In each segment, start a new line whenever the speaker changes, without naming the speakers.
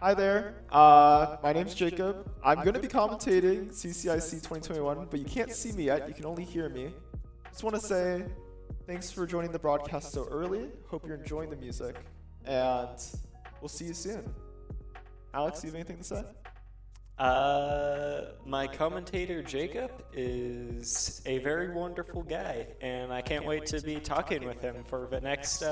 Hi there. My name's Jacob. I'm going to be commentating CCIC 2021, but you can't see me yet. You can only hear me. Just want to say thanks for joining the broadcast so early. Hope you're enjoying the music, and we'll see you soon. Alex, you have anything to say?
My commentator Jacob is a very wonderful guy, and I can't wait to be talking with him for the next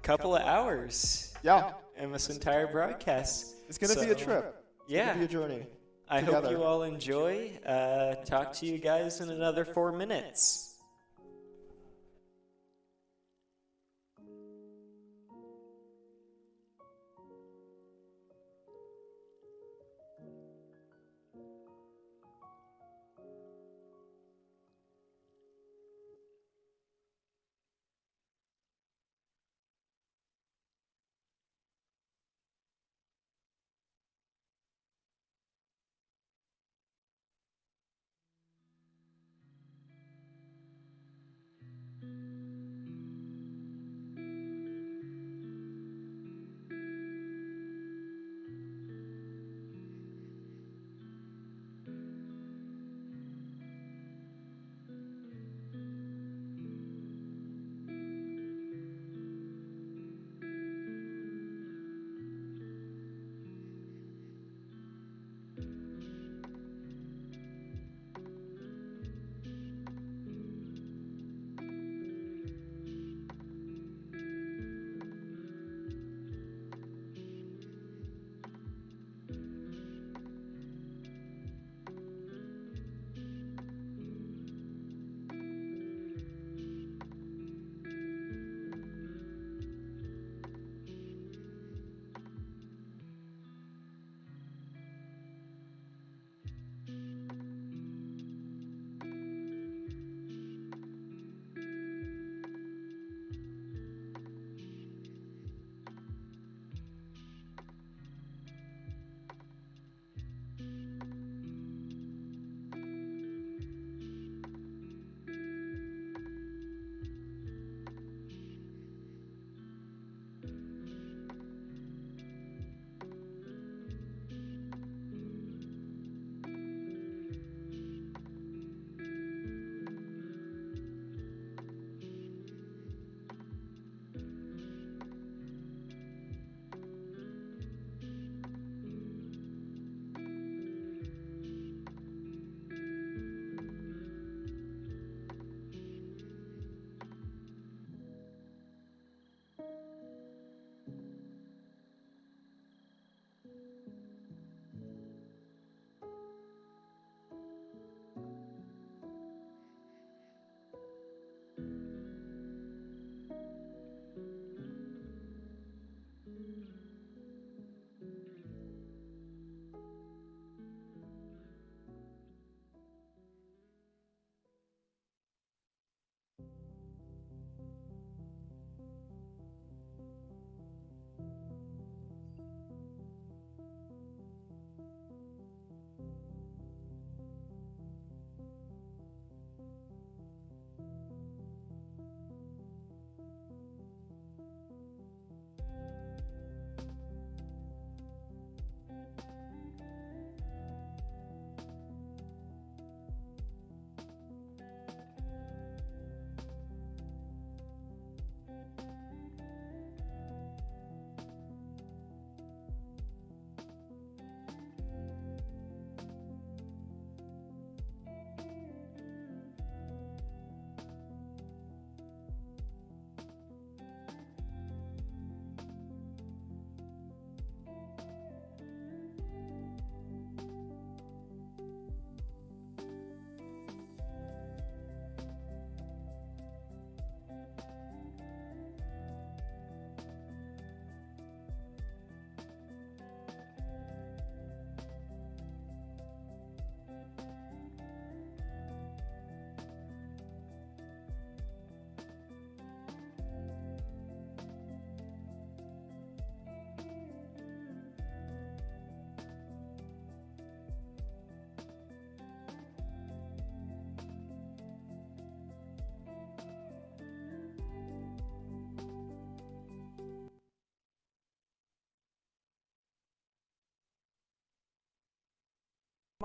couple of hours.
Yeah.
And this entire broadcast.
It's going to be a trip. It's
yeah.
going to be a journey.
I
together.
hope you all enjoy. Talk to you guys in another 4 minutes.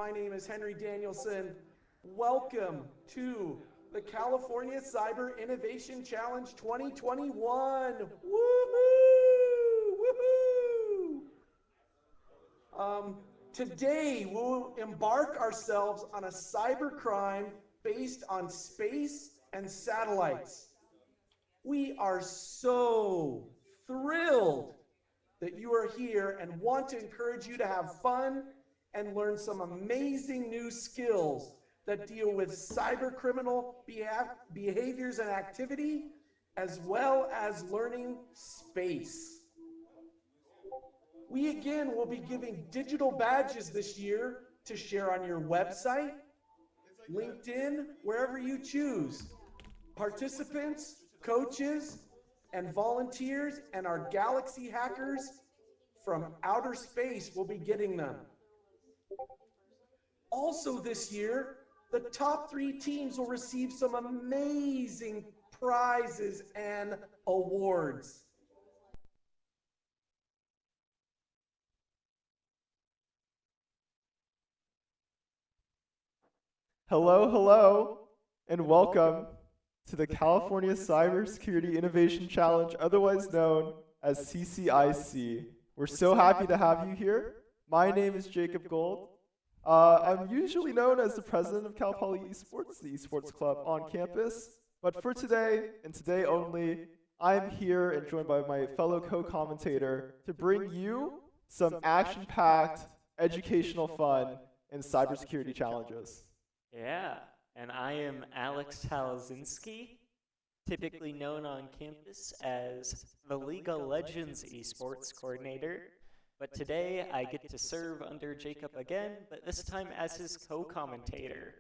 My name is Henry Danielson. Welcome to the California Cyber Innovation Challenge 2021. Woohoo! Woohoo! Today, we'll embark ourselves on a cybercrime based on space and satellites. We are so thrilled that you are here and want to encourage you to have fun and learn some amazing new skills that deal with cyber criminal behaviors and activity, as well as learning space. We again will be giving digital badges this year to share on your website, LinkedIn, wherever you choose. Participants, coaches, and volunteers and our galaxy hackers from outer space will be getting them. Also this year, the top 3 teams will receive some amazing prizes and awards.
Hello, hello, and welcome to the California Cybersecurity Innovation Challenge, otherwise known as CCIC. We're so happy to have you here. My name is Jacob Gold. I'm usually known as the president of Cal Poly Esports, the esports club on campus. But for today, and today only, I'm here and joined by my fellow co-commentator to bring you some action-packed, educational fun and cybersecurity challenges.
Yeah, and I am Alex Talazinski, typically known on campus as the League of Legends Esports Coordinator. But today I get to serve under Jacob again, but this time as his co-commentator.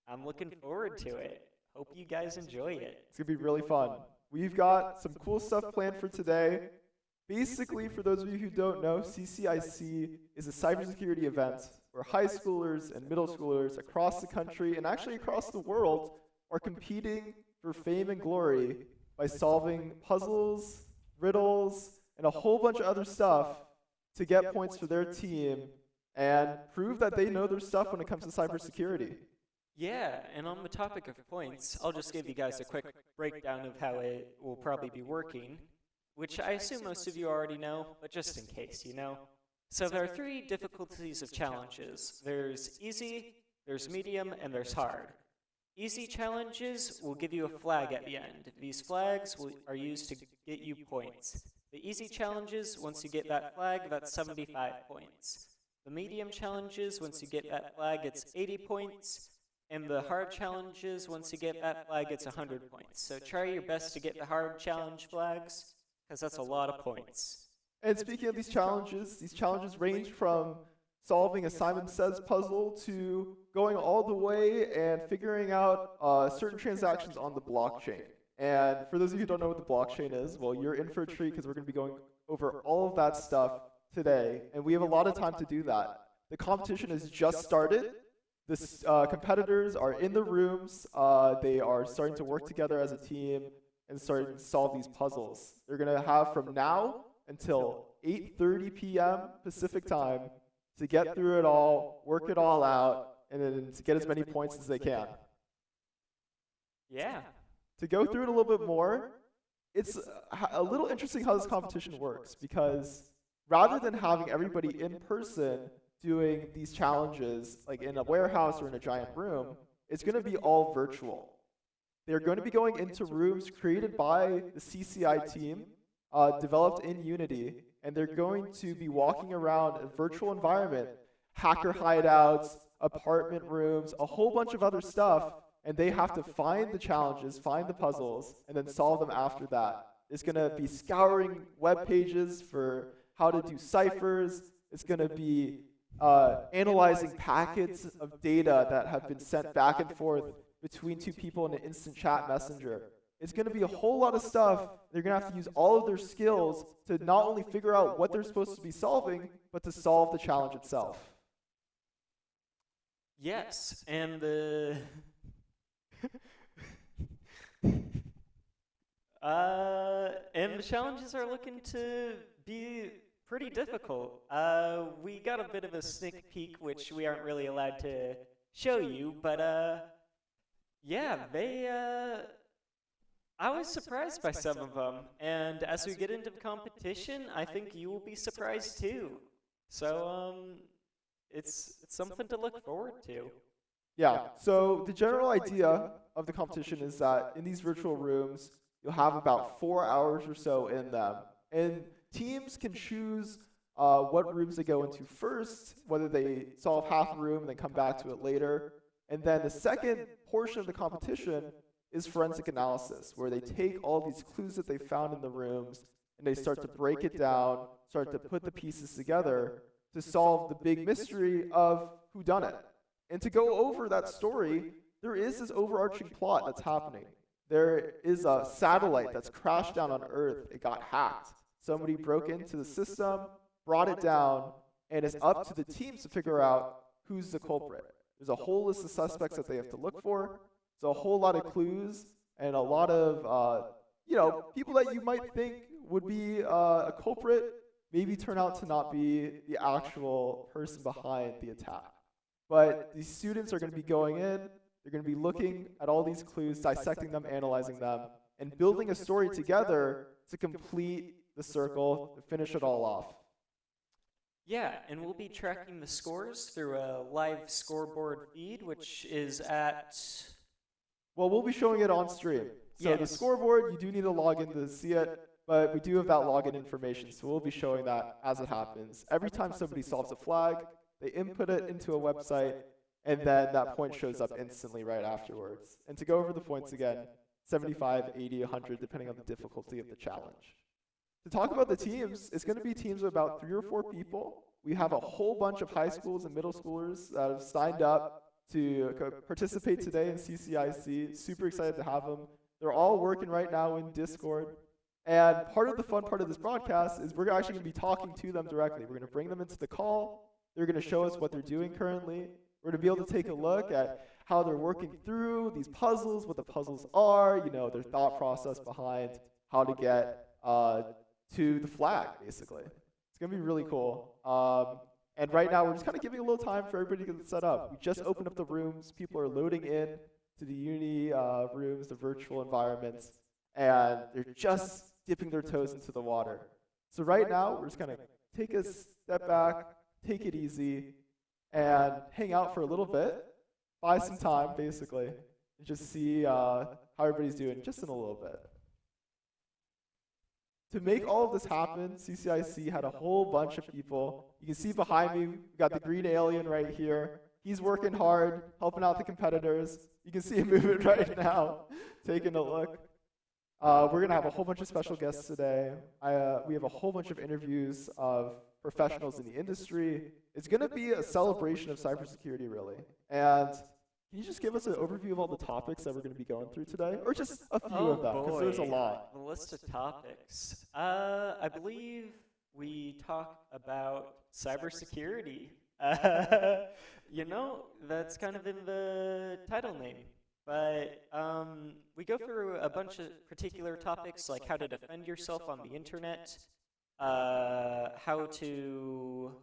I'm looking forward to it. Hope you guys enjoy it.
It's going to be really fun. We've got some cool stuff planned for today. Basically, for those of you who don't know, CCIC is a cybersecurity event where high schoolers and middle schoolers across the country and actually across the world are competing for fame and glory by solving puzzles, riddles, and a whole bunch of other stuff to get points for their team and prove that they know their stuff when it comes to cybersecurity.
Yeah, and on the topic of points, I'll just give you guys a quick breakdown of how it will probably be working, which I assume most of you already know, but just in case, you know. So there are 3 difficulties of challenges. There's easy, there's medium, and there's hard. Easy challenges will give you a flag at the end. These flags are used to get you points. The easy challenges, once you get that flag, that's 75 points. The medium challenges, once you get that flag, it's 80 points. And the hard challenges, once you get that flag, it's 100 points. So try your best to get the hard challenge flags, because that's a lot of points.
And speaking of these challenges range from solving a Simon Says puzzle to going all the way and figuring out certain transactions on the blockchain. And for those of you who don't know what the blockchain is, well, you're in for a treat because we're going to be going over all of that stuff today. And we have a lot of time to do that. The competition has just started. The competitors are in the rooms. They are starting to work together as a team and starting to solve these puzzles. They're going to have from now until 8:30 p.m. Pacific time to get through it all, work it all out, and then to get as many points as they can.
Yeah.
To go through it a little bit more, it's a little interesting how this competition works, because rather than having everybody in person doing these challenges like in a warehouse or in a giant room, it's going to be all virtual. They're going to be going into rooms created by the CCI team, developed in Unity, and they're going to be walking around a virtual environment, hacker hideouts, apartment rooms, a whole bunch of other stuff, and they have to find the challenges, find the puzzles, and then solve them after that. It's going to be scouring web pages for how to do ciphers. It's going to be analyzing packets of data that have been sent back and forth between 2 people in an instant chat messenger. It's going to be a whole lot of stuff. They're going to have to use all of their skills to not only figure out what they're supposed to be solving, but to solve the challenge itself.
Yes, and the and the challenges are looking to be pretty difficult. We got a bit of a sneak peek, which we aren't really allowed to show you, but yeah, I was surprised by some of them, and as we get into the competition, I think you will be surprised too. So, it's something to look forward to.
Yeah, so the general idea of the competition is that in these virtual rooms, you'll have about 4 hours or so in them. And teams can choose what rooms they go into first, whether they solve half a room and then come back to it later. And then the second portion of the competition is forensic analysis, where they take all these clues that they found in the rooms and they start to break it down, start to put the pieces together to solve the big mystery of who done it. And to go over that story, there is this overarching plot that's happening. There is a satellite that's crashed down on Earth. It got hacked. Somebody broke into the system, brought it down, and it's up to the teams to figure out who's the culprit. There's a whole list of suspects that they have to look for. So a whole lot of clues and a lot of, people that you might think would be a culprit maybe turn out to not be the actual person behind the attack. But these students are going to be going in, they're going to be looking at all these clues, dissecting them, analyzing them, and building a story together to complete the circle, to finish it all off.
Yeah, and we'll be tracking the scores through a live scoreboard feed, which is at...
Well, we'll be showing it on stream. So the scoreboard, you do need to log in to see it, but we do have that login information, so we'll be showing that as it happens. Every time somebody solves a flag, they input it into a website, and then that point shows up instantly right afterwards. And to go over the points again, 75, 80, 100, depending on the difficulty of the challenge. To talk about the teams, it's going to be teams of about 3 or 4 people. We have a whole bunch of high schools and middle schoolers that have signed up to participate today in CCIC. Super excited to have them. They're all working right now in Discord. And part of the fun part of this broadcast is we're actually going to be talking to them directly. We're going to bring them into the call. They're going to show us what they're doing currently. We're going to be able to take a look at how they're working through these puzzles, what the puzzles are, their thought process behind how to get to the flag, basically. It's going to be really cool. And right now, we're just kind of giving a little time for everybody to get set up. We just opened up the rooms. People are loading in to the uni rooms, the virtual environments, and they're just dipping their toes into the water. So right now, we're just going to take a step back, take it easy, and hang out for a little bit, buy some time, basically, and just see how everybody's doing just in a little bit. To make all of this happen, CCIC had a whole bunch of people. You can see behind me, we've got the green alien right here. He's working hard, helping out the competitors. You can see him moving right now, taking a look. We're going to have a whole bunch of special guests today. We have a whole bunch of interviews of professionals in the industry. It's going to be a celebration of cybersecurity, really. And can you just give us an overview of all the topics that we're going to be going through today? Or just a few of them, because there's a lot.
The list of topics. I believe we talk about cybersecurity. That's kind of in the title name. But we go through a bunch of particular topics, like how to defend yourself on the internet, how to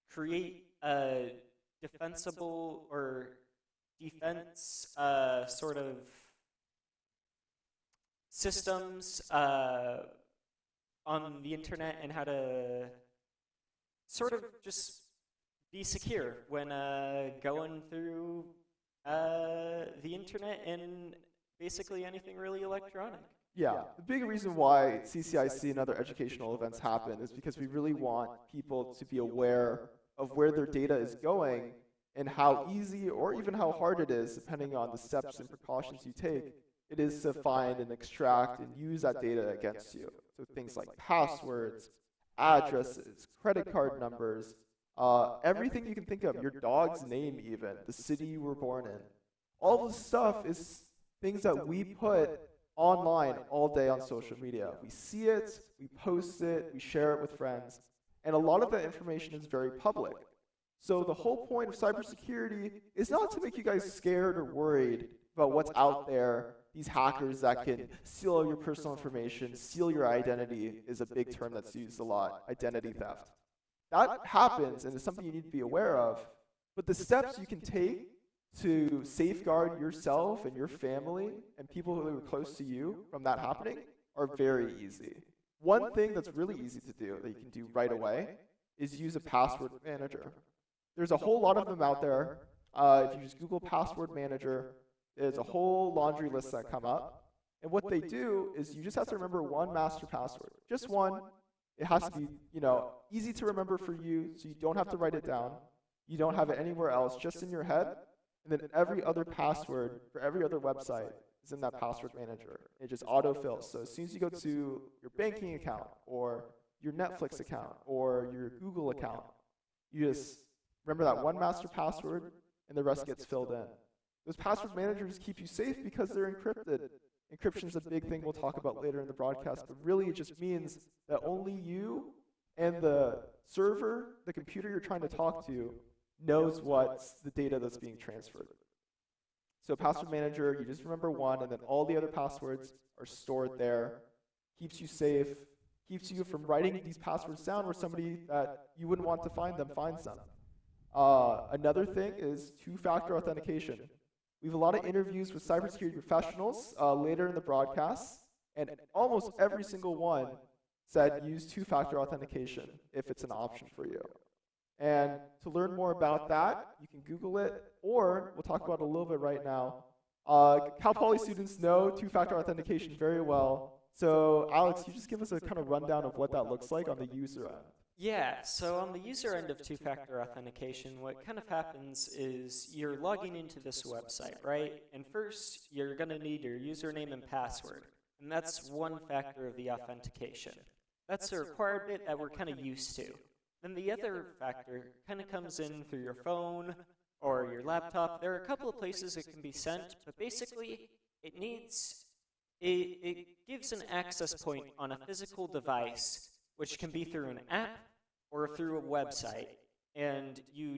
create a defensible or defense sort of systems on the internet, and how to sort of just be secure when going through the internet and basically anything really electronic.
Yeah, the big reason why CCIC and other educational events happen is because we really want people to be aware of where their data is going and how easy or even how hard it is, depending on the steps and precautions you take, it is to find and extract and use that data against you. So things like passwords, addresses, credit card numbers, everything you can think of, your dog's name even, the city you were born in. All this stuff is things that we put online all day on social media. We see it, we post it, we share it with friends, and a lot of that information is very public. So the whole point of cybersecurity is not to make you guys scared or worried about what's out there these hackers that can steal all your personal information, steal your identity is a big term that's used a lot, identity theft. That happens and is something you need to be aware of, but the steps you can take to safeguard yourself and your family and people who are close to you from that happening are very easy. One thing that's really easy to do that you can do right away is use a password manager. There's a whole lot of them out there. If you just Google password manager, there's a whole laundry list that come up. And what they do is you just have to remember one master password. Just one. It has to be, easy to remember for you, so you don't have to write it down. You don't have it anywhere else, just in your head. And then every other password for every other website is in that password manager. It just autofills. So as soon as you go to your banking account or your Netflix account or your Google account, you just remember that one master password and the rest gets filled in. Those password managers keep you safe because they're encrypted. Encryption is a big thing we'll talk about later in the broadcast, but really it just means that only you and the server, the computer you're trying to talk to, knows what's the data that's being transferred. So password manager, you just remember one, and then all the other passwords are stored there. Keeps you safe, keeps you from writing these passwords down where somebody that you wouldn't want to find them finds them. Another thing is two-factor authentication. We have a lot of interviews with cybersecurity professionals later in the broadcast, and almost every single one said use two-factor authentication if it's an option for you. And to learn more about that, you can Google it, or we'll talk about it a little bit right now. Cal Poly students know two-factor authentication very well. So Alex, you just give us a kind of rundown of what that looks like on the user end.
Yeah, so on the user end of two-factor authentication, what kind of happens is you're logging into this website, right? And first, you're going to need your username and password. And that's one factor of the authentication. That's a required bit that we're kind of used to. Then the other factor kind of comes in through your phone or your laptop. There are a couple of places it can be sent, but basically it gives an access point on a physical device, which can be through an app or through a website. And you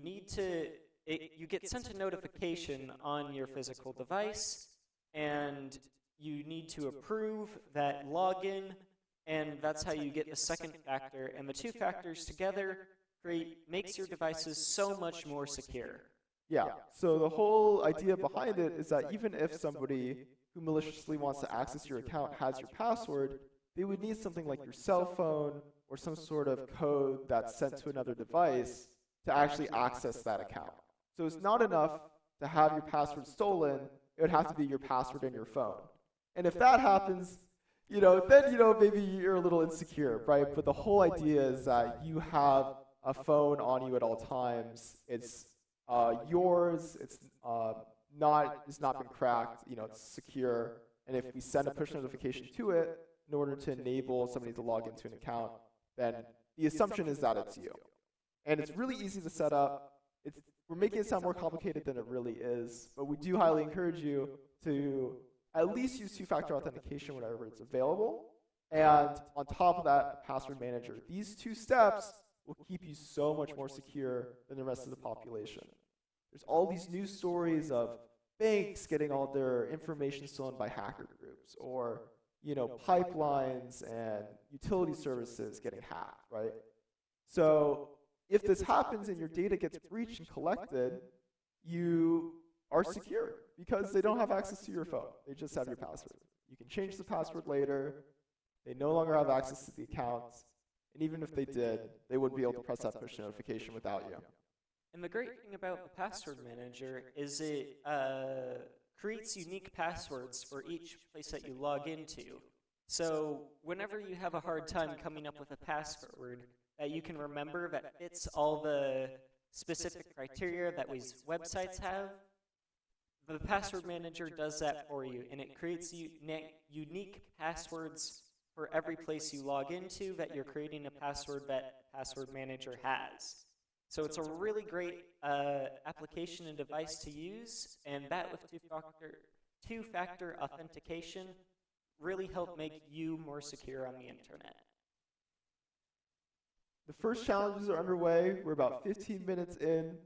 get sent a notification on your physical device, and you need to approve that login. And that's how you get the second factor. And the two factors together makes your devices so much more secure.
Yeah, so the whole idea behind it is that even if somebody who maliciously wants to access your account has your password, they would need something like your cell phone or some sort of code that's sent to another device to actually access that account. So it's not enough to have your password stolen, it would have to be your password in your phone. And if that happens, then maybe you're a little insecure, right? But the whole idea is that you have a phone on you at all times. It's yours. It's not been cracked. It's secure. And if we send a push notification to it in order to enable somebody to log into an account, then the assumption is that it's you. And it's really easy to set up. We're making it sound more complicated than it really is, but we do highly encourage you to at least use two-factor authentication whenever it's available. And on top of that, password manager. These two steps will keep you so much more secure than the rest of the population. There's all these news stories of banks getting all their information stolen by hacker groups, or pipelines and utility services getting hacked, right? So if this happens and your data gets breached and collected, you are secure because they don't have access to your phone. They just have your password. You can change the password later. They no longer have access to the accounts. And even if they did, they wouldn't be able to press that push notification without you.
And the great thing about the password manager is it creates unique passwords for each place that you log into. So whenever you have a hard time coming up with a password that you can remember that fits all the specific criteria that these websites have, the password manager does that for you, and it creates unique passwords for every place you log into that you're creating a password that password manager has. So it's a really great application and device to use, and that with two-factor authentication really help make you more secure on the internet.
The first challenges are underway. We're about 15 minutes in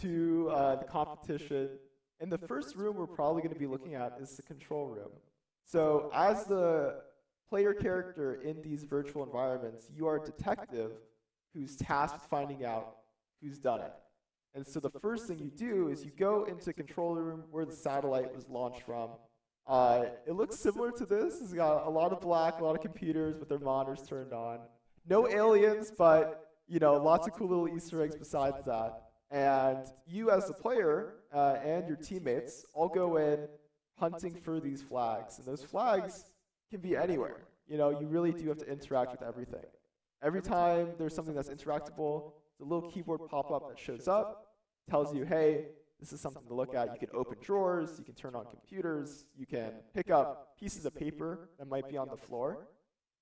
to the competition. And the first room we're probably going to be looking at is the control room. So as the player character in these virtual environments, you are a detective who's tasked with finding out who's done it. And so the first thing you do is you go into the control room where the satellite was launched from. It looks similar to this. It's got a lot of black, a lot of computers with their monitors turned on. No aliens, but lots of cool little Easter eggs besides that. And you as the player and your teammates all go in hunting for these flags. And those flags can be anywhere. You really do have to interact with everything. Every time there's something that's interactable, the little keyboard pop-up that shows up tells you, hey, this is something to look at. You can open drawers, you can turn on computers, you can pick up pieces of paper that might be on the floor.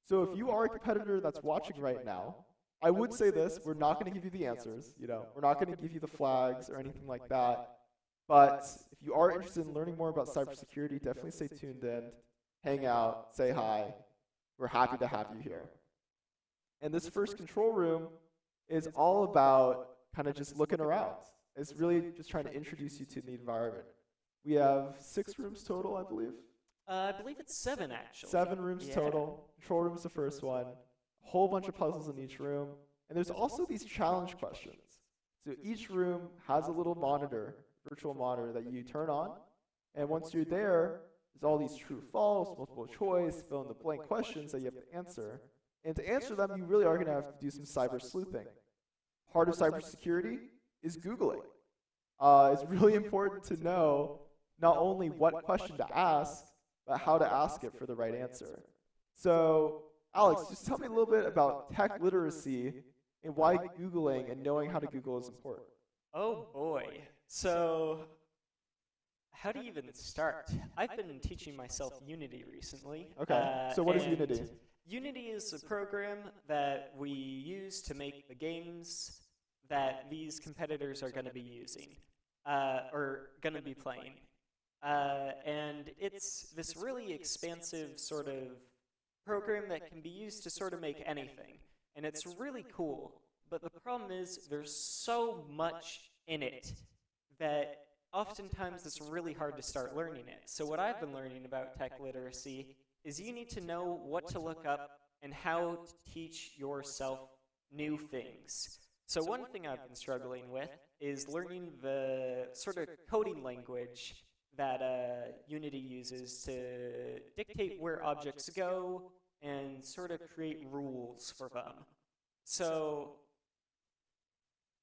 So if you are a competitor that's watching right now, I would say this, we're not going to give you the answers, we're not going to give you the flags or anything like that. But if you are interested in learning more about cybersecurity, definitely stay tuned in, hang out, say hi. We're happy to have you here. And this first control room is all about kind of just looking around. It's really just trying to introduce you to the environment. We have 6 rooms total, I believe.
I believe it's 7, actually.
7 rooms total. Control room is the first one. A whole bunch of puzzles in each room. And there's also these challenge questions. So each room has a little monitor, virtual monitor, that you turn on. And once you're there, there's all these true, false, multiple choice, fill in the blank questions that you have to answer. And to answer them, you really are going to have to do some cyber sleuthing. Part of cybersecurity is Googling. It's really important to know not only what question to ask, but how to ask it for the right answer. So, Alex, just tell me a little bit about tech literacy and why Googling and knowing how to Google is important.
Oh boy. So, how do you even start? I've been teaching myself Unity recently.
Okay, so what is Unity?
Unity is a program that we use to make the games that these competitors are going to be using, or going to be playing. And it's this really expansive sort of program that can be used to sort of make anything. And it's really cool. But the problem is there's so much in it that oftentimes it's really hard to start learning it. So what I've been learning about tech literacy is you need to know what to look up and how to teach yourself new things. So one thing I've been struggling with is learning the sort of coding language that Unity uses to dictate where objects go and sort of create rules for them. So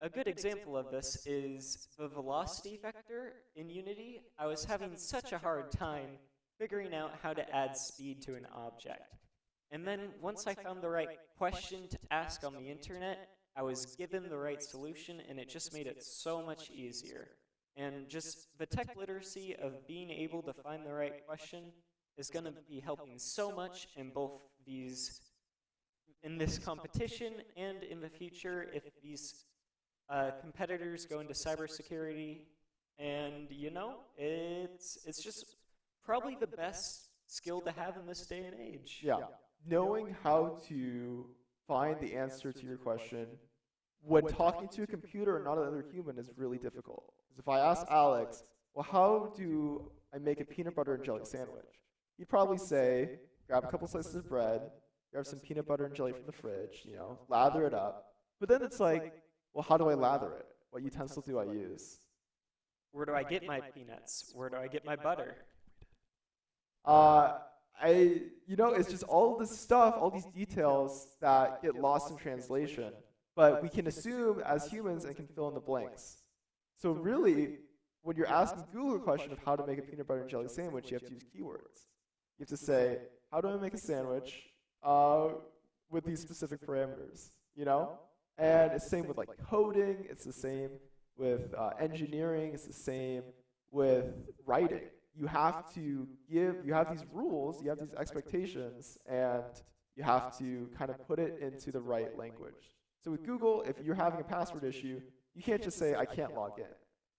a good example of this is the velocity vector in Unity. I was having such a hard time figuring out how to add speed to an object. And then once I found the right question to ask on the internet, I was given the right solution, and it just made it so much easier. And just the tech literacy of being able to find the right question is going to be helping so much in both these, in this competition and in the future if these competitors go into cybersecurity. And it's just probably the best skill to have in this day and age.
Yeah, knowing how to find the answer to your question when talking to a computer and not another human is really difficult. Because if I ask Alex, well, how do I make a peanut butter and jelly sandwich? He'd probably say, grab a couple slices of bread, grab some peanut butter and jelly from the fridge, lather it up. But then it's like, well, how do I lather it? What utensil do I use?
Where do I get my peanuts? Where do I get my butter?
It's just all this stuff, all these details that get lost in translation. But we can assume as humans and can fill in the blanks. So really, when you're asking Google a question of how to make a peanut butter and jelly sandwich, you have to use keywords. You have to say, how do I make a sandwich with these specific parameters, And it's the same with like coding, it's the same with engineering, it's the same with writing. You have these rules, you have these expectations, and you have to kind of put it into the right language. So with Google, if you're having a password issue, you can't just say, I can't log in.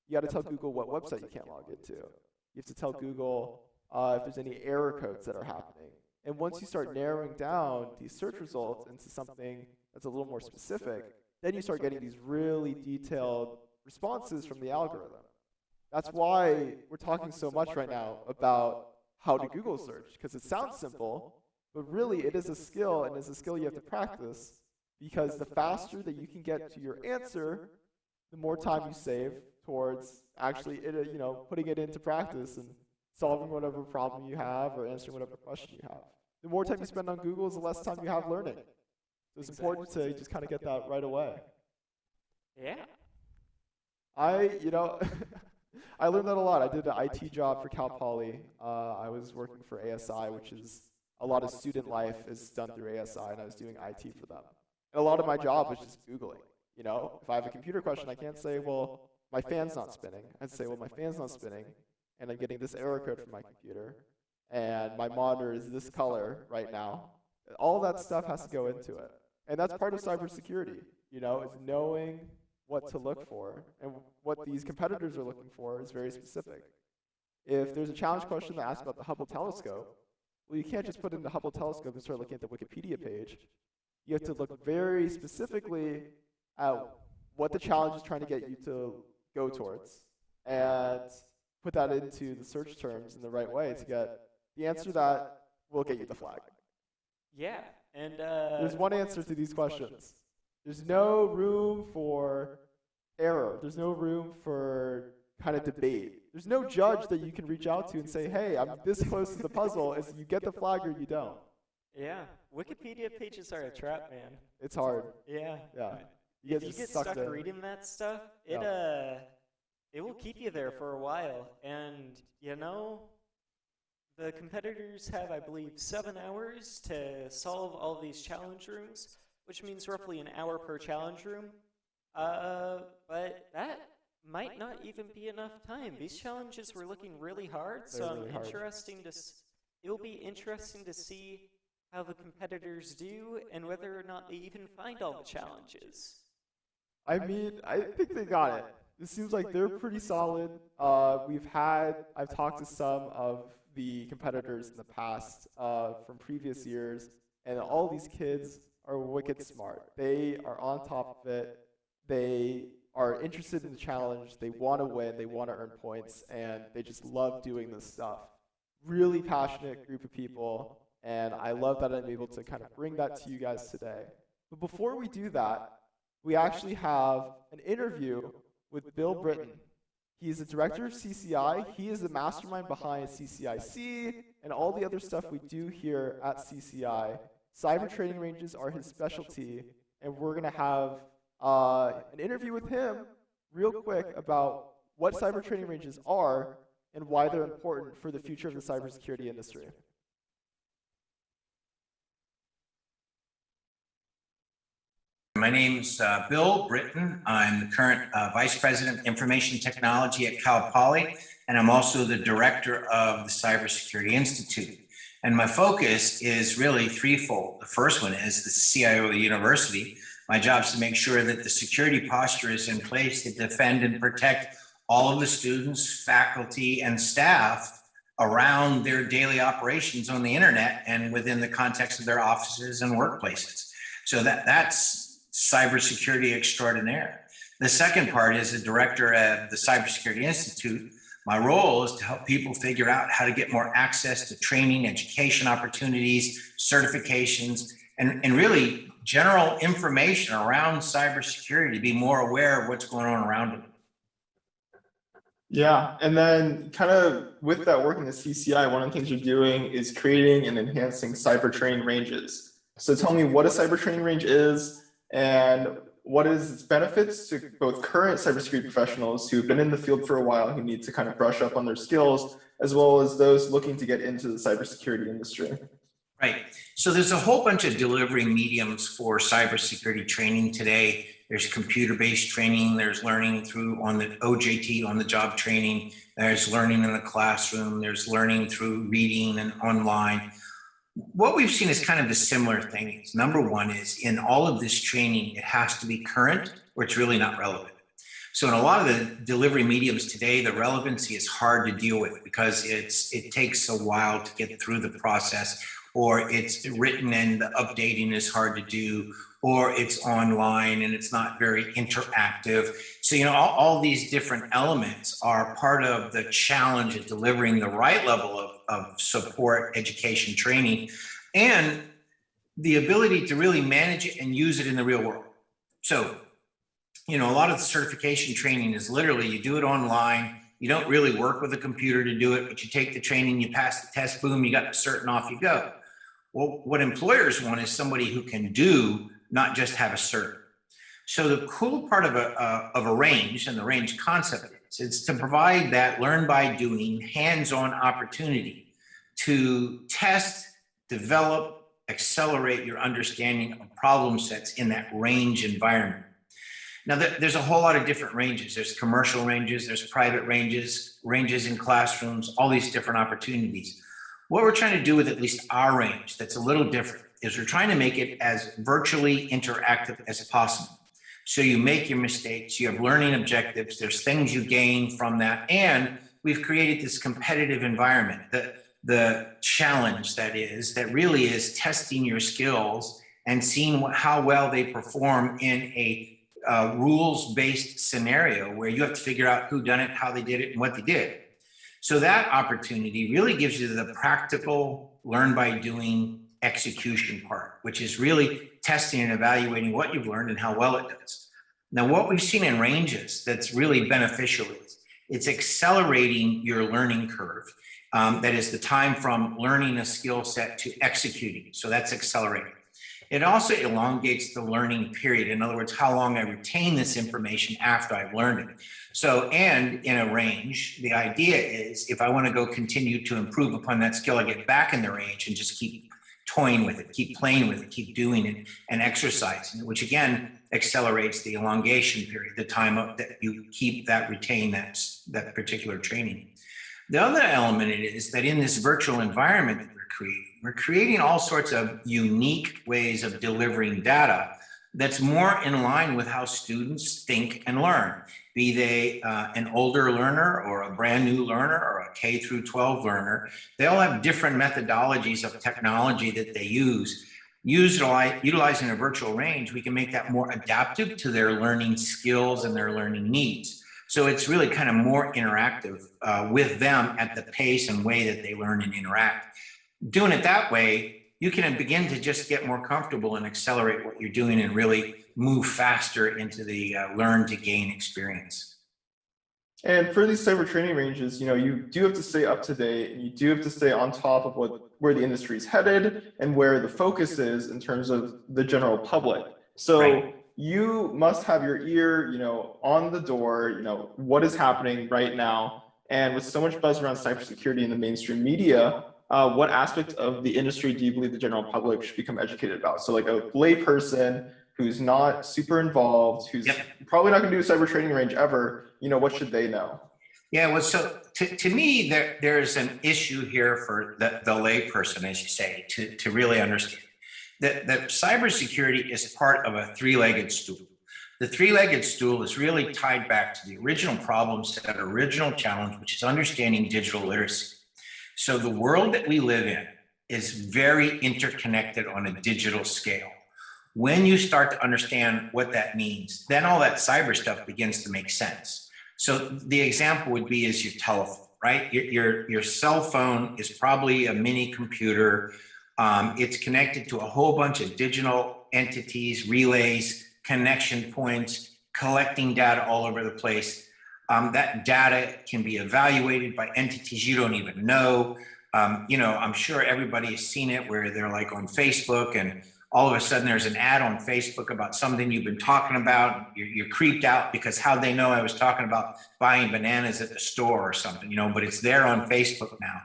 You got to tell Google what website you can't log into. You have to tell Google if there's any error codes that are happening. And once you start narrowing down these search results into something that's a little more specific, then you start getting these really detailed responses from the algorithm. That's why we're talking so much right now about how to Google search, because it sounds simple, but really it is a skill, and it's a skill you have to practice, because the faster that you can get to your answer, the more time you save towards actually putting it into practice and solving whatever problem you have or answering whatever question you have. The more time you spend on Google is the less time you have learning. So it's important to just kind of get that right away.
Yeah.
I learned that a lot. I did an IT job for Cal Poly. I was working for ASI, which is a lot of student life is done through ASI, and I was doing IT for them. And a lot of my job was just Googling. If I have a computer question, I can't say, well, my fan's not spinning. I'd say, well, my fan's not spinning, and I'm getting this error code from my computer, and my monitor is this color right now. All that stuff has to go into it. And that's part of cybersecurity, is knowing what to look for. And what these competitors are looking for is very specific. If there's a challenge question that asks about the Hubble telescope, well, you can't just put in the Hubble telescope and start looking at the Wikipedia page. You have to look very specifically at what the challenge is trying to get you to go towards and put that into the search terms in the right way to get the answer that will get you the flag.
Yeah, and
there's one answer to these questions. There's no room for error. There's no room for kind of debate. There's no judge that you can reach out to and say, hey, I'm this close to the puzzle. Is you get the flag or you don't.
Yeah, Wikipedia pages are a trap, man.
It's hard.
Yeah.
Yeah.
If you get stuck reading that stuff, it will keep you there for a while. And, the competitors have, I believe, 7 hours to solve all these challenge rooms, which means roughly an hour per challenge room. But that might not even be enough time. These challenges were looking really hard, so it will be interesting to see how the competitors do and whether or not they even find all the challenges.
I mean, I think they got it. It seems like they're pretty solid. I've talked to some of the competitors in the past from previous years, and all these kids are wicked smart. They are on top of it. They are interested in the challenge. They want to win. They want to earn points, and they just love doing this stuff. Really passionate group of people, and I love that I'm able to kind of bring that to you guys today. But before we do that, we actually have an interview with Bill Britton. He's the director of CCI. He is the mastermind behind CCIC and all the other stuff we do here at CCI. Cyber training ranges are his specialty, and we're going to have an interview with him real quick about what cyber training ranges are and why they're important for the future of the cybersecurity industry.
My name's Bill Britton. I'm the current Vice President of Information Technology at Cal Poly, and I'm also the Director of the Cybersecurity Institute. And my focus is really threefold. The first one is the CIO of the university. My job is to make sure that the security posture is in place to defend and protect all of the students, faculty, and staff around their daily operations on the internet and within the context of their offices and workplaces. So that's cybersecurity extraordinaire. The second part is the director of the Cybersecurity Institute. My role is to help people figure out how to get more access to training, education opportunities, certifications, and really general information around cybersecurity to be more aware of what's going on around them.
Yeah, and then kind of with that working at CCI, one of the things you're doing is creating and enhancing cyber training ranges. So tell me what a cyber training range is and what is its benefits to both current cybersecurity professionals who've been in the field for a while, who need to kind of brush up on their skills, as well as those looking to get into the cybersecurity industry.
Right. So there's a whole bunch of delivery mediums for cybersecurity training today. There's computer-based training. There's learning through on the OJT, on the job training. There's learning in the classroom. There's learning through reading and online. What we've seen is kind of a similar thing. Number one is in all of this training, it has to be current or it's really not relevant. So in a lot of the delivery mediums today, the relevancy is hard to deal with because it takes a while to get through the process, or it's written and the updating is hard to do, or it's online and it's not very interactive. So, all these different elements are part of the challenge of delivering the right level of support, education, training, and the ability to really manage it and use it in the real world. So, a lot of the certification training is literally you do it online. You don't really work with a computer to do it, but you take the training, you pass the test, boom, you got the cert and off you go. Well, what employers want is somebody who can do, not just have a cert. So the cool part of a range and the range concept is to provide that learn by doing hands-on opportunity to test, develop, accelerate your understanding of problem sets in that range environment. Now, there's a whole lot of different ranges. There's commercial ranges, there's private ranges, ranges in classrooms, all these different opportunities. What we're trying to do with at least our range that's a little different is we're trying to make it as virtually interactive as possible. So you make your mistakes, you have learning objectives, there's things you gain from that, and we've created this competitive environment, the challenge that really is testing your skills and seeing how well they perform in a rules-based scenario where you have to figure out who done it, how they did it, and what they did. So that opportunity really gives you the practical learn by doing execution part, which is really testing and evaluating what you've learned and how well it does. Now, what we've seen in ranges that's really beneficial is it's accelerating your learning curve. That is the time from learning a skill set to executing. So that's accelerating. It also elongates the learning period. In other words, how long I retain this information after I've learned it. So, and in a range, the idea is if I want to go continue to improve upon that skill, I get back in the range and just keep toying with it, keep playing with it, keep doing it and exercising it, which again accelerates the elongation period, the time that you keep that, retain that particular training. The other element is that in this virtual environment that we're creating all sorts of unique ways of delivering data that's more in line with how students think and learn, be they an older learner or a brand new learner or a K through 12 learner. They all have different methodologies of technology that they use. Utilizing a virtual range, we can make that more adaptive to their learning skills and their learning needs. So it's really kind of more interactive with them at the pace and way that they learn and interact. Doing it that way, you can begin to just get more comfortable and accelerate what you're doing and really move faster into the learn to gain experience.
And for these cyber training ranges, you do have to stay up to date, and you do have to stay on top of where the industry is headed and where the focus is in terms of the general public. So right. You must have your ear, on the door, what is happening right now. And with so much buzz around cybersecurity in the mainstream media, what aspect of the industry do you believe the general public should become educated about? So like a lay person who's not super involved, who's probably not going to do a cyber training range ever, what should they know?
Yeah, well, so to me, there's an issue here for the lay person, as you say, to really understand that cybersecurity is part of a three-legged stool. The three-legged stool is really tied back to the original problem set, original challenge, which is understanding digital literacy. So the world that we live in is very interconnected on a digital scale. When you start to understand what that means, then all that cyber stuff begins to make sense. So the example would be is your telephone, right? Your cell phone is probably a mini computer. It's connected to a whole bunch of digital entities, relays, connection points, collecting data all over the place. That data can be evaluated by entities you don't even know. I'm sure everybody has seen it where they're like on Facebook and all of a sudden there's an ad on Facebook about something you've been talking about. You're creeped out because how'd they know I was talking about buying bananas at the store or something, but it's there on Facebook now.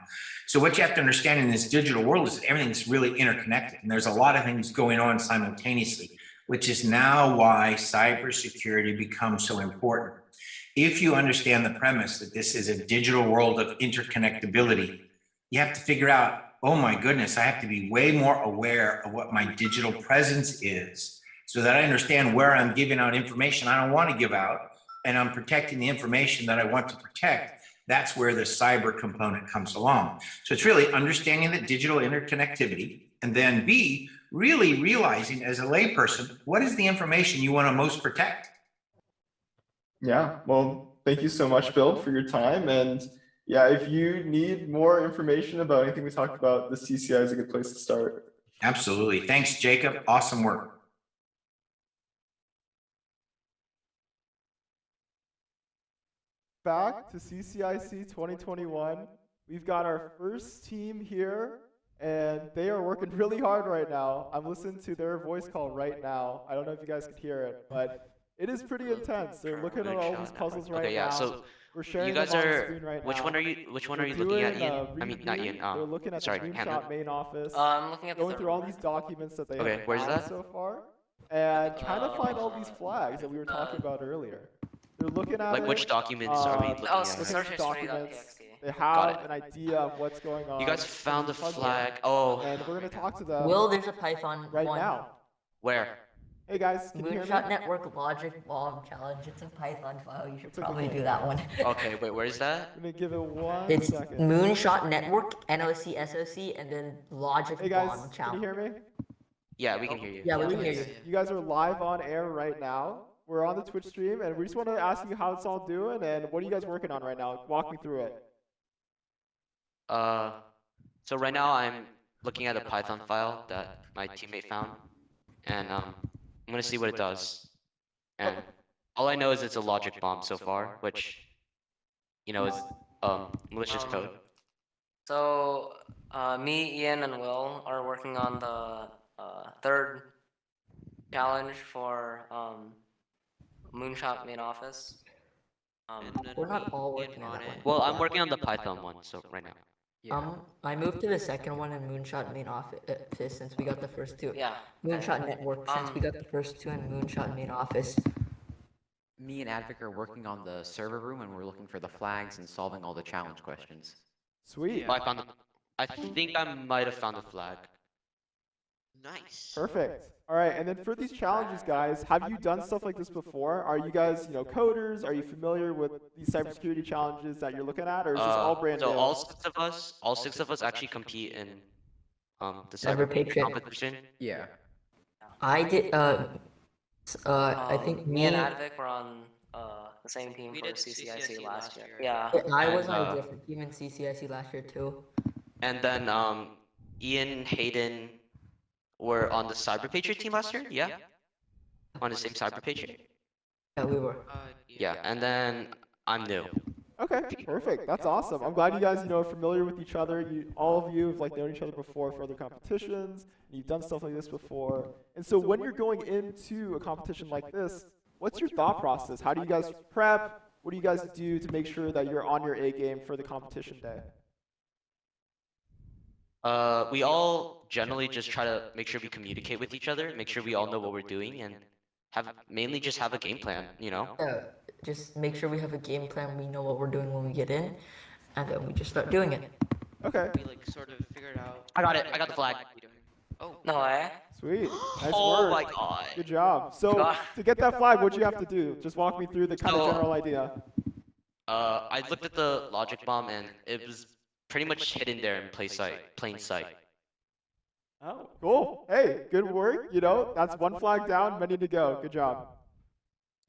So what you have to understand in this digital world is that everything's really interconnected and there's a lot of things going on simultaneously, which is now why cybersecurity becomes so important. If you understand the premise that this is a digital world of interconnectability, you have to figure out, oh my goodness, I have to be way more aware of what my digital presence is so that I understand where I'm giving out information I don't want to give out and I'm protecting the information that I want to protect. That's where the cyber component comes along. So it's really understanding the digital interconnectivity and then B, really realizing as a layperson, what is the information you want to most protect?
Yeah, well, thank you so much, Bill, for your time. And, Yeah, if you need more information about anything we talked about, the CCI is a good place to start.
Absolutely. Thanks, Jacob. Awesome work.
Back to CCIC 2021. We've got our first team here, and they are working really hard right now. I'm listening to their voice call right now. I don't know if you guys can hear it, but it is pretty intense. They're looking at all these puzzles right
Okay, yeah.
now.
So
We're sharing
you guys
them on the
are.
screen right
Which
now.
one are you? Which one are
They're
you looking at,
doing
Ian?
a
I mean, not Ian.
reboot. They're looking at the
sorry,
Dreamshot main office,
I'm looking at the
going
third
through all
one.
these documents that they
Okay,
have
where's
found
that?
so far, and trying to find all these flags that we were talking about earlier. They're looking at
Like
it.
which documents are we looking
Oh,
at?
search
Documents.
history.txt.
They
Got
have
it.
an idea of what's going on.
You guys found the
puzzle,
flag. Oh,
and we're gonna talk to them
Will, there's a Python
right
one.
now.
where?
Hey guys, can you hear me?
Moonshot Network Logic Bomb Challenge. It's a Python file. You should
It's a
probably
good
do that one.
Okay, wait, where is that?
I'm gonna give it one
It's
second.
Moonshot Network, NOC, SOC, and then Logic
Hey guys,
Bomb
can you
Challenge.
hear me?
Yeah, we can hear you.
Yeah, we can hear you.
You guys are live on air right now. We're on the Twitch stream, and we just want to ask you how it's all doing, and what are you guys working on right now? Walk me through it.
So right now I'm looking at a Python file that my teammate found, and I'm gonna see what it does. And all I know is it's a logic bomb so far, which, you know, is malicious code.
So, me, Ian, and Will are working on the third challenge for Moonshot main office.
We're not all working on that one.
Well, I'm working on the Python one, so right now.
I moved to the second one in Moonshot main office since we got the first two.
Yeah.
Moonshot Network since we got the first two in Moonshot main office.
Me and Advic are working on the server room and we're looking for the flags and solving all the challenge questions.
Sweet.
Oh, I think I might have found a flag.
Nice.
Perfect. All right, and then for these challenges, guys, have you done stuff like this before? Are you guys, coders? Are you familiar with these cybersecurity challenges that you're looking at, or is this all brand
So
new?
all six of us actually compete in the
Cyber
cyber
Patriot.
competition.
Yeah.
I did. I think
me and Advic were on the same team
We
for
did
CCIC last year.
year.
Yeah.
I was
And,
on a different team in CCIC last year too.
And then Ian, Hayden were on the Cyber Patriot team last year. Yeah, on the same Cyber Patriot.
Yeah, we were.
Yeah, and then I'm new.
Okay, perfect. That's awesome. I'm glad you guys, are familiar with each other. All of you have known each other before for other competitions. And you've done stuff like this before. And so when you're going into a competition like this, what's your thought process? How do you guys prep? What do you guys do to make sure that you're on your A game for the competition day?
We all generally just try to make sure we communicate with each other, make sure we all know what we're doing, and mainly just have a game plan.
Yeah, just make sure we have a game plan. We know what we're doing when we get in, and then we just start doing it.
Okay,
We sort of figured out.
I got it. I got the flag.
Oh.
No way.
sweet. Nice
Oh
work.
my god.
Good job. So to get that flag, what'd you have to do? Just walk me through the kind of
So-
general idea.
I looked at the logic bomb and it was pretty much hidden there in plain sight.
Oh.
Cool. Hey, good work. That's one flag down, many to go. Good job.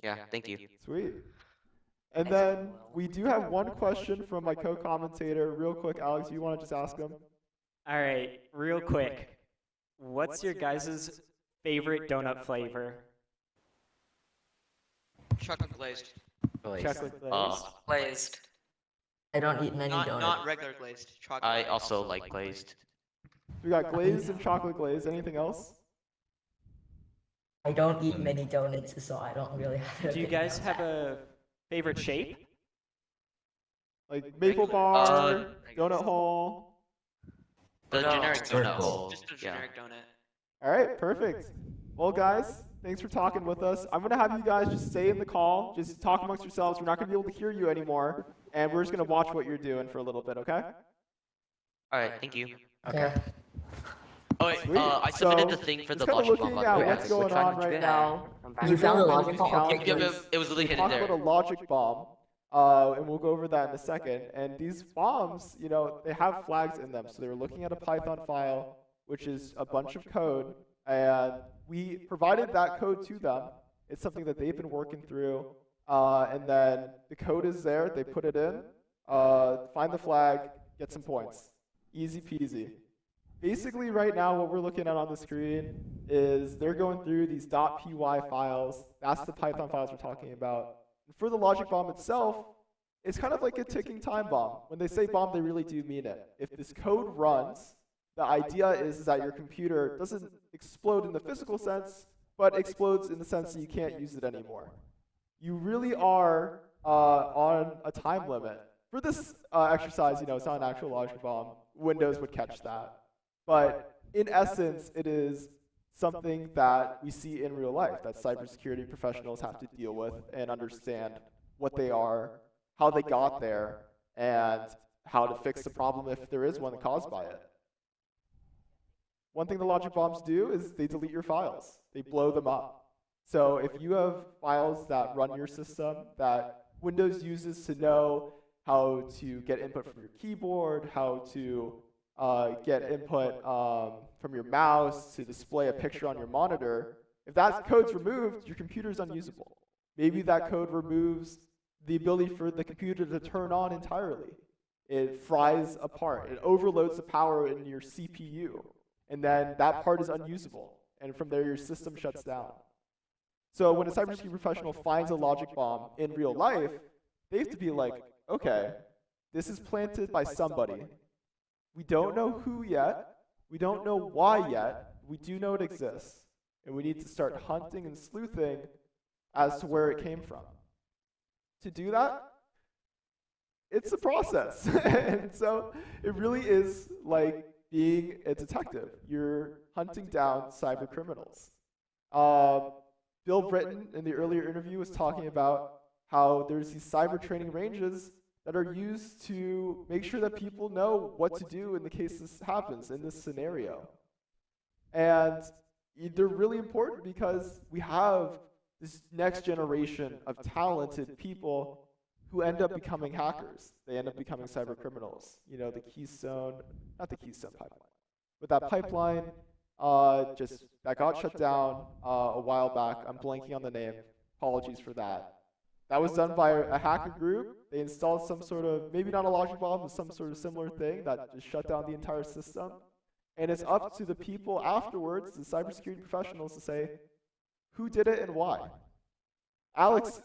Yeah, thank you.
Sweet. And then we do have one question from my co-commentator. Real quick, Alex, you want to just ask him?
All right, real quick. What's your guys' favorite donut flavor?
Chocolate glazed.
Chocolate glaze.
Glazed.
I don't eat many
Not
donuts.
regular glazed. Chocolate.
I also like glazed.
We got glazed and chocolate glaze. Anything else?
I don't eat many donuts, so I don't really have.
Do you guys have a favorite shape?
Like maple bar, donut hole.
The
No.
generic donut hole.
Just a
Yeah.
generic donut.
All right, perfect. Well, guys, thanks for talking with us. I'm going to have you guys just stay in the call, just talk amongst yourselves. We're not going to be able to hear you anymore, and we're just going to watch what you're doing for a little bit, okay?
All right, thank you.
Okay.
Oh wait,
Sweet.
I submitted
So,
the thing for
just
the
kind of
logic bomb.
looking
by the
at
way.
what's going on right now.
I'm back.
You found the
We're going
logic
these
bomb? Okay,
challenges.
Yeah, but it was really
We
hidden
talked
there.
about a logic bomb, and we'll go over that in a second. And these bombs, they have flags in them. So they were looking at a Python file, which is a bunch of code, and we provided that code to them. It's something that they've been working through, and then the code is there. They put it in. find the flag, get some points. Easy peasy. Basically, right now, what we're looking at on the screen is they're going through these .py files. That's the Python files we're talking about. And for the logic bomb itself, it's kind of like a ticking time bomb. When they say bomb, they really do mean it. If this code runs, the idea is that your computer doesn't explode in the physical sense, but explodes in the sense that you can't use it anymore. You really are on a time limit. For this exercise, it's not an actual logic bomb. Windows would catch that. But in essence, it is something that we see in real life that cybersecurity professionals have to deal with and understand what they are, how they got there, and how to fix the problem if there is one caused by it. One thing the logic bombs do is they delete your files. They blow them up. So if you have files that run your system that Windows uses to know how to get input from your keyboard, how to get input from your mouse to display a picture on your monitor, if that code's removed, your computer's unusable. Maybe that code removes the ability for the computer to turn on entirely. It fries apart. It overloads the power in your CPU. And then that part is unusable. And from there, your system shuts down. So when a cybersecurity professional finds a logic bomb in real life, they have to be like, okay, this is planted by somebody. We don't know who yet. We don't know why yet. We do know it exists. And we need to start hunting and sleuthing as to where it came from. To do that, it's a process. And so it really is like being a detective. You're hunting down cyber criminals. Bill Britton in the earlier interview was talking about how there's these cyber training ranges that are used to make sure that people know what to do in the case this happens in this scenario. And they're really important because we have this next generation of talented people who end up becoming hackers. They end up becoming cyber criminals. The Keystone, not the Keystone pipeline, but that pipeline that got shut down a while back. I'm blanking on the name. Apologies for that. That was done by a hacker group. They installed some sort of, maybe not a logic bomb, but some sort of similar thing that just shut down the entire system. And it's up to the people afterwards, the cybersecurity professionals, to say who did it and why. Alex,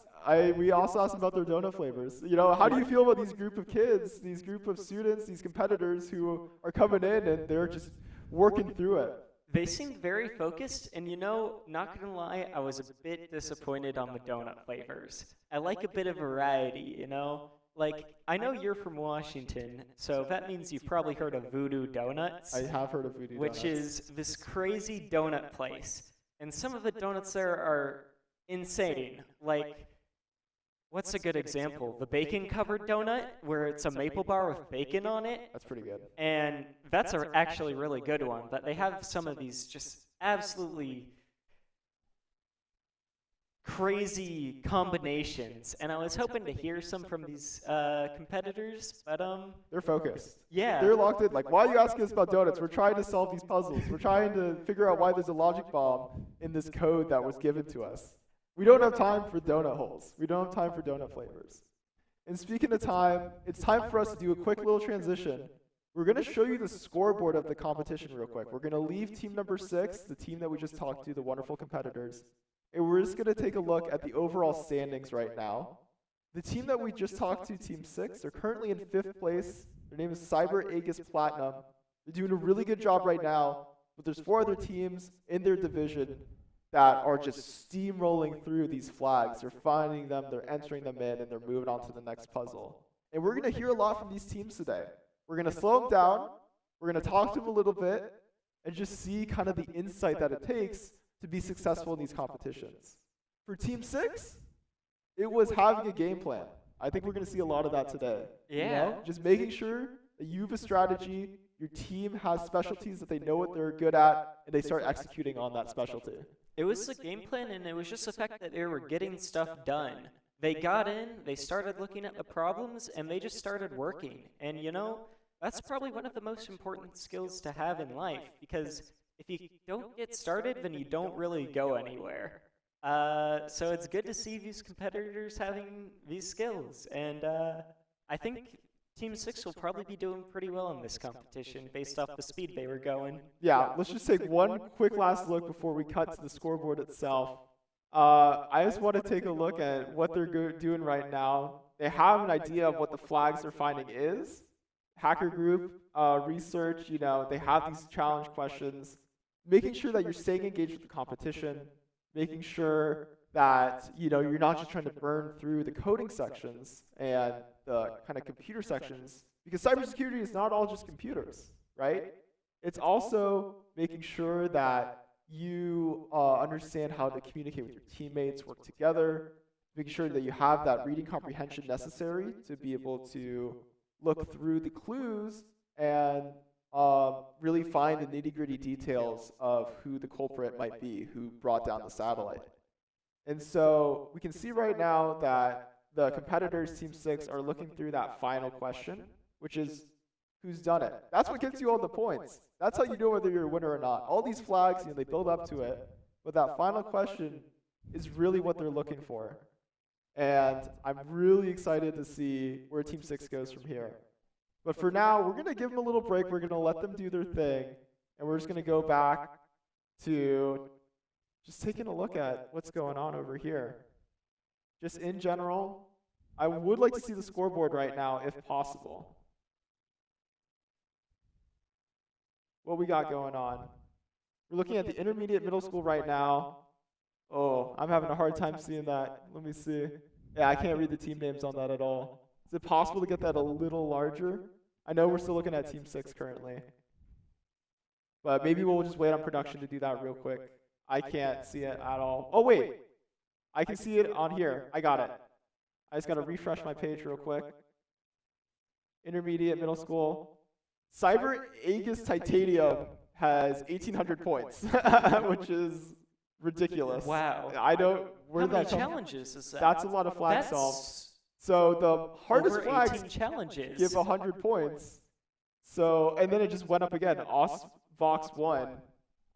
we also asked about their donut flavors. How do you feel about these group of kids, these group of students, these competitors who are coming in and they're just working through it?
They seemed very focused, and not gonna lie, I was a bit disappointed on the donut flavors. I like a bit of variety, Like, I know you're from Washington, so that means you've probably heard of Voodoo Donuts.
I have heard of Voodoo Donuts.
Which is this crazy donut place. And some of the donuts there are insane. Like, what's a good example? The bacon-covered donut, where it's a maple bar with bacon on it.
That's pretty good.
And that's actually a really good one. But they have some of these just absolutely crazy combinations. And I was hoping to hear some from these competitors, but
they're focused.
Yeah.
They're locked in. Like, why are you asking us about donuts? We're trying to solve these puzzles. We're trying to figure out why there's a logic bomb in this code that was given to us. We don't have time for donut holes. We don't have time for donut flavors. And speaking of time, it's time for us to do a quick little transition. We're going to show you the scoreboard of the competition real quick. We're going to leave team number 6, the team that we just talked to, the wonderful competitors. And we're just going to take a look at the overall standings right now. The team that we just talked to, Team 6, they're currently in 5th place. Their name is Cyber Aegis Platinum. They're doing a really good job right now, but there's 4 other teams in their division that are just steamrolling through these flags. They're finding them, they're entering them in, and they're moving on to the next puzzle. And we're going to hear a lot from these teams today. We're going to slow them down, we're going to talk to them a little bit, and just see kind of the insight that it takes to be successful in these competitions. For Team 6, it was having a game plan. I think we're going to see a lot of that today.
Yeah.
Just making sure that you have a strategy, your team has specialties that they know what they're good at, and they start executing on that specialty.
It was the game plan, and it was just the fact that they were getting stuff done. They got in, they started looking at the problems, and they just started working. And that's probably one of the most important skills to have in life, because if you don't get started, then you don't really go anywhere. So it's good to see these competitors having these skills, and I think Team 6 will probably be doing pretty well in this competition based off the speed they were going.
Yeah, let's just take one quick last look before we cut to the scoreboard itself. I just want to take a look at what they're doing right now. They have an idea of what the flags they're finding is. Hacker group research, they have these challenge questions, making sure that you're staying engaged with the competition, making sure that you're not just trying to burn through the coding sections and the kind of computer sections, because cybersecurity is not all just computers, right? It's also making sure that you understand how to communicate with your teammates, work together, making sure that you have that reading comprehension necessary to be able to look through the clues and really find the nitty-gritty details of who the culprit might be, who brought down the satellite. And so we can see right now that the competitors, Team 6, are looking through that final question, which is who's done it. That's what gets you all the points. That's how you know whether you're a winner or not. All these flags, they build up to it, but that final question is really what they're looking for. And I'm really excited to see where Team 6 goes from here. But for now, we're going to give them a little break. We're going to let them do their thing, and we're just going to go back to just taking a look at what's going on over here. Just in general, I would like to see the scoreboard right now, if possible. What we got going on. We're looking at the intermediate middle school right now. Oh, I'm having a hard time seeing that. Let me see. Yeah, I can't read the team names on that at all. Is it possible to get that a little larger? I know we're still looking at Team 6 currently. But maybe we'll just wait on production to do that real quick. I can't see it at all. Oh, wait. I can see it on here. I got it. I just got to refresh my page real quick. Intermediate, middle school. Cyber Aegis Titanium has 1,800 points, which is ridiculous.
Wow.
I don't.
How many challenges is that?
That's a lot of flags solved. So the hardest
over
flags
18 challenges.
give 100 points. So, and then it just went up again. Vox 1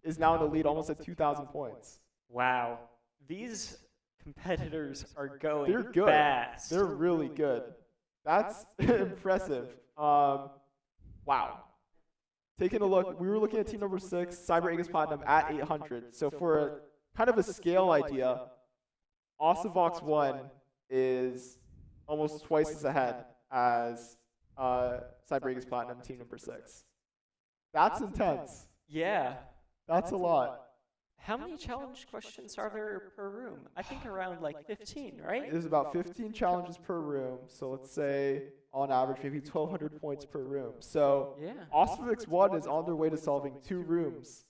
is now in the lead almost at 2,000 points.
Wow. These competitors are going
They're good.
fast.
They're really good. That's impressive. Wow. Taking a look, we were looking at team number 6, Cyber Aegis Platinum at 800. So for a kind of a scale idea, Vox 1 is almost twice as ahead as Cyber Aegis Platinum team number 6. That's intense.
Yeah.
That's a lot.
How many challenge questions are there per room? I think around like 15, right?
There's about 15 challenges per room. So let's say on average maybe 1,200 points per room. So
yeah.
Osphix 1 is on their way to solving 2 rooms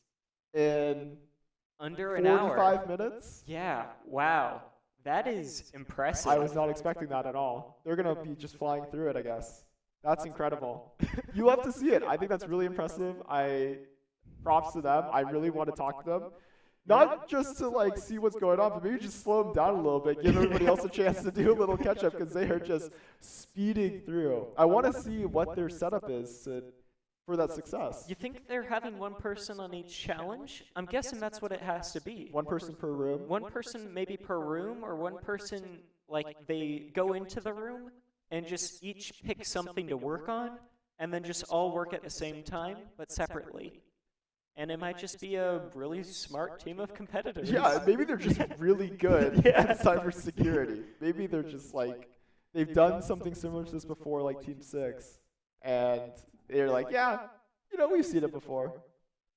in
under an hour.
45 minutes.
Yeah. Wow. That is impressive.
I was not expecting that at all. They're going to be just flying through it, I guess. That's incredible. You have to see it. I think that's really impressive. Props to them. I really want to talk to them. Not just to like see what's going on, but maybe just slow them down a little bit, give everybody else a chance to do a little catch up because they are just speeding through. I want to see what their setup is for that success.
You think they're having one person on each challenge? I'm guessing that's what it has to be.
One person per room?
One person maybe per room, or one person, like, they go into the room and just each pick something to work on, and then just all work at the same time, but separately. And it might just be a really smart team of competitors.
Yeah, maybe they're just really good at cybersecurity. Maybe they're just like, they've done something similar to this before, like Team 6. And they're like, yeah, we've seen it before.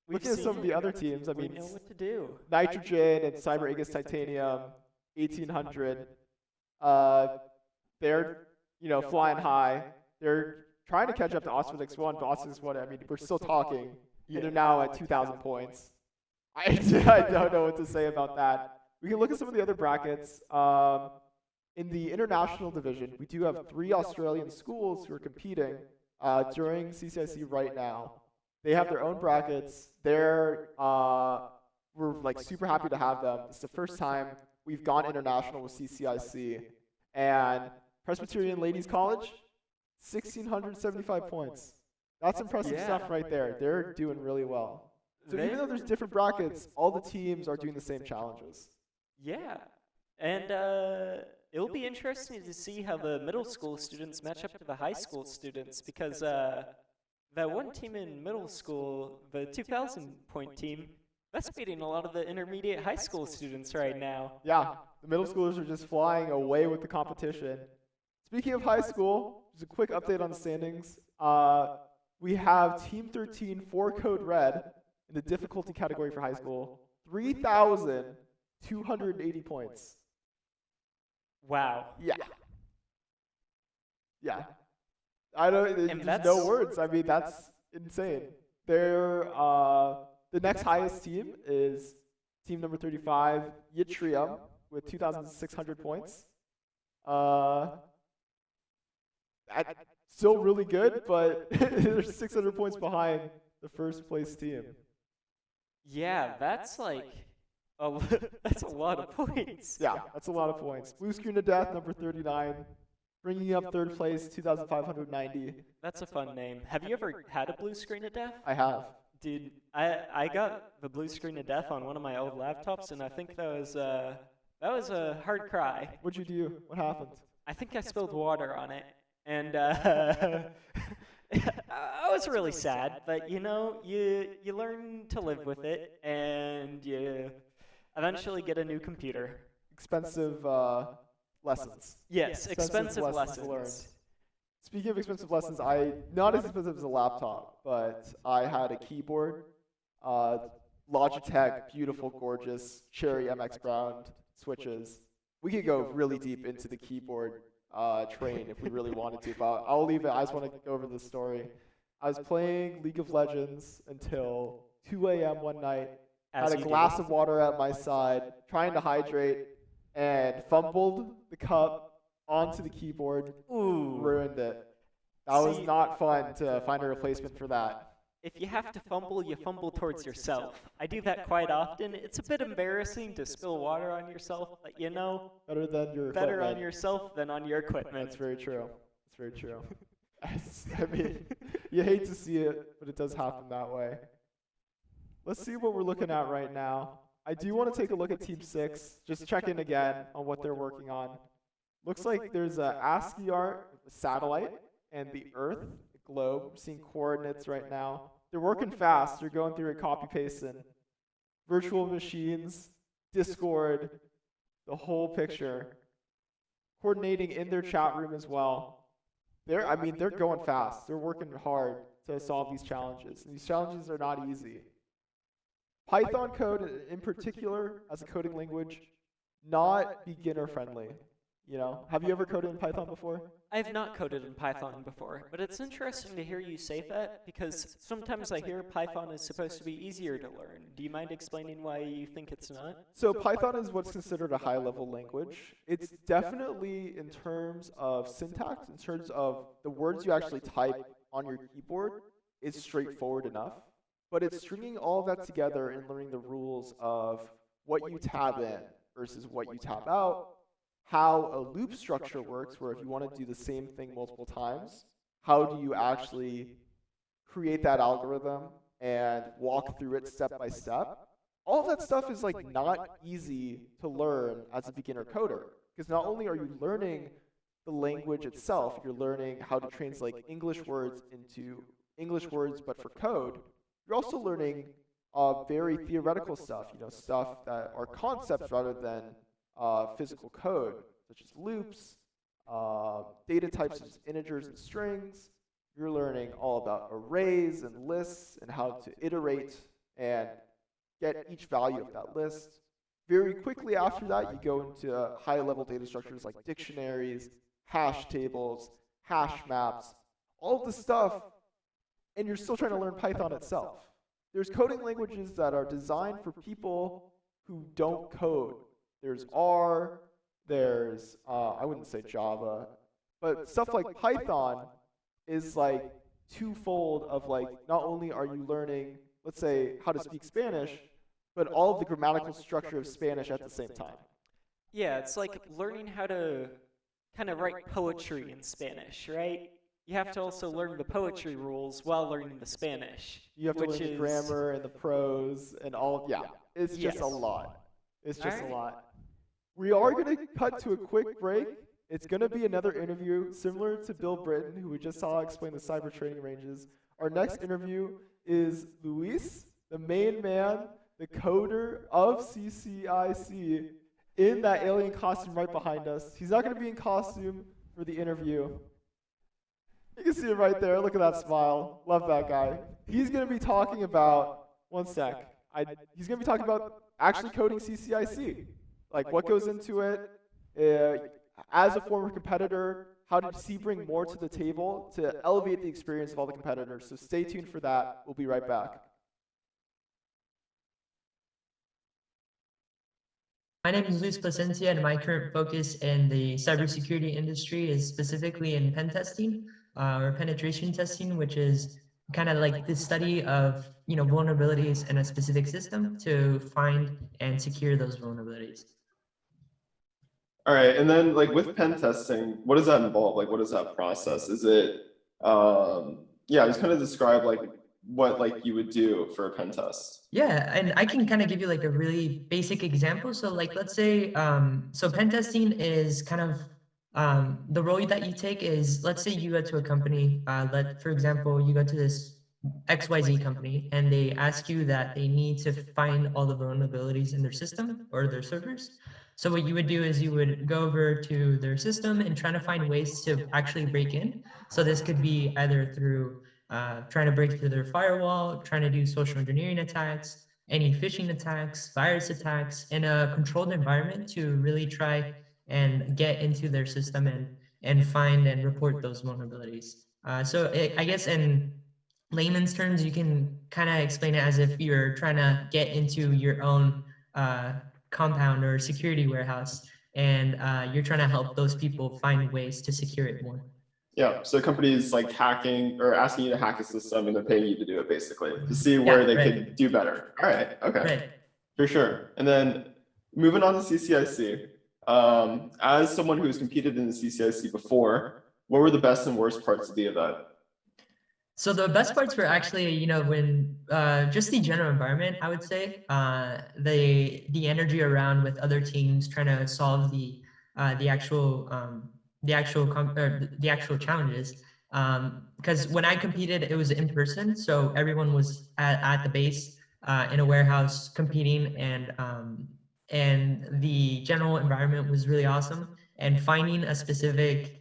Looking at some of the other teams, I mean,
we know what to do.
Nitrogen and Cyber Aegis Titanium, 1,800. They're, flying high. They're trying to catch up to Osphix 1, but Osphix 1, I mean, we're still talking. And they're now at 2,000 points. I don't know what to say about that. We can look at some of the other brackets. In the international division, we do have 3 Australian schools who are competing during CCIC right now. They have their own brackets. We're like super happy to have them. It's the first time we've gone international with CCIC. And Presbyterian Ladies College, 1,675 points. That's impressive stuff right there. They're doing really well. So even though there's different brackets, all the teams are doing the same challenges.
Yeah. And it'll be interesting to see how the middle school students match up to the high school students because that one team in middle school, the 2,000-point team, that's beating a lot of the intermediate high school students right now.
Yeah, the middle schoolers are just flying away with the competition. Speaking of high school, just a quick update on the standings. We have Team 13 for Code Red in the difficulty category for high school, 3,280 points.
Wow.
Yeah. Yeah. I don't. There's no words. I mean, that's insane. They're the next highest team is team number 35, Yttrium, with 2,600 points. Still really good, but they're 600 points behind the first place team.
Yeah, that's like that's a lot of points.
Yeah, that's a lot of points. Blue Screen of Death, number 39, bringing up third place, 2,590.
That's a fun name. Have you ever had a blue screen of death?
I have.
Dude, I got the blue screen of death on one of my old laptops, and I think that was a hard cry.
What'd you do? What happened?
I think I spilled water on it, and I was really sad. But you know, you learn to live with it, and you eventually get a new computer.
Expensive lessons.
Yes, expensive lessons.
Learned. Speaking of expensive lessons, not as expensive as a laptop, but I had a keyboard, Logitech, beautiful, gorgeous, cherry MX brown switches. We could go really deep into the keyboard train if we really wanted to, but I'll leave it. I just want to go over the story. I was playing League of Legends until 2 a.m. one night, had a glass of water at my side, trying to hydrate, and fumbled the cup onto the keyboard.
Ooh.
Ruined it. That was not fun to find a replacement for that.
If you have to fumble, you fumble towards yourself. I do that quite often. It's a bit embarrassing to spill water on yourself, but you know,
better than your
better
equipment.
on yourself than on your equipment.
That's very true. That's very true. I mean, you hate to see it, but it does happen that way. Let's see what we're looking at right now. I do want to take a look at Team 6, just check in again on what they're working on. Looks like there's a ASCII art, a satellite, and the Earth, the globe. I'm seeing coordinates right now. They're working fast. They're going through it, copy-pasting. Virtual machines, Discord, the whole picture. Coordinating in their chat room as well. They're going fast. They're working hard to solve these challenges. And these challenges are not easy. Python code, in particular, as a coding language, not beginner-friendly. You know, have you ever coded in Python before?
I have not coded in Python before, but it's interesting to hear you say that because sometimes I hear Python is supposed to be easier to learn. Do you mind explaining why you think it's not?
So Python is what's considered a high-level language. It's definitely, in terms of syntax, in terms of the words you actually type on your keyboard, it's straightforward enough. But it's stringing all of that together and learning the rules of what you tab in versus what you tab out, how a loop structure works, where if you want to do the same thing multiple times, how do you actually create that algorithm and walk through it step by step. All of that stuff is like not easy to learn as a beginner coder, because not only are you learning the language itself, you're learning how to translate English words into English words but for code. You're also learning very theoretical stuff, stuff that are concepts rather than physical code, such as loops, data types such as integers and strings. You're learning all about arrays and lists and how to iterate and get each value of that list. Very quickly after that, you go into high-level data structures like dictionaries, hash tables, hash maps, all of this stuff, and you're still trying to learn Python itself. There's coding languages that are designed for people who don't code. There's R, there's, I wouldn't say Java, but stuff like Python is like twofold of like, not only are you learning, let's say, how to speak Spanish, but all of the grammatical structure of Spanish at the same time.
Yeah, it's like learning how to kind of write poetry in Spanish, right? You have to also learn the poetry rules while learning the Spanish.
You have to learn the grammar and the prose and all, yeah. It's just a lot. It's just a lot. We are going to cut to a quick break. It's going to be another interview similar to Bill Britton, who we just saw explain the cyber training ranges. Our next interview is Luis, the main man, the coder of CCIC, in that alien costume right behind us. He's not going to be in costume for the interview. You can see it right there. Look at that smile. Love that guy. He's going to be talking about, one sec. He's going to be talking about actually coding CCIC. Like what goes into it. As a former competitor, how does he bring more to the table to elevate the experience of all the competitors? So stay tuned for that. We'll be right back.
My name is Luis Placencia, and my current focus in the cybersecurity industry is specifically in pen testing or penetration testing, which is kind of like the study of vulnerabilities in a specific system to find and secure those vulnerabilities.
All right, and then like with pen testing, what does that involve? Like, what is that process? Is it, just kind of describe like what like you would do for a pen test.
Yeah, and I can kind of give you like a really basic example. So like, let's say, so pen testing is kind of the role that you take is, let's say you go to a company, for example, you go to this XYZ company and they ask you that they need to find all the vulnerabilities in their system or their servers. So what you would do is you would go over to their system and try to find ways to actually break in. So this could be either through trying to break through their firewall, trying to do social engineering attacks, any phishing attacks, virus attacks in a controlled environment to really try and get into their system and find and report those vulnerabilities. I guess in layman's terms, you can kind of explain it as if you're trying to get into your own compound or security warehouse, and you're trying to help those people find ways to secure it more.
Yeah, so companies like hacking or asking you to hack a system and they're paying you to do it basically to see where they could do better. All right, okay, for sure. And then moving on to CCIC, as someone who's competed in the CCIC before, what were the best and worst parts of the event?
So the best parts were actually, when just the general environment, I would say, the energy around with other teams trying to solve the actual challenges. Because when I competed, it was in person, so everyone was at the base in a warehouse competing, and the general environment was really awesome. And finding a specific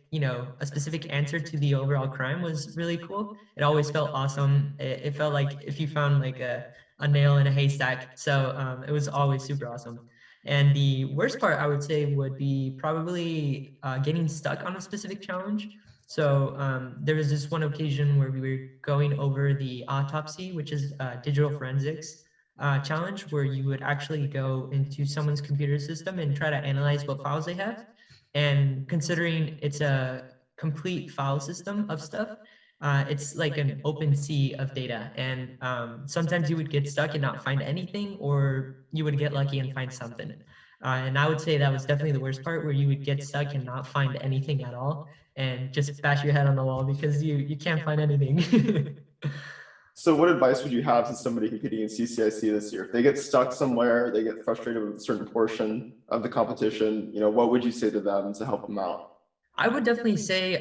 answer to the overall crime was really cool. It always felt awesome. It felt like if you found like a nail in a haystack. So it was always super awesome. And the worst part, I would say, would be probably getting stuck on a specific challenge. So there was this one occasion where we were going over the autopsy, which is digital forensics challenge, where you would actually go into someone's computer system and try to analyze what files they have. And considering it's a complete file system of stuff, it's like an open sea of data. And sometimes you would get stuck and not find anything, or you would get lucky and find something. And I would say that was definitely the worst part, where you would get stuck and not find anything at all and just bash your head on the wall because you can't find anything.
So what advice would you have to somebody competing in CCIC this year? If they get stuck somewhere, they get frustrated with a certain portion of the competition, what would you say to them to help them out?
I would definitely say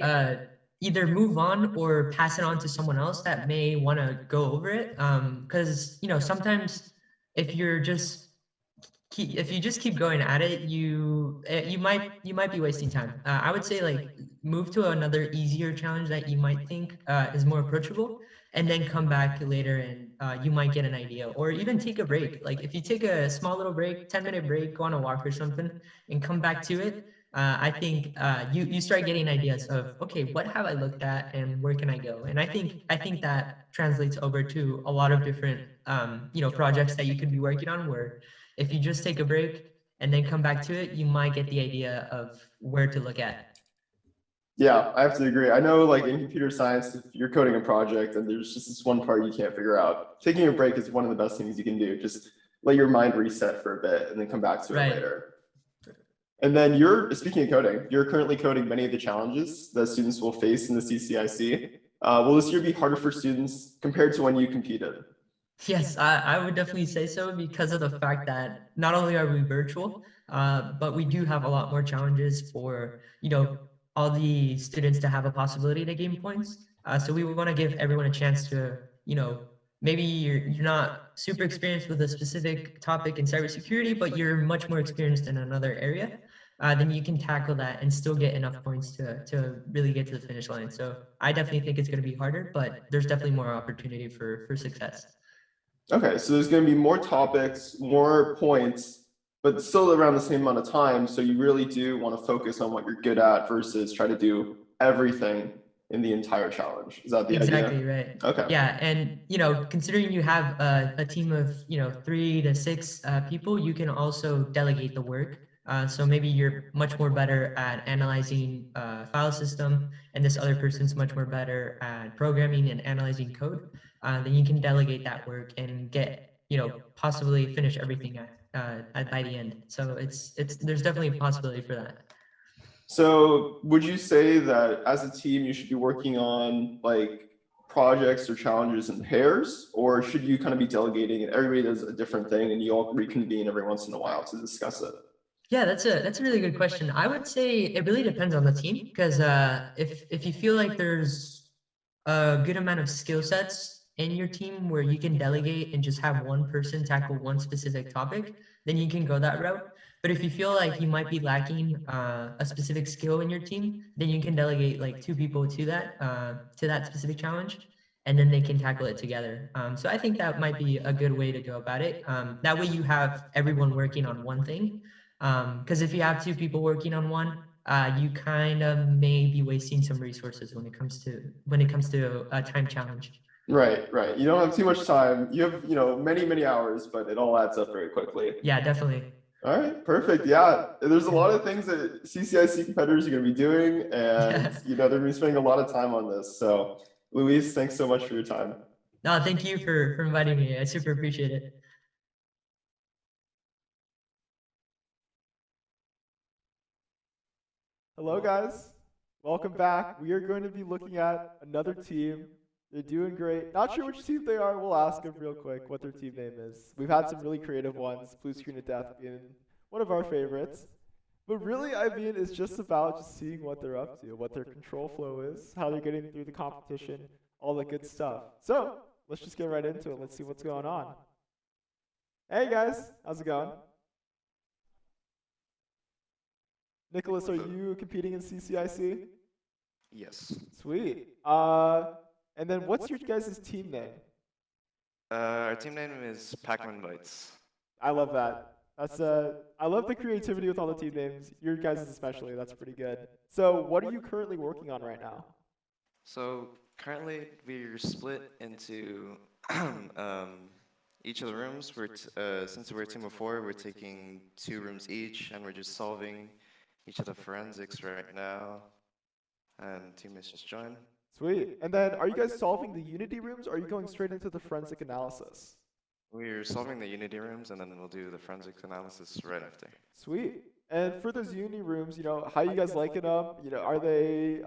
either move on or pass it on to someone else that may want to go over it. Because sometimes if you just keep going at it, you might be wasting time. I would say like move to another easier challenge that you might think is more approachable, and then come back later and you might get an idea, or even take a break. Like if you take a small little break, 10-minute break, go on a walk or something, and come back to it, I think you start getting ideas of, okay, what have I looked at and where can I go? And I think that translates over to a lot of different projects that you could be working on, where if you just take a break and then come back to it, you might get the idea of where to look at.
Yeah, I have to agree. I know like in computer science, if you're coding a project and there's just this one part you can't figure out, taking a break is one of the best things you can do. Just let your mind reset for a bit and then come back to it later. And then speaking of coding, you're currently coding many of the challenges that students will face in the CCIC. Will this year be harder for students compared to when you competed?
Yes, I would definitely say so because of the fact that not only are we virtual, but we do have a lot more challenges for, all the students to have a possibility to gain points. So we want to give everyone a chance to, maybe you're not super experienced with a specific topic in cybersecurity, but you're much more experienced in another area. Then you can tackle that and still get enough points to really get to the finish line. So I definitely think it's going to be harder, but there's definitely more opportunity for success.
Okay, so there's going to be more topics, more points, but still around the same amount of time. So you really do want to focus on what you're good at versus try to do everything in the entire challenge. Is that the
Exactly
idea?
right.
Okay.
Yeah, and considering you have a team of 3 to 6 people, you can also delegate the work. So maybe you're much more better at analyzing file system, and this other person's much more better at programming and analyzing code. Then you can delegate that work and get possibly finish everything by the end. So it's there's definitely a possibility for that.
So would you say that as a team, you should be working on like projects or challenges in pairs, or should you kind of be delegating and everybody does a different thing and you all reconvene every once in a while to discuss it?
Yeah, that's a really good question. I would say it really depends on the team because if you feel like there's a good amount of skill sets in your team where you can delegate and just have one person tackle one specific topic, then you can go that route. But if you feel like you might be lacking a specific skill in your team, then you can delegate like 2 people to that specific challenge, and then they can tackle it together. So I think that might be a good way to go about it. That way you have everyone working on one thing. Because if you have 2 people working on one, you kind of may be wasting some resources when it comes to a time challenge.
Right, right. You don't have too much time. You have, many hours, but it all adds up very quickly.
Yeah, definitely.
All right, perfect. Yeah, there's a lot of things that CCIC competitors are going to be doing, and they're going to be spending a lot of time on this. So, Luis, thanks so much for your time.
No, thank you for inviting me. I super appreciate it.
Hello, guys. Welcome back. We are going to be looking at another team. They're doing great. Not sure which team they are. We'll ask them real quick what their team name is. We've had some really creative ones, Blue Screen of Death being one of our favorites. But really, I mean, it's just about just seeing what they're up to, what their control flow is, how they're getting through the competition, all the good stuff. So, let's just get right into it. Let's see what's going on. Hey, guys. How's it going? Nicholas, are you competing in CCIC?
Yes.
Sweet. And then what's your guys' team name?
Our team name is Pac-Man Bites.
I love that. I love the creativity with all the team names. Your guys' especially. That's pretty good. So, what are you currently working on right now?
So currently we're split into each of the rooms. Since we're a team of 4, we're taking 2 rooms each, and we're just solving each of the forensics right now. And teammates just joined.
Sweet. And then, are you guys solving the Unity rooms, or are you going straight into the forensic analysis?
We're solving the Unity rooms, and then we'll do the forensics analysis right after.
Sweet. And for those Unity rooms, how you guys liking them? Are they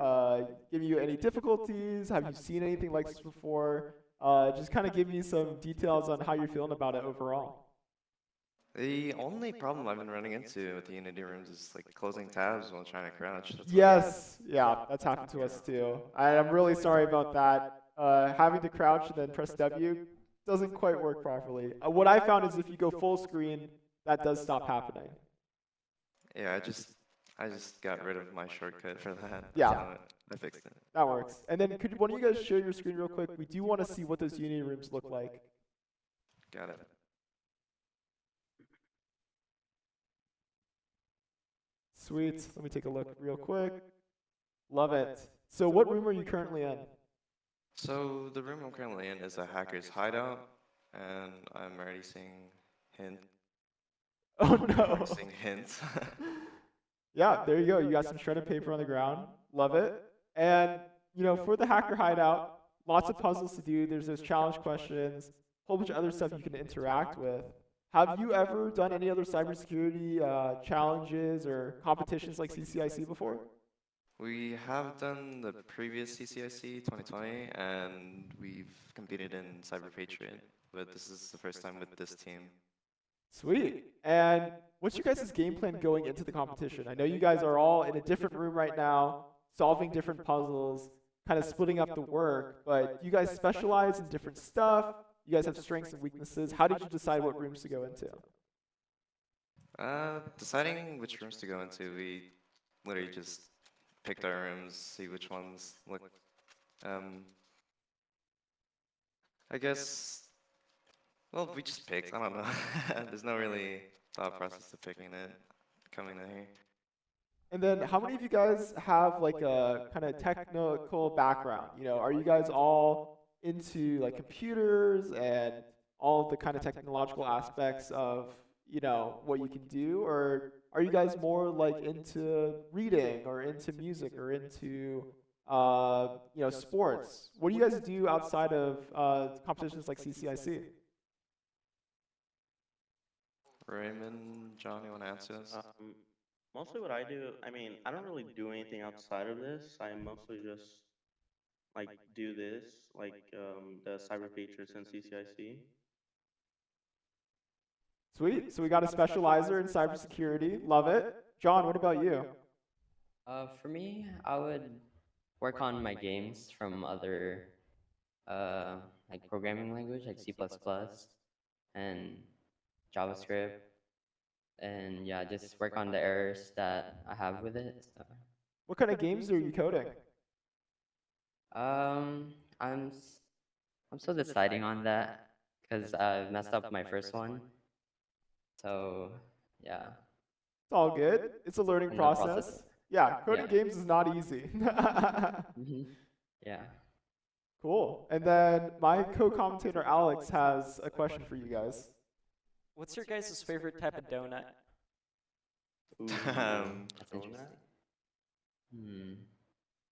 giving you any difficulties? Have you seen anything like this before? Just kind of give me some details on how you're feeling about it overall.
The only problem I've been running into with the Unity rooms is like closing tabs while trying to crouch.
Yes, yeah, that's happened to us too. I'm really sorry about that. Having to crouch and then press W doesn't quite work properly. What I found is if you go full screen, that does stop happening.
Yeah, I just got rid of my shortcut for that.
Yeah,
I fixed it.
That works. And then could one of you guys share your screen real quick? We do want to see what those Unity rooms look like.
Got it.
Sweet. Let me take a look real quick. Love it. So what room are you currently in?
So the room I'm currently in is a hacker's hideout, and I'm already seeing hints.
Oh no.
Seeing hints.
Yeah, there you go. You got some shredded paper on the ground. Love it. And, for the hacker hideout, lots of puzzles to do. There's those challenge questions, a whole bunch of other stuff you can interact with. Have you ever done any other cybersecurity challenges or competitions like CCIC before?
We have done the previous CCIC 2020, and we've competed in Cyber Patriot. but this is the first time with this team.
Sweet. And what's your guys' game plan going into the competition? I know you guys are all in a different room right now, solving different puzzles, kind of splitting up the work, but you guys specialize in different stuff. You guys have strengths and weaknesses. How did you decide what rooms to go into?
Deciding which rooms to go into, we literally just picked our rooms, see which ones look. I guess. Well, we just picked. I don't know. There's no really thought process to picking it, coming in here.
And then how many of you guys have like a kind of technical background? You know, are you guys all into like computers and all the kind of technological aspects of, you know, what you can do? Or are you guys more like into reading or into music or into, you know, sports? What do you guys do outside of competitions like CCIC?
Raymond, John, you want to answer this?
Mostly what I do, I mean, I don't really do anything outside of this. I mostly just like do this, like the cyber features in CCIC.
Sweet. So we got a specializer in cybersecurity. Love it. John, what about you?
For me, I would work on my games from other like programming language like C++ and JavaScript, and yeah, just work on the errors that I have with it. So.
What kind of games are you coding?
I'm still deciding on that because I messed up my first one. So yeah.
It's all good. It's a learning process. Yeah, coding games is not easy.
Yeah.
Cool. And then my co-commentator Alex has a question for you guys.
What's your guys' favorite type of donut?
That's interesting.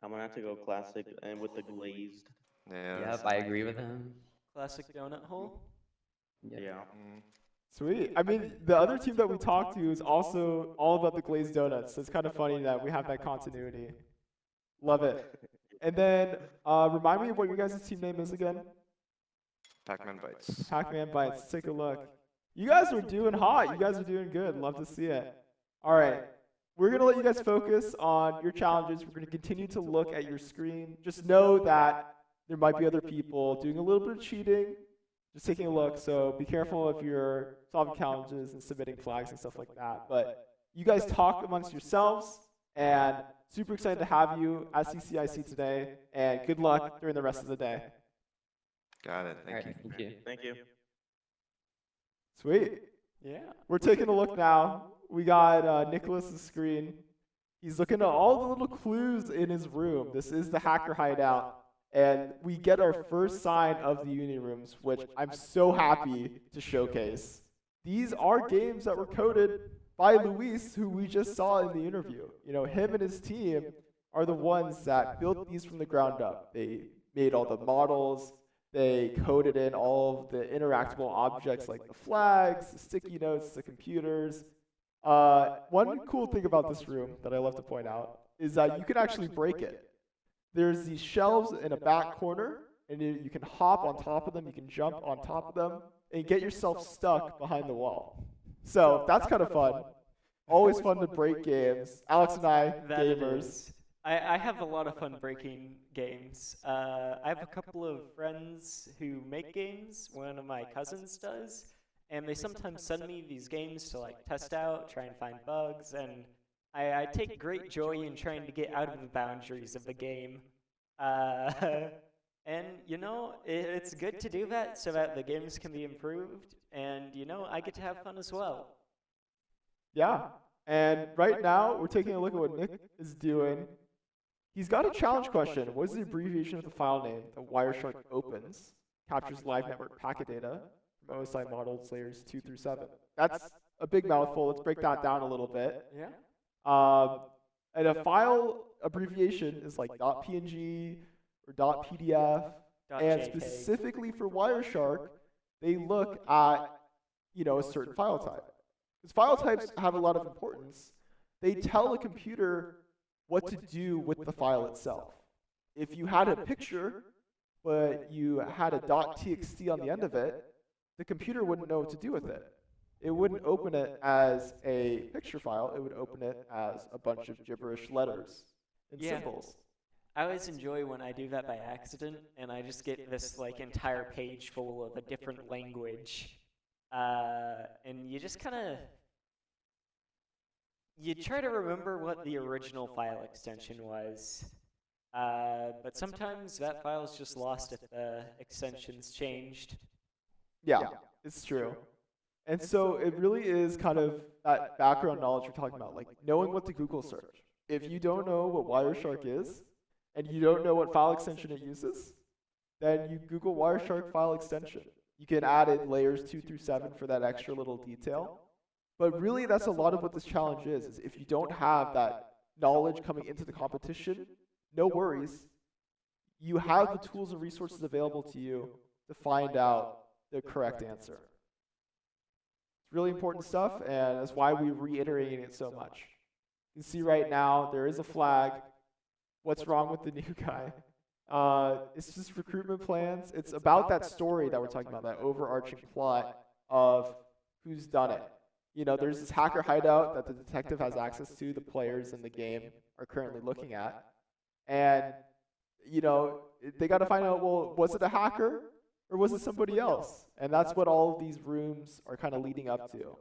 I'm gonna have to go classic and with the glazed.
Yep, I agree with him.
Classic donut hole?
Yeah.
Sweet. I mean, the other team that we talked to is also all about the glazed donuts. So it's kind of funny that we have that continuity. Love it. And then remind me of what your guys' team name is again?
Pac-Man Bites.
Pac-Man Bites. Let's take a look. You guys are doing hot. You guys are doing good. Love to see it. All right. We're going to let you guys focus on your challenges. We're going to continue to look at your screen. Just know that there might be other people doing a little bit of cheating. Just taking a look. So be careful if you're solving challenges and submitting flags and stuff like that. But you guys talk amongst yourselves. And super excited to have you at CCIC today. And good luck during the rest of the day.
Got it. Thank you.
Thank you.
Thank you.
Sweet.
Yeah.
We're taking a look now. We got Nicholas's screen. He's looking at all the little clues in his room. This is the hacker hideout. And we get our first sign of the uni rooms, which I'm so happy to showcase. These are games that were coded by Luis, who we just saw in the interview. You know, him and his team are the ones that built these from the ground up. They made all the models. They coded in all of the interactable objects like the flags, the sticky notes, the computers. One cool thing about this room that I love to point out is that you can actually break it. There's these shelves in a back corner, and you can hop on top of them, you can jump on top of them, and get yourself stuck behind the wall. So that's kind of fun. Always fun to break games. Alex and I, gamers.
I have a lot of fun breaking games. I have a couple of friends who make games. One of my cousins does. And they sometimes send me these games to like test out, try and find bugs. And I take great joy in trying to get out of the boundaries of the game. And, you know, it's good to do that so that the games can be improved. And, you know, I get to have fun as well.
Yeah. And right now, we're taking a look at what Nick is doing. He's got a challenge question. What is the abbreviation of the file name that Wireshark opens? Captures live network packet data from OSI models layers 2 through 7. That's a big mouthful. Let's break that down a little bit.
Yeah.
And a file abbreviation is like .png or .pdf. And specifically for Wireshark, they look at, you know, a certain file type. Because file types have a lot of importance. They tell a computer what to do with the file itself. If you had a picture, but you had a .txt on the end of it, the computer wouldn't know what to do with it. It wouldn't open it as a picture file. It would open it as a bunch of gibberish letters and symbols.
I always enjoy when I do that by accident, and I just get this like entire page full of a different language, and you just kind of you try to remember what the original file extension was, but sometimes that file is just lost if the extension's changed.
Yeah, it's true. And so it really is kind of that background knowledge we're talking about, like knowing what to Google search. If you don't know what Wireshark is, and you don't know what file extension it uses, then you Google Wireshark file extension. You can add in layers 2 through 7 for that extra little detail. But really, that's a lot of what this challenge is if you don't have that knowledge coming into the competition, no worries. You have the tools and resources available to you to find out the correct answer. It's really important stuff, and that's why we're reiterating it so much. You can see right now, there is a flag. What's wrong with the new guy? It's just recruitment plans. It's about that story that we're talking about, that overarching plot of who's done it. You know, there's this hacker hideout that the detective has access to, the players in the game are currently looking at. And, you know, they got to find out, well, was it a hacker or was it somebody else? And that's what all of these rooms are kind of leading up to.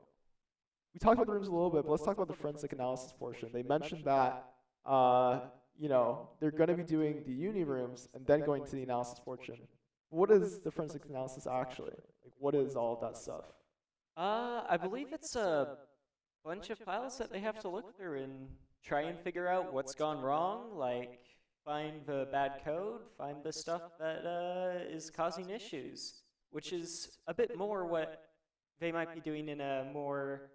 We talked about the rooms a little bit, but let's talk about the forensic analysis portion. They mentioned that you know, they're going to be doing the uni rooms and then going to the analysis portion. What is the forensic analysis actually? Like, what is all of that stuff?
I believe it's a bunch of files that they have to look through and try and figure out what's gone wrong, like find the bad code, find the stuff that is causing issues, which is a bit more what they might be doing in a more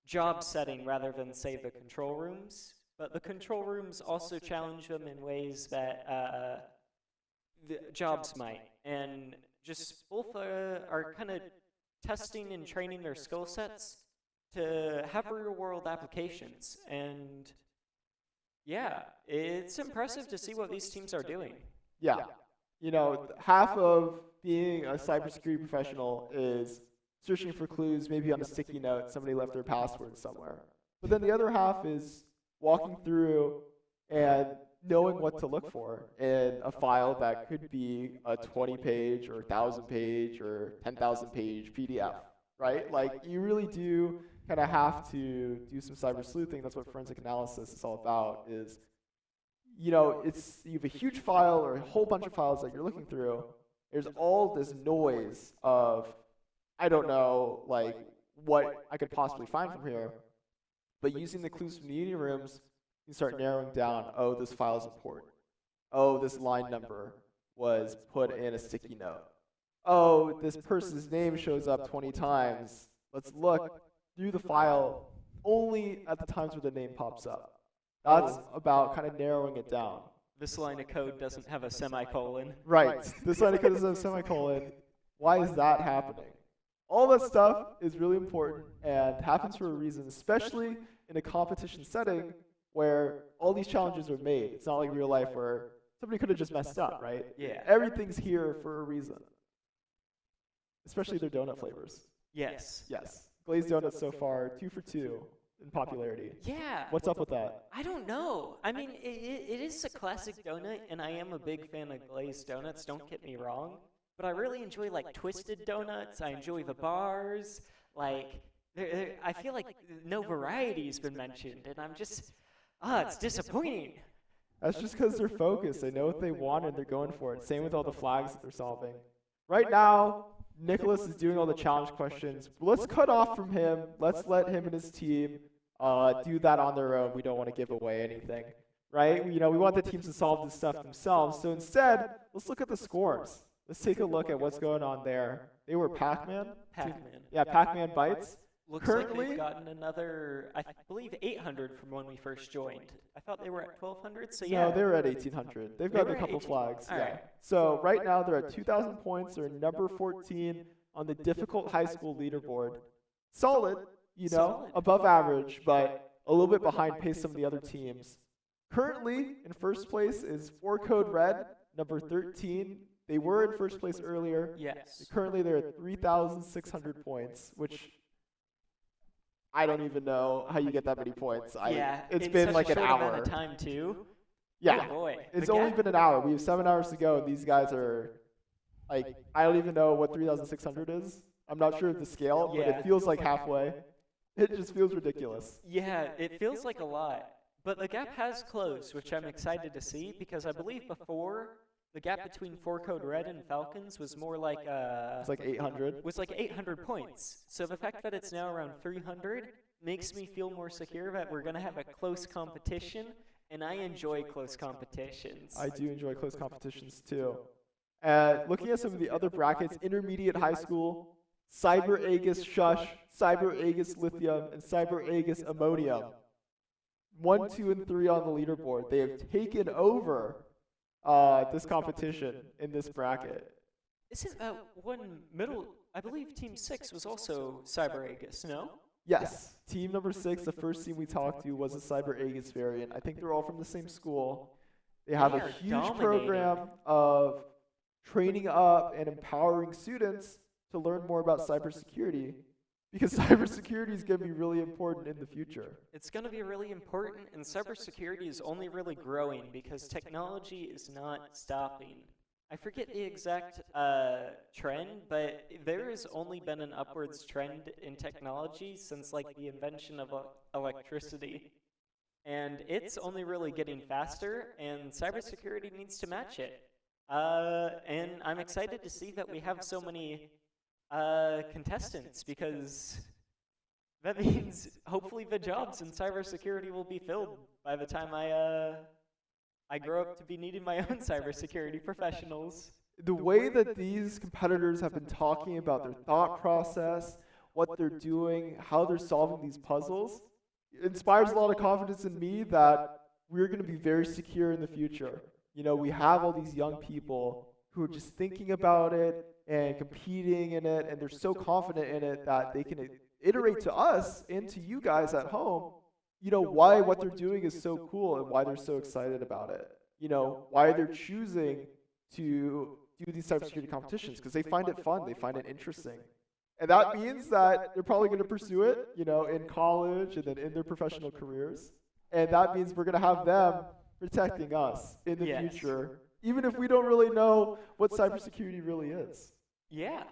job setting rather than, say, the control rooms. But the control rooms also challenge them in ways that the jobs might. And just both are kind of testing and training their skill sets to have real-world applications. And yeah, it's impressive to see what these teams are doing.
Yeah. You know, half of being a cybersecurity professional is searching for clues, maybe on a sticky note, somebody left their password somewhere. But then the other half is walking through and knowing what to look for in a file that could be a 20-page or 1,000-page or 10,000-page PDF, right? Like, you really do kind of have to do some cyber sleuthing. That's what forensic analysis is all about, is, you know, you have a huge file or a whole bunch of files that you're looking through. There's all this noise of, I don't know, like, what I could possibly find from here. But using the clues from the uni rooms, you start narrowing down, oh, this file is important. Oh, this line number was put in a sticky note. Oh, this person's name shows up 20 times. Let's look through the file only at the times where the name pops up. That's about kind of narrowing it down.
This line of code doesn't have a semicolon.
Right. This line of code doesn't have a semicolon. Why is that happening? All that stuff is really important and happens for a reason, especially in a competition setting where all these challenges are made. It's not like real life where somebody could have just messed up, right?
Yeah.
Everything's here for a reason. Especially their donut flavors.
Yes.
Yes. Glazed donuts so far, 2 for 2 in popularity.
Yeah.
What's up with that?
I don't know. I mean, it is a classic donut, and I am a big fan of glazed donuts, don't get me wrong. But I really enjoy, like, twisted donuts. I enjoy the bars. Like, I feel like no variety's been mentioned, and I'm just, it's disappointing.
That's just because they're focused. They know what they want, and they're going for it. Same with all the flags that they're solving. Right now, Nicholas is doing all the challenge questions. Let's cut off from him. Let's let him and his team do that on their own. We don't want to give away anything, right? You know, we want the teams to solve this stuff themselves. So instead, let's look at the scores. Let's take a look at what's going on there. They were Pac-Man?
Pac-Man.
Yeah, Pac-Man Bites.
Looks
Currently,
like they've gotten another, I believe, 800 from when we first joined. I thought they were at 1,200, so yeah.
No, they were at 1,800. They've gotten a couple flags.
All
yeah.
right.
So right now they're at 2,000 points. They're number 14 on the difficult high school leaderboard. Solid, you know, above average, but a little bit behind pace some of the other teams. Currently, in first place is 4 Code Red, number 13 They were in first place earlier.
Yes.
Currently, they're at 3,600 points, which I don't even know how you get that many points.
Yeah,
It's
in
been
such
like
a
an
short
hour.
amount of time too.
Yeah,
Oh boy.
it's
The
only
gap-
been an hour. We have 7 hours to go, and these guys are like, I don't even know what 3,600 is. I'm not sure of the scale, but
Yeah.
it feels like halfway. It just feels ridiculous.
Yeah, it feels like a lot. But the gap has closed, which I'm excited to see because I believe before the gap between 4-Code Red and Falcons was more like
It's like 800.
was like 800 points. So the fact that it's now around 300 makes me feel more secure that we're going to have a close competition, and I enjoy close competitions.
I do enjoy close competitions too. Looking at some of the other brackets, intermediate high school, Cyber Aegis Shush, Cyber Aegis Lithium, and Cyber Aegis Ammonium. 1, 2, and 3 on the leaderboard. They have taken over this competition in this bracket.
Isn't one middle? I believe Team 6 was also Cyber Aegis, no?
Yes, team number 6, the first team we talked to, was a Cyber Aegis variant. I think they're all from the same school. They have
They
a
are
huge
dominating.
program of training up and empowering students to learn more about cybersecurity, because cybersecurity is going to be really important in the future.
It's going to be really important, and cybersecurity is only really growing because technology is not stopping. I forget the exact trend, but there has only been an upwards trend in technology since like the invention of electricity. And it's only really getting faster, and cybersecurity needs to match it. And I'm excited to see that we have so many contestants, because that means hopefully the jobs in cybersecurity will be filled by the time I grow up to be needing my own cybersecurity professionals.
The way that these competitors have been talking about their thought process, what they're doing, how they're solving these puzzles, inspires a lot of confidence in me that we're going to be very secure in the future. You know, we have all these young people who are just thinking about it and competing in it, and they're so confident in it that they can iterate to us and to you guys at home, you know, why what they're doing is so cool and why they're so excited about it. You know, why they're choosing to do these cybersecurity competitions, because they find it fun, they find it interesting. And that means that they're probably going to pursue it, you know, in college and then in their professional careers. And that means we're going to have them protecting us in the future, even if we don't really know what cybersecurity really is.
Yeah.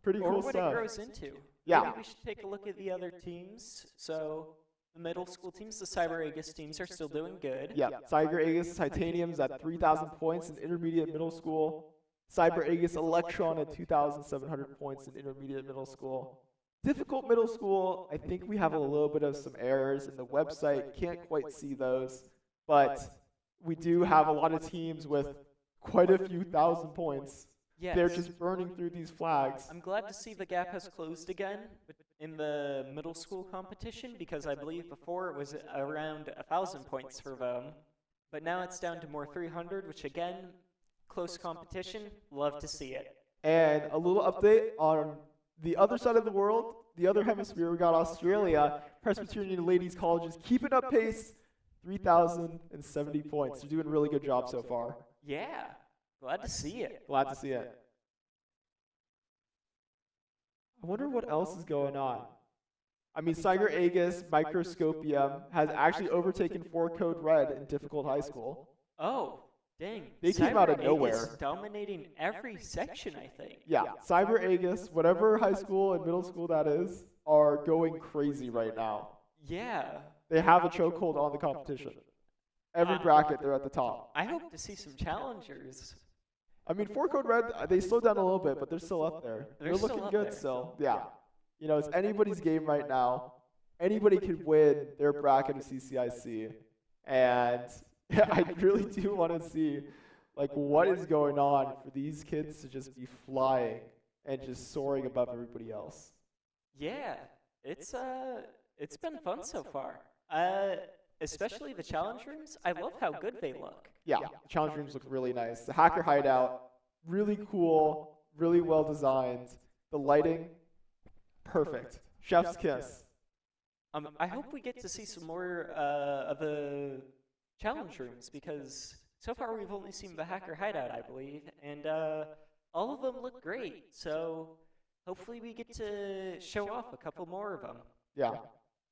Pretty
or
cool
what
stuff.
it grows into.
Yeah.
Maybe we should take a look at the other teams. So the middle school teams, the Cyber Aegis teams, are still doing good.
Yeah, Cyber Aegis Titanium's at 3,000 points in intermediate middle school. Cyber Aegis Electron at 2,700 points in intermediate middle school. Difficult middle school, I think we have a little bit of some errors in the website. Can't quite see those, but we do have a lot of teams with quite a few thousand points.
Yes.
They're just burning through these flags.
I'm glad to see the gap has closed again in the middle school competition, because I believe before it was around 1,000 points for them. But now it's down to more 300, which again, close competition, love to see it.
And a little update on the other side of the world, the other hemisphere, we got Australia, Presbyterian Ladies Colleges keeping up pace, 3,070 points. They're doing a really good job so far.
Yeah, glad to see it.
Glad to see it. I wonder what else is going on. I mean, Cyber Aegis Microscopium has actually overtaken 4-Code Red in difficult high school.
Oh, dang.
They came out of
Cyber
nowhere.
Aegis dominating every section, I think.
Yeah, Cyber Aegis, whatever high school and middle school that is, are going crazy right now.
Yeah.
They have a chokehold on the competition. Every bracket, they're at the top.
I hope to see some challengers.
I mean, 4-Code Red, they slowed down a little bit, but they're still up there. They're
still
looking
up
good
there.
still. Yeah. You know, it's anybody's game right now. Anybody could win their bracket of CCIC. And I really do want to see, like, what is going on for these kids to just be flying and just soaring above everybody else.
Yeah, it's been fun so far. Especially the challenge rooms. I love how good they look.
Yeah, the challenge rooms look really nice. The hacker hideout, really cool, really well designed. The lighting, perfect. Chef's kiss.
I hope we get to see some more of the challenge rooms, because so far we've only seen the hacker hideout, I believe, and all of them look great. So hopefully we get to show off a couple more of them.
Yeah.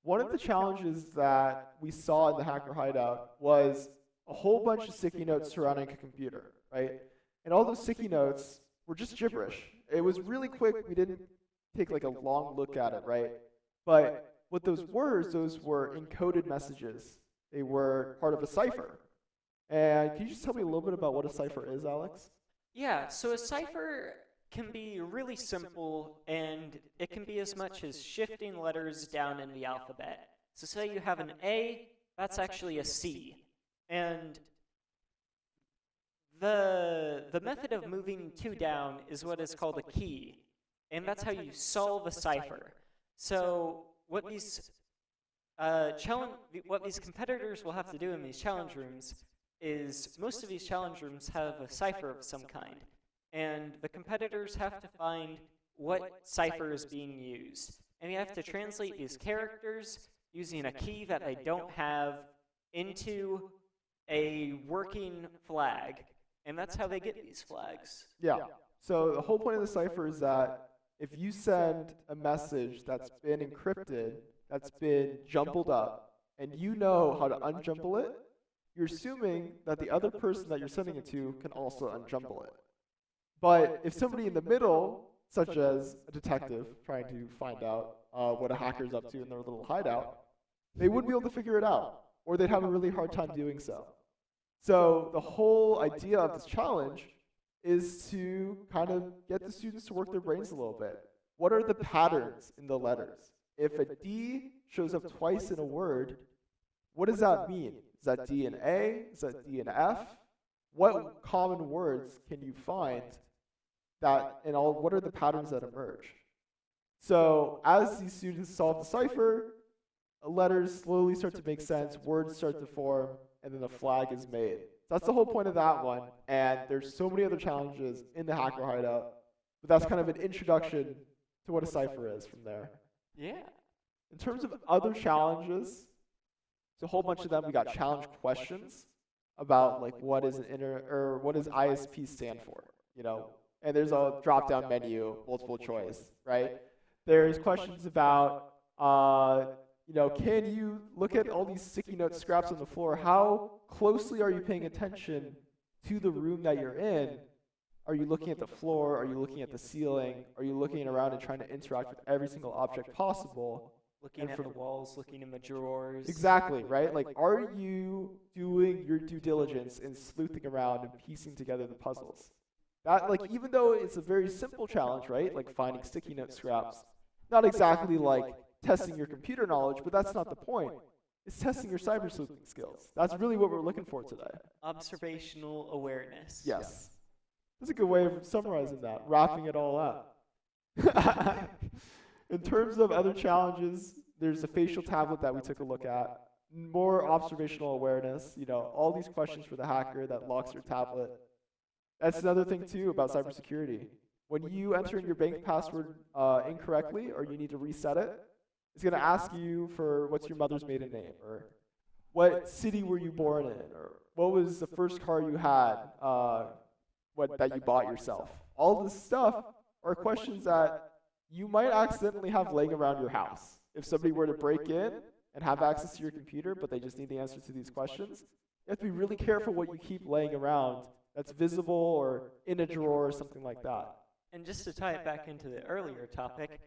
One of the challenges that we saw in the hacker hideout was a whole bunch of sticky notes surrounding a computer, right? And all those sticky notes were just gibberish. It was really quick. We didn't take like a long look at it, right? But what those were encoded messages. They were part of a cipher. And can you just tell me a little bit about what a cipher is, Alex?
Yeah, so a cipher can be really simple, and it can be as much as shifting letters down in the alphabet. So say you have an A, that's actually a C. And the method of moving 2 down is what is called a key, and that's how you solve a cipher. So what these competitors will have to do in these challenge rooms is most of these challenge rooms have a cipher of some kind, and the competitors have to find what cipher is being used. And you have to translate these characters using a key that they don't have into a working flag, and that's how they get these flags.
Yeah. So the whole point of the cipher is that if you send a message that's been encrypted, that's been jumbled up, and you know how to unjumble it, you're assuming that the other person that you're sending it to can also unjumble it. But if somebody in the middle, such as a detective trying to find out what a hacker's up to in their little hideout, they wouldn't be able to figure it out, or they'd have a really hard time doing so. So the whole idea of this challenge is to kind of get the students to work their brains a little bit. What are the patterns in the letters? If a D shows up twice in a word, what does that mean? Is that D and A? Is that D and F? What common words can you find that, and all? What are the patterns that emerge? So as these students solve the cipher, letters slowly start to make sense, words start to form, and then the flag is made. So that's the whole point of that one, and there's so many other challenges in the Hacker Hideout, but that's kind of an introduction to what a cipher is from there.
Yeah.
In terms of other challenges, there's a whole bunch of them. We got challenge questions about like what is what does ISP stand for, you know? And there's a drop-down menu, multiple choice, right? There's questions about you know, can you look at all these sticky note scraps on the floor? How closely are you paying attention to the room that you're in? Are you looking at the floor? Are you looking at the ceiling? Are you looking around and trying to interact with every single object possible?
Looking at the walls, looking in the drawers.
Exactly, right? Like, are you doing your due diligence in sleuthing around and piecing together the puzzles? That, like, even though it's a very simple challenge, right? Like finding sticky note scraps, not exactly like testing your computer knowledge, but that's not the point. It's testing your cyber sleuthing skills. That's really what we're looking for today.
Observational awareness.
Yes. That's a good way of summarizing that, wrapping it all up. In terms of other challenges, there's a facial tablet that we took a look at. More observational awareness, you know, all these questions for the hacker that locks your tablet. That's another thing, too, about cybersecurity. When you enter in your bank password incorrectly or you need to reset it, it's going to ask you for what's your mother's maiden name, or what city were you born in, or what was the first car you had that you bought yourself. All this stuff are questions that you might accidentally have laying around your house. If somebody were to break in and have access to your computer, but they just need the answer to these questions, you have to be really careful what you keep laying around that's visible or in a drawer or something like that.
And just to tie it back into the earlier topic,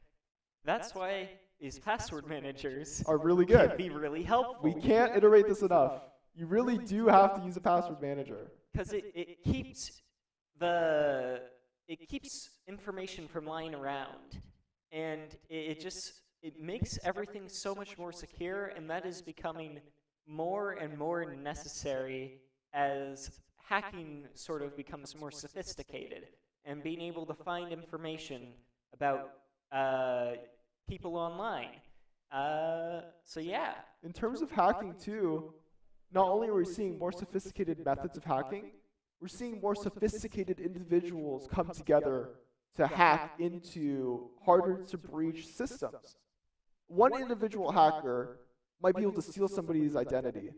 that's why these password managers
are really good.
Can be really helpful.
We can't iterate this enough. You really do have to use a password manager.
Because it keeps information from lying around, and it makes everything so much more secure, and that is becoming more and more necessary as hacking sort of becomes more sophisticated, and being able to find information about people online. So yeah.
In terms of hacking too, not only are we seeing more sophisticated methods of hacking, we're seeing more sophisticated individuals come together to hack into harder to breach systems. One individual hacker might be able to steal somebody's identity,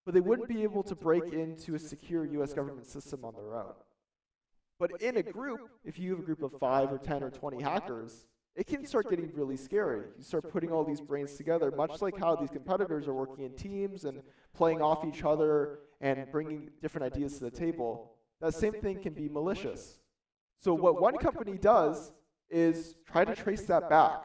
but they wouldn't be able to break into a secure US government system on their own. But in a group, if you have a group of 5 or 10 or 20 hackers, it can start getting really scary. You start putting all these brains together, much like how these competitors are working in teams and playing off each other and bringing different ideas to the table. That same thing can be malicious. So what one company does is try to trace that back.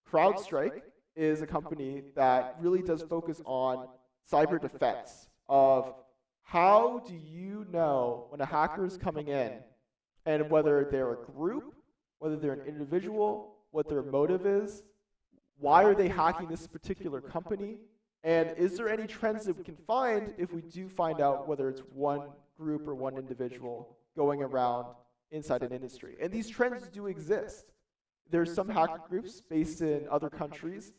CrowdStrike is a company that really does focus on cyber defense of how do you know when a hacker is coming in and whether they're a group, whether they're an individual, what their motive is, why are they hacking this particular company, and is there any trends that we can find if we do find out whether it's one group or one individual going around inside an industry. And these trends do exist. There's some hacker groups based in other countries,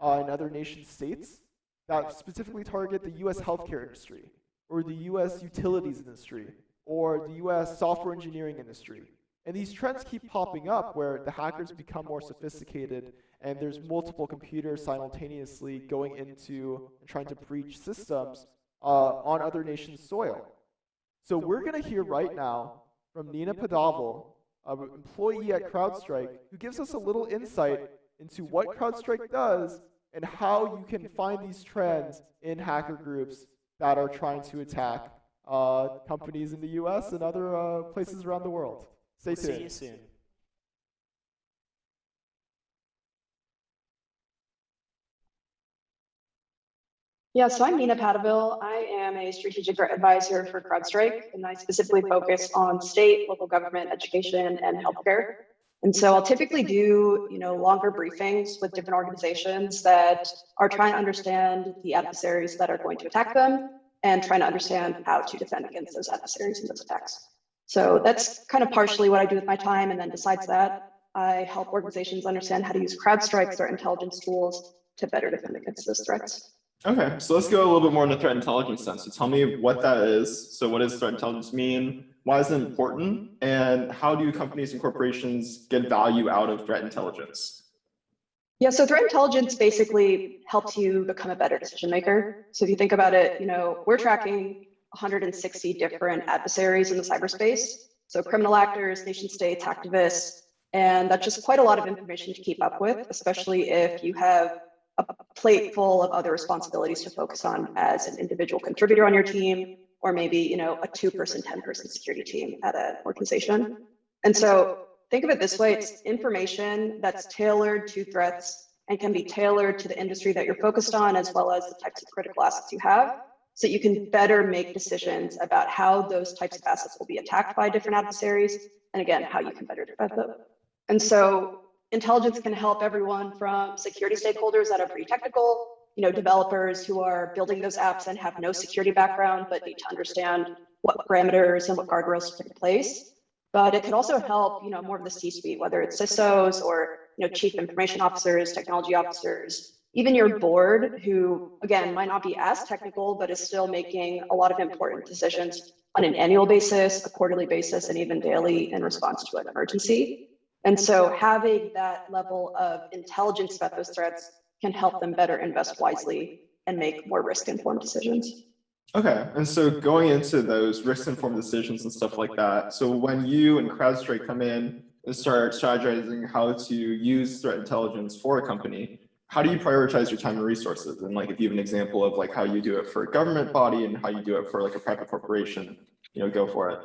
in other nation states, that specifically target the US healthcare industry, or the US utilities industry, or the US software engineering industry. And these trends keep popping up where the hackers become more sophisticated and there's multiple computers simultaneously going into and trying to breach systems on other nations' soil. So we're going to hear right now from Nina Padavel, an employee at CrowdStrike, who gives us a little insight into what CrowdStrike does and how you can find these trends in hacker groups that are trying to attack companies in the US and other places around the world. Stay tuned.
See you soon.
Yeah, so I'm Nina Padaville. I am a strategic advisor for CrowdStrike, and I specifically focus on state, local government, education, and healthcare. And so I'll typically do, longer briefings with different organizations that are trying to understand the adversaries that are going to attack them and trying to understand how to defend against those adversaries and those attacks. So that's kind of partially what I do with my time. And then besides that, I help organizations understand how to use CrowdStrike's threat intelligence tools to better defend against those threats.
Okay, so let's go a little bit more in the threat intelligence sense. So tell me what that is. So what does threat intelligence mean? Why is it important? And how do companies and corporations get value out of threat intelligence?
Yeah, so threat intelligence basically helps you become a better decision maker. So if you think about it, we're tracking 160 different adversaries in the cyberspace. So criminal actors, nation states, activists, and that's just quite a lot of information to keep up with, especially if you have a plate full of other responsibilities to focus on as an individual contributor on your team, or maybe, a 2-person, 10-person security team at an organization. And so think of it this way, it's information that's tailored to threats and can be tailored to the industry that you're focused on, as well as the types of critical assets you have, so you can better make decisions about how those types of assets will be attacked by different adversaries, and again, how you can better defend them. And so intelligence can help everyone from security stakeholders that are pretty technical, developers who are building those apps and have no security background, but need to understand what parameters and what guardrails to put in place. But it could also help, more of the C-suite, whether it's CISOs or, chief information officers, technology officers, even your board, who, again, might not be as technical, but is still making a lot of important decisions on an annual basis, a quarterly basis, and even daily in response to an emergency. And so having that level of intelligence about those threats can help them better invest wisely and make more risk-informed decisions.
Okay, and so going into those risk-informed decisions and stuff like that, so when you and CrowdStrike come in and start strategizing how to use threat intelligence for a company, how do you prioritize your time and resources? And if you have an example of how you do it for a government body and how you do it for a private corporation, go for it.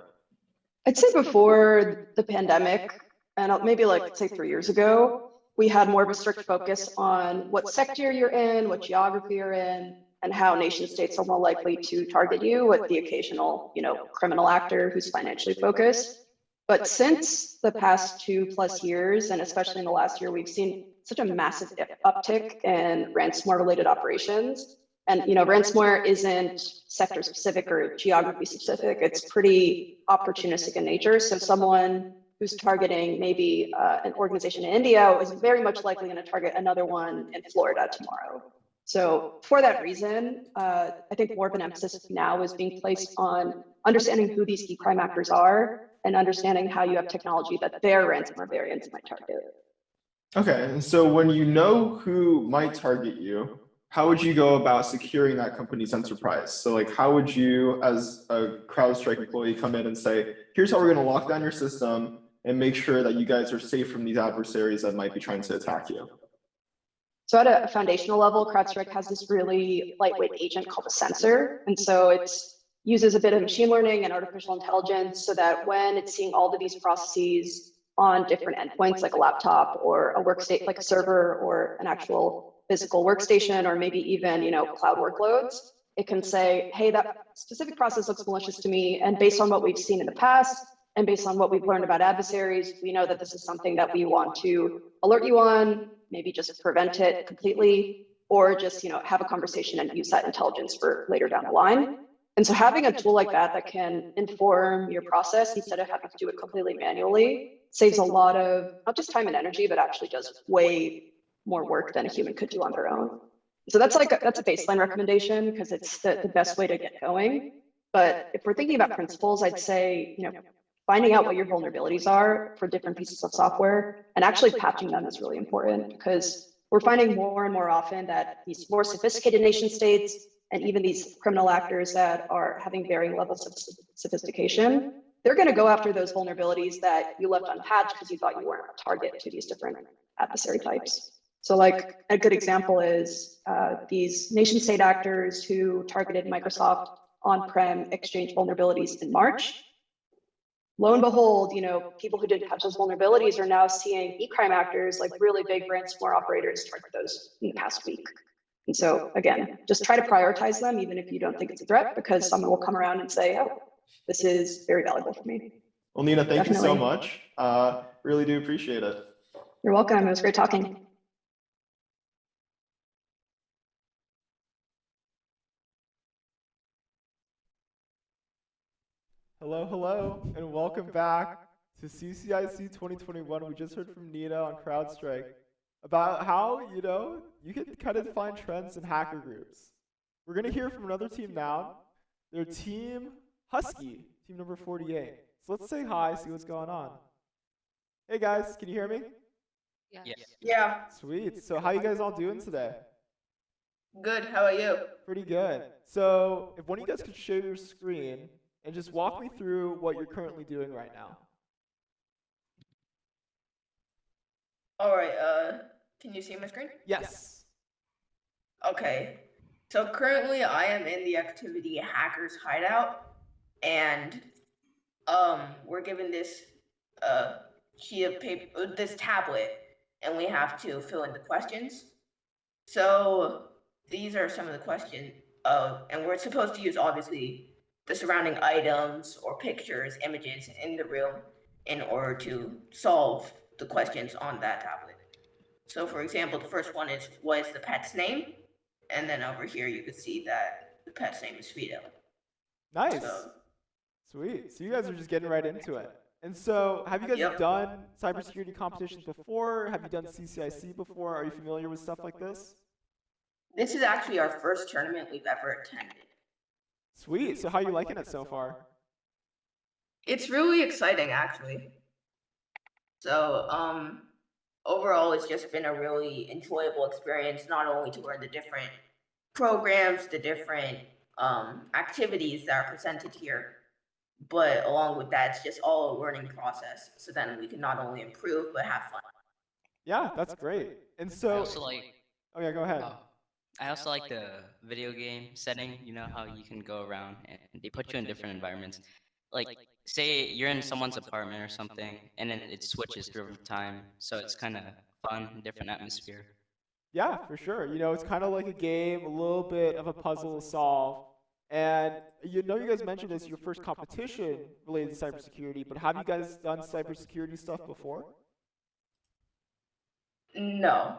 I'd say before the pandemic, and maybe say 3 years ago, we had more of a strict focus on what sector you're in, what geography you're in, and how nation states are more likely to target you with the occasional, criminal actor who's financially focused. But since the past 2+ years, and especially in the last year, we've seen such a massive uptick in ransomware related operations. And ransomware isn't sector specific or geography specific. It's pretty opportunistic in nature. So someone who's targeting maybe an organization in India is very much likely going to target another one in Florida tomorrow. So for that reason, I think more of an emphasis now is being placed on understanding who these key crime actors are and understanding how you have technology that their ransomware variants might target.
Okay, and so when you know who might target you, how would you go about securing that company's enterprise? So like, how would you, as a CrowdStrike employee, come in and say, here's how we're going to lock down your system and make sure that you guys are safe from these adversaries that might be trying to attack you?
So at a foundational level, CrowdStrike has this really lightweight agent called a sensor. And so it uses a bit of machine learning and artificial intelligence so that when it's seeing all of these processes on different endpoints, like a laptop or a workstation, like a server or an actual physical workstation, or maybe even, cloud workloads, it can say, hey, that specific process looks malicious to me. And based on what we've seen in the past, and based on what we've learned about adversaries, we know that this is something that we want to alert you on, maybe just prevent it completely, or just have a conversation and use that intelligence for later down the line. And so having a tool like that can inform your process instead of having to do it completely manually saves a lot of not just time and energy, but actually does way more work than a human could do on their own. So that's a baseline recommendation because it's the best way to get going. But if we're thinking about principles, I'd say, finding out what your vulnerabilities are for different pieces of software and actually patching them is really important, because we're finding more and more often that these more sophisticated nation states and even these criminal actors that are having varying levels of sophistication, they're going to go after those vulnerabilities that you left unpatched because you thought you weren't a target to these different adversary types. So like a good example is these nation state actors who targeted Microsoft on-prem Exchange vulnerabilities in March. Lo and behold, people who didn't patch those vulnerabilities are now seeing e-crime actors, like really big ransomware operators, target those in the past week. And so again, just try to prioritize them, even if you don't think it's a threat, because someone will come around and say, oh, this is very valuable for me.
Well, Nina, thank you so
Definitely.
much. Really do appreciate it.
You're welcome. It was great talking.
Hello, and welcome back to CCIC 2021. We just heard from Nina on CrowdStrike about how, you can kind of find trends in hacker groups. We're going to hear from another team now. They're Team Husky, team number 48. So let's say hi, see what's going on. Hey guys, can you hear me?
Yes.
Yeah.
Sweet. So how you guys all doing today?
Good. How are you?
Pretty good. So if one of you guys could share your screen and just walk me through what you're currently doing right now.
All right. Can you see my screen?
Yes.
Okay. So currently, I am in the activity Hackers Hideout, and we're given this sheet of paper, this tablet, and we have to fill in the questions. So these are some of the questions, and we're supposed to use obviously the surrounding items or pictures, images in the room in order to solve the questions on that tablet. So for example, the first one is, what is the pet's name? And then over here, you can see that the pet's name is Fido.
Nice.
So,
Sweet. So you guys are just getting right into it. And so have you guys done cybersecurity competitions before? Have you done CCIC before? Are you familiar with stuff like this?
This is actually our first tournament we've ever attended.
Sweet. So how are you liking it so far?
It's really exciting, actually. So, overall, it's just been a really enjoyable experience, not only to learn the different programs, the different activities that are presented here, but along with that, it's just all a learning process. So then we can not only improve, but have fun.
Yeah, that's great. And so,
I also like.
Oh yeah, go ahead.
I also like the video game setting. You know how you can go around and they put you in different environments. Like, say you're in someone's apartment or something, and then it switches through time, so it's kind of fun, different atmosphere.
Yeah, for sure. It's kind of like a game, a little bit of a puzzle to solve. And you guys mentioned this your first competition related to cybersecurity, but have you guys done cybersecurity stuff before?
No.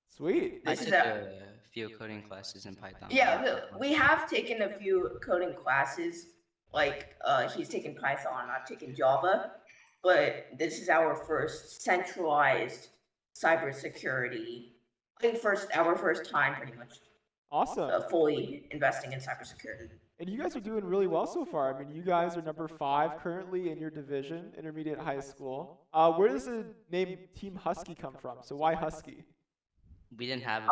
Sweet.
I took a few coding classes in Python.
Yeah, we have taken a few coding classes. Like, he's taken Python, I've taken Java, but this is our first centralized cybersecurity. Our first time, pretty much.
Awesome.
Fully investing in cybersecurity.
And you guys are doing really well so far. I mean, you guys are number 5 currently in your division, intermediate high school. Where does the name Team Husky come from? So why Husky?
We didn't have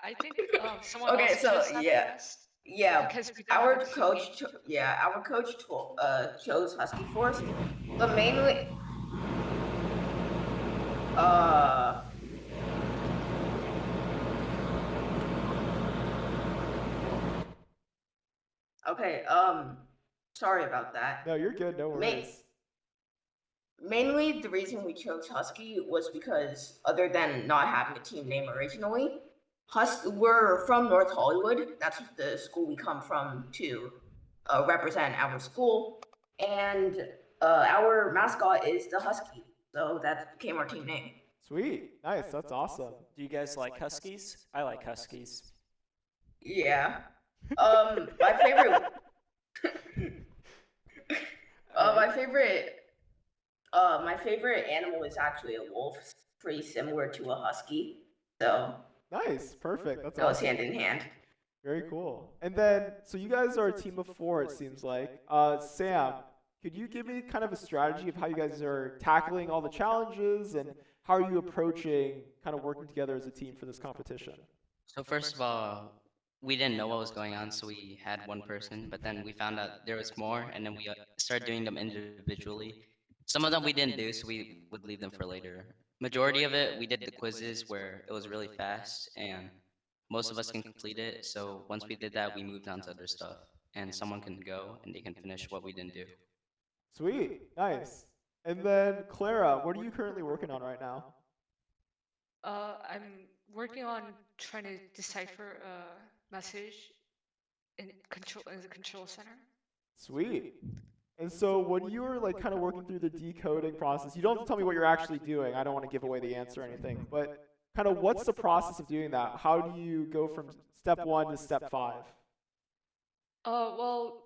I think someone
Okay,
else
so
chose that
yeah,
first
yeah.
because we don't
Our
have a team
coach,
name.
our coach chose Husky Force, but mainly, uh, okay, sorry about that.
No, you're good. No
Ma-
worries.
Mainly, the reason we chose Husky was because, other than not having a team name originally, we're from North Hollywood. That's the school we come from to represent our school, and our mascot is the Husky. So that became our team name.
Sweet. Nice. That's awesome.
Do you guys like Huskies? I like Huskies.
Yeah. My favorite. My favorite. My favorite animal is actually a wolf. It's pretty similar to a husky. So.
Nice. Perfect. That's
goes
awesome.
hand in hand.
Very cool. And then, so you guys are a team of 4, it seems like. Sam, could you give me kind of a strategy of how you guys are tackling all the challenges and how are you approaching kind of working together as a team for this competition?
So first of all, we didn't know what was going on, so we had one person, but then we found out there was more, and then we started doing them individually. Some of them we didn't do, so we would leave them for later. Majority of it, we did the quizzes where it was really fast, and most of us can complete it. So once we did that, we moved on to other stuff, and someone can go and they can finish what we didn't do.
Sweet. Nice. And then, Clara, what are you currently working on right now?
I'm working on trying to decipher a message in the control center.
Sweet. And so when you were like kind of working through the decoding process, you don't have to tell me what you're actually doing. I don't want to give away the answer or anything, but kind of what's the process of doing that? How do you go from step 1 to step 5?
Well,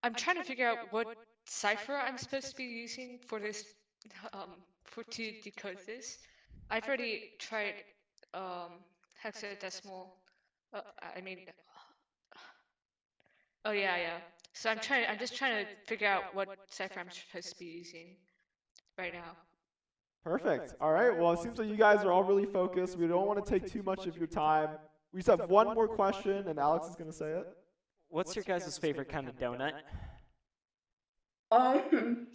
I'm trying to figure out what cipher I'm supposed to be using for this, to decode this. I've already tried hexadecimal. I mean, oh yeah. So I'm just trying to figure out what cipher I'm supposed to be using right now.
Perfect. All right. Well, it seems like you guys are all really focused. We don't want to take too much of your time. We just have one more question, and Alex is going to say it.
What's your guys' favorite kind of donut?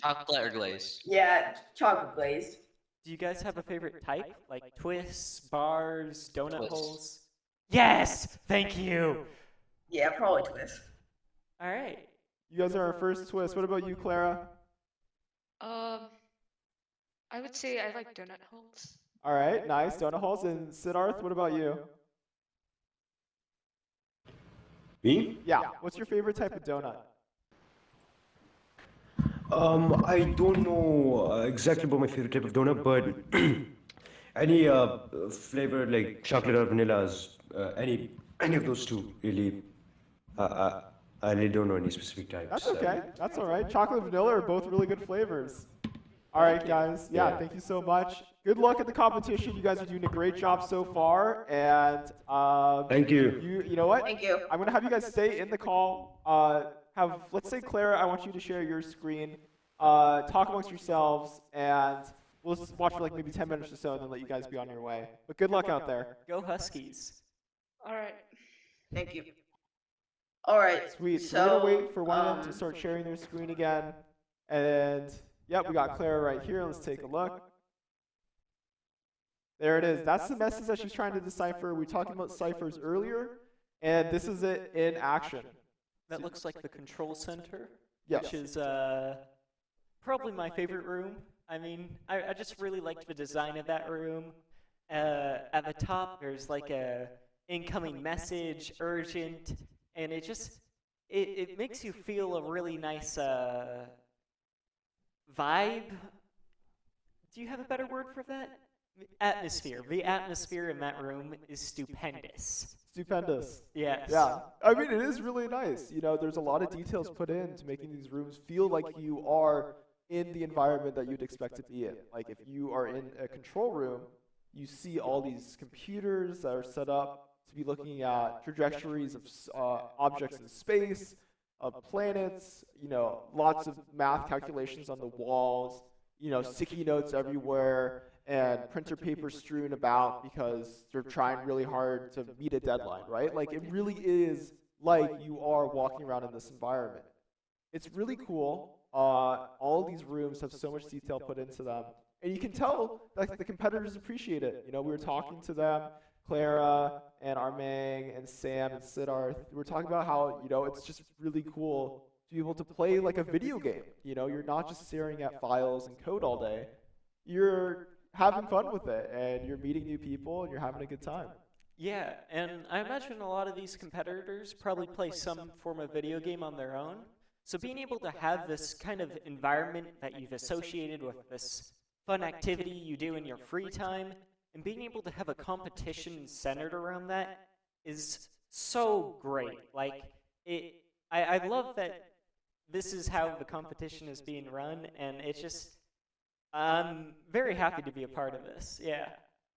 Chocolate or glazed?
Yeah, chocolate glazed.
Do you guys have a favorite type? Like twists, bars, donut
Twists.
holes? Yes! Thank you!
Yeah, probably twist.
All right.
You guys are our first twist. What about you, Clara?
I would say I like donut holes.
All right. Nice. Donut holes. And Siddharth, what about you?
Me?
Yeah. What's your favorite type of donut?
I don't know exactly about my favorite type of donut, but any flavor like chocolate or vanillas, any of those two really. I really don't know any specific types.
That's okay. That's all right. Chocolate and vanilla are both really good flavors. All right, guys. Yeah, thank you so much. Good luck at the competition. You guys are doing a great job so far. And
thank you.
You know what?
Thank you.
I'm gonna have you guys stay in the call. Let's say, Clara, I want you to share your screen. Talk amongst yourselves, and we'll just watch for like maybe 10 minutes or so, and then let you guys be on your way. But good luck out there.
Go Huskies.
All right.
Thank you. All right.
Sweet. So we're gonna wait for one of them to start sharing their screen again. And yep, we got Clara right here. Let's take a look. There it is. That's the message that she's trying to decipher. We talked about ciphers earlier, and this is it in action.
That looks like the control center,
Yes.
which is probably my favorite room. I mean, I just really liked the design of that room. At the top, there's like a incoming message, urgent, and it makes you feel a really nice vibe. Do you have a better word for that? Atmosphere. The atmosphere in that room is stupendous.
Stupendous.
Yes.
Yeah. I mean, it is really nice. You know, there's a lot of details put into making these rooms feel like you are in the environment that you'd expect to be in. Like if you are in a control room, you see all these computers that are set up to be looking at trajectories of objects in space, of planets, you know, lots of math calculations on the walls, you know, sticky notes everywhere, and printer paper strewn about because they're trying really hard to meet a deadline, right? Like it really is like you are walking around in this environment. It's really cool. All these rooms have so much detail put into them. And you can tell like the competitors appreciate it. You know, we were talking to them, Clara and Armang and Sam and Siddharth. We were talking about how, you know, it's just really cool to be able to play like a video game. You know, you're not just staring at files and code all day. You're having fun with it and you're meeting new people and you're having a good time.
Yeah, and I imagine a lot of these competitors probably play some form of video game on their own. So being able to have this kind of environment that you've associated with this fun activity you do in your free time, and being able to have a competition centered around that is so great. Like, I love that this is how the competition is being run, and it's just, I'm very happy to be a part of this, yeah.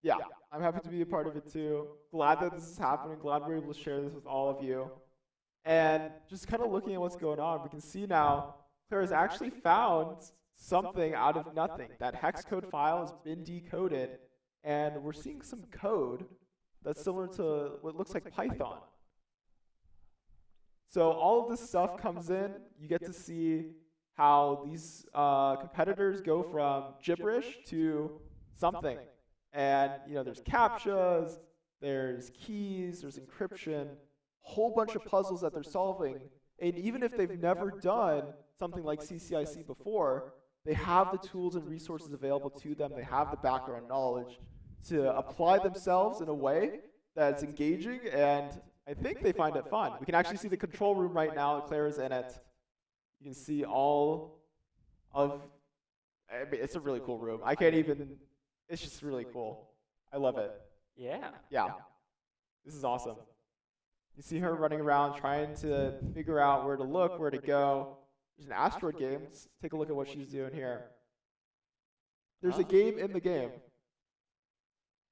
Yeah, I'm happy to be a part of it too. Glad that this is happening, glad we're able to share this with all of you. And just kind of looking at what's going on, we can see now Claire's actually found something out of nothing. That hex code file has been decoded, and we're seeing some code that's similar to what looks like Python. So all of this stuff comes in. You get to see how these competitors go from gibberish to something. And you know, there's CAPTCHAs, there's keys, there's encryption, whole bunch of puzzles that they're solving. And even if they've never done something like CCIC before, they have the tools and resources available to them. They have the background knowledge to apply themselves in a way that's engaging, and I think they find it fun. We can actually see the control room right now. Claire's in it. You can see all of, I mean, it's a really cool room. I can't even, it's just really cool. I love it.
Yeah.
Yeah. This is awesome. You see her running around trying to figure out where to look, where to go. There's an asteroid game. Let's take a look at what she's doing here. There's a game in the game.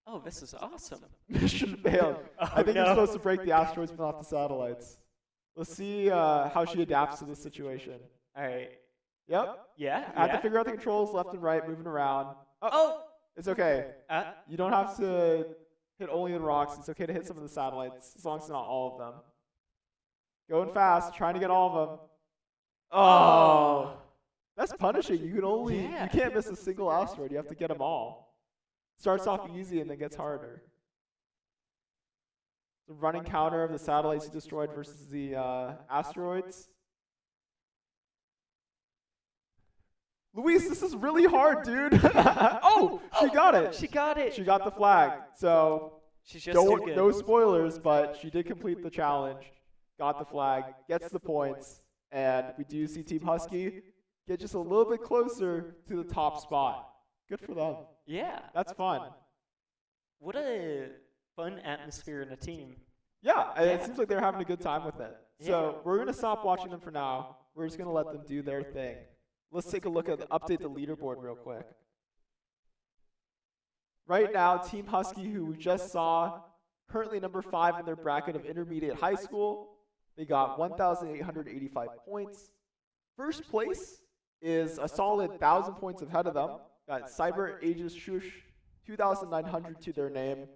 Oh, this is awesome.
Mission failed. I think you're supposed to break the asteroids but not the satellites. Let's see how she adapts to this situation.
All right.
Yep.
Yeah.
I have to figure out the controls left and right, moving around. Oh! It's okay. You don't have to hit only the rocks. It's okay to hit some of the satellites, as long as it's not all of them. Going fast, trying to get all of them. Oh! That's punishing. You can only, you can't miss a single asteroid. You have to get them all. Starts off easy and then gets harder. The running counter of the satellites you destroyed versus the asteroids. Luis, this is really hard, dude. Oh, she got it.
She got it.
She got the flag. So,
she's just too good.
No spoilers, but she did complete the challenge. Got the flag, gets the points, and we do see Team Husky get just a little bit closer to the top spot. Good for them.
Yeah.
That's fun.
What a fun atmosphere in a team.
Yeah, it seems like they're having a good time with it. So we're going to stop watching them for now. We're just going to let them do their thing. Let's take a look at update the leaderboard real quick. Right now, Team Husky, who we just saw, currently number 5 in their bracket of intermediate high school. They got 1,885 points. First place is a solid 1,000 points ahead of them. Got Cyber Aegis Shush, 2,900 to their name.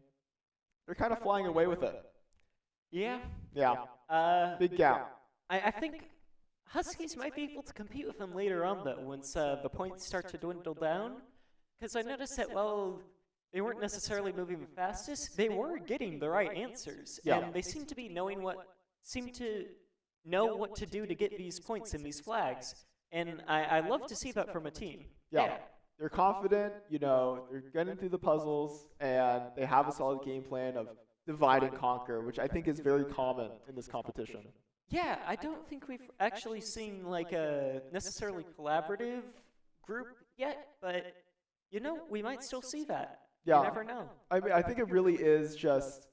They're kind of flying away with it.
Yeah.
Yeah. Big gap.
I think Huskies might be able to compete with them later on, though, once the points start to dwindle down. Because I noticed that, well, they weren't necessarily moving the fastest. They were getting the right answers.
Yeah.
And they seem to be knowing what to do to get these points and these flags. And I love to see that from a team.
Yeah. They're confident, you know, they're getting through the puzzles, and they have a solid game plan of divide and conquer, which I think is very common in this competition.
Yeah, I don't think we've actually seen like a necessarily collaborative group yet, but you know, we might still see that.
Yeah.
You never know.
I mean, I think it really is just,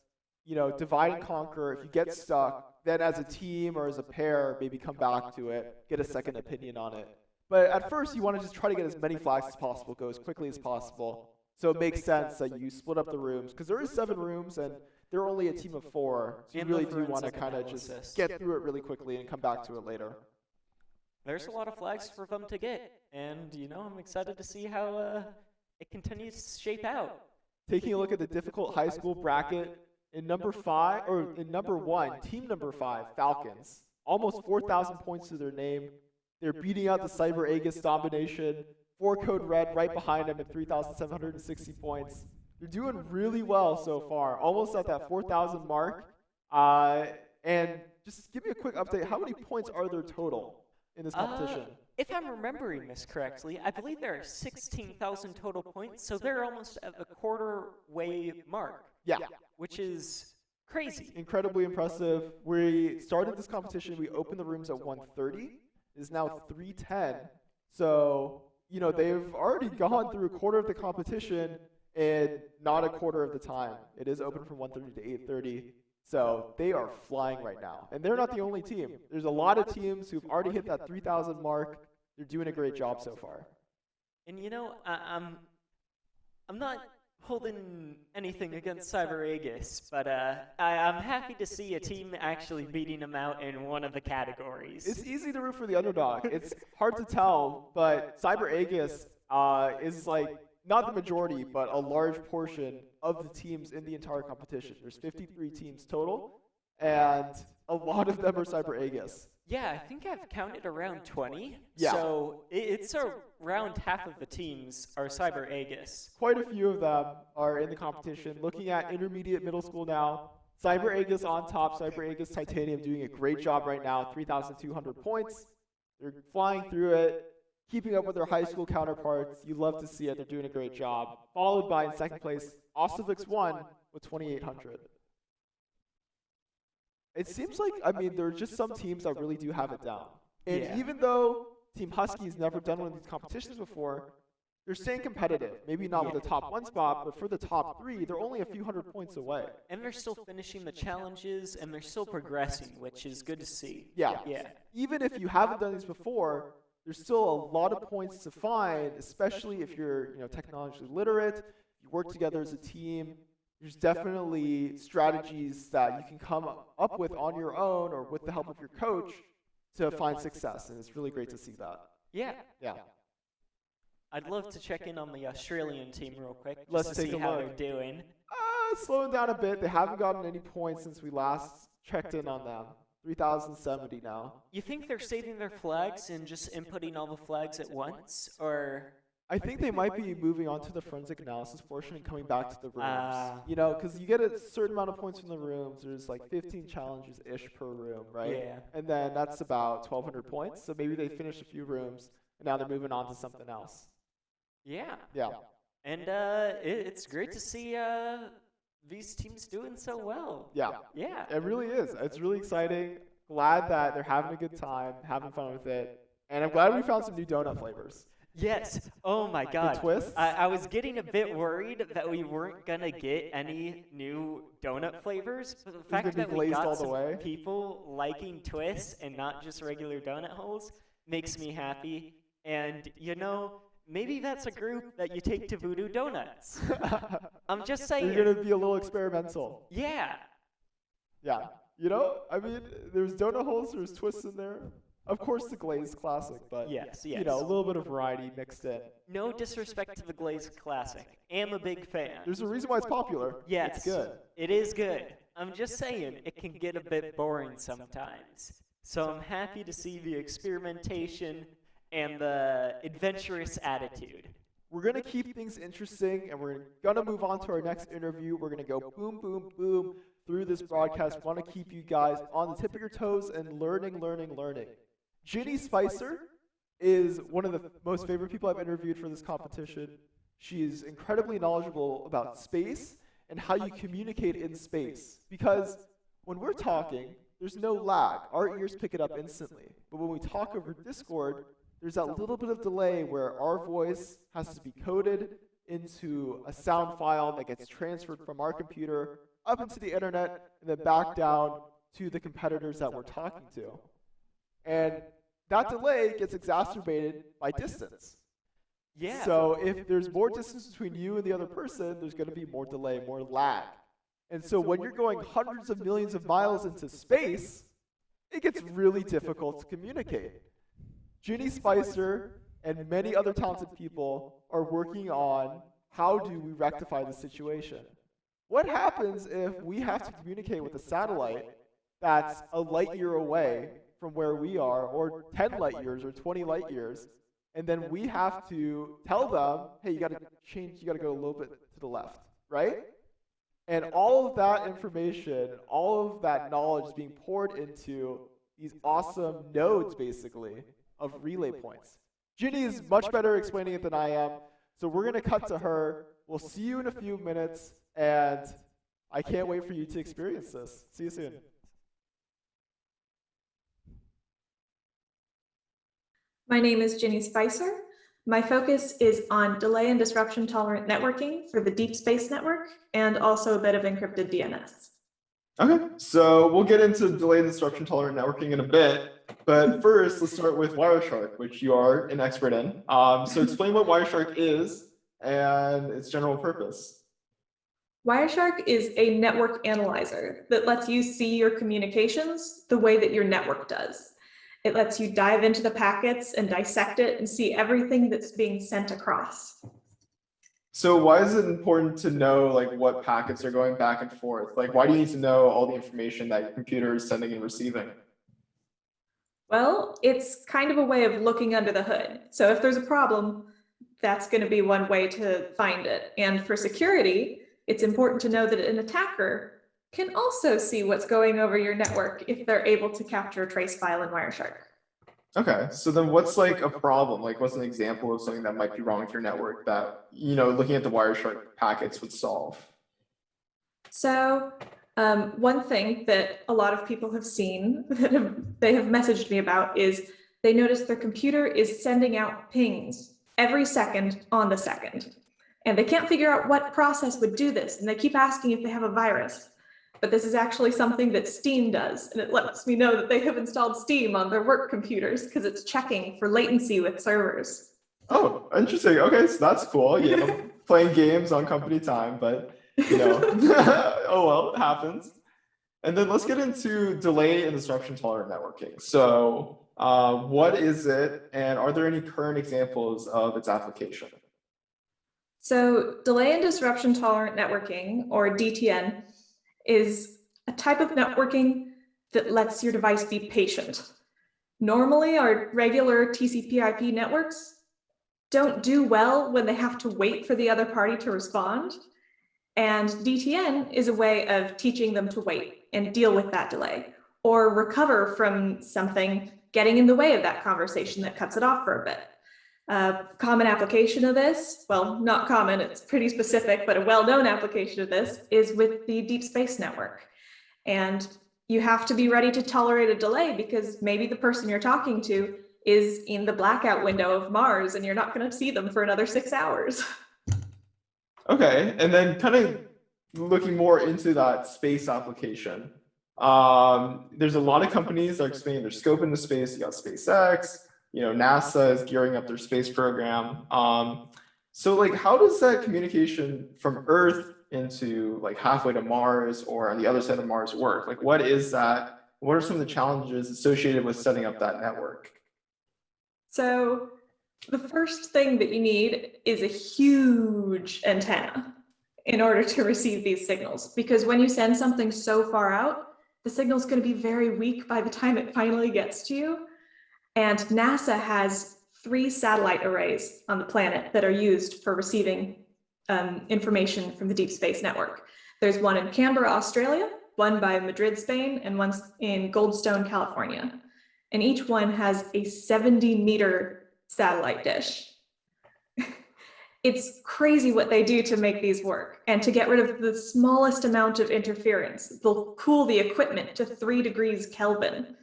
you know, divide and conquer. If you get stuck, then as a team or as a pair, maybe come back to it, get a second opinion on it. But at first, you want to just try to get as many flags as possible, go as quickly as possible. So it makes sense that you split up the rooms, because there is 7 rooms, and they're only a team of 4. So you really do want to kind of just get through it really quickly and come back to it later.
There's a lot of flags for them to get, and you know, I'm excited to see how it continues to shape out.
Taking a look at the difficult high school bracket, in number 1, team number 5, Falcons, almost 4,000 points to their name. They're beating out the Cyber Aegis domination. 4 Code Red right behind them at 3,760 points. They're doing really well so far, almost at that 4,000 mark. And just give me a quick update. How many points are there total in this competition?
If I'm remembering this correctly, I believe there are 16,000 total points, so they're almost at the quarter-way mark.
Yeah.
Which is crazy.
Incredibly impressive. We started this competition, we opened the rooms at 1:30. It is now 3:10. So, you know, they've already gone through a quarter of the competition in not a quarter of the time. It is open from 1:30 to 8:30. So they are flying right now. And they're not the only team. There's a lot of teams who've already hit that 3,000 mark. They're doing a great job so far.
And you know, I'm not holding anything against Cyber Aegis, but I'm happy to see a team actually beating them out in one of the categories.
It's easy to root for the underdog. It's hard to tell, but Cyber Aegis is like not the majority, but a large portion of the teams in the entire competition. There's 53 teams total, and a lot of them are Cyber Aegis.
Yeah, I think I've counted around 20.
Yeah.
So it's around half of the teams are Cyber Aegis.
Quite a few of them are in the competition. Looking at intermediate middle school now, Cyber Aegis on top, Cyber Aegis Titanium doing a great job right now, 3,200 points. They're flying through it, keeping up with their high school counterparts. You love to see it. They're doing a great job. Followed by, in second place, Ostovix 1 with 2,800. It seems like, I mean, there are just some teams that really do have it down. And even though Team Husky's never done one of these competitions before, they're staying competitive. Maybe not with the top 1 spot, but for the top 3, they're only a few hundred points away.
And they're still finishing the challenges, and they're still progressing, which is good to see.
Yeah. Even if you haven't done these before, there's still a lot of points to find, especially if you're, technologically literate, you work together as a team. There's definitely strategies that you can come up with on your own or with the help of your coach to find success, and it's really great to see that.
Yeah.
Yeah.
I'd love to check in on the Australian team real quick, just
Let's
to
take
see
a
how
look.
they're doing.
Slowing down a bit. They haven't gotten any points since we last checked in on them. 3,070 now.
You think they're saving their flags and just inputting all the flags at once, or?
I think they might be moving on to the forensic analysis portion and coming back to the rooms. Because you get a certain amount of points from the rooms. There's like 15 challenges-ish per room, right?
Yeah.
And then that's about 1,200 points. So maybe they finished a few rooms, and now they're moving on to something else.
Yeah.
Yeah.
And it's great to see these teams doing so well.
Yeah.
Yeah.
It really is. It's really exciting. Glad that they're having a good time, having fun with it. And I'm glad we found some new donut flavors.
Yes. Oh my God.
twists?
I was getting a bit worried that we weren't gonna get any new donut flavors, but the fact
gonna be
that we
glazed all
got
the
some
way?
people liking twists and not just regular donut holes makes me happy. And maybe that's a group that you take to Voodoo Donuts. I'm just saying.
You're gonna be a little experimental.
Yeah.
Yeah. I mean, there's donut holes, there's twists in there. Of course, the glazed classic, but
Yes.
a little bit of variety mixed in.
No disrespect to the Glazed Classic. Am a big fan.
There's a reason why it's popular.
Yes.
It's good.
It is good. I'm just saying, it can get a bit boring sometimes. So I'm happy to see the experimentation and the adventurous attitude.
We're going to keep things interesting, and we're going to move on to our next interview. We're going to go boom, boom, boom through this broadcast. We want to keep you guys on the tip of your toes and learning. Ginny Spicer is one of the most favorite people I've interviewed for this competition. She is incredibly knowledgeable about space and how you communicate in space. Because when we're talking, there's no lag. Our ears pick it up instantly. But when we talk over Discord, there's that little bit of delay where our voice has to be coded into a sound file that gets transferred from our computer up into the internet and then back down to the competitors that we're talking to. And that delay gets exacerbated by distance.
Yeah.
So if there's more distance between you and the other person, there's going to be more delay, more lag. And so when you're going hundreds of millions of miles into space, it gets really difficult to communicate. Ginny Spicer and many other talented people are working on how do we rectify the situation? What happens if we have to communicate with a satellite that's a light year away from where we are, or 10 light years or 20 light years, and then we have to tell them, hey, you got to change, you got to go a little bit to the left, right? And all of that information, all of that knowledge is being poured into these awesome nodes, basically, of relay points. Ginny is much better explaining it than I am, so we're going to cut to her. We'll see you in a few minutes, and I can't wait for you to experience this. See you soon.
My name is Ginny Spicer. My focus is on delay and disruption tolerant networking for the deep space network, and also a bit of encrypted DNS.
Okay, so we'll get into delay and disruption tolerant networking in a bit, but first let's start with Wireshark, which you are an expert in. So explain what Wireshark is and its general purpose.
Wireshark is a network analyzer that lets you see your communications the way that your network does. It lets you dive into the packets and dissect it and see everything that's being sent across.
So why is it important to know like what packets are going back and forth? Like why do you need to know all the information that your computer is sending and receiving?
Well, it's kind of a way of looking under the hood. So if there's a problem, that's going to be one way to find it. And for security, it's important to know that an attacker can also see what's going over your network if they're able to capture a trace file in Wireshark.
Okay, so then what's like a problem? Like what's an example of something that might be wrong with your network that, you know, looking at the Wireshark packets would solve?
So one thing that a lot of people have seen that they have messaged me about is they notice their computer is sending out pings every second on the second. And they can't figure out what process would do this. And they keep asking if they have a virus. But this is actually something that Steam does, and it lets me know that they have installed Steam on their work computers because it's checking for latency with servers.
Oh, interesting. Okay, so that's cool. You know, playing games on company time, but you know, oh well, it happens. And then let's get into delay and disruption tolerant networking. So what is it, and are there any current examples of its application?
So delay and disruption tolerant networking, or DTN, is a type of networking that lets your device be patient. Normally, our regular TCP/IP networks don't do well when they have to wait for the other party to respond. And DTN is a way of teaching them to wait and deal with that delay, or recover from something getting in the way of that conversation that cuts it off for a bit. Common application of this, well, not common, it's pretty specific, but a well-known application of this is with the deep space network. And you have to be ready to tolerate a delay because maybe the person you're talking to is in the blackout window of Mars and you're not going to see them for another 6 hours.
Okay, and then kind of looking more into that space application. There's a lot of companies that are expanding their scope into space. You got SpaceX, you know, NASA is gearing up their space program. So like, how does that communication from Earth into like halfway to Mars or on the other side of Mars work? Like, what is that? What are some of the challenges associated with setting up that network?
So the first thing that you need is a huge antenna in order to receive these signals, because when you send something so far out, the signal is going to be very weak by the time it finally gets to you. And NASA has 3 satellite arrays on the planet that are used for receiving information from the deep space network. There's one in Canberra, Australia, one by Madrid, Spain, and one in Goldstone, California. And each one has a 70-meter satellite dish. It's crazy what they do to make these work and to get rid of the smallest amount of interference. They'll cool the equipment to 3 degrees Kelvin.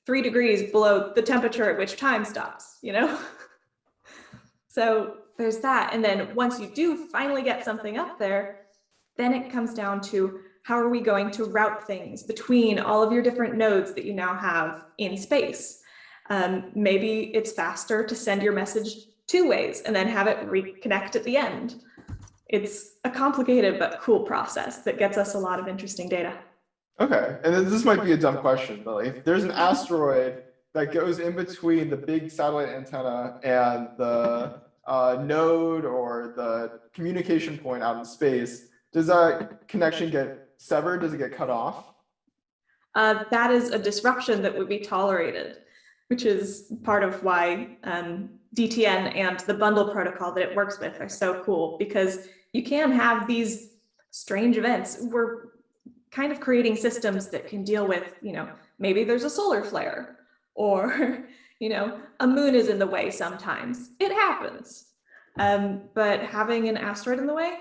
3 degrees below the temperature at which time stops, you know? So there's that. And then once you do finally get something up there, then it comes down to how are we going to route things between all of your different nodes that you now have in space? Maybe it's faster to send your message 2 ways and then have it reconnect at the end. It's a complicated but cool process that gets us a lot of interesting data.
Okay, and then this might be a dumb question, but like, if there's an asteroid that goes in between the big satellite antenna and the node or the communication point out in space, does that connection get severed? Does it get cut off?
That is a disruption that would be tolerated, which is part of why DTN and the bundle protocol that it works with are so cool, because you can have these strange events. We're kind of creating systems that can deal with, maybe there's a solar flare, or, a moon is in the way sometimes. It happens. But having an asteroid in the way,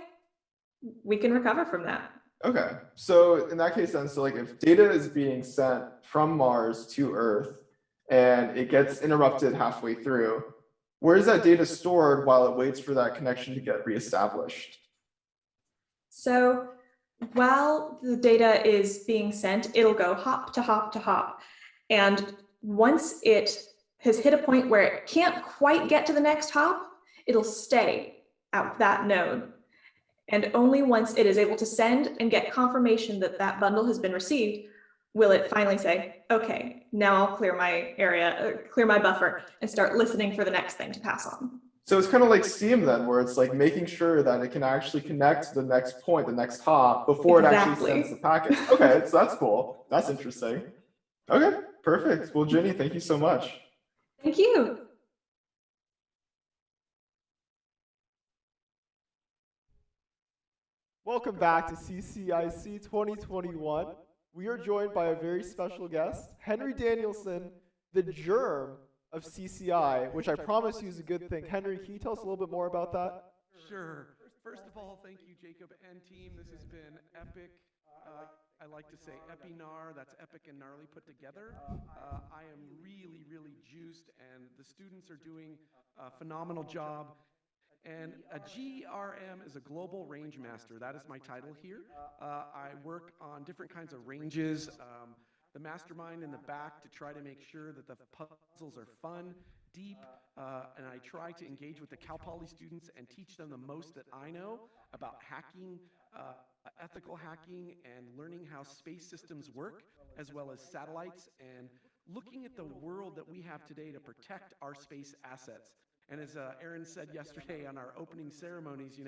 we can recover from that.
Okay, so in that case then, so like if data is being sent from Mars to Earth and it gets interrupted halfway through, where is that data stored while it waits for that connection to get reestablished?
So while the data is being sent, it'll go hop to hop to hop. And once it has hit a point where it can't quite get to the next hop, it'll stay at that node. And only once it is able to send and get confirmation that that bundle has been received, will it finally say, okay, now I'll clear my area, clear my buffer, and start listening for the next thing to pass on.
So it's kind of like Steam then, where it's like making sure that it can actually connect to the next point, the next hop, before it actually sends the packet. Okay, so that's cool. That's interesting. Okay, perfect. Well, Jenny, thank you so much.
Thank you.
Welcome back to CCIC 2021. We are joined by a very special guest, Henry Danielson, the germ of CCI, which I promise you is a good thing. Henry, can you tell us a little bit more about that?
Sure. First of all, thank you, Jacob and team. This has been epic. I like to say epinar, that's epic and gnarly put together. I am really, really juiced, and the students are doing a phenomenal job. And a GRM is a global range master. That is my title here. I work on different kinds of ranges. The mastermind in the back to try to make sure that the puzzles are fun, deep, and I try to engage with the Cal Poly students and teach them the most that I know about hacking, ethical hacking, and learning how space systems work, as well as satellites, and looking at the world that we have today to protect our space assets. And as Aaron said yesterday on our opening ceremonies,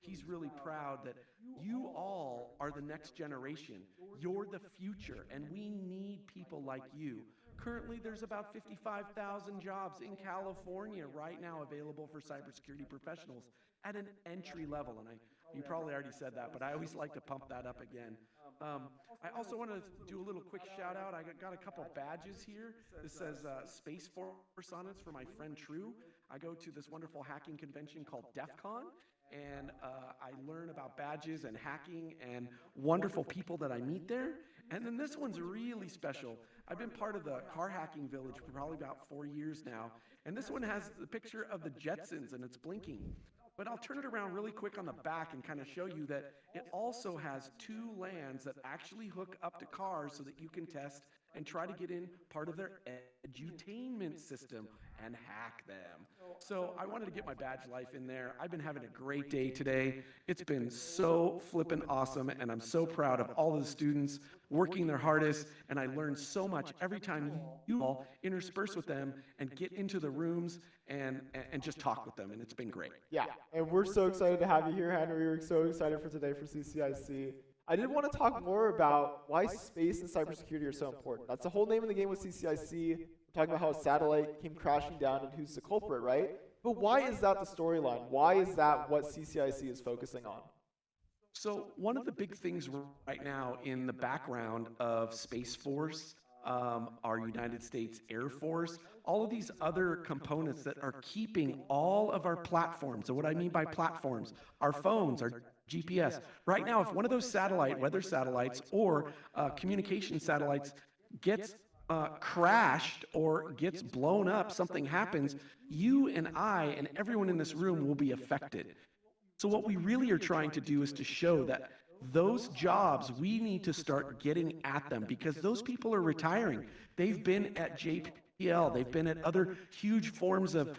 he's really proud that you all are the next generation. You're the future, and we need people like you. Currently, there's about 55,000 jobs in California right now available for cybersecurity professionals at an entry level. And you probably already said that, but I always like to pump that up again. I also want to do a little quick shout out. I got a couple badges here. This says Space Force on it. It's for my friend True. I go to this wonderful hacking convention called DEF CON, and I learn about badges and hacking and wonderful people that I meet there. And then this one's really special. I've been part of the car hacking village for probably about 4 years now, and this one has the picture of the Jetsons, and it's blinking. But I'll turn it around really quick on the back and kind of show you that it also has 2 LANs that actually hook up to cars so that you can test and try to get in part of their edutainment system and hack them. So I wanted to get my badge life in there. I've been having a great day today. It's been so flippin' awesome, and I'm so proud of all of the students working their hardest, and I learn so much every time you all intersperse with them and get into the rooms and just talk with them, and it's been great.
Yeah, and we're so excited to have you here, Henry. We're so excited for today for CCIC. I did want to talk more about why space and cybersecurity are so important. That's the whole name of the game with CCIC. We're talking about how a satellite came crashing down and who's the culprit, right? But why is that the storyline? Why is that what CCIC is focusing on?
So one of the big things right now in the background of Space Force, our United States Air Force, all of these other components that are keeping all of our platforms. So what I mean by platforms, our phones, our GPS. Right now, if one of those weather satellites or communication satellites gets crashed or gets blown up, something happens, you and I and everyone in this room will be affected. So what we really are trying to do is to show that those jobs, we need to start getting at them, because those people are retiring. They've been at JPL, they've been at other huge forms of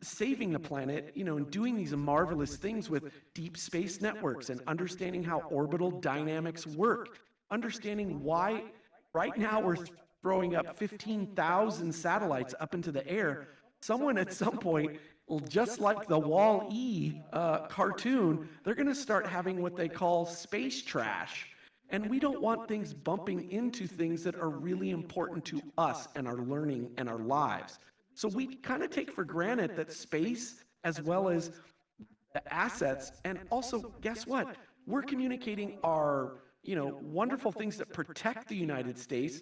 saving the planet, and doing these marvelous things with deep space networks and understanding how orbital dynamics work, understanding why right now we're throwing up 15,000 satellites up into the air. someone at some point, just like the Wall-E cartoon, they're going to start having what they call space trash. And we don't want things bumping into things that are really important to us and our learning and our lives. So we kind of take for granted that space, as well as the assets, and also, guess what? We're communicating our, wonderful things that protect the United States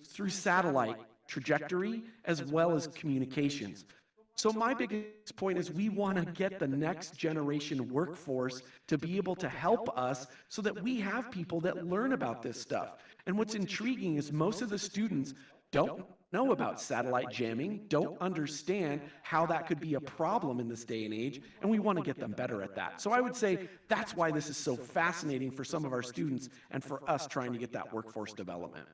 through satellite trajectory as well as communications. So my biggest point is we want to get the next generation workforce to be able to help us so that we have people that learn about this stuff. And what's intriguing is most of the students don't know about satellite jamming, don't understand how that could be a problem in this day and age, and we want to get them better at that. So I would say that's why this is so fascinating for some of our students and for us trying to get that workforce development.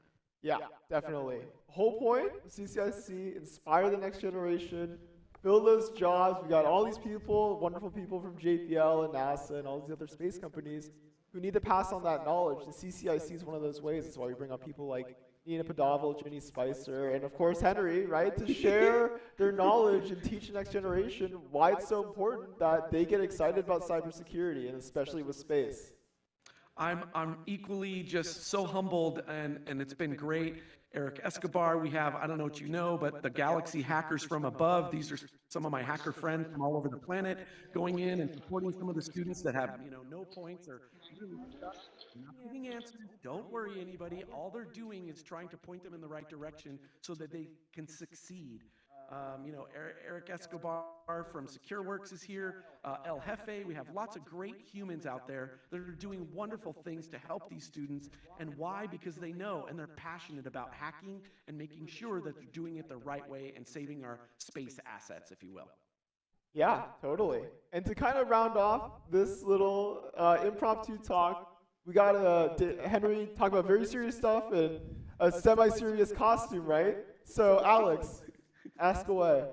Yeah, definitely. Whole point of CCIC, inspire the next generation, build those jobs. We got all these people, wonderful people from JPL and NASA and all these other space companies who need to pass on that knowledge. The CCIC is one of those ways. That's why we bring on people like Nina Padavil, Jenny Spicer, and of course Henry, right, to share their knowledge and teach the next generation why it's so important that they get excited about cybersecurity, and especially with space.
I'm equally just so humbled, and it's been great. Eric Escobar, we have, I don't know what you know, but the Galaxy Hackers from Above. These are some of my hacker friends from all over the planet going in and supporting some of the students that have, no points or really stuck, not giving answers. Don't worry, anybody. All they're doing is trying to point them in the right direction so that they can succeed. Eric Escobar from SecureWorks is here. El Jefe, we have lots of great humans out there that are doing wonderful things to help these students. And why? Because they know and they're passionate about hacking and making sure that they're doing it the right way and saving our space assets, if you will.
Yeah, totally. And to kind of round off this little impromptu talk, we got Henry talk about very serious stuff and a semi-serious costume, right? So, Alex, ask away.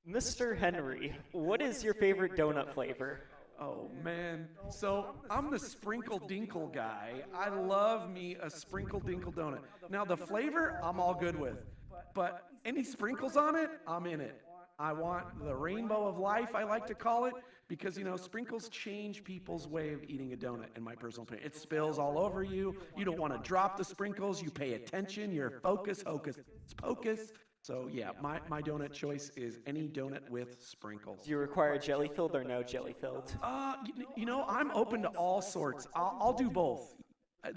Mr. Henry, what is your favorite donut flavor?
Oh man, so I'm the sprinkle dinkle guy. I love me a sprinkle dinkle donut. Now the flavor, I'm all good with, but any sprinkles on it, I'm in it. I want the rainbow of life, I like to call it, because sprinkles change people's way of eating a donut, in my personal opinion. It spills all over you. You don't want to drop the sprinkles. You pay attention. You're focus, hocus pocus. So yeah, my donut choice is any donut with sprinkles.
Do you require jelly filled or no jelly filled?
I'm open to all sorts. I'll do both.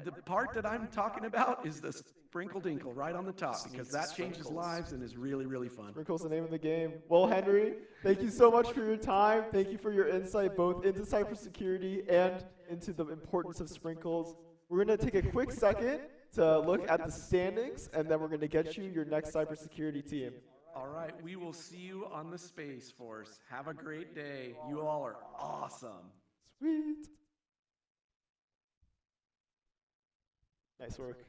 The part that I'm talking about is the sprinkle dinkle right on the top, because that changes lives and is really, really fun.
Sprinkle's the name of the game. Well, Henry, thank you so much for your time. Thank you for your insight both into cybersecurity and into the importance of sprinkles. We're going to take a quick second to look at the standings, and then we're going to get you your next cybersecurity team.
All right, we will see you on the Space Force. Have a great day. You all are awesome.
Sweet. Nice work.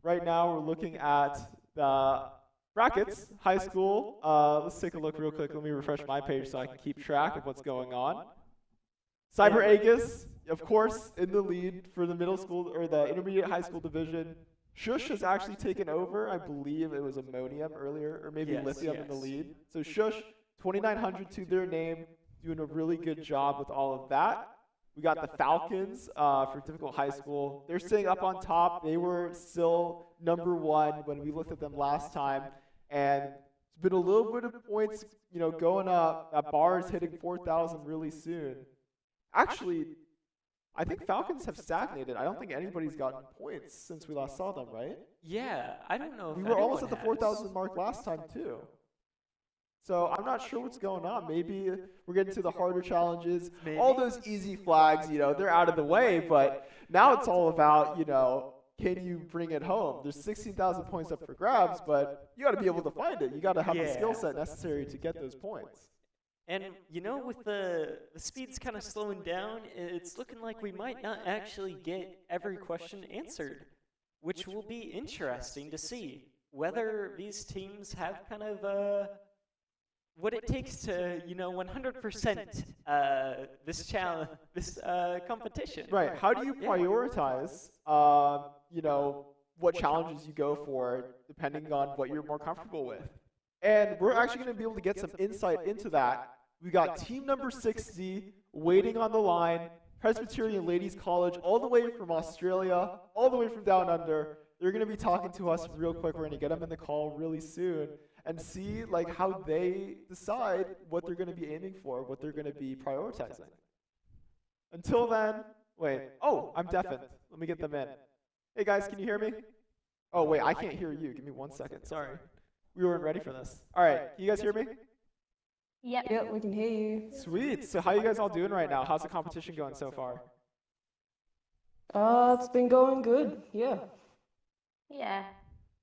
Right now, we're looking at the brackets, high school. Let's take a look real quick. Let me refresh my page so I can keep track of what's going on. Cyber Aegis, of course, in the lead for the middle school or the intermediate high school division. Shush has actually taken over. I believe it was ammonium earlier, or maybe lithium in the lead. So Shush, 2,900 to their name, doing a really good job with all of that. We got the Falcons for difficult high school. They're staying up on top. They were still number one when we looked at them last time, and it's been a little bit of points, going up. That bar is hitting 4,000 really soon. Actually, I think Falcons have stagnated. I don't think anybody's gotten points since we last saw them, right?
Yeah, I don't know if
we were almost at the 4,000 mark last time too. So I'm not sure what's going on. Maybe we're getting to the harder challenges. Maybe. All those easy flags, they're out of the way, but now it's all about, can you bring it home? There's 16,000 points up for grabs, but you got to be able to find it. You got to have the skill set necessary to get those points.
And, with the speeds kind of slowing down, it's looking like we might not actually get every question answered, which will be interesting to see whether these teams have kind of what it takes to, 100% this challenge, this competition.
Right. How do you prioritize, what challenges you go for, depending on what you're more comfortable with. And we're actually going to be able to get some insight into that. We got team number 60 waiting on the line, Presbyterian Ladies College, all the way from Australia, all the way from down under. They're going to be talking to us real quick. We're going to get them in the call really soon and see like how they decide what they're going to be aiming for, what they're going to be prioritizing. Until then, wait. Oh, I'm deafened. Let me get them in. Hey guys, can you hear me? Oh wait, I can't hear you. Give me 1 second. Sorry. We weren't ready for this. All right, can you guys hear me?
Yep, we can hear you.
Sweet. So how you guys all doing right now? How's the competition going so far?
It's been going good. Yeah.
Yeah.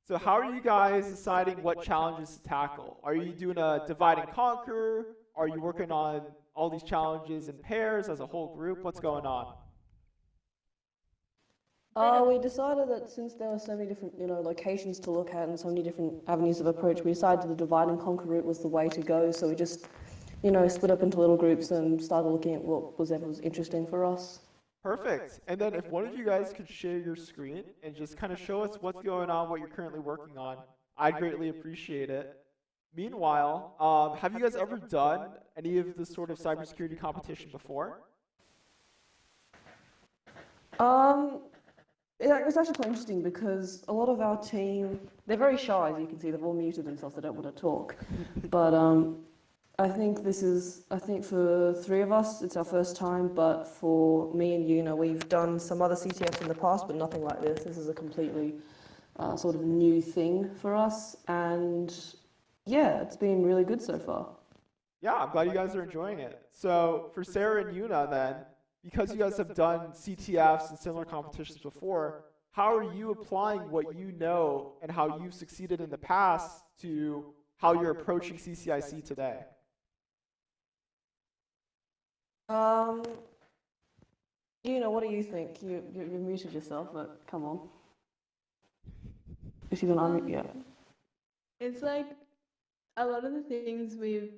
So how are you guys deciding what challenges to tackle? Are you doing a divide and conquer? Are you working on all these challenges in pairs as a whole group? What's going on?
We decided that since there were so many different, locations to look at and so many different avenues of approach, we decided the divide and conquer route was the way to go. So we just, split up into little groups and started looking at what was interesting for us.
Perfect. And then if one of you guys could share your screen and just kind of show us what's going on, what you're currently working on, I'd greatly appreciate it. Meanwhile, have you guys ever done any of this sort of cybersecurity competition before?
It's actually quite interesting because a lot of our team, they're very shy, as you can see. They've all muted themselves. They don't want to talk. But I think for 3 of us, it's our first time. But for me and you, we've done some other CTFs in the past, but nothing like this. This is a completely sort of new thing for us. And yeah, it's been really good so far.
Yeah, I'm glad you guys are enjoying it. So for Sarah and Yuna then, because you guys have done CTFs and similar competitions before, how are you applying what you know and how you've succeeded in the past to how you're approaching CCIC today?
What do you think? You've muted yourself, but come on. If you can unmute, yeah.
It's like a lot of the things we've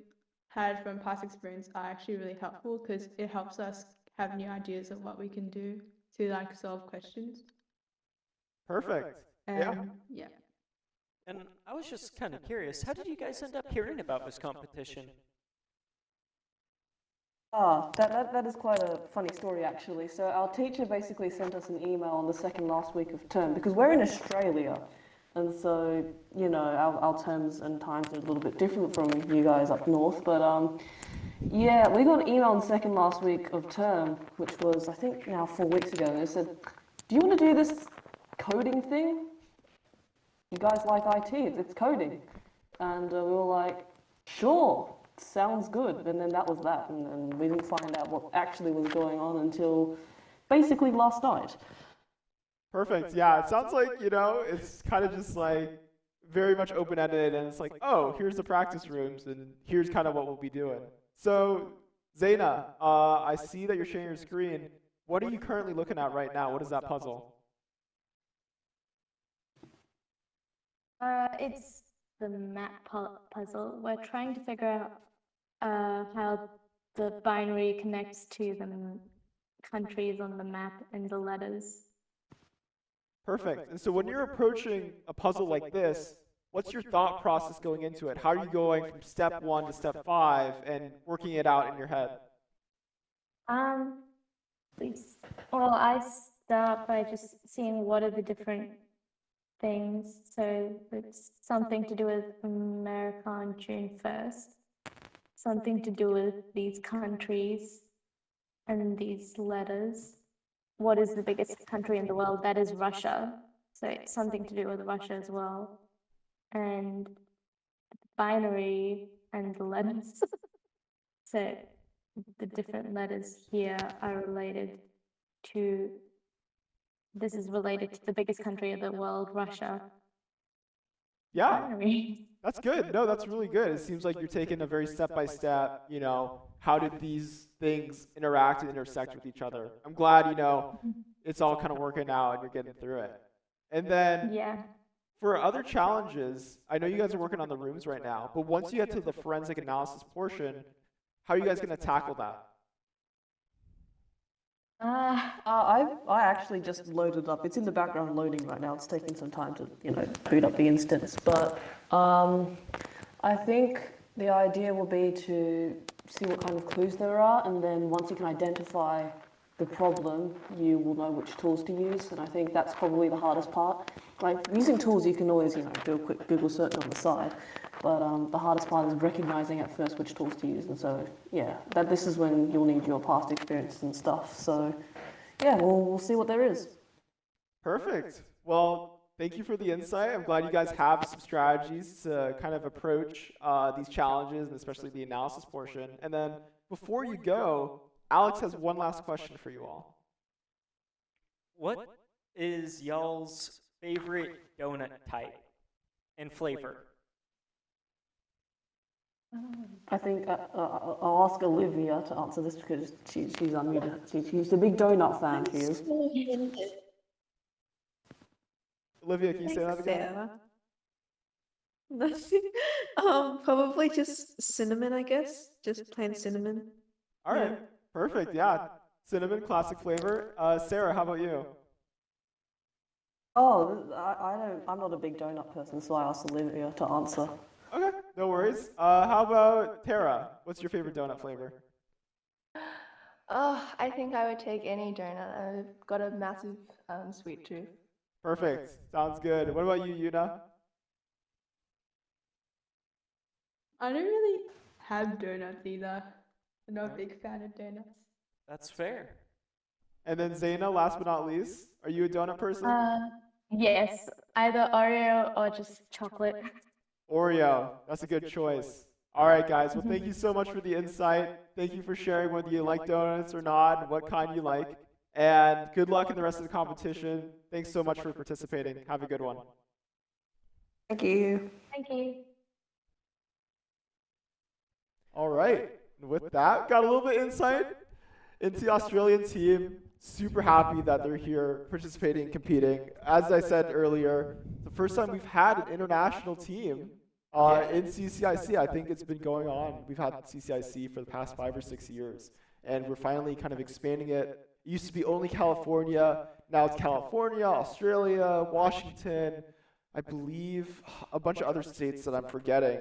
had from past experience are actually really helpful because it helps us have new ideas of what we can do to solve questions.
Perfect.
Yeah.
And I was just kind of curious, how did you guys end up hearing about this competition?
That is quite a funny story actually. So our teacher basically sent us an email on the second last week of term because we're in Australia. And so, our terms and times are a little bit different from you guys up north. But yeah, we got an email on the second last week of term, which was, I think, now 4 weeks ago. And it said, do you want to do this coding thing? You guys like IT, it's coding. And we were like, sure, sounds good. And then that was that. And we didn't find out what actually was going on until basically last night.
Perfect. Yeah, it sounds like, it's kind of just like very much open-ended and it's like, oh, here's the practice rooms and here's kind of what we'll be doing. So, Zaina, I see that you're sharing your screen. What are you currently looking at right now? What is that puzzle?
It's the map puzzle. We're trying to figure out how the binary connects to the countries on the map and the letters.
Perfect. And so when you're approaching a puzzle like this, what's your thought process going into it? How are you going from step 1 to step 5 and working it out in your head?
Well, I start by just seeing what are the different things. So it's something to do with America on June 1st, something to do with these countries and these letters. What is the biggest country in the world? That is Russia. So it's something to do with Russia as well. And binary and the letters. So the different letters here are related to, this is related to the biggest country of the world, Russia.
Yeah,
Binary.
that's good. No, that's really good. It seems like you're taking a very step-by-step, how did these things interact and intersect with each other? I'm glad, it's all kind of working out and you're getting through it. And then for other challenges, I know you guys are working on the rooms right now, but once you get to the forensic analysis portion, how are you guys going to tackle that?
I actually just loaded up. It's in the background loading right now. It's taking some time to, boot up the instance. But I think the idea will be to see what kind of clues there are, and then once you can identify the problem, you will know which tools to use. And I think that's probably the hardest part. Like using tools, you can always, do a quick Google search on the side. But the hardest part is recognizing at first which tools to use. And so, yeah, this is when you'll need your past experience and stuff. So, yeah, we'll see what there is.
Perfect. Well, thank you for the insight. I'm glad you guys have some strategies to kind of approach these challenges, and especially the analysis portion. And then before you go, Alex has one last question for you all.
What is y'all's favorite donut type and flavor?
I think I'll ask Olivia to answer this because she's unmuted. She's a big donut fan, she is.
Olivia, can you say that again?
Probably just cinnamon, I guess. Just plain cinnamon.
All right, perfect. Yeah, cinnamon, classic flavor. Sarah, how about you?
Oh, I'm not a big donut person, so I asked Olivia to answer.
Okay, no worries. How about Tara? What's your favorite donut flavor?
Oh, I think I would take any donut. I've got a massive sweet tooth.
Perfect. Sounds good. What about you, Yuna?
I don't really have donuts either. I'm not a big fan of donuts.
That's fair.
And then Zaina, last but not least, are you a donut person?
Yes, either Oreo or just chocolate.
Oreo. That's a good choice. All right, guys. Well, thank you so much for the insight. Thank you for sharing whether you like donuts or not and what kind you like. And good luck in the rest of the competition. Thanks so much for participating. Have a good one.
Thank you.
Thank you.
All right. With that, got a little bit insight into the Australian team. Super happy that they're here participating, competing. As I said earlier, the first time we've had an international team in CCIC. I think it's been going on. We've had CCIC for the past 5 or 6 years, and we're finally kind of expanding it. It used to be only California. Now it's California, Australia, Washington, I believe a bunch of other states that I'm forgetting.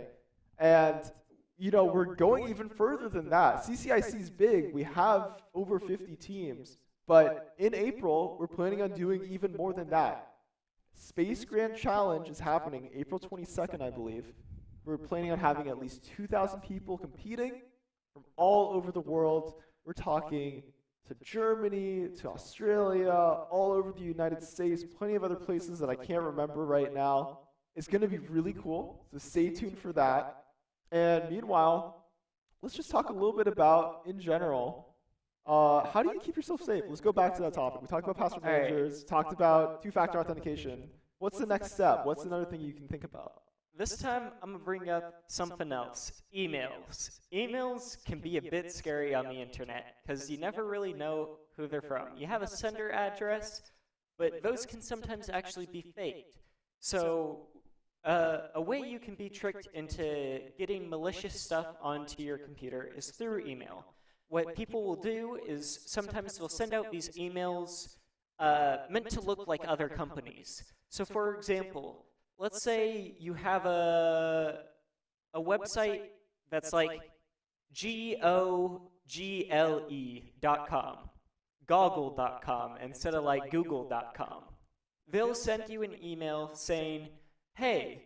And we're going even further than that. CCIC is big. We have over 50 teams. But in April, we're planning on doing even more than that. Space Grand Challenge is happening April 22nd, I believe. We're planning on having at least 2,000 people competing from all over the world. We're talking to Germany, to Australia, all over the United States, plenty of other places that I can't remember right now. It's going to be really cool, so stay tuned for that. And meanwhile, let's just talk a little bit about, in general, how do you keep yourself safe? Let's go back to that topic. We talked about password managers, talked about two-factor authentication. What's the next step? What's another thing you can think about?
This time, I'm going to bring up something else. Emails. Emails can be a bit scary on the internet because you never really know who they're from. You have a sender address, but those can sometimes actually be faked. So a way you can be tricked into getting malicious stuff onto your computer is through email. What people will do is sometimes they'll send out these emails meant to look like other companies. So for example, let's say you have a website that's like gogle.com, goggle.com, instead of like google.com. They'll send you an email saying, hey,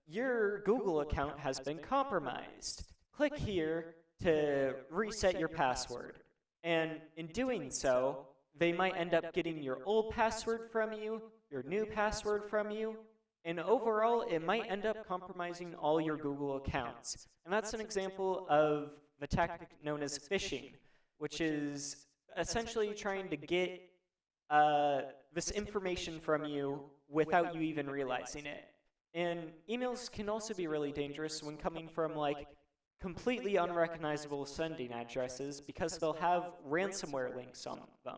your Google account has been compromised. Click here to reset your password. And in doing so, they might end up getting your old password from you, your new password from you, and overall, it might end up compromising all your Google accounts. And that's an example of the tactic known as phishing, which is essentially trying to get this information from you without you even realizing it. And emails can also be really dangerous when coming from like completely unrecognizable sending addresses because they'll have ransomware links on them.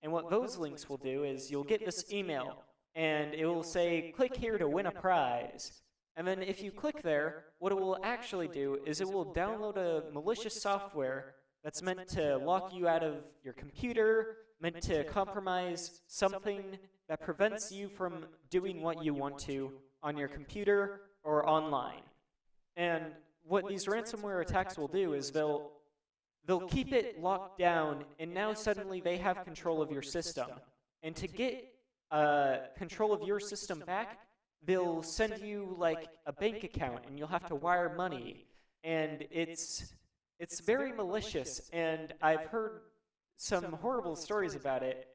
And what those links will do is you'll get this email and it will say, click here to win a prize. And then if you click there, what it will actually do is it will download a malicious software that's meant to lock you out of your computer, meant to compromise something that prevents you from doing what you want to on your computer or online. And what these ransomware attacks will do is they'll keep it locked down, and now suddenly they have control of your system. And to get control of your system back, they'll send you like a bank account, and you'll have to wire money. And it's very malicious, and I've heard some horrible stories about it,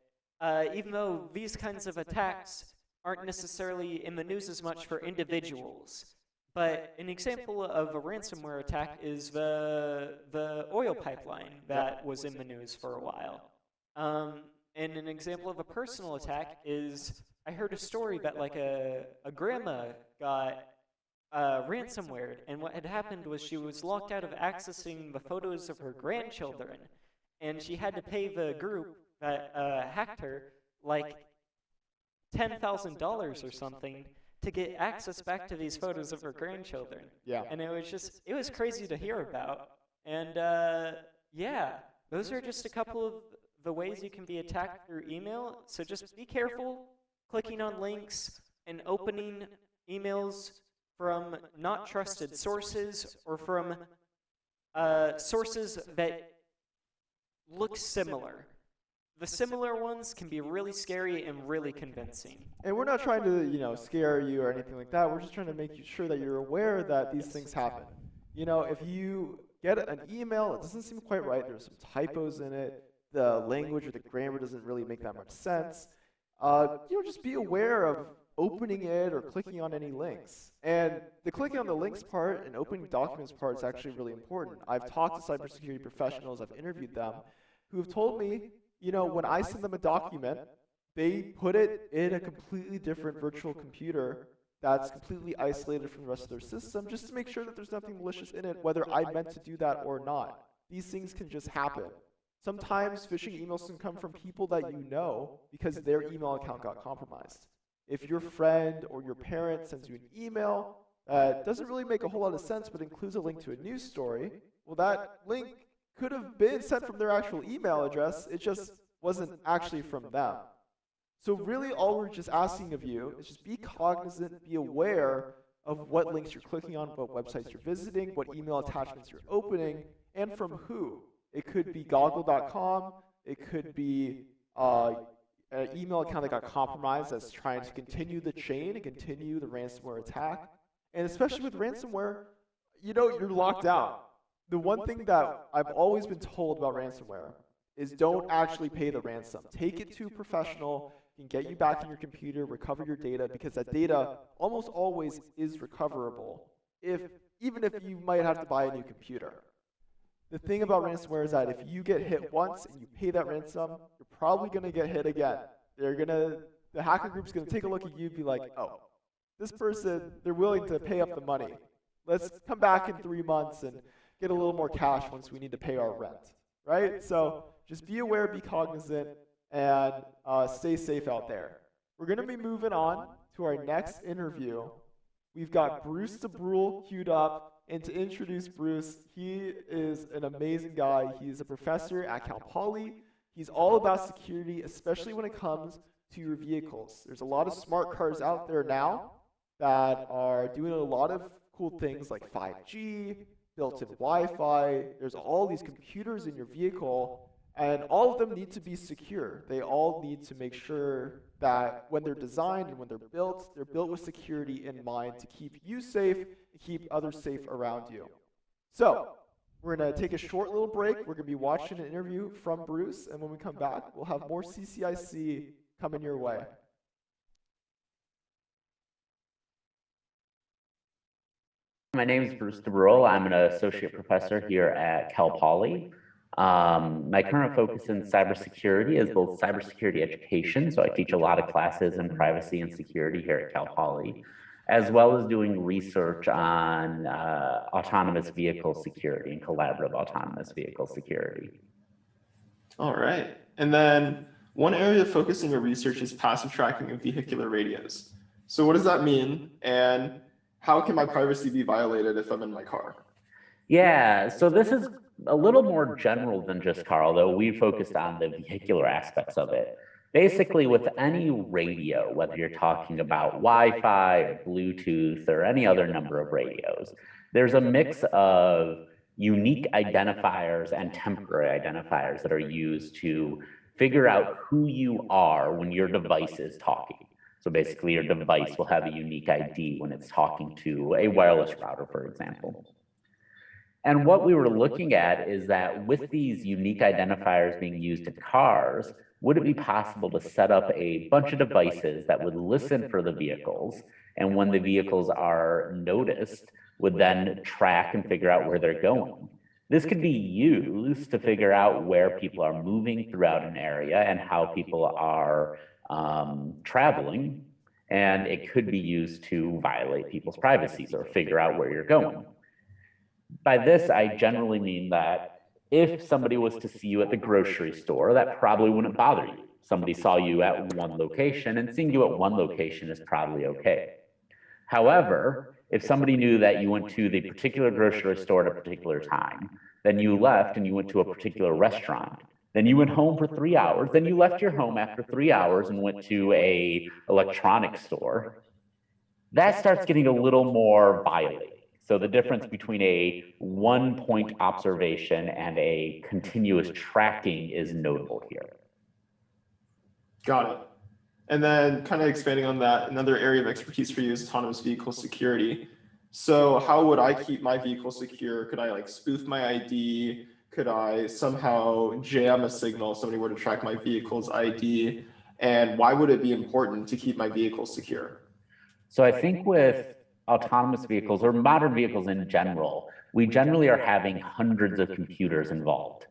even though these kinds of attacks aren't necessarily in the news as much for individuals. But an example of a ransomware attack is the oil pipeline that was in the news for a while. And an example of a personal attack is, I heard a story that like a grandma got ransomware, and what had happened was she was locked out of accessing the photos of her grandchildren, and she had to pay the group that hacked her like $10,000 or something to get access back to these photos of her grandchildren.
Yeah.
And it was crazy to hear about. And yeah, those are just a couple of the ways you can be attacked through email. So just be careful clicking on links and opening emails from not trusted sources or from sources that look similar. The similar ones can be really scary and really convincing.
And we're not trying to, scare you or anything like that. We're just trying to make sure that you're aware that these things happen. If you get an email, it doesn't seem quite right. There's some typos in it. The language or the grammar doesn't really make that much sense. Just be aware of opening it or clicking on any links. And the clicking on the links part and opening documents part is actually really important. I've talked to cybersecurity professionals, I've interviewed them, who have told me, when I send them a document, they put it in a completely different virtual computer that's completely isolated from the rest of their system, just to make sure that there's nothing malicious in it, whether I meant to do that or not. These things can just happen. Sometimes phishing emails can come from people that you know because their email account got compromised. If your friend or your parent sends you an email that doesn't really make a whole lot of sense but includes a link to a news story, well, that link could have been sent from their actual email address. It just wasn't actually from them. So really all we're just asking of you is just be cognizant, be aware of what links you're clicking on, what websites you're visiting, what email attachments you're opening, and from who. It could be goggle.com, it could be an email account that got compromised that's trying to continue the chain and continue the ransomware attack. And especially with ransomware, you're locked out. The one thing that I've always been told about ransomware is don't actually pay the ransom. Take it to a professional, can get you back in your computer, recover your data, because that data almost always is recoverable, even if you might have to buy a new computer. The thing about ransomware is that if you get hit once and you pay that ransom, you're probably going to get hit again. The hacker group's going to take a look at you and be like, oh, this person, they're willing to pay up the money. Let's come back in 3 months and get a little more cash once we need to pay our rent, right? So just be aware, be cognizant, and stay safe out there. We're going to be moving on to our next interview. We've got Bruce DeBrule queued up. And to introduce Bruce, he is an amazing guy. He's a professor at Cal Poly. He's all about security, especially when it comes to your vehicles. There's a lot of smart cars out there now that are doing a lot of cool things like 5G, built-in Wi-Fi. There's all these computers in your vehicle, and all of them need to be secure. They all need to make sure that when they're designed and when they're built with security in mind to keep you safe and keep others safe around you. So we're going to take a short little break. We're going to be watching an interview from Bruce, and when we come back, we'll have more CCIC coming your way.
My name is Bruce DeBrule. I'm an associate professor here at Cal Poly. My current focus in cybersecurity is both cybersecurity education, so I teach a lot of classes in privacy and security here at Cal Poly, as well as doing research on autonomous vehicle security and collaborative autonomous vehicle security.
All right. And then one area of focus in your research is passive tracking of vehicular radios. So what does that mean? And how can my privacy be violated if I'm in my car?
Yeah, so this is a little more general than just car, although we focused on the vehicular aspects of it. Basically, with any radio, whether you're talking about Wi-Fi or Bluetooth or any other number of radios, there's a mix of unique identifiers and temporary identifiers that are used to figure out who you are when your device is talking. So basically, your device will have a unique ID when it's talking to a wireless router, for example. And what we were looking at is that with these unique identifiers being used in cars, would it be possible to set up a bunch of devices that would listen for the vehicles, and when the vehicles are noticed, would then track and figure out where they're going? This could be used to figure out where people are moving throughout an area and how people are traveling, and it could be used to violate people's privacies or figure out where you're going. By this, I generally mean that if somebody was to see you at the grocery store, that probably wouldn't bother you. Somebody saw you at one location, and seeing you at one location is probably okay. However, if somebody knew that you went to the particular grocery store at a particular time, then you left and you went to a particular restaurant, then you went home for 3 hours, then you left your home after 3 hours and went to a electronics store, that starts getting a little more violating. So the difference between a one-point observation and a continuous tracking is notable here.
Got it. And then kind of expanding on that, another area of expertise for you is autonomous vehicle security. So how would I keep my vehicle secure? Could I like spoof my ID? Could I somehow jam a signal if somebody were to track my vehicle's ID? And why would it be important to keep my vehicle secure?
So I think with autonomous vehicles or modern vehicles in general, we generally are having hundreds of computers involved.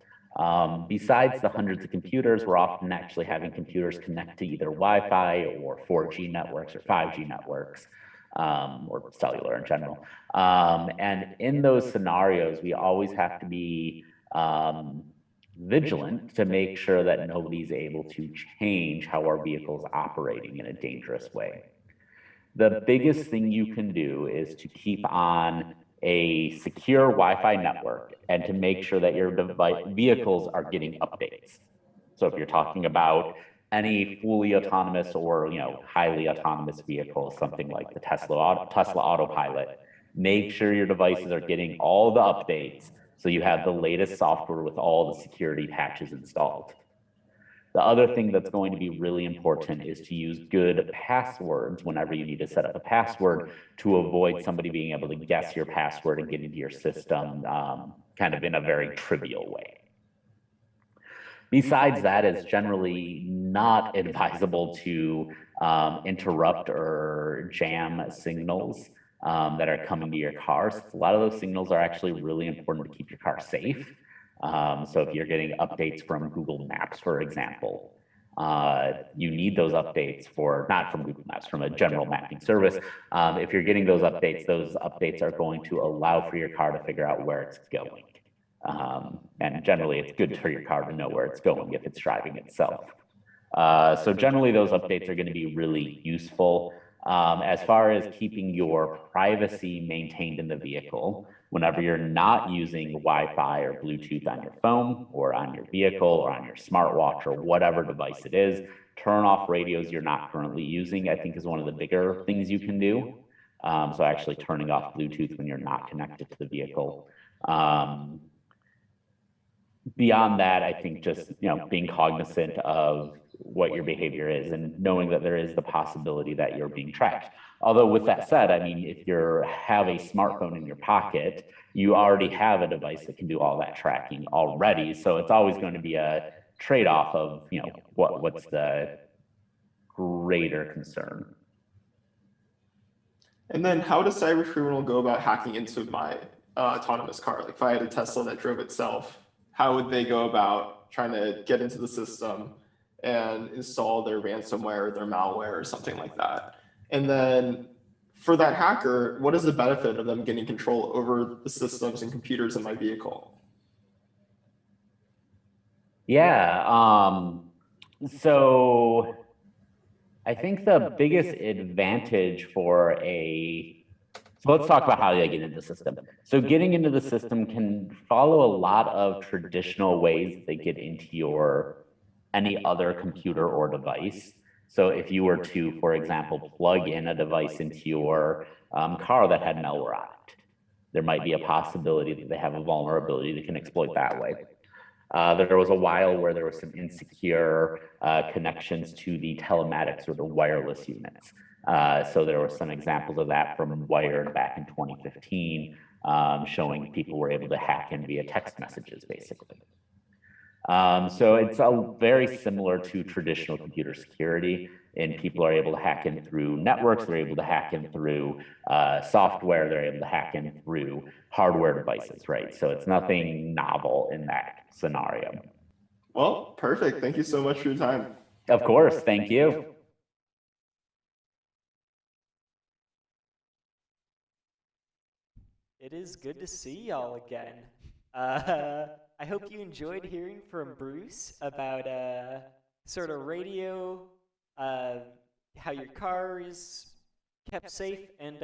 Besides the hundreds of computers, we're often actually having computers connect to either Wi-Fi or 4G networks or 5G networks, or cellular in general. And in those scenarios, we always have to be vigilant to make sure that nobody's able to change how our vehicle's operating in a dangerous way. The biggest thing you can do is to keep on a secure Wi-Fi network and to make sure that your vehicles are getting updates. So if you're talking about any fully autonomous or highly autonomous vehicle, something like the Tesla Autopilot, make sure your devices are getting all the updates so you have the latest software with all the security patches installed. The other thing that's going to be really important is to use good passwords whenever you need to set up a password to avoid somebody being able to guess your password and get into your system kind of in a very trivial way. Besides that, it's generally not advisable to interrupt or jam signals that are coming to your cars. A lot of those signals are actually really important to keep your car safe. So if you're getting updates from Google Maps, for example, you need those updates not from Google Maps, from a general mapping service. If you're getting those updates are going to allow for your car to figure out where it's going. And generally, it's good for your car to know where it's going if it's driving itself. So generally, those updates are going to be really useful. As far as keeping your privacy maintained in the vehicle, whenever you're not using Wi-Fi or Bluetooth on your phone or on your vehicle or on your smartwatch or whatever device it is, turn off radios you're not currently using, I think is one of the bigger things you can do. So actually turning off Bluetooth when you're not connected to the vehicle. Beyond that, I think just being cognizant of what your behavior is and knowing that there is the possibility that you're being tracked. Although with that said, I mean, if you have a smartphone in your pocket, you already have a device that can do all that tracking already. So it's always going to be a trade-off of what's the greater concern.
And then how does cybercriminal go about hacking into my autonomous car? Like if I had a Tesla that drove itself, how would they go about trying to get into the system and install their ransomware or their malware or something like that? And then for that hacker, what is the benefit of them getting control over the systems and computers in my vehicle?
Yeah, so I think the biggest advantage for a So let's talk about how you get into the system. So getting into the system can follow a lot of traditional ways they get into your any other computer or device. So if you were to, for example, plug in a device into your car that had malware on it, there might be a possibility that they have a vulnerability that can exploit that way. There was a while where there was some insecure connections to the telematics or the wireless units. So there were some examples of that from Wired back in 2015, showing people were able to hack in via text messages, basically. So it's very similar to traditional computer security, and people are able to hack in through networks, they're able to hack in through software, they're able to hack in through hardware devices, right? So it's nothing novel in that scenario.
Well, perfect. Thank you so much for your time.
Of course, thank you.
It is good to see y'all again. I hope you enjoyed hearing from Bruce about sort of radio, how your car is kept safe, and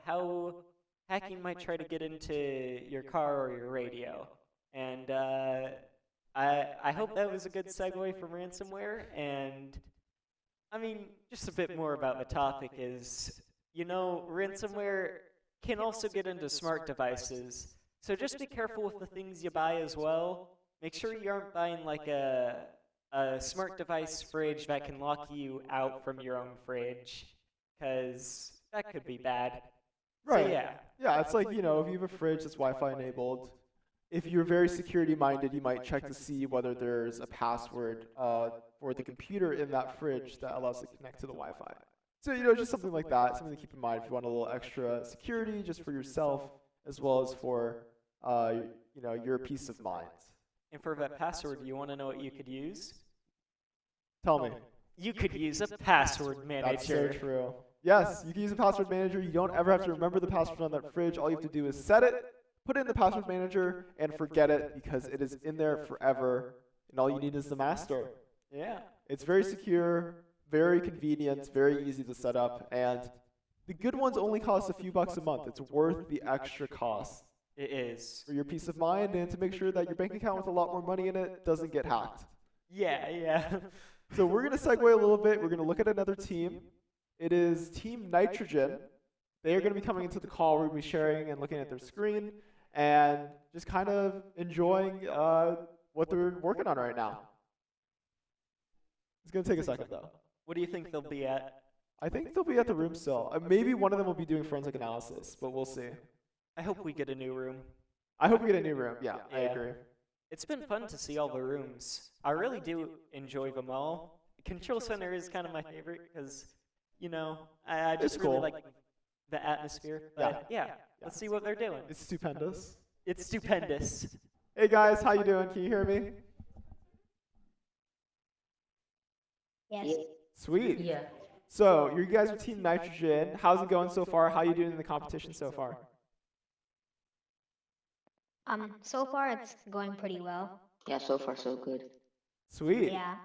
how hacking might try to get into your car or your radio. And I hope that was a good segue from ransomware. And I mean, just a bit more about the topic is, ransomware can also get into smart devices. So just be careful with the things you buy as well. Make sure you aren't buying like a smart device fridge that can lock you out from your own fridge, because that could be bad.
Right.
So, yeah.
Yeah, it's like, if you have a fridge that's Wi-Fi enabled, if you're very security minded, you might check to see whether there's a password for the computer in that fridge that allows it to connect to the Wi-Fi. So, just something like that, something to keep in mind if you want a little extra security just for yourself, as well as for, your peace of mind.
And for that password, do you want to know what you could use?
Tell me.
You could use a password manager.
That's so true. Yes, you can use a password manager. You don't ever have to remember the password on that fridge. All you have to do is set it, put it in the password manager, and forget it, because it is in there forever, and all you need is the master.
Yeah.
It's very secure, very convenient, very easy to set up, and the good ones only cost a few bucks a month. It's worth the extra cost.
It is.
For your peace of mind and to make sure that your bank account with a lot more money in it doesn't get hacked.
Yeah.
So we're going to segue a little bit. We're going to look at another team. It is Team Nitrogen. They are going to be coming into the call. We're going to be sharing and looking at their screen and just kind of enjoying what they're working on right now. It's going to take a second, though.
What do you think they'll be at?
I think they'll be at the room still. Maybe one of them will be doing forensic analysis, but we'll see.
I hope we get a new room.
I hope we get a new room. Yeah, I agree.
It's been fun to see all the rooms. I really do enjoy them all. Control Center is kind of my favorite because, I just really like the atmosphere. But yeah, let's see what they're doing.
It's stupendous.
It's stupendous.
Hey guys, how you doing? Can you hear me?
Yes.
Sweet.
Yeah.
So, you guys are Team Nitrogen. How's it going so far? How are you doing in the competition so far?
So far it's going pretty well.
Yeah, so far so good.
Sweet.
Yeah.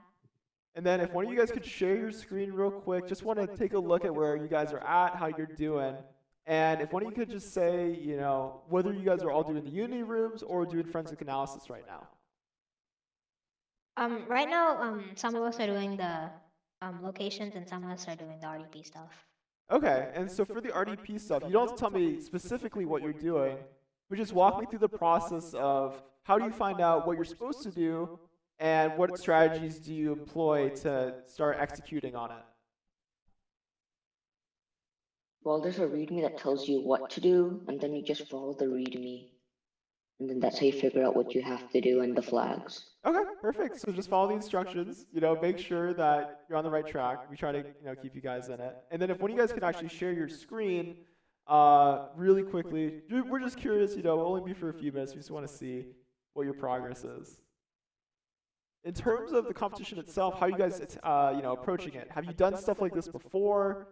And then if one of you guys could share your screen real quick, just want to take a look at where you guys are at, how you're doing. And if one of you could just say, whether you guys are all doing the Unity rooms or doing forensic analysis right now.
Right now, some of us are doing the locations and some of us are doing the RDP stuff.
Okay, and so for the RDP stuff, you don't have to tell me specifically what you're doing, but just walk me through the process of how do you find out what you're supposed to do and what strategies do you employ to start executing on it?
Well, there's a README that tells you what to do, and then you just follow the README. And then that's how you figure out what you have to do and the flags.
Okay, perfect. So just follow the instructions, make sure that you're on the right track. We try to, keep you guys in it. And then if one of you guys could actually share your screen really quickly, we're just curious, it'll only be for a few minutes. We just want to see what your progress is. In terms of the competition itself, how are you guys, approaching it? Have you done stuff like this before?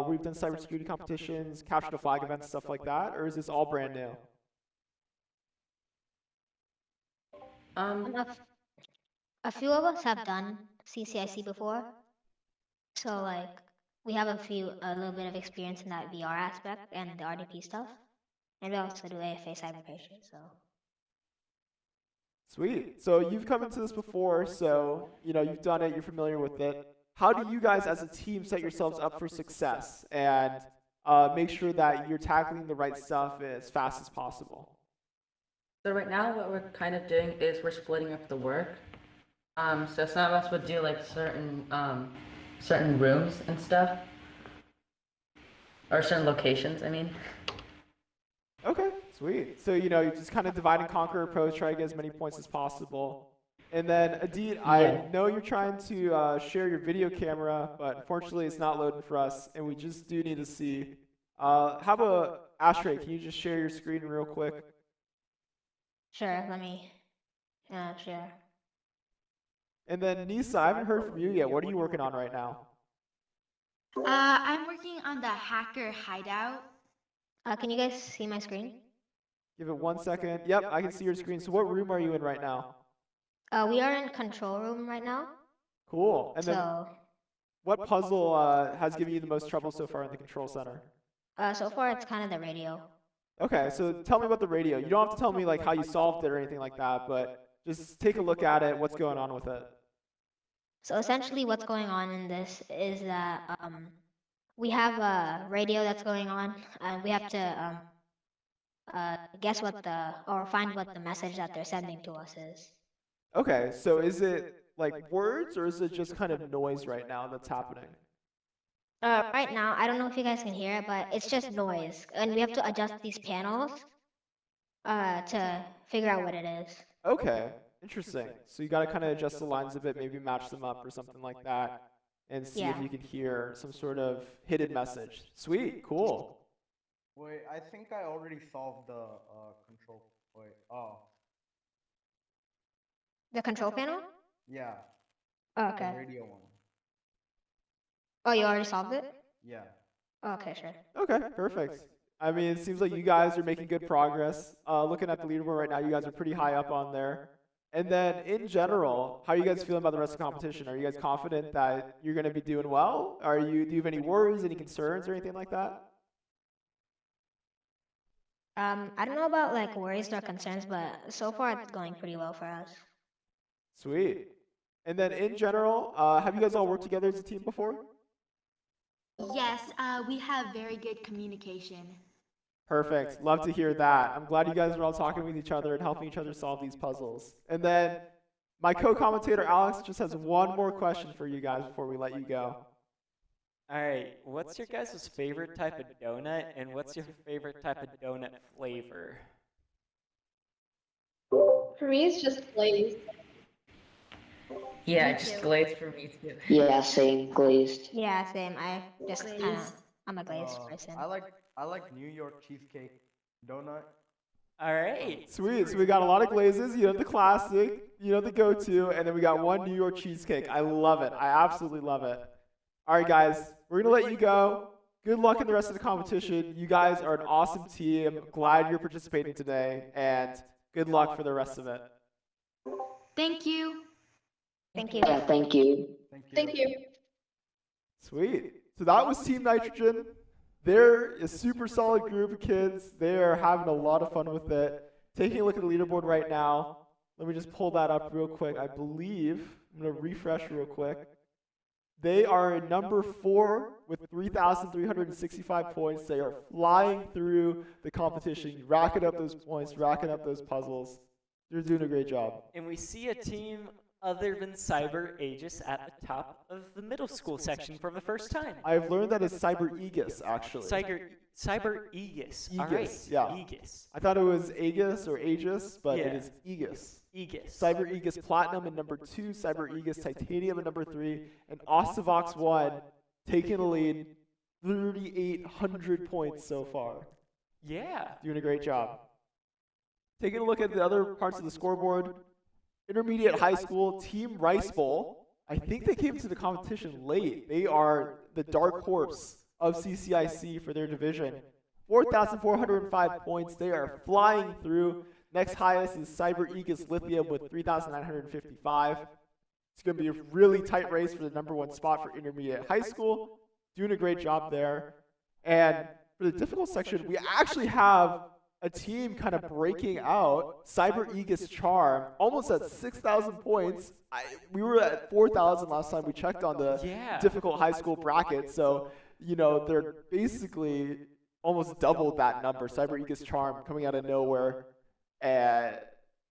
We've done cybersecurity competitions, capture the flag events, stuff like that, or is this all brand new?
A few of us have done CCIC before, so we have a little bit of experience in that VR aspect and the RDP stuff, and we also do AFA cyber patient. So
Sweet. So you've come into this before, so you've done it, you're familiar with it. How do you guys as a team set yourselves up for success and make sure that you're tackling the right stuff as fast as possible?
So right now what we're kind of doing is we're splitting up the work. So some of us would do like certain rooms and stuff. Or certain locations, I mean.
Okay, sweet. So, you just kind of divide and conquer approach, try to get as many points as possible. And then, Adit, I know you're trying to share your video camera, but unfortunately it's not loading for us, and we just do need to see. How about Ashtray, can you just share your screen real quick?
sure, let me share.
And then, Nisa, I haven't heard from you yet. What are you working on right now?
I'm working on the hacker hideout.
Can you guys see my screen?
Give it 1 second. Yep, I can see your screen. So what room are you in right now?
We are in control room right now.
Cool. And then
So,
what puzzle has given you the most trouble so far in the control center?
so far it's kind of the radio.
Okay, so tell me about the radio. You don't have to tell me like how you solved it or anything like that, but just take a look at it, what's going on with it.
So essentially what's going on in this is that we have a radio that's going on, and we have to guess or find what the message that they're sending to us is.
Okay, so is it like words or is it just kind of noise right now that's happening?
Right now, I don't know if you guys can hear it, but it's just noise, and we have to adjust these panels to figure out what it is.
Okay, interesting. So you got to kind of adjust the lines a bit, maybe match them up or something like that, and see if
Yeah.
you can hear some sort of hidden message. Sweet, cool.
Wait, I think I already solved the control. Wait, oh,
The control panel?
yeah.
Oh,
The
okay.
radio one.
Oh, you already solved it?
Yeah.
Oh, okay, sure.
Okay, perfect. I mean, it seems like you guys are making good progress. Looking at the leaderboard right now, you guys are pretty high up on there. And then, in general, how are you guys feeling about the rest of the competition? Are you guys confident that you're going to be doing well? Do you have any worries, any concerns, or anything like that?
I don't know about like worries or concerns, but so far it's going pretty well for us.
Sweet. And then, in general, have you guys all worked together as a team before?
Yes, we have very good communication.
Perfect. Love to hear that. I'm glad you guys are all talking with each other and helping each other solve these puzzles. And then my co-commentator Alex just has one more question for you guys before we let you go.
All right, what's your guys' favorite type of donut, and what's your favorite type of donut flavor?
For me, it's just glazed.
Yeah, just glazed for me too.
Yeah, same, glazed.
Yeah, same. I'm a glazed person.
I like New York cheesecake donut.
All right.
Sweet. So we got a lot of glazes, the classic, the go-to, and then we got one New York cheesecake. I love it. I absolutely love it. All right, guys, we're going to let you go. Good luck in the rest of the competition. You guys are an awesome team. Glad you're participating today, and good luck for the rest of it.
Thank you.
Thank you.
Yeah, thank you.
Thank you.
Sweet. So that was Team Nitrogen. They're a super solid group of kids. They are having a lot of fun with it. Taking a look at the leaderboard right now. Let me just pull that up real quick. I believe, I'm going to refresh real quick. They are in number 4 with 3,365 points. They are flying through the competition, racking up those points, racking up those puzzles. They're doing a great job.
And we see a team other than Cyber Aegis at the top of the middle school section for the first time.
I've learned that it's Cyber Aegis, actually.
Cyber Aegis. All right.
Aegis, yeah.
Aegis.
I thought it was Aegis or Aegis, but it
Yeah.
is Aegis.
Aegis.
Cyber Aegis Platinum in number 2, Cyber Aegis Titanium in number 3, and Ostovox 1 taking the lead, 3,800 points so far.
Yeah.
Doing a great job. Taking a look at the other parts of the scoreboard, intermediate high school, Team Rice Bowl. I think they came to the competition late. They are the dark horse of CCIC for their division. 4,405 points. They are flying through. Next highest is Cyber Aegis Lithium with 3,955. It's going to be a really tight race for the number 1 spot for intermediate high school. doing a great job there. And for the difficult section, we actually have a team kind of breaking out. Cyber Aegis Charm, almost at 6,000 points. We were at 4,000 last time we checked on the difficult high school bracket. So, you know, they're basically almost doubled that number. Cyber Aegis Charm coming out of nowhere.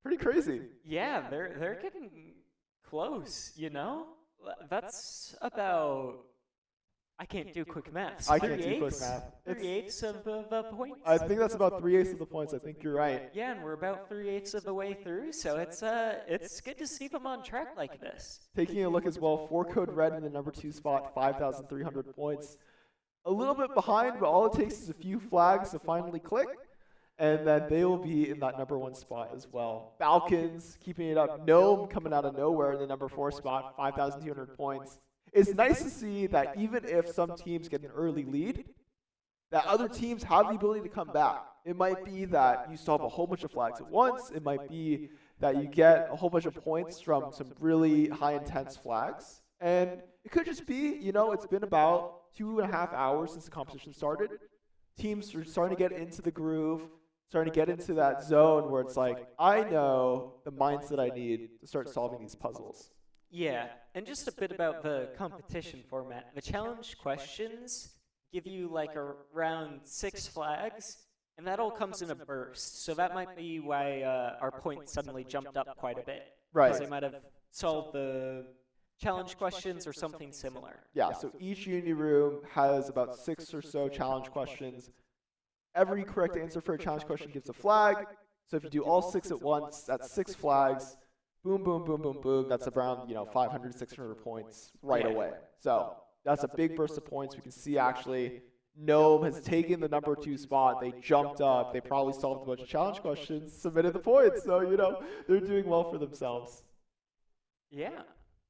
Pretty crazy.
Yeah, they're getting close, you know? That's about... I can't do quick math.
I can't do quick math.
3/8 of the points?
I think that's about 3/8 of the points. I think you're right.
Yeah, and we're about 3/8 of the way through, so it's good to see them on track like this.
Taking a look as well, 4 Code Red in the number 2 spot, 5,300 points. A little bit behind, but all it takes is a few flags to finally click, and then they will be in that number 1 spot as well. Falcons keeping it up. Gnome coming out of nowhere in the number 4 spot, 5,200 points. It's nice to see that even if some teams get an early lead, that other teams have the ability to come back. It might be that you solve a whole bunch of flags at once. It might be that you get a whole bunch of points from some really high intense flags. And it could just be, you know, it's been about 2.5 hours since the competition started. Teams are starting to get into the groove, starting to get into that zone where it's like, I know the mindset I need to start solving these puzzles.
Yeah, and just a bit about the competition format. The challenge questions give you like around 6 flags, and that all comes in a burst. So that might be why our points suddenly jumped up quite a bit.
Right.
Because they might have solved the challenge questions or something similar.
Yeah, so each Unity room has about 6 or so challenge questions. Every correct answer for a challenge question gives a flag. So if you do all 6 at once, that's 6 flags. Boom, boom, boom, boom, boom. That's around, you know, 500, 600 points right away. So that's a big burst of points. We can see actually Gnome has taken the number 2 spot. They jumped up. They probably solved a bunch of challenge questions, submitted the points. So, you know, they're doing well for themselves.
Yeah.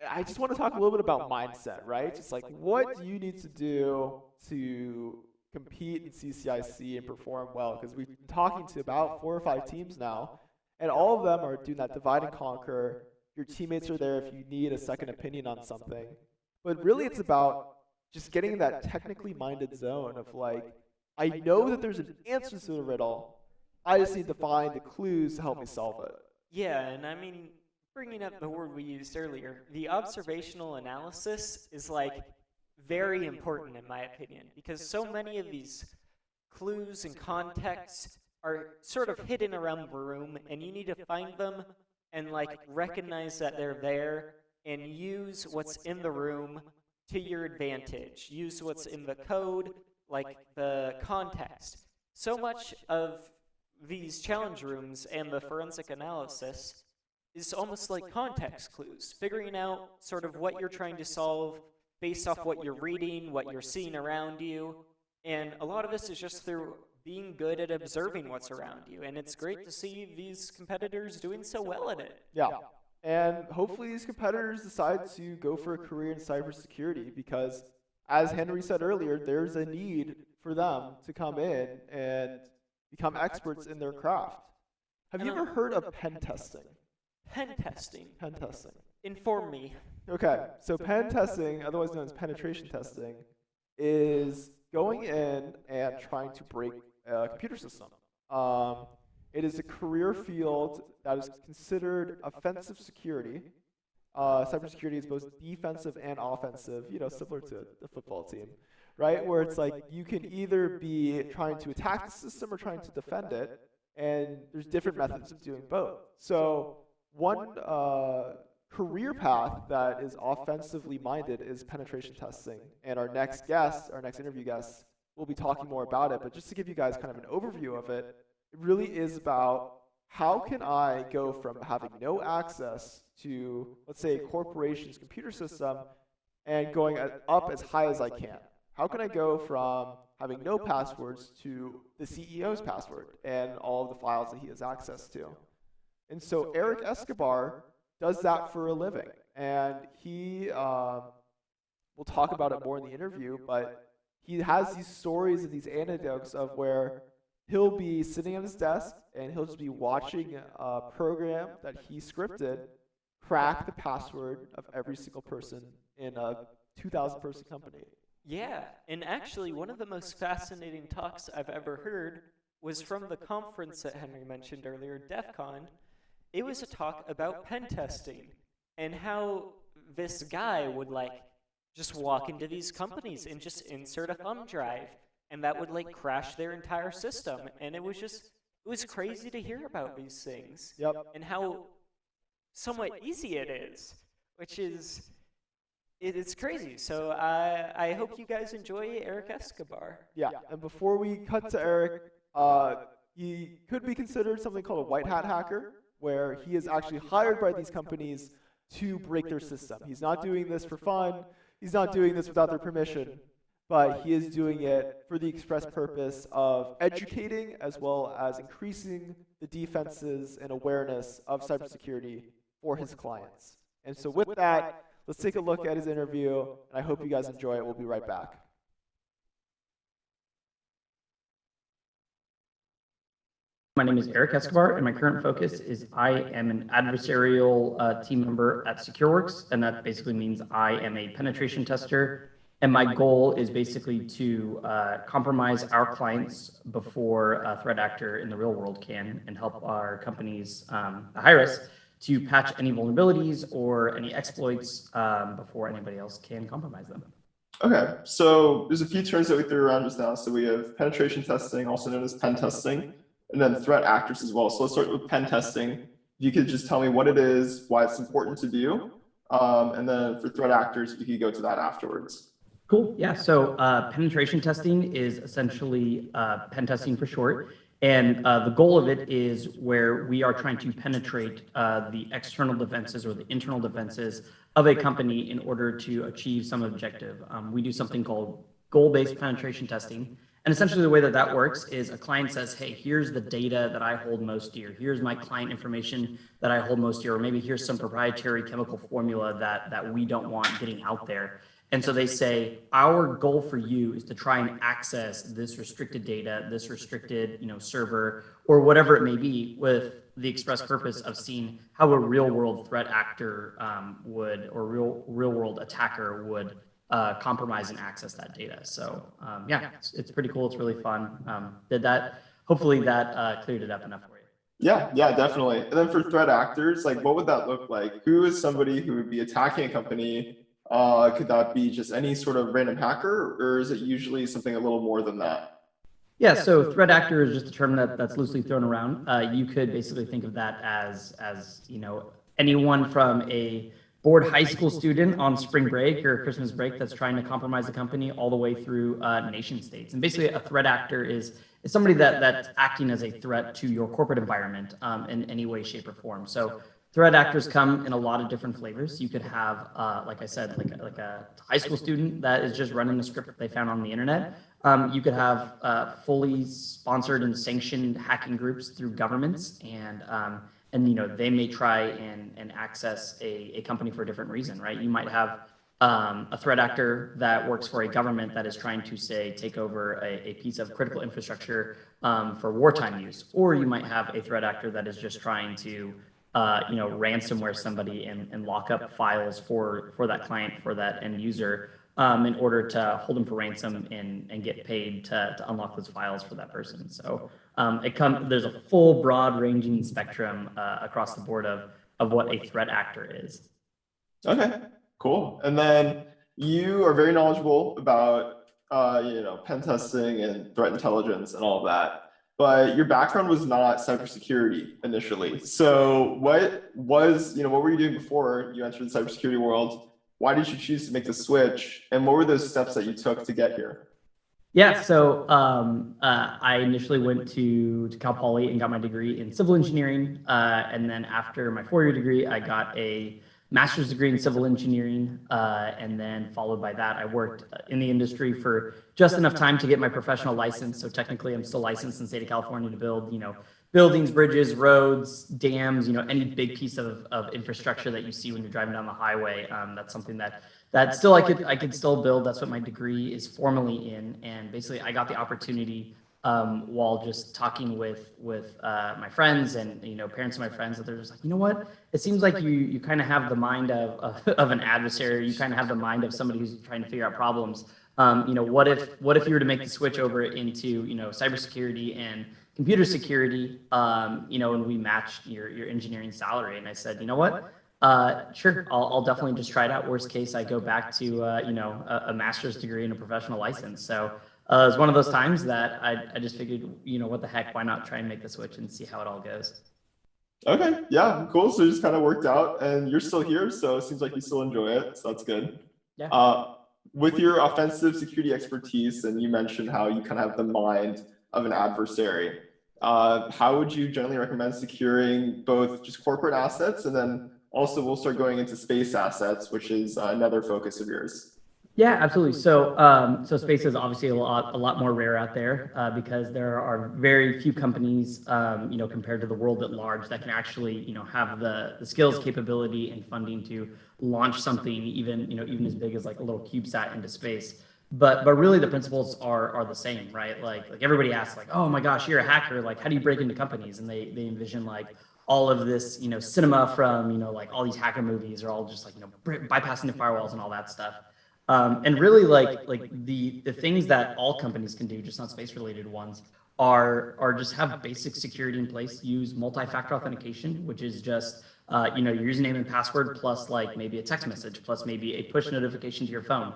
I just want to talk a little bit about mindset, right? Just like, what do you need to do to compete in CCIC and perform well? Because we've been talking to about 4 or 5 teams now. And all of them are doing that divide and conquer. Your teammates are there if you need a second opinion on something. But really it's about just getting in that technically minded zone of like, I know that there's an answer to the riddle. I just need to find the clues to help me solve it.
Yeah, and I mean, bringing up the word we used earlier, the observational analysis is like very important in my opinion, because so many of these clues and contexts are sort of hidden around the room, and you need to find them and like recognize that they're there and use what's in the room to your advantage. Use what's in the code, like the context. So much of these challenge rooms and the forensic analysis is almost like context clues, figuring out sort of what you're trying to solve based off what you're reading, what you're seeing around you, and a lot of this is just through being good at observing what's around you, and it's great to see these competitors doing so well at it.
Yeah, and hopefully these competitors decide to go for a career in cybersecurity because, as Henry said earlier, there's a need for them to come in and become experts in their craft. Have you ever heard of pen testing?
Pen testing?
Pen testing.
Inform me. Okay,
so pen testing, otherwise known as penetration testing, is going in and trying to break a computer system. It is a career field that is considered offensive security. Cybersecurity is both defensive and offensive, you know, similar to the football team, right? Where it's like you can either be trying to attack the system or trying to defend it, and there's different methods of doing both. So one career path that is offensively minded is penetration testing. And our next guest, our next interview guest, will be talking more about it. But just to give you guys kind of an overview of it, it really is about how can I go from having no access to, let's say, a corporation's computer system and going up as high as I can? How can I go from having no passwords to the CEO's password and all of the files that he has access to? And so Eric Escobar does that for a living. And he will talk about it more in the interview, but he has these stories and these anecdotes of where he'll be sitting at his desk and he'll just be watching a program that he scripted crack the password of every single person in a 2,000 person company.
Yeah, and actually, one of the most fascinating talks I've ever heard was from the conference that Henry mentioned earlier, DEF CON. It was a talk about pen testing and how this guy would just walk into these companies and just insert a thumb drive, and that would crash their entire system. And it was crazy to hear about these things.
Yep.
And how somewhat easy it is, which is it's crazy. So I hope you guys enjoy Eric Escobar.
Yeah, and before we cut to Eric, he could be considered something called a white hat hacker, where he is actually hired by these companies to break their system. He's not doing this for fun. He's not doing this without their permission, but he is doing it for the express purpose of educating as well as increasing the defenses and awareness of cybersecurity for his clients. And so with that, let's take a look at his interview, and I hope you guys enjoy it. We'll be right back.
My name is Eric Escobar, and my current focus is I am an adversarial team member at SecureWorks, and that basically means I am a penetration tester, and my goal is basically to compromise our clients before a threat actor in the real world can, and help our companies, high risk, to patch any vulnerabilities or any exploits before anybody else can compromise them.
Okay, so there's a few terms that we threw around just now. So we have penetration testing, also known as pen testing, and then threat actors as well. So let's start with pen testing. If you could just tell me what it is, why it's important to do, and then for threat actors, you could go to that afterwards.
Cool, yeah, so penetration testing is essentially pen testing for short. And the goal of it is where we are trying to penetrate the external defenses or the internal defenses of a company in order to achieve some objective. We do something called goal-based penetration testing. And essentially the way that that works is a client says, hey, here's the data that I hold most dear. Here's my client information that I hold most dear. Or maybe here's some proprietary chemical formula that we don't want getting out there. And so they say, our goal for you is to try and access this restricted data, this restricted, server, or whatever it may be, with the express purpose of seeing how a real world threat actor would, or real world attacker would compromise and access that data. So yeah, it's pretty cool. It's really fun. Hopefully that cleared it up enough for you.
Yeah, definitely. And then for threat actors, what would that look like? Who is somebody who would be attacking a company? Could that be just any sort of random hacker, or is it usually something a little more than that?
Yeah, so threat actor is just a term that's loosely thrown around. You could basically think of that as anyone from a bored high school student on spring break or Christmas break that's trying to compromise the company, all the way through nation states. And basically a threat actor is somebody that's acting as a threat to your corporate environment in any way, shape, or form. So threat actors come in a lot of different flavors. You could have, like I said, like a high school student that is just running the script that they found on the internet. You could have fully sponsored and sanctioned hacking groups through governments, and they may try and access a company for a different reason, right? You might have a threat actor that works for a government that is trying to, say, take over a piece of critical infrastructure for wartime use, or you might have a threat actor that is just trying to ransomware somebody and lock up files for that client, for that end user, in order to hold them for ransom and get paid to unlock those files for that person. So there's a full, broad ranging spectrum across the board of what a threat actor is.
Okay, cool. And then you are very knowledgeable about pen testing and threat intelligence and all of that. But your background was not cybersecurity initially. So what were you doing before you entered the cybersecurity world? Why did you choose to make the switch? And what were those steps that you took to get here?
Yeah, so I initially went to Cal Poly and got my degree in civil engineering. And then after my 4-year degree, I got a master's degree in civil engineering, and then followed by that, I worked in the industry for just enough time to get my professional license. So technically, I'm still licensed in the state of California to build, buildings, bridges, roads, dams, any big piece of infrastructure that you see when you're driving down the highway. That's something that still I could still build. That's what my degree is formally in. And basically, I got the opportunity while just talking with my friends and parents of my friends, that they're just like, you know what, it seems like you kind of have the mind of an adversary. You kind of have the mind of somebody who's trying to figure out problems. What if you were to make the switch over into, cybersecurity and computer security, and we matched your engineering salary? And I said, you know what? Sure, I'll definitely just try it out. Worst case, I go back to, a master's degree and a professional license. So it was one of those times that I just figured, what the heck, why not try and make the switch and see how it all goes.
Okay, yeah, cool. So it just kind of worked out, and you're still here, so it seems like you still enjoy it. So that's good.
Yeah.
With your offensive security expertise, and you mentioned how you kind of have the mind of an adversary, how would you generally recommend securing both just corporate assets, and then also we'll start going into space assets, which is another focus of yours?
Yeah, absolutely. So, so space is obviously a lot more rare out there because there are very few companies, compared to the world at large, that can actually, have the skills, capability, and funding to launch something even as big as like a little CubeSat into space. But really, the principles are the same, right? Like everybody asks, like, oh my gosh, you're a hacker. Like, how do you break into companies? And they envision like all of this, cinema from like all these hacker movies are all just like bypassing the firewalls and all that stuff. And really, like the things that all companies can do, just not space related ones, are just have basic security in place. Use multi-factor authentication, which is just your username and password plus like maybe a text message plus maybe a push notification to your phone.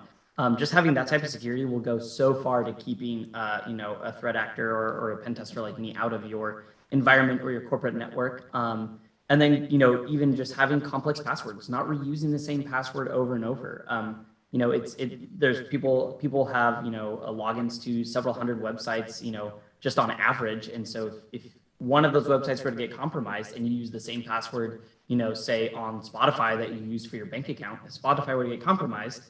Just having that type of security will go so far to keeping a threat actor or a pen tester like me out of your environment or your corporate network. And then even just having complex passwords, not reusing the same password over and over. There's people have logins to several hundred websites just on average, and so if one of those websites were to get compromised and you use the same password say on Spotify that you use for your bank account, if Spotify were to get compromised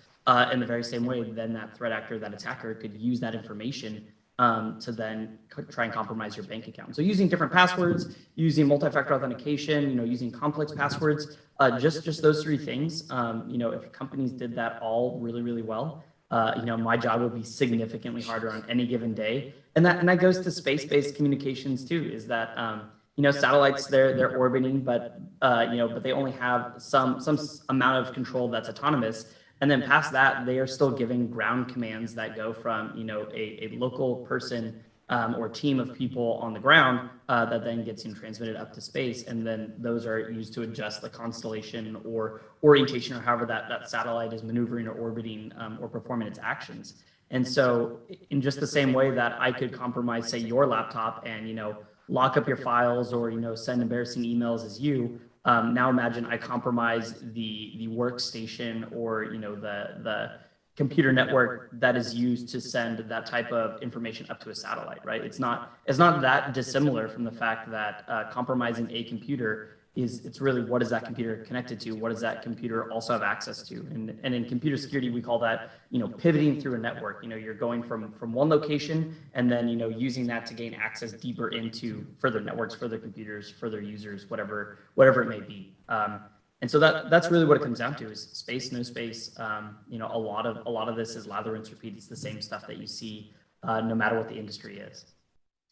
in the very same way, then that threat actor, that attacker, could use that information to then try and compromise your bank account. So using different passwords, using multi-factor authentication, using complex passwords, just those three things. If companies did that all really, really well, my job would be significantly harder on any given day. And that goes to space-based communications too. Is that satellites they're orbiting, but they only have some amount of control that's autonomous. And then past that, they are still giving ground commands that go from, a local person or team of people on the ground that then gets transmitted up to space. And then those are used to adjust the constellation or orientation or however that satellite is maneuvering or orbiting or performing its actions. And so in just the same way that I could compromise, say, your laptop and, lock up your files or, send embarrassing emails as you, now imagine I compromise the workstation or the computer network that is used to send that type of information up to a satellite, right? It's not that dissimilar from the fact that compromising a computer it's really what is that computer connected to? What does that computer also have access to? And in computer security, we call that pivoting through a network. You're going from one location and then using that to gain access deeper into further networks, further computers, further users, whatever it may be. And so that's really what it comes down to is space, no space. A lot of this is lather, rinse, repeat. It's the same stuff that you see no matter what the industry is.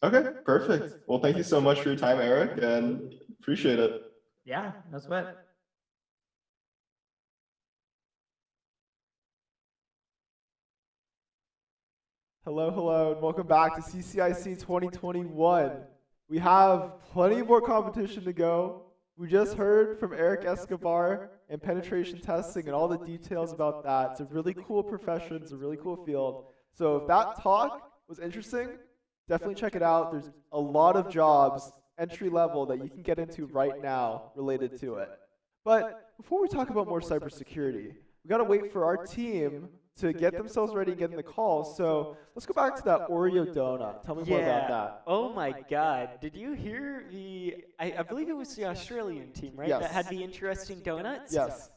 Okay, perfect. Well, thank you so much for your time, Eric, and appreciate it.
Yeah, that's what.
Hello, and welcome back to CCIC 2021. We have plenty more competition to go. We just heard from Eric Escobar and penetration testing and all the details about that. It's a really cool profession. It's a really cool field. So if that talk was interesting, definitely check it out. There's a lot of jobs, entry level, that you can get into right now related to it. But before we talk about more cybersecurity, we got to wait for our team to get themselves ready and get in the call. So let's go back to that Oreo donut. Tell me more about that.
Oh my God. Did you hear I believe it was the Australian team, right?
Yes.
That had the interesting donuts?
Yes.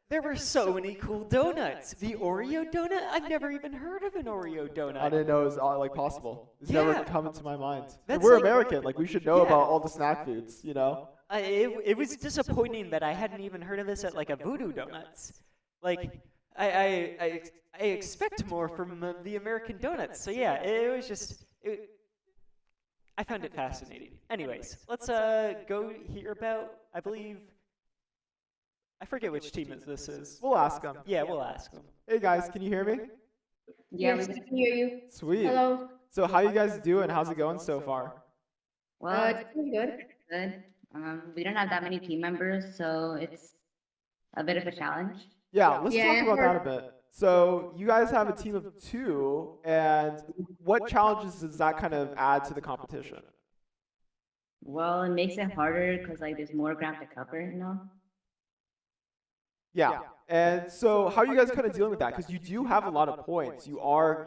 There were so many cool donuts. The Oreo donut? I've never even heard of an Oreo donut.
I didn't know it was possible. It's never come into my mind. We're American. Like, we should know about all the snack foods,
It was disappointing that I hadn't even heard of this at like a Voodoo Donuts. Like, I expect more from the American donuts. So yeah, it was just I found it fascinating. Anyways, let's go hear about, I believe, I forget which team this is.
We'll ask them.
Yeah, we'll ask them.
Hey guys, can you hear me?
Yeah,
Yes,
we
I can hear you.
Sweet.
Hello.
So how you guys doing? How's it going so far?
well,
It's going good.
good. We don't have that many team members, so it's a bit of a challenge.
Yeah, let's
Yeah,
talk
and
about that a
we're-
bit. So you guys have a team of 2, and what challenges does that kind of add to the competition?
Well, it makes it harder because like there's more ground to cover, you know.
Yeah. And so how are you guys kind of dealing with that? Because you do have a lot of points. You are,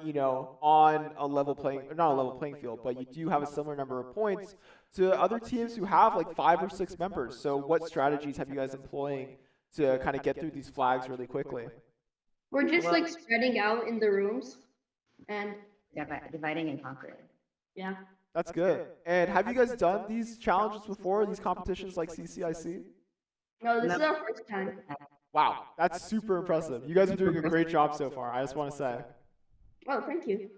on a level playing, or not a level playing field, but you do have a similar number of points to other teams who have like 5 or 6 members. So what strategies have you guys employing to kind of get through these flags really quickly?
We're just like spreading out in the rooms and
dividing and conquering.
Yeah.
That's good. And have you guys done these challenges before, these competitions like CCIC?
No, this is our first time.
Wow, that's super impressive. You guys are doing a great job so far, I just want to say.
Oh, thank you.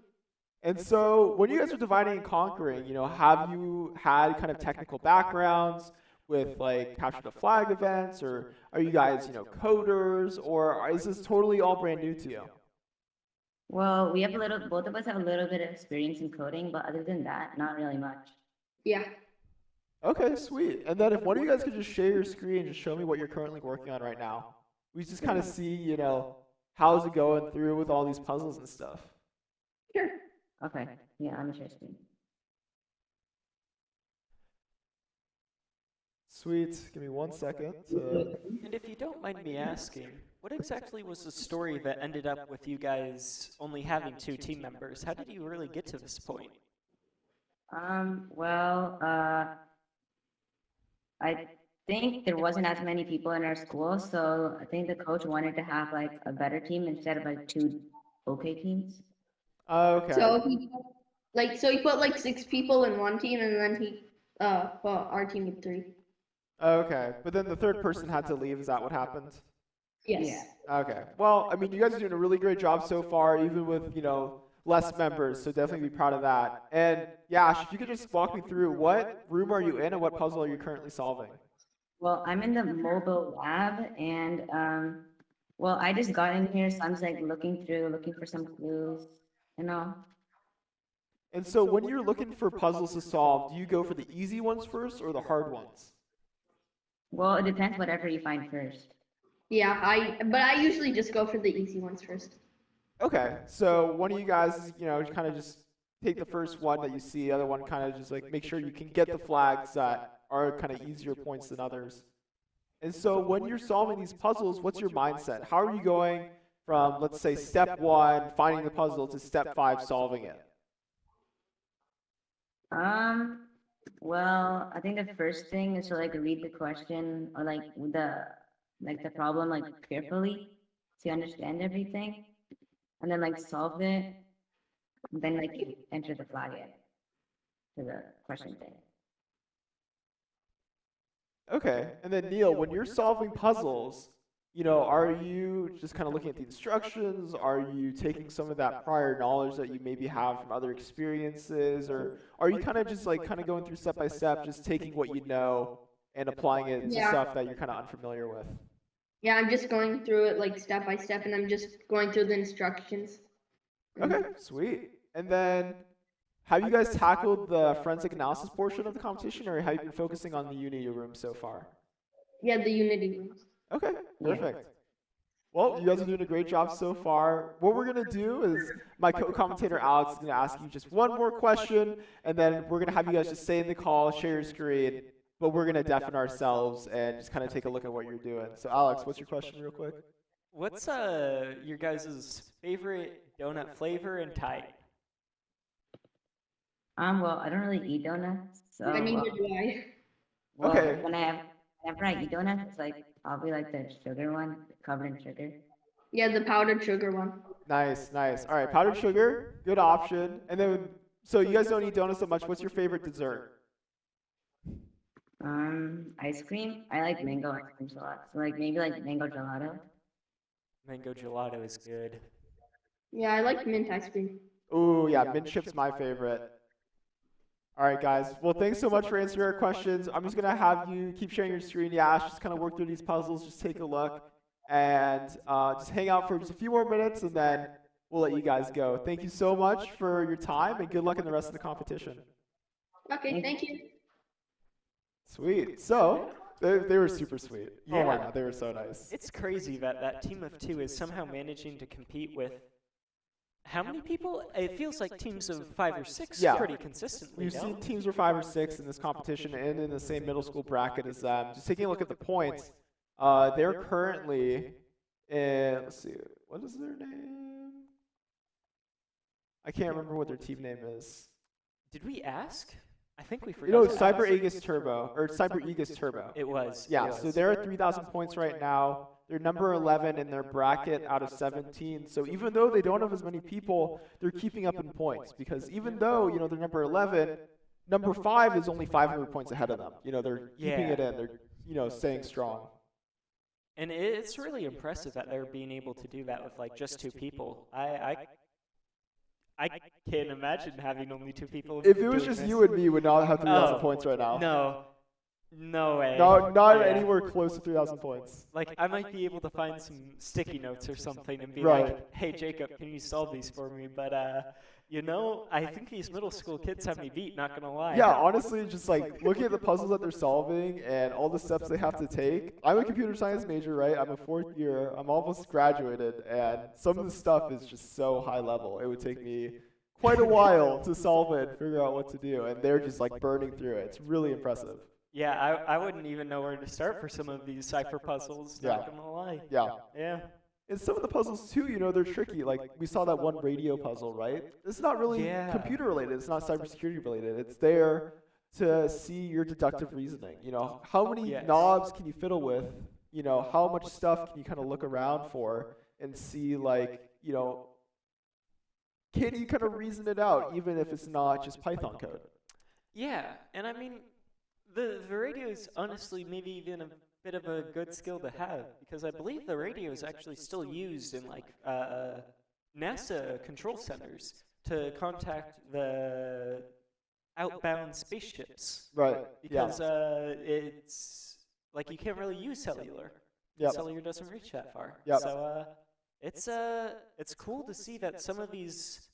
And so when you guys are dividing and conquering, have you had kind of technical backgrounds with like capture the flag events, or are you guys, coders, or is this totally all brand new to you?
Well, both of us have a little bit of experience in coding, but other than that, not really much.
Yeah.
Okay, sweet. And then if one of you guys could just share your screen and just show me what you're currently working on right now. We just kind of see, how's it going through with all these puzzles and stuff.
Sure.
Okay. Yeah, I'm share screen.
Sweet. Give me 1 second.
And if you don't mind me asking, what exactly was the story that ended up with you guys only having 2 team members? How did you really get to this point?
Well, I think there wasn't as many people in our school, so I think the coach wanted to have like a better team instead of like 2 okay teams.
Okay.
So he put like 6 people in one team, and then he put our team with 3.
Okay, but then the third person had to leave. Is that what happened?
Yes.
Yeah.
Okay. Well, I mean, you guys are doing a really great job so far, even with, less members, so definitely be proud of that. And Yash, if you could just walk me through, what room are you in and what puzzle are you currently solving?
Well, I'm in the mobile lab, and well, I just got in here, so I'm just like looking for some clues,
And so when you're looking for puzzles to solve, do you go for the easy ones first or the hard ones?
Well, it depends whatever you find first.
Yeah, but I usually just go for the easy ones first.
Okay, so one of you guys, kind of just take the first one that you see, the other one kind of just like make sure you can get the flags that are kind of easier points than others. And so when you're solving these puzzles, what's your mindset? How are you going from, let's say, step 1, finding the puzzle, to step 5, solving it?
Well, I think the first thing is to like read the question or like the problem like carefully to understand everything, and then like solve it, and then like you enter the flag in to the question thing.
Okay, and then Neil, when you're solving puzzles, are you just kind of looking at the instructions? Are you taking some of that prior knowledge that you maybe have from other experiences? Or are you kind of just like going through step by step, just taking what you know and applying it to stuff that you're kind of unfamiliar with?
Yeah, I'm just going through it like step by step, and I'm just going through the instructions.
Okay, sweet. And then have you guys tackled the forensic analysis portion of the competition, or have you been focusing on the Unity room so far?
Yeah, the Unity rooms.
Okay, perfect. Well, you guys are doing a great job so far. What we're going to do is my co-commentator Alex is going to ask you just one more question, and then we're going to have you guys just stay in the call, share your screen, but we're going to deafen ourselves and just kind of take a look at what you're doing. So Alex, what's your question real quick?
What's your guys' favorite donut flavor and type?
Well, I don't really eat donuts, so.
I mean, do I?
Well,
okay.
Whenever I eat donuts, it's like probably like the sugar one, covered in sugar.
Yeah, the powdered sugar one.
Nice, nice. All right, powdered sugar, good option. And then, so you guys don't eat donuts so much. What's your favorite dessert?
Ice cream. I like mango ice cream a lot. So like maybe like mango gelato.
Mango gelato is good.
Yeah, I like mint ice cream.
Ooh, yeah, mint chip's my favorite. All right, guys. Well, thanks so much for answering our questions. I'm just going to have you keep sharing your screen, Yash, just kind of work through these puzzles, just take a look, and just hang out for just a few more minutes, and then we'll let you guys go. Thank you so much for your time, and good luck in the rest of the competition.
Okay, thank you.
Sweet. So, they were super sweet.
Yeah.
Oh my god, they were so nice.
It's crazy that that team of 2 is somehow managing to compete with how many people? It feels like teams of 5 or 6 pretty consistently.
We've seen teams of 5 or 6 in this competition and in the same middle school bracket as them. Just taking a look at the points, they're currently in, let's see, what is their name? I can't remember what their team name is.
Did we ask? I think we forgot.
You know, Cyber Aegis Turbo, or Cyber Aegis Turbo.
It was.
Yeah, so they're at 3,000 points right now. They're number 11 in their bracket out of 17. So even though they don't have as many people, they're keeping up in points. Because even though, you know, they're number 11, number 5 is only 500 points ahead of them. You know, they're keeping it in. They're, you know, staying strong.
And it's really impressive that they're being able to do that with, like, just 2 people. I can't imagine having only 2 people.
If it was just you and me, would not have 3,000 points right now.
No way.
No, not anywhere close to 3,000 points.
Like, I might be able to find some sticky notes or something and be
Right.
like, hey, Jacob, can you solve these for me? But, you know, I think these middle school kids have me beat, not gonna lie.
Yeah, honestly, just like looking at the puzzles that they're solving and all the steps they have to take. I'm a computer science major, right? I'm a 4th year. I'm almost graduated, and some of the stuff is just so high level. It would take me quite a while to solve it and figure out what to do, and they're just like burning through it. It's really impressive.
Yeah, I wouldn't even know where to start for some of these cipher puzzles, not gonna lie.
Yeah. And some of the puzzles too, you know, they're tricky. Like we saw that one radio puzzle, right? It's not really computer related. It's not cybersecurity related. It's there to see your deductive reasoning. You know, how many knobs can you fiddle with? You know, how much stuff can you kind of look around for and see, like, you know, can you kind of reason it out even if it's not just Python code?
Yeah, and I mean, the radio is honestly maybe even a bit of a good skill to have, because I believe the radio is actually still used in, like, NASA control centers to contact the outbound spaceships.
Right.
Because it's like you can't really use cellular. Cellular doesn't reach that far. So it's cool to see that some of these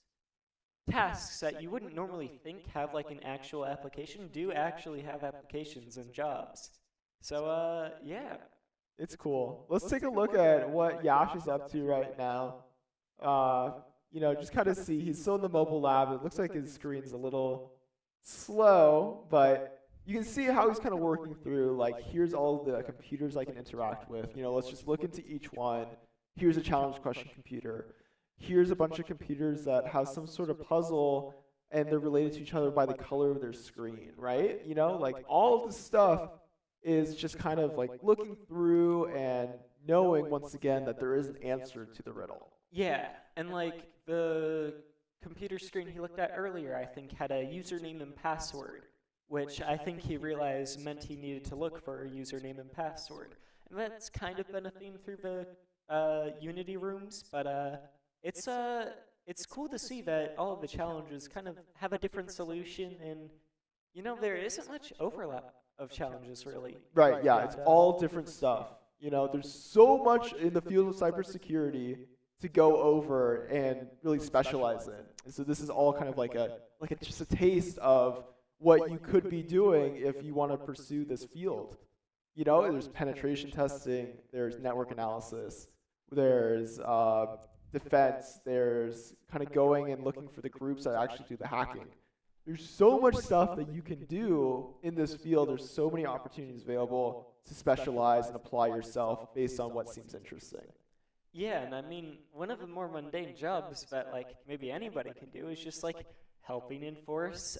tasks that you wouldn't normally think have like an actual application do actually have applications and jobs. So yeah.
It's cool. Let's take a look at what Yash is up to right now. You know, just kind of see, he's still in the mobile lab. It looks like his screen's a little slow, but you can see how he's kind of working through, like, here's all the computers I can interact with. You know, let's just look into each one. Here's a challenge question computer. Here's a bunch of computers that have some sort of puzzle and they're related to each other by the color of their screen, right? You know, like all of this stuff is just kind of like looking through and knowing once again that there is an answer to the riddle.
Yeah, and like the computer screen he looked at earlier, I think, had a username and password, which I think he realized meant he needed to look for a username and password. And that's kind of been a theme through the Unity rooms, but it's cool to see that all of the challenges kind of have a different solution, and you know, there isn't much overlap of challenges really.
Right, yeah, it's all different stuff. You know, there's so much in the field of cybersecurity to go over and really specialize in. And so this is all kind of like just a taste of what you could be doing if you want to pursue this field. You know, there's penetration testing, there's network analysis, there's defense, there's kind of going and looking for the groups that actually do the hacking. There's so much stuff that you can do in this field. There's so many opportunities available to specialize and apply yourself based on what seems interesting.
Yeah, and I mean, one of the more mundane jobs that like maybe anybody can do is just like helping enforce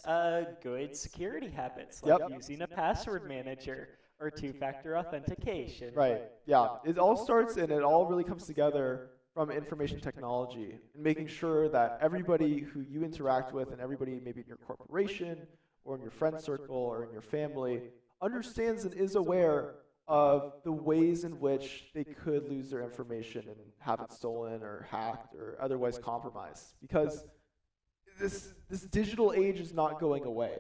good security habits, like using a password manager or two-factor authentication.
Right, yeah. It all starts and it all really comes together from information technology and making sure that everybody who you interact with and everybody maybe in your corporation or in your friend circle or in your family understands and is aware of the ways in which they could lose their information and have it stolen or hacked or otherwise compromised. Because this digital age is not going away.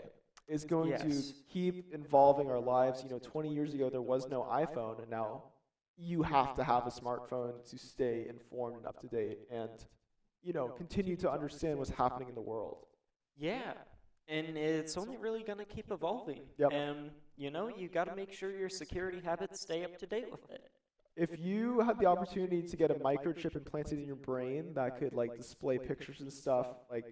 It's going to keep involving our lives. You know, 20 years ago there was no iPhone, and now you have to have a smartphone to stay informed and up to date. And continue to understand what's happening in the world.
Yeah, and it's only really going to keep evolving.
Yep.
And, you got to make sure your security habits stay up to date with it.
If you had the opportunity to get a microchip implanted in your brain that could like display pictures and stuff like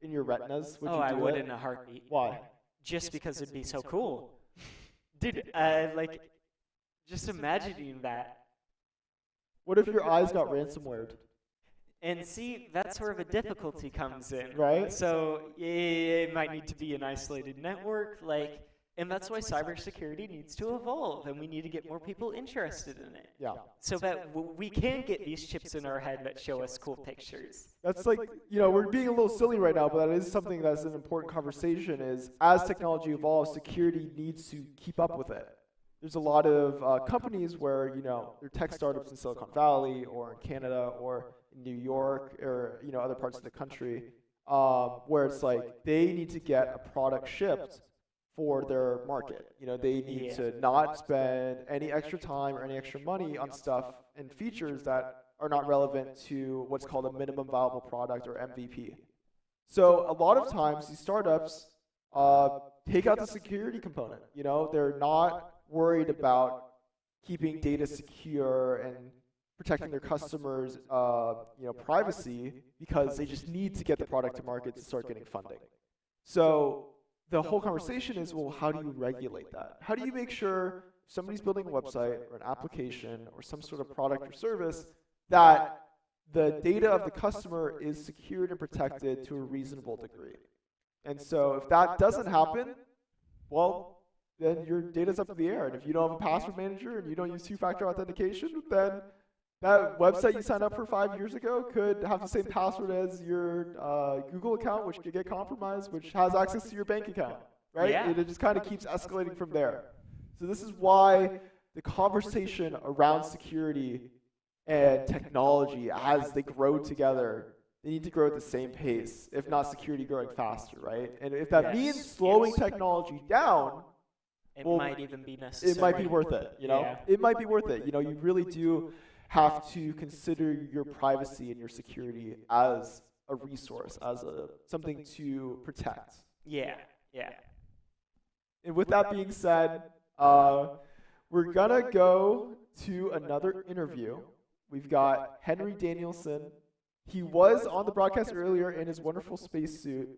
in your retinas, would you do
I would
it?
in a heartbeat.
Why?
Just because it'd be so cool. Dude, just imagining that.
What if your eyes got ransomwared?
And see, that's where the difficulty comes in.
Right.
So it might need to be an isolated network, and that's why cybersecurity needs to evolve, and we need to get more people interested in it.
Yeah.
So that we can get these chips in our head that show us cool pictures.
That's like, we're being a little silly right now, but that is something that's an important conversation is as technology evolves, security needs to keep up with it. There's a lot of companies where, they're tech startups in Silicon Valley or in Canada or in New York or, other parts of the country where it's like they need to get a product shipped for their market. They need to not spend any extra time or any extra money on stuff and features that are not relevant to what's called a minimum viable product or MVP. So a lot of times these startups take out the security component. They're not worried about keeping data secure and protecting their customers' privacy because they just need to get the product to market to start getting funding. So the whole conversation is, well, how do you regulate that? How do you make sure somebody's building a website or an application or some sort of product or service that the data of the customer is secured and protected to a reasonable degree? And so if that doesn't happen, well, then your data's up in the air. And if you don't have a password manager and you don't use two-factor authentication, then that website you signed up for 5 years ago could have the same password as your Google account, which could get compromised, which has access to your bank account, right?
Yeah.
It just kind of keeps escalating from there. So this is why the conversation around security and technology, as they grow together, they need to grow at the same pace, if not security growing faster, right? And if that means slowing technology down,
it might even be necessary.
It might be worth it,
Yeah.
It might be worth it. You really do have to consider your privacy and your security as a resource, as something to protect.
Yeah, yeah.
And with that being said, we're gonna go to another interview. We've got Henry Danielson. He was on the broadcast earlier in his wonderful spacesuit,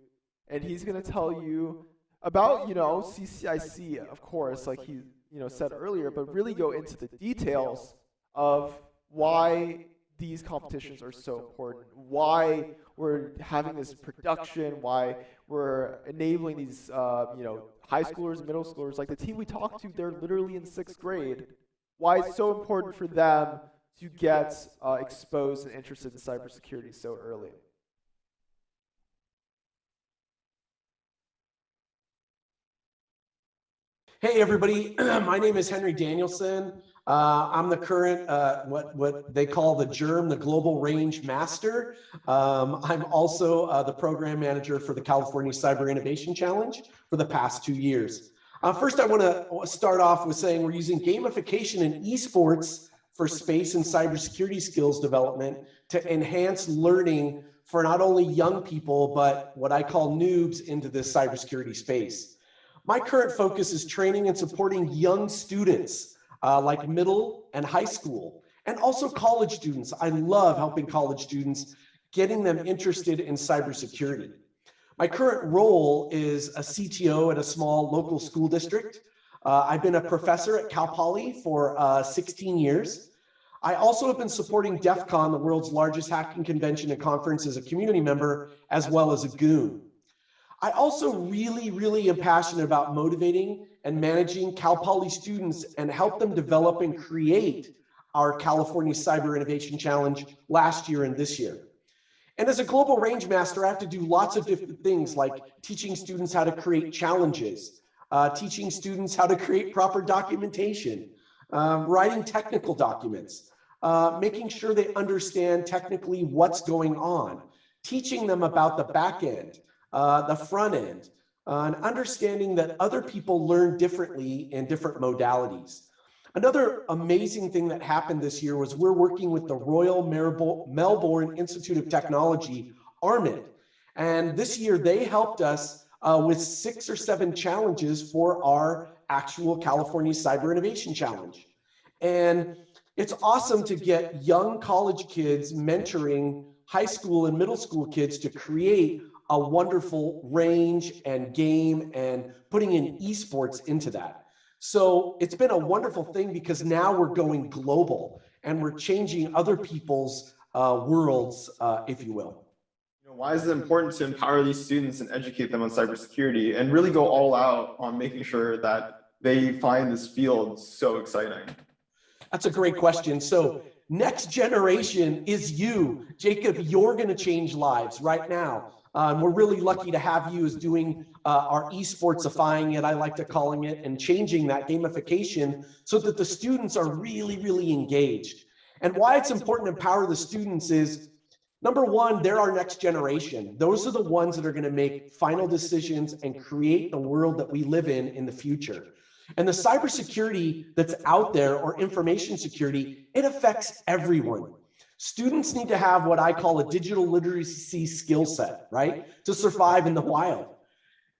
and he's gonna tell you about, CCIC, of course, like he, said earlier, but really go into the details of why these competitions are so important, why we're having this production, why we're enabling these, high schoolers, middle schoolers, like the team we talked to, they're literally in 6th grade, why it's so important for them to get exposed and interested in cybersecurity so early.
Hey everybody, my name is Henry Danielson. I'm the current, what they call the GERM, the Global Range Master. I'm also the program manager for the California Cyber Innovation Challenge for the past 2 years. First, I want to start off with saying we're using gamification and esports for space and cybersecurity skills development to enhance learning for not only young people, but what I call noobs into this cybersecurity space. My current focus is training and supporting young students like middle and high school, and also college students. I love helping college students, getting them interested in cybersecurity. My current role is a CTO at a small local school district. I've been a professor at Cal Poly for 16 years. I also have been supporting DEF CON, the world's largest hacking convention and conference, as a community member, as well as a goon. I also really am passionate about motivating and managing Cal Poly students and help them develop and create our California Cyber Innovation Challenge last year and this year. And as a global range master, I have to do lots of different things like teaching students how to create challenges, teaching students how to create proper documentation, writing technical documents, making sure they understand technically what's going on, teaching them about the back end, the front end, and understanding that other people learn differently in different modalities. Another amazing thing that happened this year was we're working with the Royal Melbourne Institute of Technology, ARMIT. And this year they helped us with 6 or 7 challenges for our actual California Cyber Innovation Challenge. And it's awesome to get young college kids mentoring high school and middle school kids to create a wonderful range and game and putting in esports into that. So it's been a wonderful thing because now we're going global and we're changing other people's worlds, if you will.
Why is it important to empower these students and educate them on cybersecurity and really go all out on making sure that they find this field so exciting?
That's a great question. So next generation is you. Jacob, you're going to change lives right now. We're really lucky to have you as doing our esportsifying it, I like to calling it, and changing that gamification so that the students are really, really engaged. And why it's important to empower the students is, number one, they're our next generation. Those are the ones that are going to make final decisions and create the world that we live in the future. And the cybersecurity that's out there, or information security, it affects everyone. Students need to have what I call a digital literacy skill set, right? To survive in the wild.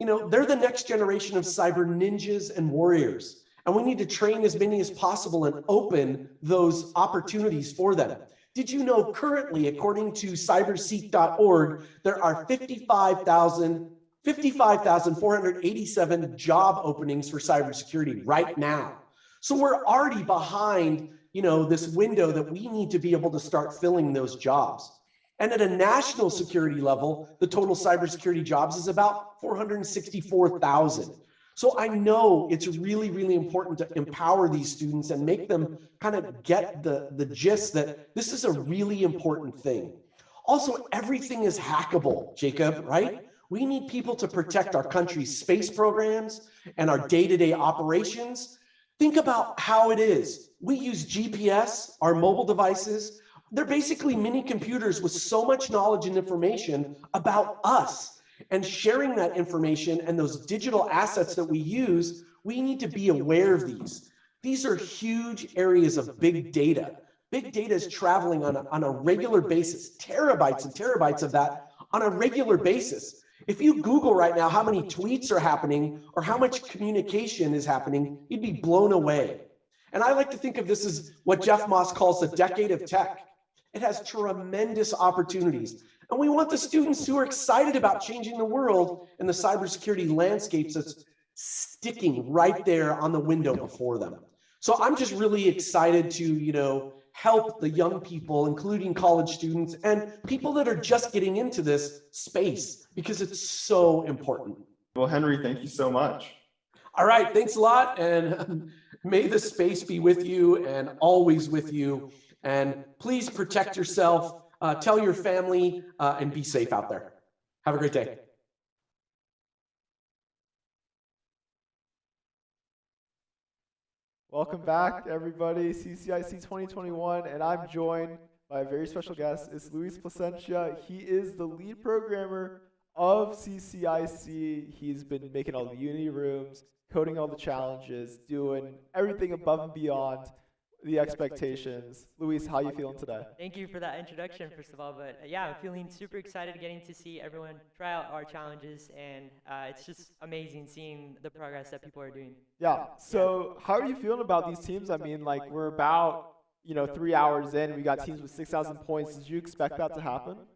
You know, they're the next generation of cyber ninjas and warriors. And we need to train as many as possible and open those opportunities for them. Did you know currently, according to cyberseek.org, there are 55,487 job openings for cybersecurity right now. So we're already behind, you know, this window that we need to be able to start filling those jobs. And at a national security level, the total cybersecurity jobs is about 464,000. So I know it's really, really important to empower these students and make them kind of get the gist that this is a really important thing. Also, everything is hackable, Jacob, right? We need people to protect our country's space programs and our day-to-day operations. Think about how it is. We use GPS, our mobile devices. They're basically mini computers with so much knowledge and information about us. And sharing that information and those digital assets that we use, we need to be aware of these. These are huge areas of big data. Big data is traveling on a regular basis, terabytes and terabytes of that on a regular basis. If you Google right now how many tweets are happening or how much communication is happening, you'd be blown away. And I like to think of this as what Jeff Moss calls the decade of tech. It has tremendous opportunities. And we want the students who are excited about changing the world and the cybersecurity landscapes that's sticking right there on the window before them. So I'm just really excited to, you know, help the young people, including college students and people that are just getting into this space because it's so important.
Well, Henry, thank you so much.
All right, thanks a lot. And may the space be with you and always with you. And please protect yourself, tell your family, and be safe out there. Have a great day.
Welcome back, everybody. CCIC 2021, and I'm joined by a very special guest. It's Luis Placencia. He is the lead programmer of CCIC. He's been making all the Unity rooms, coding all the challenges, doing everything above and beyond the expectations. Luis, how you feeling today?
Thank you for that introduction, first of all. But yeah, I'm feeling super excited getting to see everyone try out our challenges, and it's just amazing seeing the progress that people are doing.
Yeah. So how are you feeling about these teams? I mean, like we're about 3 hours in. We got teams with 6,000 points. Did you expect that to happen?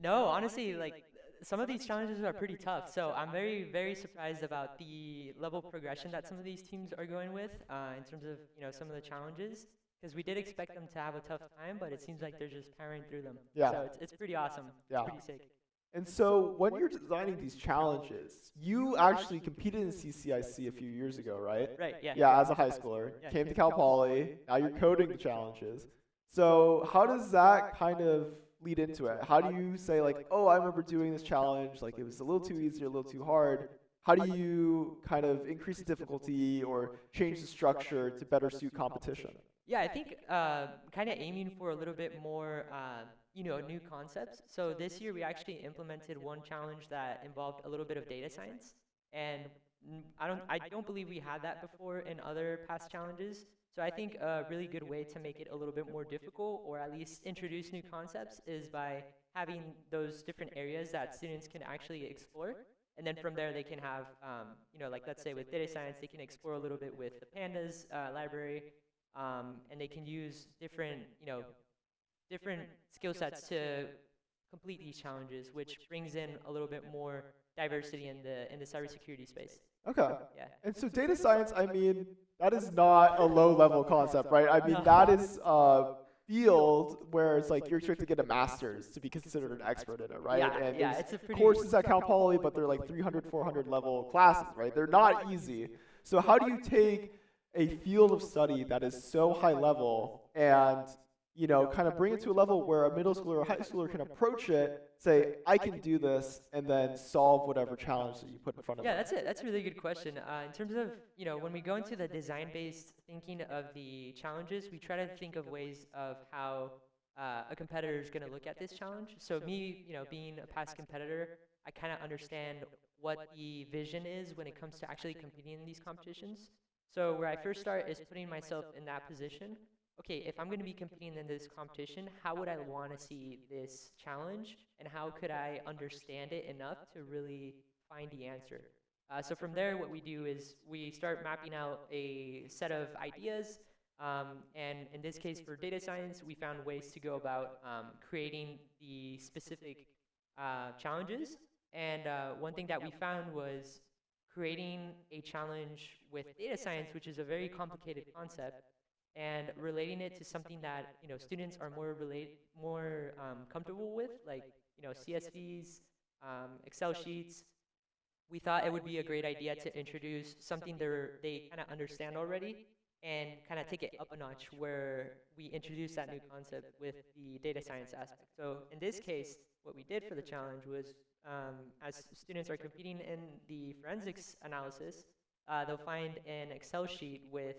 No, honestly, like some of these challenges are pretty tough. So I'm very, very surprised about the level of progression that some of these teams are going with in terms of some of the challenges. Because we did expect them to have a tough time, but it seems like they're just powering through them.
Yeah.
So it's pretty awesome.
Yeah.
It's pretty sick.
And so when you're designing these challenges, you actually competed in CCIC a few years ago, right?
Right, yeah.
Yeah, as a high schooler.
Yeah.
Came to Cal Poly. Now you're coding the challenges. So how does that kind of lead into it? How do you say like, oh, I remember doing this challenge, like it was a little too easy or a little too hard. How do you kind of increase the difficulty or change the structure to better suit competition?
Yeah, I think kind of aiming for a little bit more, new concepts. So this year we actually implemented one challenge that involved a little bit of data science, and I don't believe we had that before in other past challenges. So I think a really good way to make it a little bit more difficult, or at least introduce new concepts, is by having those different areas that students can actually explore. And then from there, they can have, like let's say with data science, they can explore a little bit with the pandas library, and they can use different, different skill sets to complete these challenges, which brings in a little bit more diversity in the cybersecurity space.
Okay.
Yeah.
And so data science, I mean, that is not a low-level concept, right? I mean, that is a field where it's like you're expected to get a master's to be considered an expert in it, right?
Yeah,
and
yeah,
there's
it's a pretty
courses at Cal Poly, but they're like 300, 400 level classes, right? They're not easy. So how do you take a field of study that is so high level and kind of bring it to a level where a middle schooler or high schooler can approach it, say, I can do this, and then solve whatever challenge that you put in front of them?
Yeah, that's it. That's a really good question. In terms of, when we go into the design-based thinking of the challenges, we try to think of ways of how a competitor is going to look at this challenge. So me, being a past competitor, I kind of understand what the vision is when it comes to actually competing in these competitions. So where I first start is putting myself in that position. Okay, if I'm going to be competing in this competition, how would I want to see this challenge, and how could I understand it enough to really find the answer? So from there, what we do is we start mapping out a set of ideas, and in this case for data science, we found ways to go about creating the specific challenges. And one thing that we found was creating a challenge with data science, which is a very complicated concept, and relating it to something that students are more comfortable with, like CSVs, Excel sheets. We thought it would be a great idea to introduce something they kind of understand already, and kind of take it up a notch, where we introduce that new concept with the data science aspect. So in this case, what we did for the challenge was, as students are competing in the forensics analysis, they'll find an Excel sheet with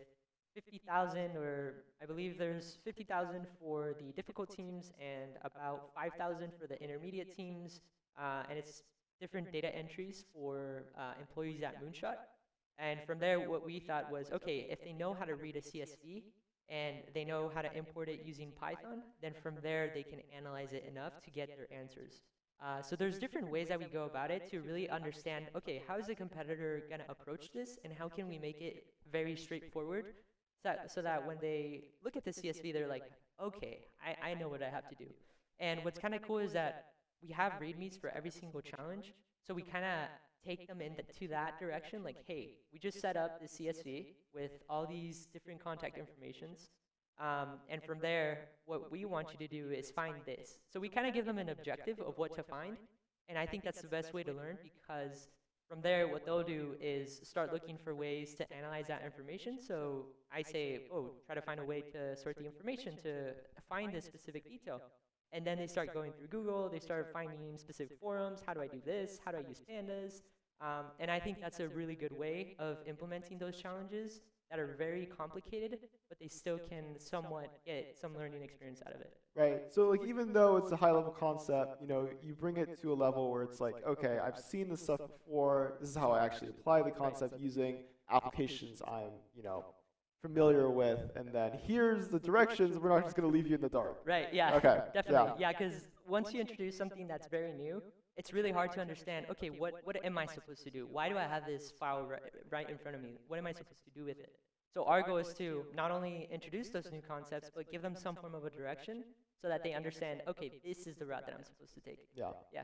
50,000, or I believe there's 50,000 for the difficult teams and about 5,000 for the intermediate teams, and it's different data entries for employees at Moonshot. And from there, what we thought was, okay, if they know how to read a CSV and they know how to import it using Python, then from there they can analyze it enough to get their answers. So there's different ways that we go about it to really understand, okay, how is the competitor going to approach this, and how can we make it very straightforward, so that when they look at the CSV, they're like, okay, I know what I have to do. And what's kind of cool is that we have readmes for every single challenge, so we kind of take them into that direction, like, hey, we just set up the CSV with all these different contact informations, and from there, what we want you to do is find this. So we kind of give them an objective of what to find, and I think that's the best way to learn, because from there, what they'll do is start looking for ways to analyze that information. So I say, oh, try to find a way to sort the information to find this specific detail. And then they start going through Google, they start finding specific forums, how do I do this, how do I use pandas? And I think that's a really good way of implementing those challenges that are very complicated, but they still can somewhat get some learning experience out of it.
Right. So like, even though it's a high level concept, you bring it to a level where it's like, okay, I've seen this stuff before. This is how I actually apply the concept using applications I'm, familiar with, and then here's the directions. We're not just going to leave you in the dark.
Right. Yeah.
Okay.
Definitely. Yeah, because once you introduce something that's very new, it's really hard to understand, okay, what am I supposed to do? Why do I have this file right in front of me? What am I supposed to do with it? So our goal is to not only introduce those new concepts, but give them some form of a direction, so that they understand, okay, this is the route that I'm supposed to take.
Yeah.
Yeah.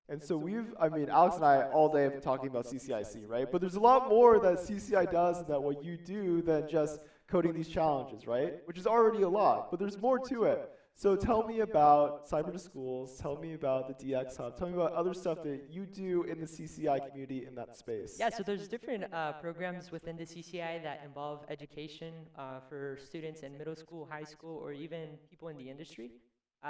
And so Alex and I all day have been talking about CCIC, right? But there's a lot more that CCI does than what you do than just coding these challenges, right? Which is already a lot, but there's more to it. So tell me about Cyber to Schools, tell me about the DX Hub, tell me about other stuff that you do in the CCI community in that space.
Yeah, so there's different programs within the CCI that involve education for students in middle school, high school, or even people in the industry.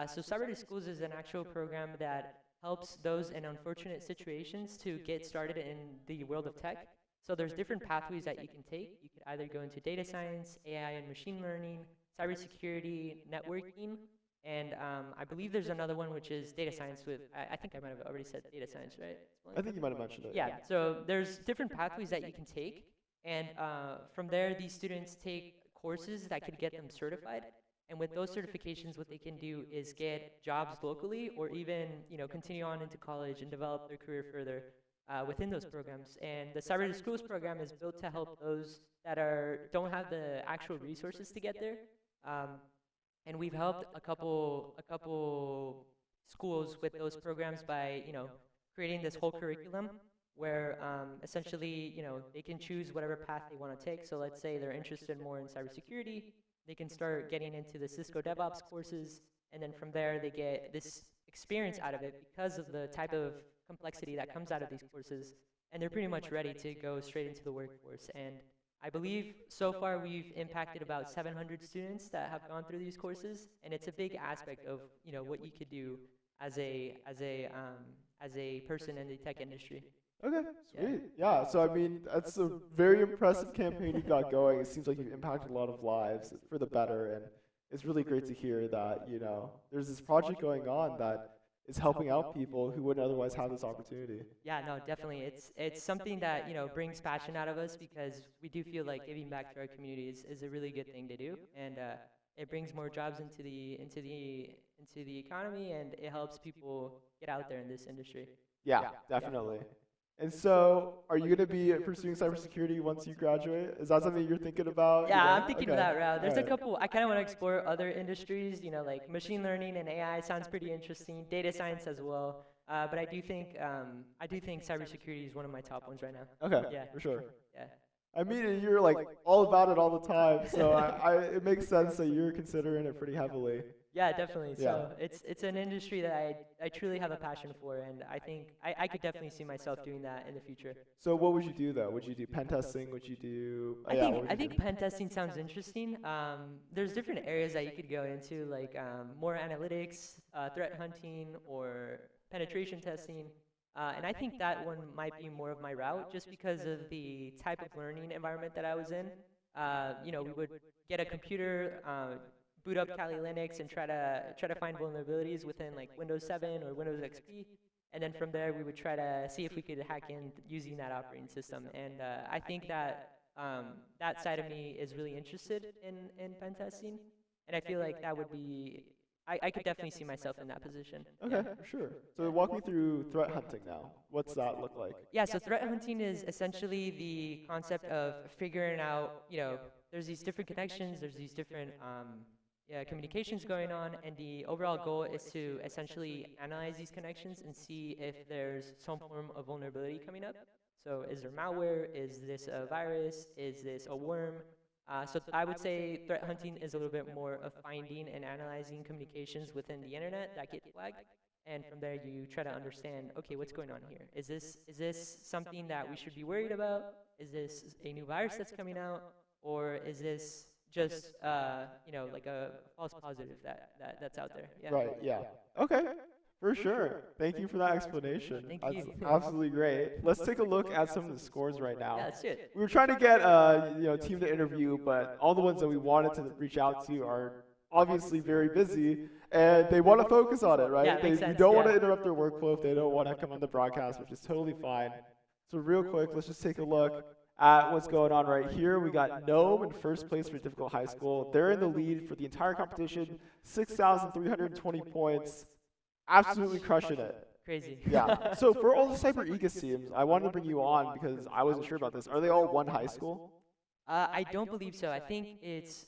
So Cyber to Schools is an actual program that helps those in unfortunate situations to get started in the world of tech. So there's different pathways that you can take. You could either go into data science, AI and machine learning, cybersecurity, networking, and I believe there's another one which is data science with, I think I might have already said data science, right?
I think you might have mentioned it.
Yeah, so there's different pathways that you can take, and from there these students take courses that could get them certified. And with those certifications, what they can do is get jobs locally, or even continue on into college and develop their career further within those programs. And the Cyber to Schools program is built to help those that don't have the actual resources to get there. And we've helped a couple schools with those programs by creating this whole curriculum where essentially they can choose whatever path they want to take. So let's say they're interested more in cybersecurity, they can start getting into the Cisco DevOps courses, and then from there they get this experience out of it because of the type of complexity that comes out of these courses, and they're pretty much ready to go straight into the workforce. And I believe so far we've impacted about 700 students that have gone through these courses, and it's a big aspect of what you could do as a person in the tech industry.
Okay, sweet. Yeah, so I mean, that's a very impressive campaign you've got going. It seems like you've impacted a lot of lives for the better, and it's really great to hear that, there's this project going on that is helping out people who wouldn't otherwise have this opportunity.
Yeah, no, definitely. It's something that, brings passion out of us, because we do feel like giving back to our communities is a really good thing to do, and it brings more jobs into the economy, and it helps people get out there in this industry.
Yeah, definitely. And so, are you going to be pursuing cybersecurity once you graduate? Is that something you're thinking about?
Yeah, I'm thinking of that route. There's a couple, I kind of want to explore other industries, like machine learning and AI sounds pretty interesting, data science as well. But I do think cybersecurity is one of my top ones right now.
Okay,
yeah,
for sure.
Yeah.
I mean, you're like all about it all the time, so it makes sense that you're considering it pretty heavily.
Yeah, definitely. So it's an industry that I truly have a passion for, and I think I could definitely see myself doing that in the future.
So what would you do though? Would you do pen testing? Would you do?
I think pen testing sounds interesting. There's different areas that you could go into, like more analytics, threat hunting, or penetration testing. And I think that one might be more of my route, just because of the type of learning environment that I was in. We would get a computer, boot up Kali Linux, and try to find vulnerabilities within like Windows 7 or Windows XP, and then from there we would try to see if we could hack in using that operating system. And I think that that side of me is really interested in pen testing, and I feel like that would be. I could definitely see myself in that position.
Okay, for sure. So walk me through threat hunting now. What's that look like?
Yeah, so threat hunting is essentially the concept of figuring out, there's these different connections, there's these different communications going on, and the overall goal is to essentially analyze these connections and see if there's some form of vulnerability coming up. So is there malware? Is this a virus? Is this a worm? So I would say threat hunting is a little bit more of finding and analyzing communications within the internet that get flagged, and from there you try to understand, okay, what's going on here? Is this something that we should be worried about? Is this a new virus that's coming out, or is this just like a false positive that's out there? Yeah.
Right. Yeah. Okay. For sure. Thank you for that explanation.
Thank you.
That's absolutely great. Let's take a look at some of the scores right now.
Yeah, let's do it.
We were trying to get a team to interview, but all the ones that we wanted to reach out to are obviously very busy, and they want to focus on it, right?
Yeah, makes sense,
we don't want to interrupt their workflow if they don't want to come on the broadcast, which is totally fine. So real quick, let's just take a look at what's going on right here. We got Gnome in first place for Difficult High School. They're in the lead for the entire competition, 6,320 points. Absolutely crushing it.
Crazy.
Yeah. So for all the Cyber Egus teams, I wanted to bring you on because I wasn't sure about this. Are they all one high school?
I don't believe so. I think it's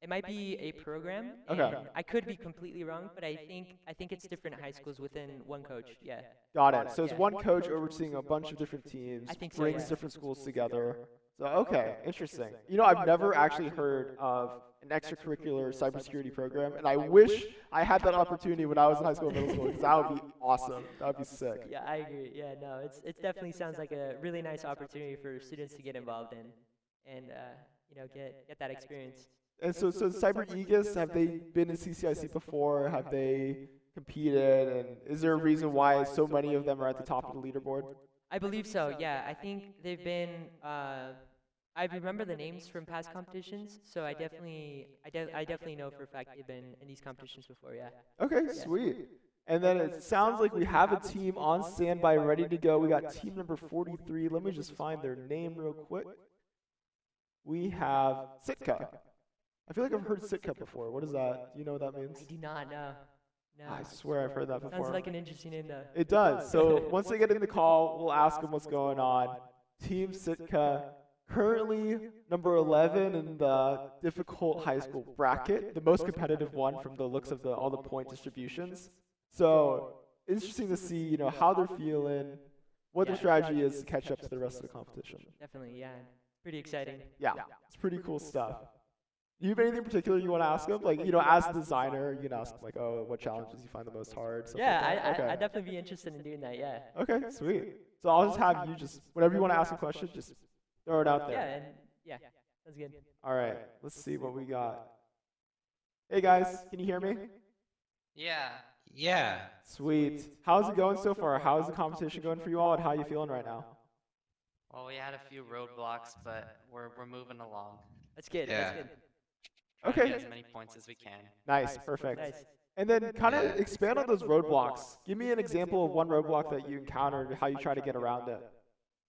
it might be a program.
Okay.
And I could be completely wrong, but I think it's different high schools within one coach. Yeah.
Got it. So it's one coach overseeing a bunch of different teams,
I think so,
brings
yeah.
different schools together. So okay, interesting. I've never actually heard of an extracurricular cybersecurity program, and I wish I had that opportunity when I was in high school and middle school, because that would be awesome. That would be sick.
Yeah, I agree. Yeah, no, it definitely sounds like a really nice opportunity for students to get involved in, and get that experience.
And so Cyber Egus, have they been in CCIC before? Have they competed? And is there a reason why so many of them are at the top of the leaderboard?
I believe so. Yeah, I think they've been. I remember the names from past competitions, so I definitely know for a fact they've been in these competitions before. Yeah.
Okay, sweet. And then it sounds like we have a team on standby, ready to go. We got team number 43. Let me just find their name real quick. we have Sitka. I feel like I've heard Sitka before. What is that? Do you know what that means?
I do not know. No.
I swear I've heard that before.
Sounds like an interesting name though.
It does. So once they get in the call, we'll ask them what's going on. Team Sitka, currently number 11 in the difficult high school bracket, the most competitive one from the looks of all the point distributions. So interesting to see, how they're feeling, what their strategy is to catch up to the rest of the competition.
Definitely, yeah. Pretty exciting.
Yeah, it's pretty cool stuff. Do you have anything in particular you want to ask them? Like, as a designer, you can ask them, like, oh, what challenges you find the most hard?
I'd definitely be interested in doing that, yeah.
Okay, sweet. So I'll just have you whenever you want to ask a question, just throw it out there.
Yeah, that's good.
All right, let's see what we got. Hey guys, can you hear me?
Yeah.
Sweet. How's it going so far? How's the competition going for you all, and how are you feeling right now?
Well, we had a few roadblocks, but we're moving along.
That's good.
Yeah.
That's good.
Trying to get as many points as we can.
Nice, perfect. And then kind of expand on those roadblocks. Give me an example of one roadblock that you encountered, how you try to get around it.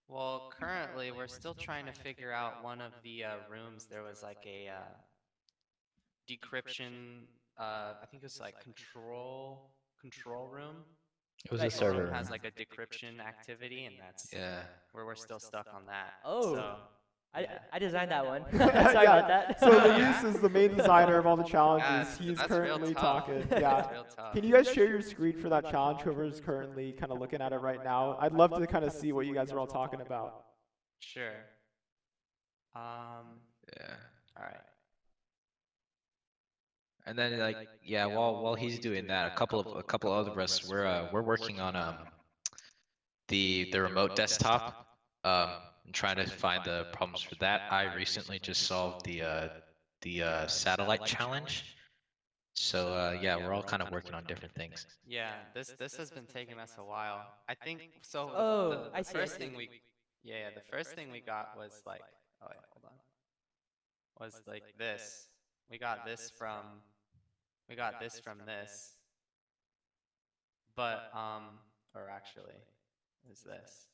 Well, currently we're still trying to figure out one of the rooms. There was like a decryption. I think it was like control room. It was a a server. room has like a decryption activity, and that's where we're still stuck on that.
Oh.
So,
I designed that one. Sorry about that.
So Luis is the main designer of all the challenges. He's currently talking. Yeah. Can you guys share your screen for that challenge? Whoever's currently kind of looking at it right now. I'd love to kind of see what you guys are all talking about.
Sure. All right.
And then while he's doing that, a couple of us we're working on the remote desktop and trying to find the problems for that. I recently just solved the satellite challenge. So we're all kind of working on different things.
Yeah, this has been taking us a while. I think so.
Oh,
the first thing we got was like, oh wait, hold on, was like this. We got this from this, but or actually, is this?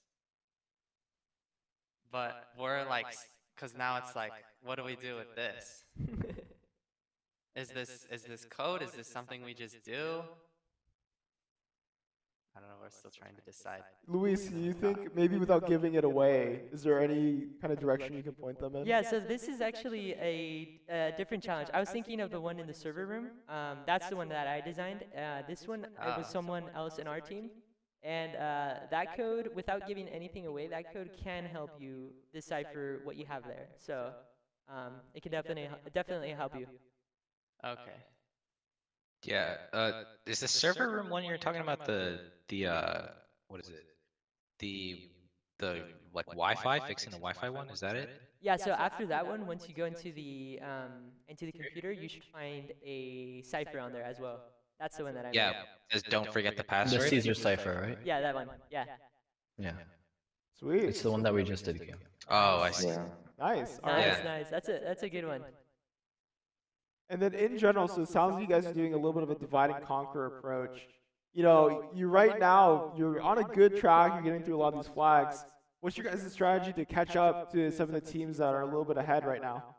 But we're like, because now it's like, what do we do with this? Is this code? Is this something we just do? I don't know. We're still trying to decide.
Luis, do you think maybe without giving it away, is there any kind of direction you can point them in?
Yeah, so this is actually a different challenge. I was thinking of the one in the server room. That's the one that I designed. This one, it was someone else in our team. And that code, without giving anything away, that code can help you decipher what you have there. So it can definitely help you.
Okay.
Yeah. Is the server room one you're talking about the what is it? The like Wi-Fi, fixing the Wi-Fi one? Is that it?
Yeah. So after that one, once you go into the computer, you should find a cipher on there as well. That's the one that I made.
Just don't forget the password.
The Caesar cipher, right?
Yeah, that one. Yeah.
Yeah.
Sweet.
It's the one that we just did. Q.
Oh, I see.
Nice.
Nice. That's a good one.
And then in general, so it sounds like you guys are doing a little bit of a divide and conquer approach. You right now, you're on a good track, you're getting through a lot of these flags. What's your guys' strategy to catch up to some of the teams that are a little bit ahead right now?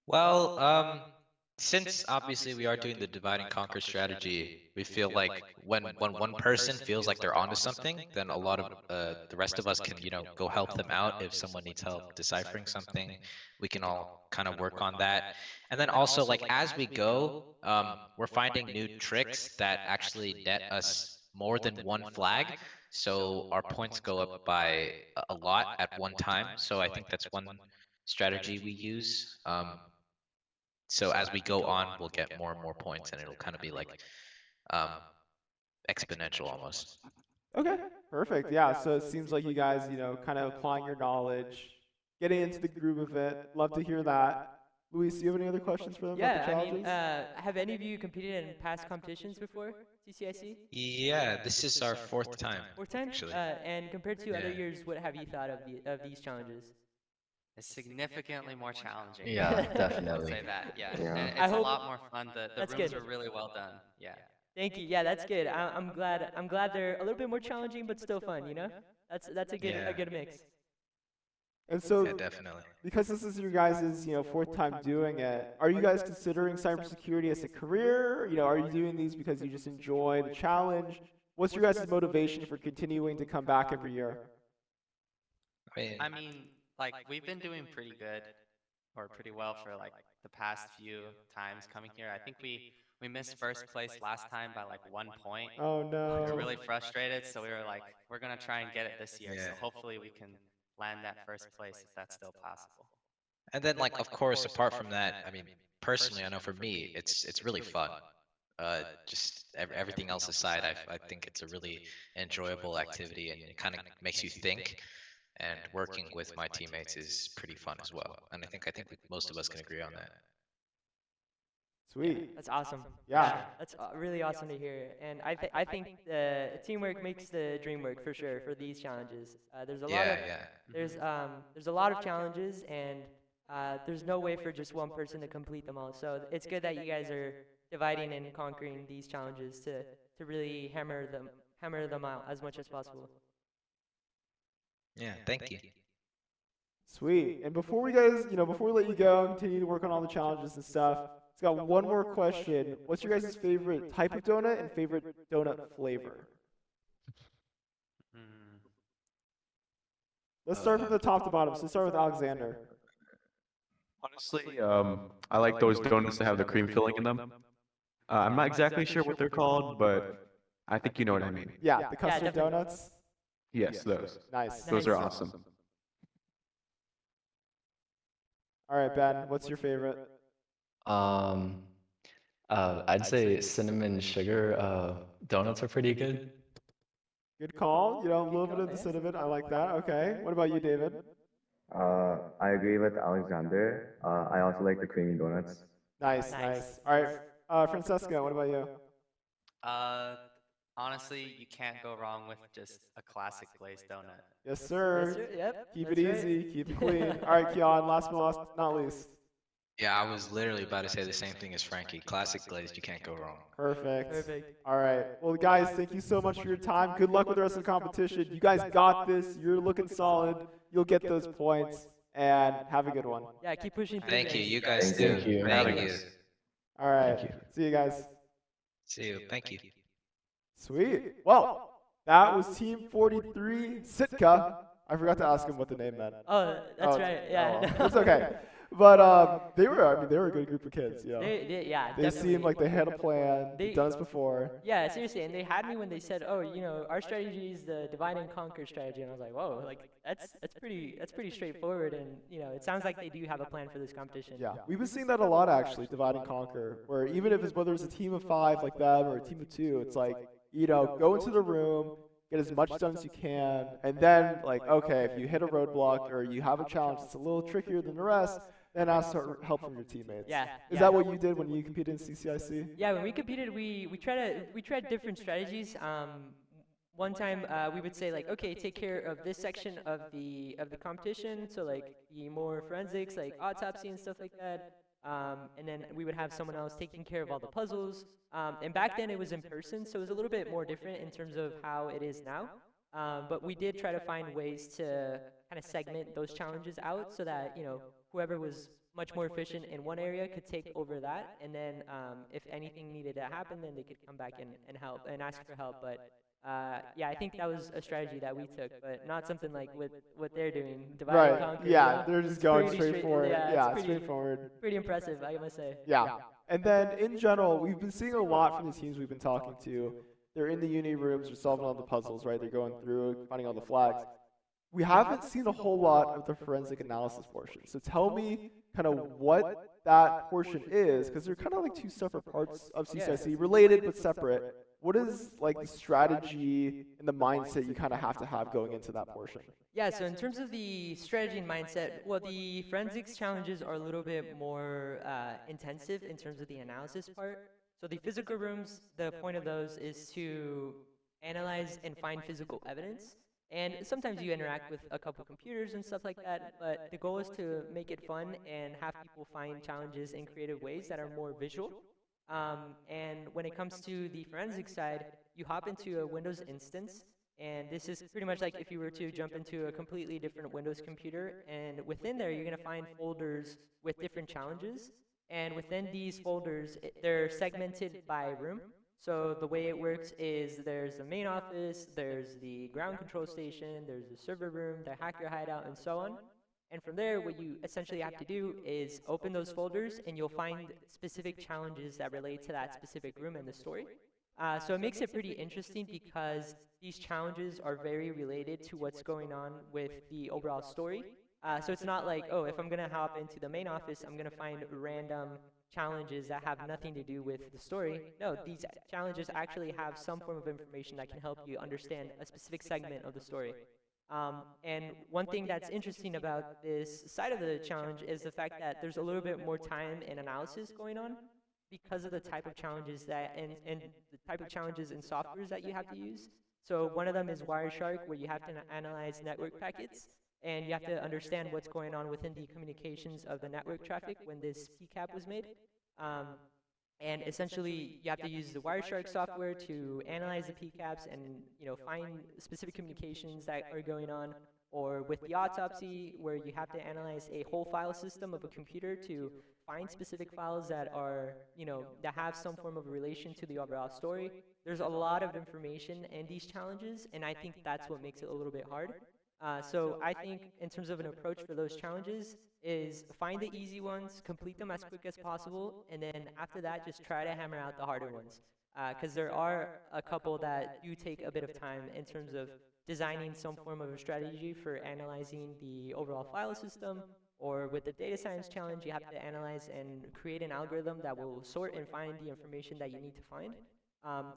Well, since obviously we are doing the divide and conquer strategy, we feel like when one person feels like they're onto something, then a lot of the rest of us can go help them out. If someone needs help deciphering something, we can all kind of work on that. And then also, like, as we go, we're finding new tricks that actually net us more than one flag, so our points go up by a lot at one time. So I think that's one strategy we use. So as we go on, we'll get more and more points, and it'll kind of be like exponential almost.
Okay, perfect. Yeah, so it seems like you guys, kind of applying your knowledge, getting into the groove of it. Love to hear that. Luis, do you have any other questions for them about the challenges?
Have any of you competed in past competitions before, CCIC?
Yeah, this is our fourth time.
Fourth time?
Actually.
And compared to other years, what have you thought of these challenges?
It's significantly more challenging.
Yeah, definitely.
I'll say that. Yeah,
Yeah.
and it's a lot more fun. The rooms are really well done. Yeah.
Thank you. Yeah, that's good. I'm glad they're a little bit more challenging, but still fun. That's a good mix.
And so,
Yeah, definitely.
because this is your guys' fourth time doing it, are you guys considering cybersecurity as a career? Are you doing these because you just enjoy the challenge? What's your guys' motivation for continuing to come back every year?
I mean, like we've been doing pretty good or pretty well for like the past few times coming here. I think we missed first place last time by like 1 point.
Oh no.
We were really frustrated, so we were like, we're gonna try and get it this year. So hopefully we can land that first place if that's still possible.
And then, like, of course, apart from that, I mean, personally, I know for me, it's really fun. Just everything else aside, I think it's a really enjoyable activity, and it kind of makes you think. And working with my teammates is pretty fun as well. And I think most of us can agree on that.
Sweet.
That's awesome.
Yeah.
That's really awesome to hear. And I think the teamwork makes the dream work for sure for these challenges. There's a lot of there's a lot of challenges, and there's no way for just one person to complete them all. So it's good that you guys are dividing and conquering these challenges to really hammer them out as much as possible.
Yeah, thank you.
Sweet. And before we guys, before we let you go, continue to work on all the challenges and stuff, it's got one more question. What's your guys' favorite type of donut and favorite donut flavor? Let's start from the top to bottom. So let's start with Alexander.
Honestly, I like those donuts that have the cream filling in them. I'm not exactly sure what they're called, but I think you know what I mean.
Yeah, the custard donuts.
Yes, those.
Nice.
Those are awesome.
All right, Ben, what's your favorite?
I'd say cinnamon sugar donuts are pretty good.
Good call. A little bit of the cinnamon. I like that. Okay. What about you, David?
I agree with Alexander. I also like the creamy donuts.
Nice. All right, Francesca, what about you?
Honestly, you can't go wrong with just a classic glazed donut.
Yes, sir.
Yes, sir. Yep.
Keep it easy. Keep it clean. All right, Keon, last but not least.
Yeah, I was literally about to say the same thing as Frankie. Classic glazed, you can't go wrong.
Perfect. All right. Well, guys, thank you so much for your time. Good luck with the rest of the competition. You guys got this. You're looking solid. You'll get those points. And have a good one.
Yeah, keep pushing.
Thank you. You guys do. Thank you.
All right. See you guys.
See you. Thank you.
Sweet. Well, that was Team 43 Sitka. I forgot to ask him what the name meant.
Oh, that's right. Yeah.
Well, it's okay. But they were a good group of kids. They seemed like they had a plan. They've done this before.
Yeah, seriously. And they had me when they said, "Oh, our strategy is the divide and conquer strategy." And I was like, "Whoa, like that's pretty straightforward." And it sounds like they do have a plan for this competition.
Yeah, we've been seeing that a lot actually, divide and conquer. Where even if whether it's a team of 5 like them or a team of 2, it's like go into the room, get as much done as you can, and then okay, if you hit a roadblock or you have a challenge that's a little trickier than the rest, then ask for help from your teammates.
Yeah.
Is that what you did when you competed in CCIC?
Yeah, when we competed, we tried different strategies. One time we would say okay, take care of this section of the competition, so the more forensics, autopsy and stuff like that. And then we would have someone else taking care of all the puzzles. And back then it was in person, so it was a little bit more different in terms of how it is now. But we did try to find ways to kind of segment those challenges out so that whoever was much more efficient in one area could take over that, and then if anything needed to happen, then they could come back and help and ask for help. But yeah, I think that was a strategy that we took, but not something like with what they're doing, divide and conquer.
Yeah, they're just going straight forward. Yeah, straightforward.
Pretty impressive, I must say.
Yeah, and then in general, we've been seeing a lot from the teams we've been talking to. They're in the uni rooms, they're solving all the puzzles, right? They're going through, finding all the flags. We haven't seen a whole lot of the forensic analysis portion. So tell me kind of what that portion is, because they're kind of like two separate parts of CCIC, related but separate. What is the strategy and the mindset you kind of have to have going into that portion?
Yeah, so in terms of the strategy and mindset, well, the forensics challenges are a little bit more intensive in terms of the analysis part. So the physical rooms, the point of those is to analyze and find physical evidence. And sometimes you interact with a couple computers and stuff like that, but the goal is to make it fun and have people find challenges in creative ways that are more visual. And when it comes to the forensic side, you hop into a Windows instance, And this is pretty much like if you were to jump into a completely different Windows computer, and within there you're going to find folders with different challenges. And within these folders, they're segmented by room. So the way it works is there's the main office, there's the ground control station, there's the server room, the hacker hideout, and so on. And from there, what you essentially have to do is open those folders, and you'll find specific challenges that relate to that specific room in the story. So it makes it pretty interesting because these challenges are very related to what's going on with the overall story. So it's not like, oh, if I'm going to hop into the main office, I'm going to find random challenges that have nothing to do with the story. No, these challenges actually have some form of information that can help you understand a specific segment of the story. And one thing that's interesting about this side of the challenge is the fact that there's a little bit more time and analysis going on because of the type of challenges that and the type of challenges and softwares that you have to use. So one of them is Wireshark, where you have to analyze network packets, and you have to understand what's going on within the communications of the network traffic when this PCAP was made. And essentially, you have to use the Wireshark software to analyze the PCAPs and find specific communications that are going on. Or with the autopsy, where you have to analyze a whole file system of a computer to find specific files that are, that have some form of relation to the overall story. There's a lot of information in these challenges, and I think that's what makes it a little bit hard. So I think in terms of an approach for those challenges is find the easy ones, complete them as quick as possible, and then after that, just try to hammer out the harder ones. Because there are a couple that do take a bit of time in terms of designing some form of a strategy for analyzing the overall file system, or with the data science challenge, you have to analyze and create an algorithm that will sort and find the information that you need to find.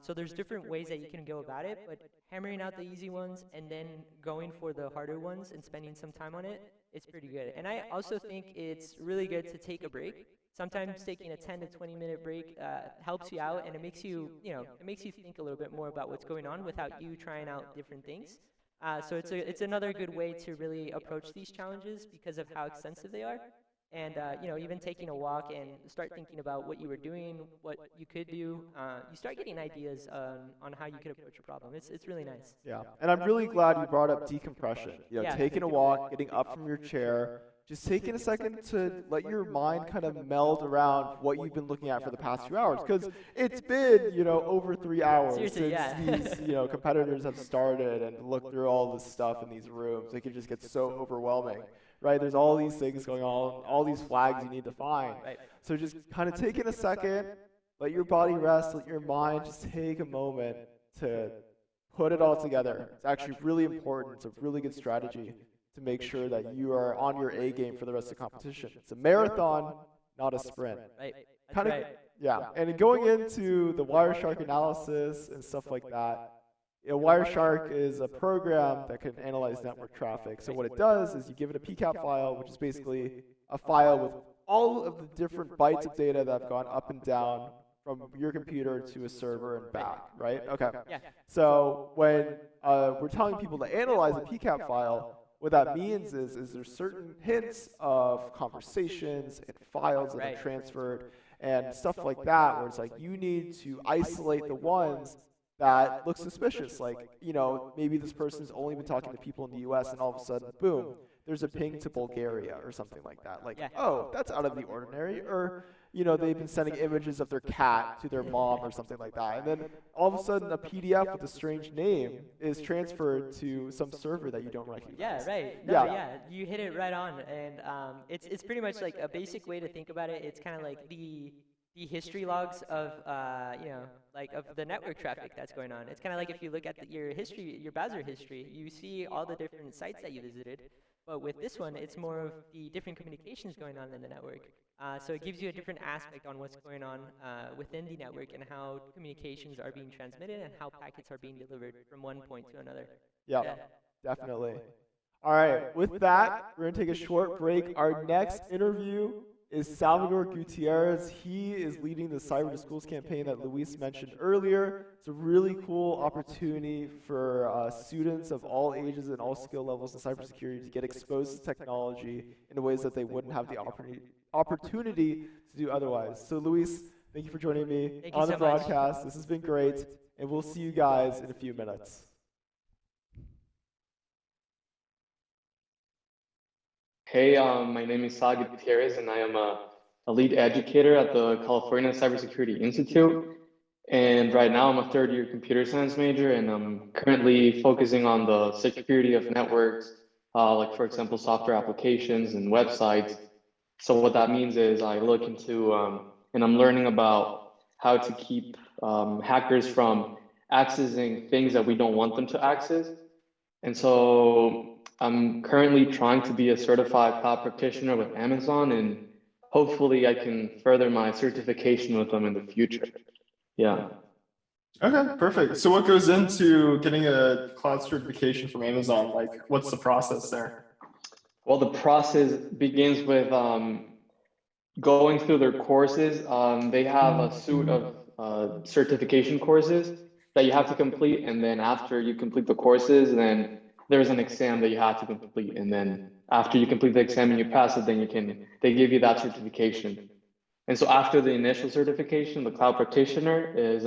So there's different ways that you can go about it, but hammering out the easy ones and then going for the harder ones and spending some time on it, it's pretty good. And I also think it's really good to take a break. Sometimes taking a 10 to 20-minute break helps you out, and it makes you, it makes you think a little bit more about what's going on without you trying out different things. So it's another good way to really approach these challenges because of how extensive they are. And even taking a walk and start thinking about what you were doing, what you could do, you start getting ideas on how you could approach a problem. It's really nice.
Yeah, and I'm really glad you brought up decompression. Taking a walk, getting up from your chair, just taking a second to let your mind kind of meld around what you've been looking at for the past few hours, because it's been over 3 hours since these competitors have started and looked through all this stuff in these rooms. It can just get so overwhelming. Right, there's all these things going on, all these flags you need to find. So just kind of taking a second, let your body rest, let your mind just take a moment to put it all together. It's actually really important. It's a really good strategy to make sure that you are on your A game for the rest of the competition. It's a marathon, not a sprint. Kind of, yeah. And going into the Wireshark analysis and stuff like that, Wireshark is a program that can analyze network traffic. So what it does is you give it a PCAP file, which is basically a file with all of the different bytes of data that have gone up and down from your computer to a server and back, right? Okay. So when we're telling people to analyze a PCAP file, what that means is there's certain hints of conversations and files that are transferred and stuff like that, where it's like you need to isolate the ones that looks suspicious, like, maybe this person's only been talking to people in the US and all of a sudden, boom, there's a ping to Bulgaria or something like that. Like, oh, that's out of the ordinary. Or, they've been sending images of their cat to their mom or something like that. And then all of a sudden a PDF with a strange name is transferred to some server that you don't recognize.
Yeah, right. No, yeah, you hit it right on. And it's pretty much like a basic way to think about it. It's kind of like the history logs of, of the network traffic that's going on. It's kind of like if you look at your history, your browser history, you see all the different sites that you visited. But with this one, it's more of the different communications going on in the network. So it gives you a different aspect on what's going on within the network and how communications are being transmitted and how packets are being delivered from one point to another.
Yeah, definitely. All right, with that, we're going to take a short break. Our next interview is Salvador Gutierrez. He is leading the Cyber to Schools campaign that Luis mentioned earlier. It's a really cool opportunity for students of all ages and all skill levels in cybersecurity to get exposed to technology in ways that they wouldn't have the opportunity to do otherwise. So Luis, thank you for joining me on the broadcast. This has been great, and we'll see you guys in a few minutes.
Hey, my name is Sagi Gutierrez, and I am a lead educator at the California Cybersecurity Institute. And right now, I'm a third-year computer science major, and I'm currently focusing on the security of networks, like, for example, software applications and websites. So what that means is I look into, and I'm learning about how to keep hackers from accessing things that we don't want them to access. And so I'm currently trying to be a certified cloud practitioner with Amazon, and hopefully I can further my certification with them in the future. Yeah.
Okay, perfect. So what goes into getting a cloud certification from Amazon? Like, what's the process there?
Well, the process begins with going through their courses. They have a suite of certification courses that you have to complete, and then after you complete the courses, then there's an exam that you have to complete, and then after you complete the exam and you pass it, then they give you that certification. And so after the initial certification, the cloud practitioner is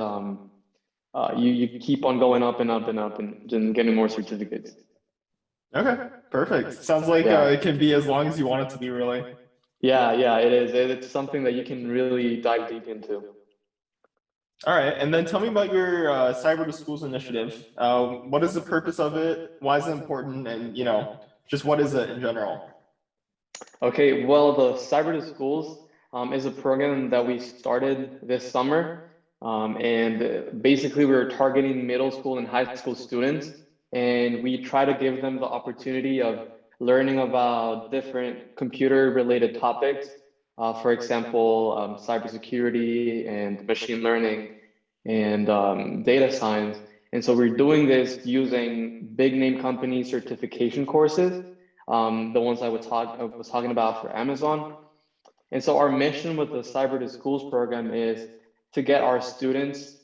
you keep on going up and up and up and getting more certificates.
Okay, perfect. Sounds like it can be as long as you want it to be, really.
Yeah, it is. It's something that you can really dive deep into.
All right, and then tell me about your Cyber to Schools initiative. What is the purpose of it? Why is it important? And just what is it in general?
Okay, well, the Cyber to Schools is a program that we started this summer, and basically we're targeting middle school and high school students, and we try to give them the opportunity of learning about different computer-related topics. For example, cybersecurity and machine learning and data science. And so we're doing this using big name company certification courses, the ones I was talking about for Amazon. And so our mission with the Cyber to Schools program is to get our students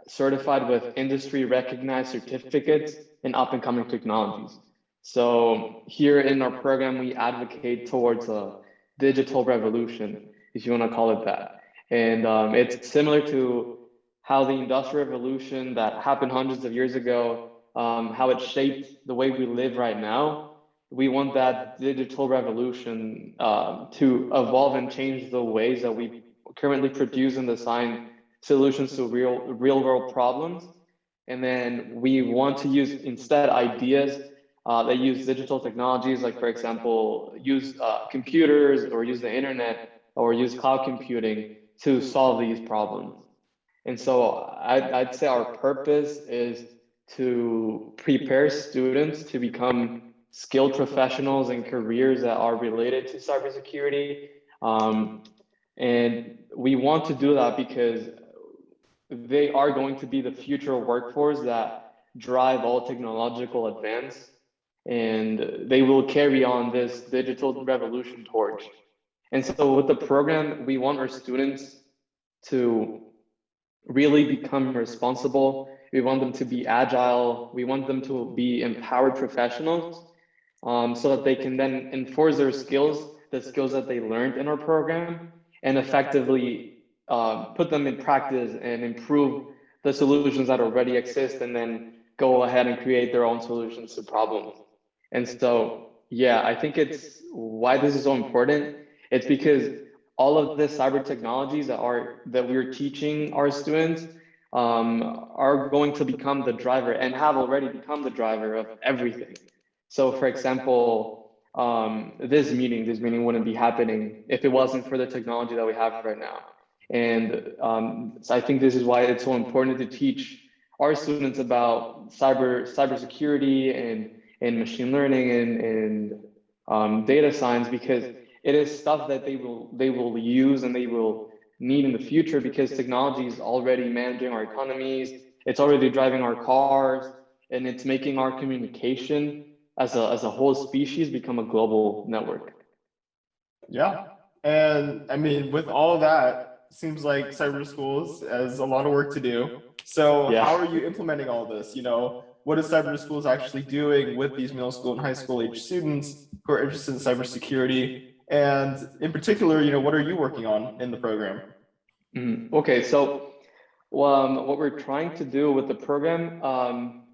certified with industry recognized certificates in up and coming technologies. So here in our program, we advocate towards a digital revolution, if you want to call it that. And it's similar to how the Industrial Revolution that happened hundreds of years ago, how it shaped the way we live right now. We want that digital revolution to evolve and change the ways that we currently produce and design solutions to real world problems. And then we want to use instead ideas that use digital technologies, like, for example, use computers or use the internet or use cloud computing to solve these problems. And so I'd say our purpose is to prepare students to become skilled professionals in careers that are related to cybersecurity. And we want to do that because they are going to be the future workforce that drive all technological advance, and they will carry on this digital revolution torch. And so with the program, we want our students to really become responsible. We want them to be agile. We want them to be empowered professionals, so that they can then enforce their skills, the skills that they learned in our program, and effectively put them in practice and improve the solutions that already exist, and then go ahead and create their own solutions to problems. And so, yeah, I think it's why this is so important. It's because all of the cyber technologies that we're teaching our students are going to become the driver and have already become the driver of everything. So, for example, this meeting wouldn't be happening if it wasn't for the technology that we have right now. And so I think this is why it's so important to teach our students about cybersecurity and machine learning and data science, because it is stuff that they will use and they will need in the future, because technology is already managing our economies, it's already driving our cars, and it's making our communication as a whole species become a global network.
Yeah, and I mean, with all of that, seems like Cyber Schools has a lot of work to do. So how are you implementing all this? What is Cyber Schools actually doing with these middle school and high school age students who are interested in cybersecurity? And in particular, what are you working on in the program?
Okay, so what we're trying to do with the program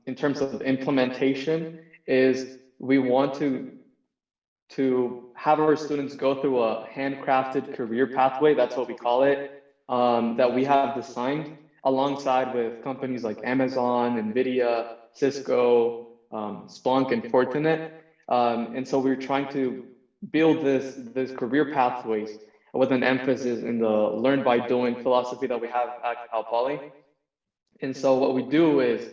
in terms of implementation is we want to to have our students go through a handcrafted career pathway, that's what we call it, that we have designed alongside with companies like Amazon, NVIDIA, Cisco, Splunk, and Fortinet. And so we're trying to build this career pathways with an emphasis in the learn by doing philosophy that we have at Cal Poly. And so what we do is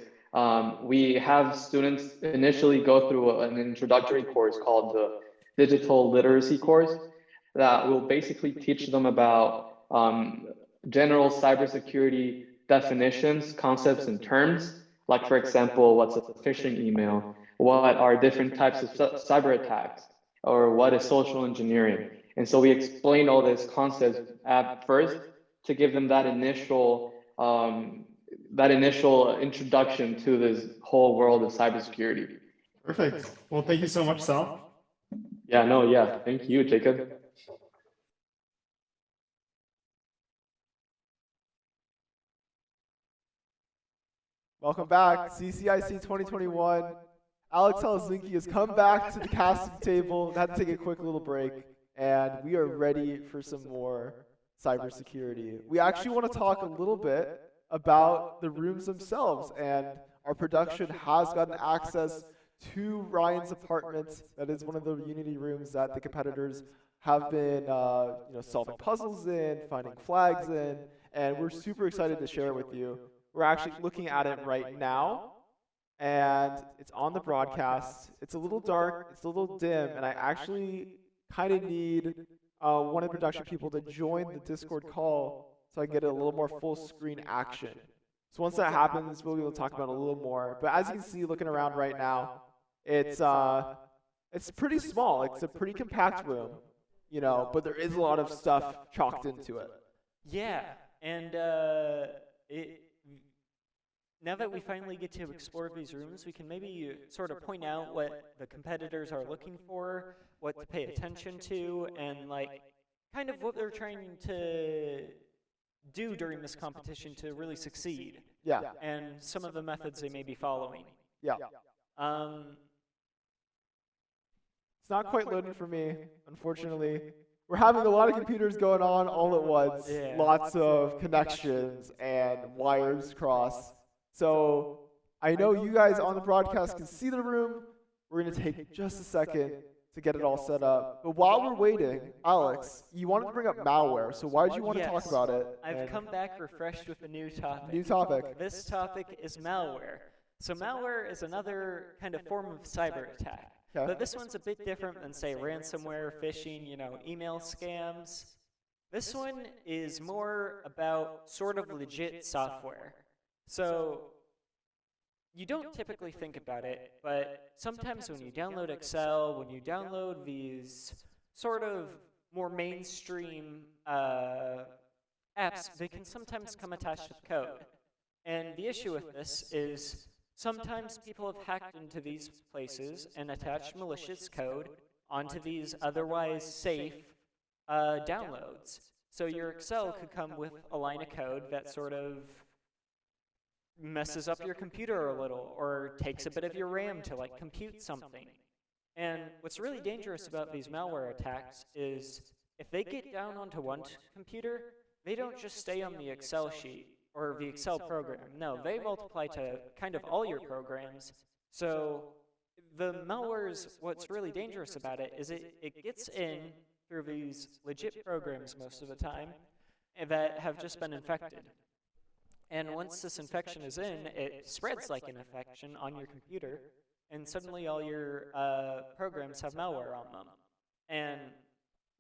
we have students initially go through an introductory course called the digital literacy course that will basically teach them about general cybersecurity definitions, concepts, and terms. Like, for example, what's a phishing email? What are different types of cyber attacks? Or what is social engineering? And so we explain all these concepts at first to give them that initial introduction to this whole world of cybersecurity.
Perfect. Well, thank you so much, Sal.
Yeah. Thank you, Jacob.
Welcome back, CCIC 2021. Alex Helsinki has come back to the casting table. Had to take a quick little break, and we are ready for some more cybersecurity. We actually want to talk a little bit about the rooms themselves, and our production has gotten access to Ryan's apartment. That is one of the Unity rooms that the competitors have been solving puzzles in, finding flags in, and we're super excited to share it with you. We're actually looking at it right now, and it's on the broadcast. It's a little dark, it's a little dim, and I actually kind of need one of the production people to join the Discord call so I can get a little more full screen action. So once that happens, we'll be able to talk about it a little more. But as you can see, looking around right now, it's pretty small. It's a pretty compact room, but there is a lot of stuff chalked into it.
Yeah, and now that we finally get to explore these rooms, we can maybe sort of point out what the competitors are looking for, what to pay attention to, and kind of what they're trying to do during this competition to really succeed.
Yeah.
And some of the methods they may be following.
Yeah. It's not quite loaded for me, unfortunately. We're having a lot of computers going on all at once.
Yeah.
Lots of connections and wires cross. So I know you guys on the broadcast can see the room. We're going to take just a second to get it all set up. But while we're waiting, Alex, you wanted to bring up malware. So why did you want to talk about it?
I've come back refreshed with a new topic.
New topic.
This topic is malware. So malware is another kind of form of cyber attack.
Okay.
But this one's a bit different than, say, ransomware, phishing, email scams. This one is more about sort of legit software. So you don't typically think about it, but sometimes when you download Excel, when you download these sort of more mainstream apps, they can sometimes come attached with code. And the issue with this is sometimes people have hacked into these places and attached malicious code onto these otherwise safe downloads. So your Excel could come with a line of code that sort of messes up your computer a little or takes a bit of your RAM to compute something. And what's really dangerous about these malware attacks is if they get down onto one computer, they don't just stay on the Excel sheet or the Excel program. No, they multiply to kind of all your programs. So the malware's, what's really dangerous about it is it gets in through these legit programs most of the time that have just been infected. And once this infection is in, it spreads like an infection on your computer, and suddenly all your programs have malware on them. And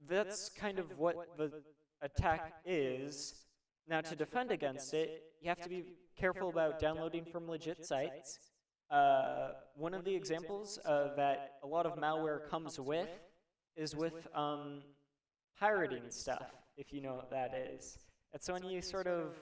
that's kind of what the attack is. Now, to defend against it, you have to be careful about downloading from legit sites. One of the examples that a lot of malware comes with is with pirating stuff, if you know what that is. It's when you sort of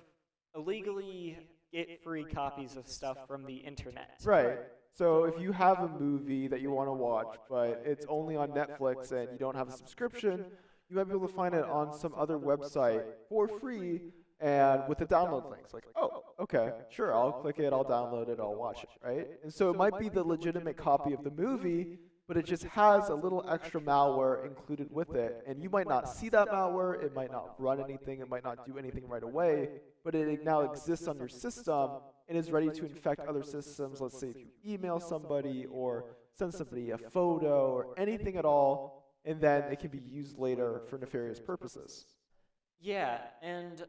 illegally get free copies of stuff from the internet.
Right. So if you have a movie that you want to watch, but it's only on Netflix and you don't have a subscription, you might be able to find it on some other website for free and with the download links. Like, oh, okay, sure, I'll click it, I'll download it, I'll watch it, right? And so it might be the legitimate copy of the movie, but it just has a little extra malware included with it. And you might not see that malware, it might not run anything, it might not do anything right away, but it now exists on your system and is ready to infect other systems. Let's say if you email somebody or send somebody a photo or anything at all, and then it can be used later for nefarious purposes.
Yeah, and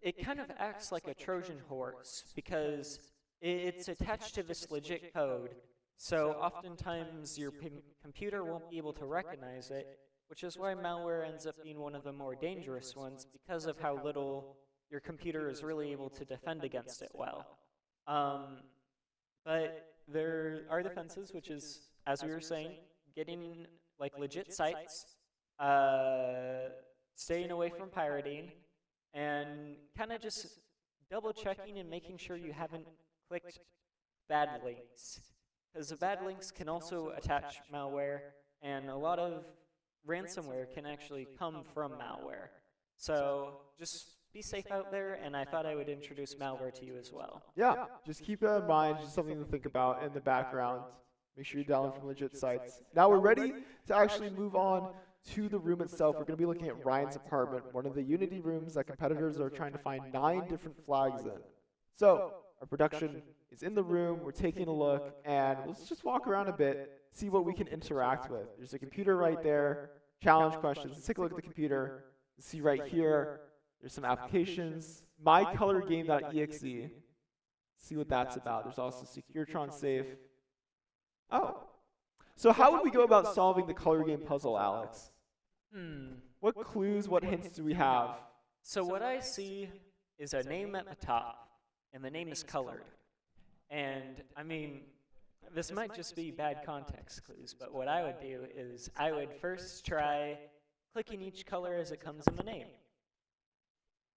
it kind of acts like a Trojan horse because it's attached to this legit code. So oftentimes your computer won't be able to recognize it, which is why malware ends up being one of the more dangerous ones because of how little your computer is really able to defend against it well. But there are defenses, which is, as we were saying, getting like legit sites, staying away from pirating, and kind of just double checking and making sure you haven't clicked bad links. Because the bad links can also attach malware, and a lot of ransomware can actually come from malware. So just be safe out there, and I thought I would introduce malware to you as well.
Yeah, just keep that in mind, just something to think about in the background. Make sure you download from legit sites. Now we're ready to actually move on to the room itself. We're going to be looking at Ryan's apartment, one of the Unity rooms that competitors are trying to find 9 different flags in. So our production is in the room, we're taking a look, and let's just walk around a bit, see what we can interact with. There's a computer right there, challenge questions. Let's take a look at the computer. See right here, there's some applications. MyColorGame.exe. See what that's about. There's also Securetron Safe. Oh. So how would we go about solving the color game puzzle, Alex? What clues, what hints do we have?
So what I see is a name at the top, and the name is colored. And, I mean, this might just be bad context clues, but what I would do is I would first try clicking each color as it comes in the name.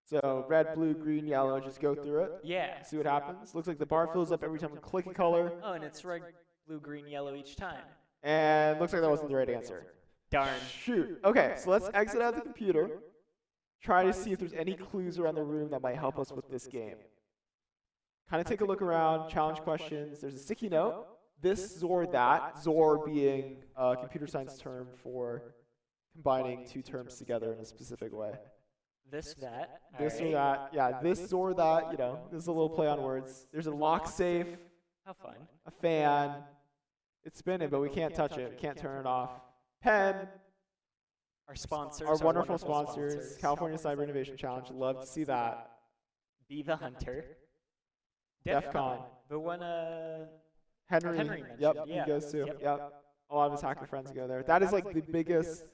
So red, blue, green, yellow, just go through it?
Yeah.
See what happens? Looks like the bar fills up every time we click a color.
Oh, and it's red, blue, green, yellow each time.
And looks like that wasn't the right answer.
Darn.
Shoot. Okay, so let's exit out of the computer. Try to see if there's any clues around the room that might help us with this game. Kind of take a look around, challenge questions. There's a sticky note. This, Zor, that. Zor being a computer science term for combining 2 terms together in a specific way.
This, that.
This or that. Yeah, this or that, you know, this is a little play on words. There's a lock safe.
How fun.
A fan. It's spinning, but we can't touch it. We can't turn it off. Pen.
Our sponsors.
Our wonderful sponsors. California Cyber Innovation Challenge. Love to see that.
Be the Hunter.
DEF CON.
The one
Henry
mentioned.
Yep,
Yeah.
he goes too. Yep. A lot of his hacker friends go there. That is like the biggest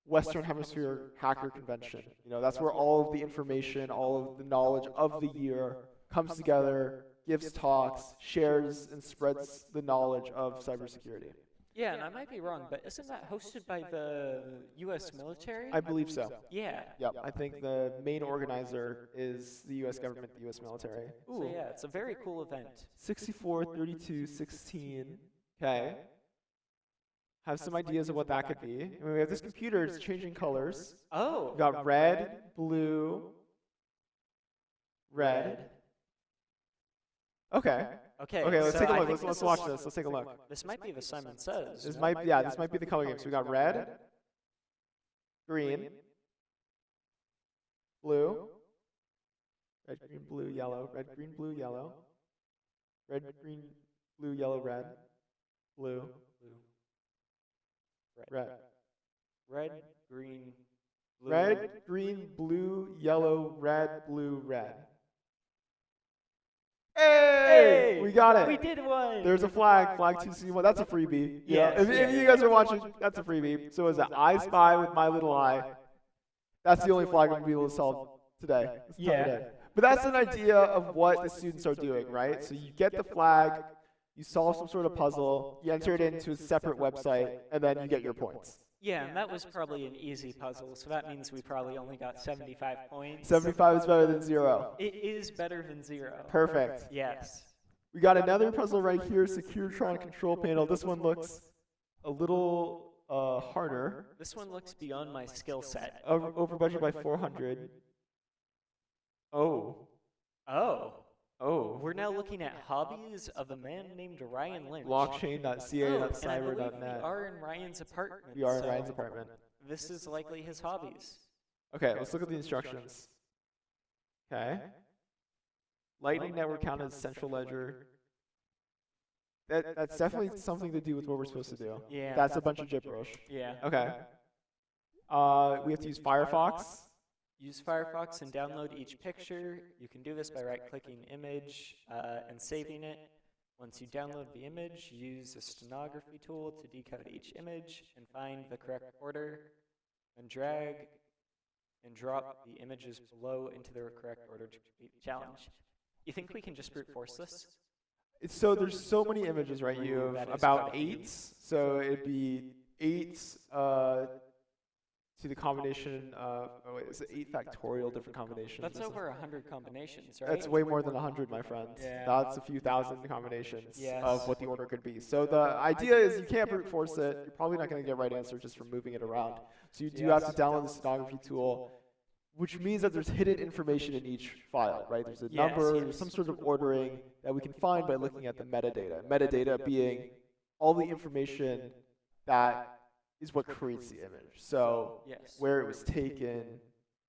Western Hemisphere hacker convention. You know, that's where all of the information, all of the knowledge of the year comes together, gives talks, shares and spreads the knowledge of cybersecurity.
Yeah, and I might be wrong, but isn't that hosted by the U.S. military?
I believe so.
Yeah.
Yep, I think the main organizer is the U.S. government, the U.S. military.
Ooh. So yeah, it's a very cool event.
64, 32, 16. Okay. Have some ideas of what that could be. I mean, we have this computer, it's changing colors.
Oh.
We've got red, blue, red. Okay.
Okay,
let's
so
take a
I
look.
think
Let's
this
watch
is-
this. Let's take a look.
This might be the Simon Says.
This
no?
might be the color game. So we got red, green, blue, red, green, blue, yellow, red, green, blue, yellow, red, green, blue, yellow, red, blue, red.
Red, green, blue.
Red, green, blue, yellow, red, blue, red. Hey! We got it.
We did one.
There's a flag 2C1. That's a freebie.
Yes,
If you guys are watching, that's a freebie. So is it I Spy with my little eye? That's the only flag I'm going to be able to solve today. But that's an idea of what the students are doing, right? So you get the flag, you solve some sort of puzzle, you enter it into a separate website, and then you get your points.
Yeah, and that was probably an easy puzzle, so that means we probably only got 75 points.
75 is better than 0.
It is better than 0.
Perfect.
Yes.
We got another puzzle right here, Securetron control panel. This one looks a little harder.
This one looks beyond my skill set.
Over budget by 400. Oh.
Oh. Oh, we're now looking at hobbies of a man named Ryan Lynch.
Blockchain.ca.cyber.net.
And I believe we are in Ryan's apartment.
We are in
so
Ryan's apartment.
This is likely his hobbies.
Okay, let's look at the instructions. Okay. Lightning Network counted as central ledger. That's definitely something to do with what we're supposed to do.
Yeah.
That's a bunch of gibberish.
Yeah.
Okay. We have to use Firefox.
Use Firefox and download each picture. You can do this by right-clicking image and saving it. Once you download the image, use a stenography tool to decode each image and find the correct order. Then drag and drop the images below into their correct order to complete the challenge. You think we can just brute force this?
So there's so many images, right? You have about 8. So it'd be 8 to the combination of, oh wait, is it 8 factorial different combinations?
That's over 100 combinations, right?
That's way more than 100, my friend.
Yeah.
That's a few thousand combinations
Yes.
of what the order could be. So the idea is you can't brute force it. You're probably not going to get right answer just from moving it around. So you do have to download the stenography tool, which means that there's hidden information in each file, right? There's a number, there's some sort of ordering that we can find by looking at the metadata. Metadata being all the information that is what creates the image. So where it was taken,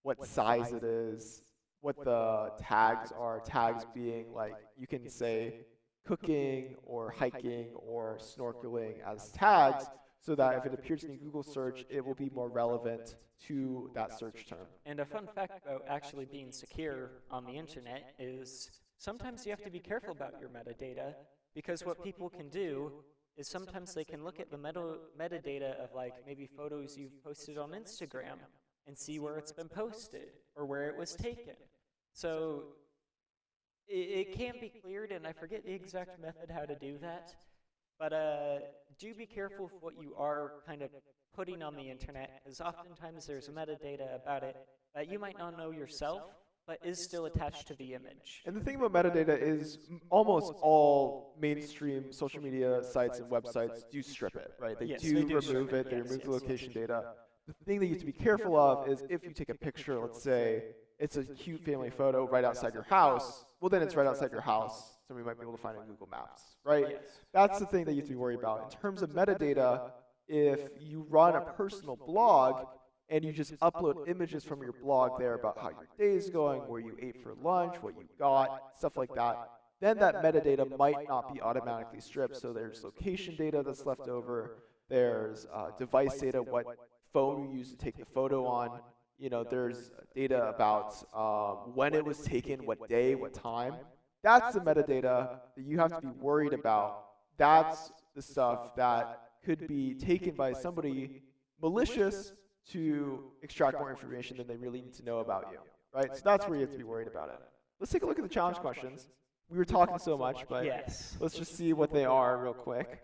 what size it is, what the tags are. Tags being like, you can say cooking or hiking or snorkeling as tags, so that if it appears in a Google search, it will be more relevant to that search term.
And a fun fact about actually being secure on the internet is sometimes you have to be careful about your metadata, because what people can do is sometimes they can look at the metadata of like maybe photos you've posted on Instagram and see where it's been posted or where it was taken. So it can be cleared, and I forget the exact method how to do that. But do be careful with what you are kind of putting on the internet, because oftentimes there's metadata about it that you might not know yourself, but is still attached to the image.
And the thing about metadata is almost all mainstream social media sites and websites do strip it, right? They do remove it, they remove the location data. The thing that you have to be careful of is if you take a picture, let's say it's a cute family photo right outside your house, well then it's right outside your house, so we might be able to find it on Google Maps, right? That's the thing that you have to be worried about. In terms of metadata, if you run a personal blog and you just upload images from your blog there about how your day is going, where you ate for lunch, what you got, stuff like that, then that metadata might not be automatically stripped. So there's location data that's left over, there's device data, what phone you used to take the photo on, you know, there's data about when it was taken, what day, what time. That's the metadata that you have to be worried about. That's the stuff that could be taken by somebody malicious to extract more information than they really need to know about you, right? So that's where you have to be worried about it. Let's take a look at the challenge questions. We were talking so much, but let's just see what they are real quick.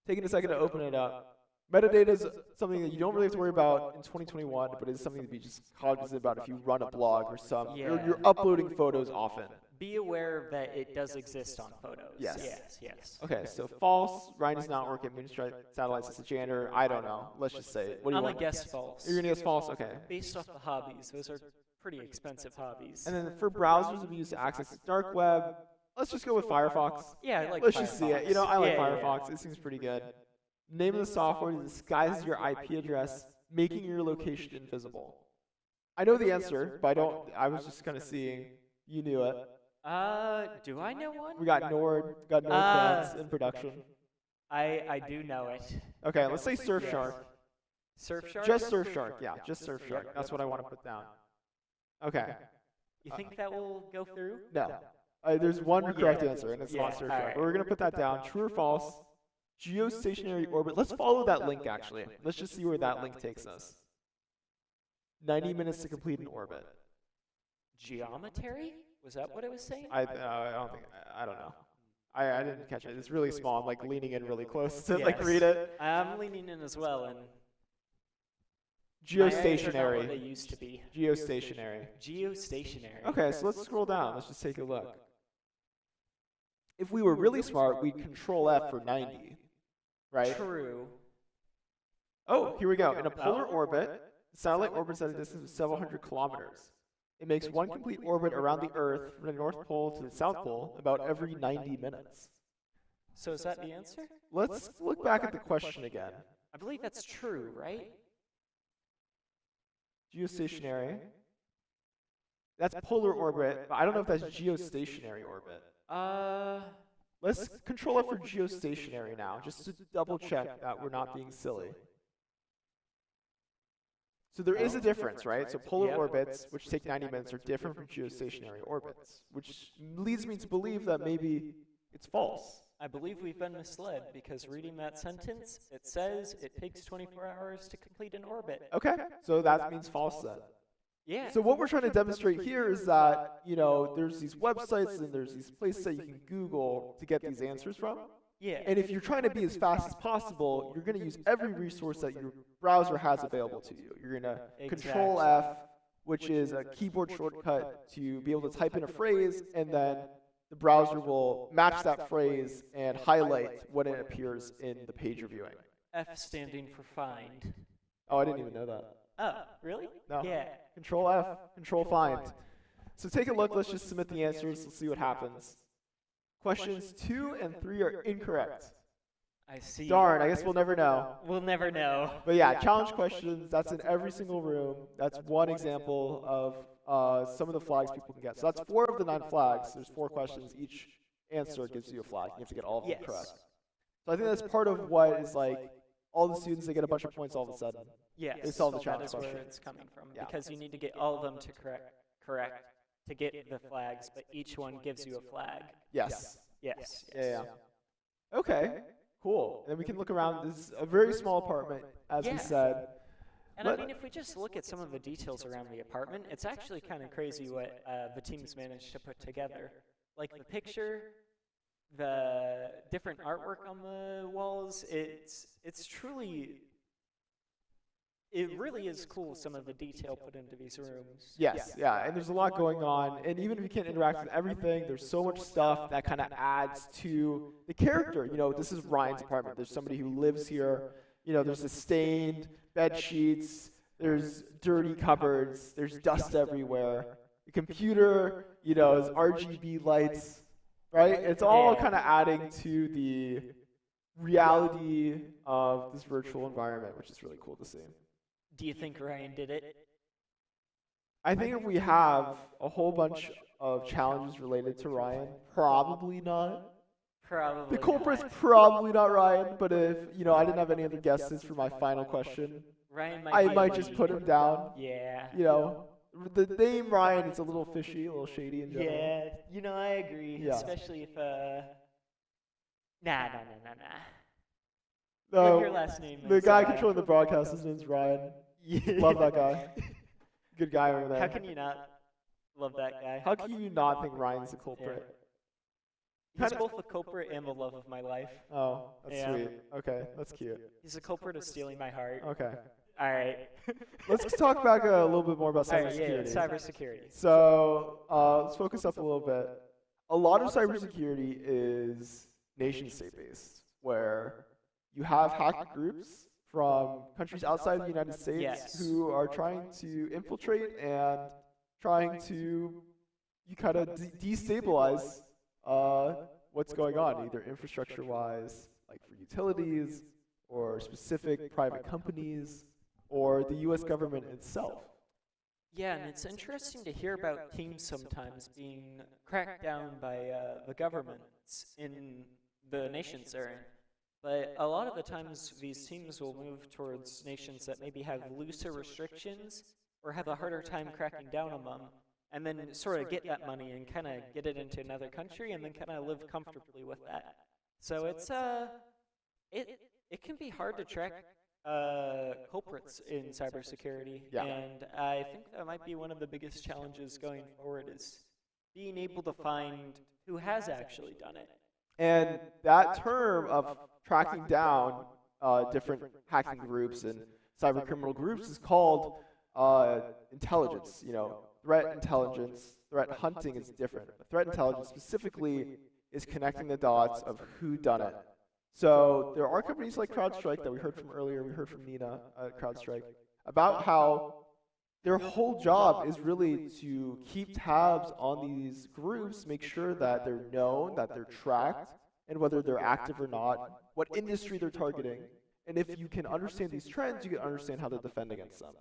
Taking a second to open it up. Metadata is something that you don't really have to worry about in 2021, but it's something to be just cognizant about if you run a blog or you're uploading photos often.
Be aware that it does exist on photos.
Yes.
Yes.
Okay, so false. Ryan does not work at Moonstrike Satellites as a janitor. I don't know. Let's just say it. What do you
I'm
want?
gonna guess false.
You're gonna guess false. Okay.
Based off the hobbies, those are pretty expensive hobbies.
And then for browsers we use to access the dark web, let's just go with Firefox.
Yeah, I like
Let's
Firefox.
just see it. You know, I like Firefox. It seems pretty good. Name of the software disguises your IP address, making your location invisible. I know the answer, but I was just kind of seeing. You knew it.
Do I know one?
We got Nord fans in production.
I do know it.
Okay, let's say Surfshark.
Surfshark?
Just Surfshark, yeah, just Surfshark. That's what I want to put down. Okay.
You think that will go through?
No. There's one correct answer, and it's not Surfshark.
Right.
But we're going to put that down. True or false? Geostationary orbit. Let's follow that link, actually. Let's just see where that link takes us. 90 minutes to complete an orbit.
Geometry? Was that what it was saying?
I don't know. I didn't catch it. It's really small. I'm like leaning in really close to like read it.
I'm leaning in as well, and
geostationary.
They used to be.
Geostationary.
Geostationary.
Okay, so let's scroll down. Let's just take a look. If we were really smart, we'd Control F for 90, right?
True.
Oh, here we go. In a polar orbit, the satellite orbits at a distance of several hundred kilometers. It makes one complete orbit around the Earth from the North Pole to the South Pole about every 90 minutes.
So is that the answer?
Let's look back at the question again.
I believe that's true, right?
Geostationary. That's polar orbit, but I don't know if that's geostationary orbit. Let's control it for geostationary now, just to double check that we're not being silly. So there is a difference, right? So polar orbits, which take 90 minutes, are different from geostationary orbits, which leads me to believe that maybe it's false.
I believe we've been misled because reading that sentence, it says it takes 24 hours to complete an orbit.
Okay, so that means false then.
Yeah.
So what we're trying to demonstrate here is that, you know, there's these websites and there's these places that you can Google to get these answers from.
Yeah.
And if you're trying to be as fast as possible, you're going to use every resource that your browser has available to you. You're going to Control F, which is a keyboard shortcut to be able to type in a phrase, and then the browser will match that phrase and highlight when it appears in the page reviewing.
F standing for find.
Oh, I didn't even know that.
Oh, really?
No.
Yeah.
Control F, Control Find. So take a look. Let's just submit the answers. Let's see what happens. Questions 2 and 3 are incorrect.
I see.
Darn, I guess we'll never know.
We'll never know.
But yeah, challenge questions, that's in every single room. That's one example of some of the flags people can get. So that's 4 of the 9 flags. There's 4 questions. Each answer gives you a flag. You have to get all of them correct. So I think that's part of what is like, all the students, they get a bunch of points all of a sudden.
Yes,
they solve the
that
challenge
is
question.
where it's coming from. Because you need to get all of them to correct to get the flags, but each one gives you a flag.
Yes.
Yes.
Yeah. Okay. Cool. And then we can look around. This is a very small apartment, as we said.
And I mean, if we just look at some of the details around the apartment, it's actually kind of crazy what the teams managed to put together. Like the picture, the different artwork on the walls, it's truly, it really is cool, some of the detail put into these rooms.
Yes, yeah, and there's a lot going on, and even if you can't interact with everything, there's so much stuff that kind of adds to the character. You know, this is Ryan's apartment. There's somebody who lives here. You know, there's the stained bed sheets. There's dirty cupboards. There's dust everywhere. The computer, you know, is RGB lights, right? It's all kind of adding to the reality of this virtual environment, which is really cool to see.
Do you think Ryan did it?
I think if we have a whole bunch of challenges related to Ryan, probably not.
Probably.
The culprit's probably not Ryan, but if, you know, I didn't have any other guesses for my final question,
Ryan
I might just put him down.
Yeah.
You know, the name Ryan, it's a little fishy, a little shady in general.
Yeah, you know, I agree.
Yeah.
Especially if, nah.
No,
What your last name
the
is,
guy controlling the broadcast, his name's Ryan. Love that guy. Good guy over there.
How can you not love that guy?
How can you not think Ryan's the culprit?
He's both the culprit and the love of my life.
Oh, that's sweet. Okay, that's cute.
He's the culprit of stealing my heart.
Okay.
All right.
Let's talk back a little bit more about cybersecurity.
Cybersecurity.
So let's focus up a little bit. A lot of cybersecurity is nation-state based, where you have hacker groups from countries outside of the United States who are trying to infiltrate and trying to kind of destabilize what's going on, either infrastructure-wise, like for utilities, or specific private companies, or the U.S. government itself.
Yeah, and it's interesting to hear about teams sometimes being cracked down by the governments in the nations they're in. But a lot of the times, these teams will move towards nations that maybe have looser restrictions or have a harder time cracking down on them, and then sort of get that money and kind of get it into another country and then kind of live comfortably with that. So it's it can be hard to track culprits in cybersecurity, and I think that might be one of the biggest challenges going forward is being able to find who has actually done it.
And that term of tracking down different hacking groups and cyber criminal groups is called intelligence. You know, threat intelligence. Threat hunting is different. Threat intelligence specifically is connecting the dots of who done it. So there are companies like CrowdStrike that we heard from earlier. We heard from Nina at CrowdStrike about how their whole job is really to keep tabs on these groups, make sure that they're known, that they're tracked, and whether they're active or not, what industry they're targeting. And if you can understand these trends, you can understand how to defend against them.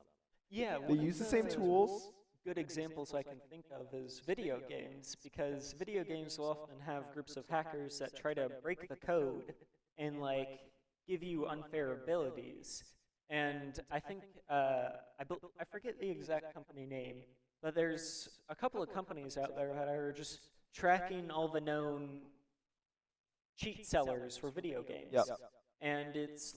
Yeah,
They use the same tools.
Good examples I can think of is video games, because video games will often have groups of hackers that try to break the code and like give you unfair abilities. And I think I forget the exact company name, but there's a couple of companies out there that are just tracking all the known cheat sellers for video games.
Yep.
And it's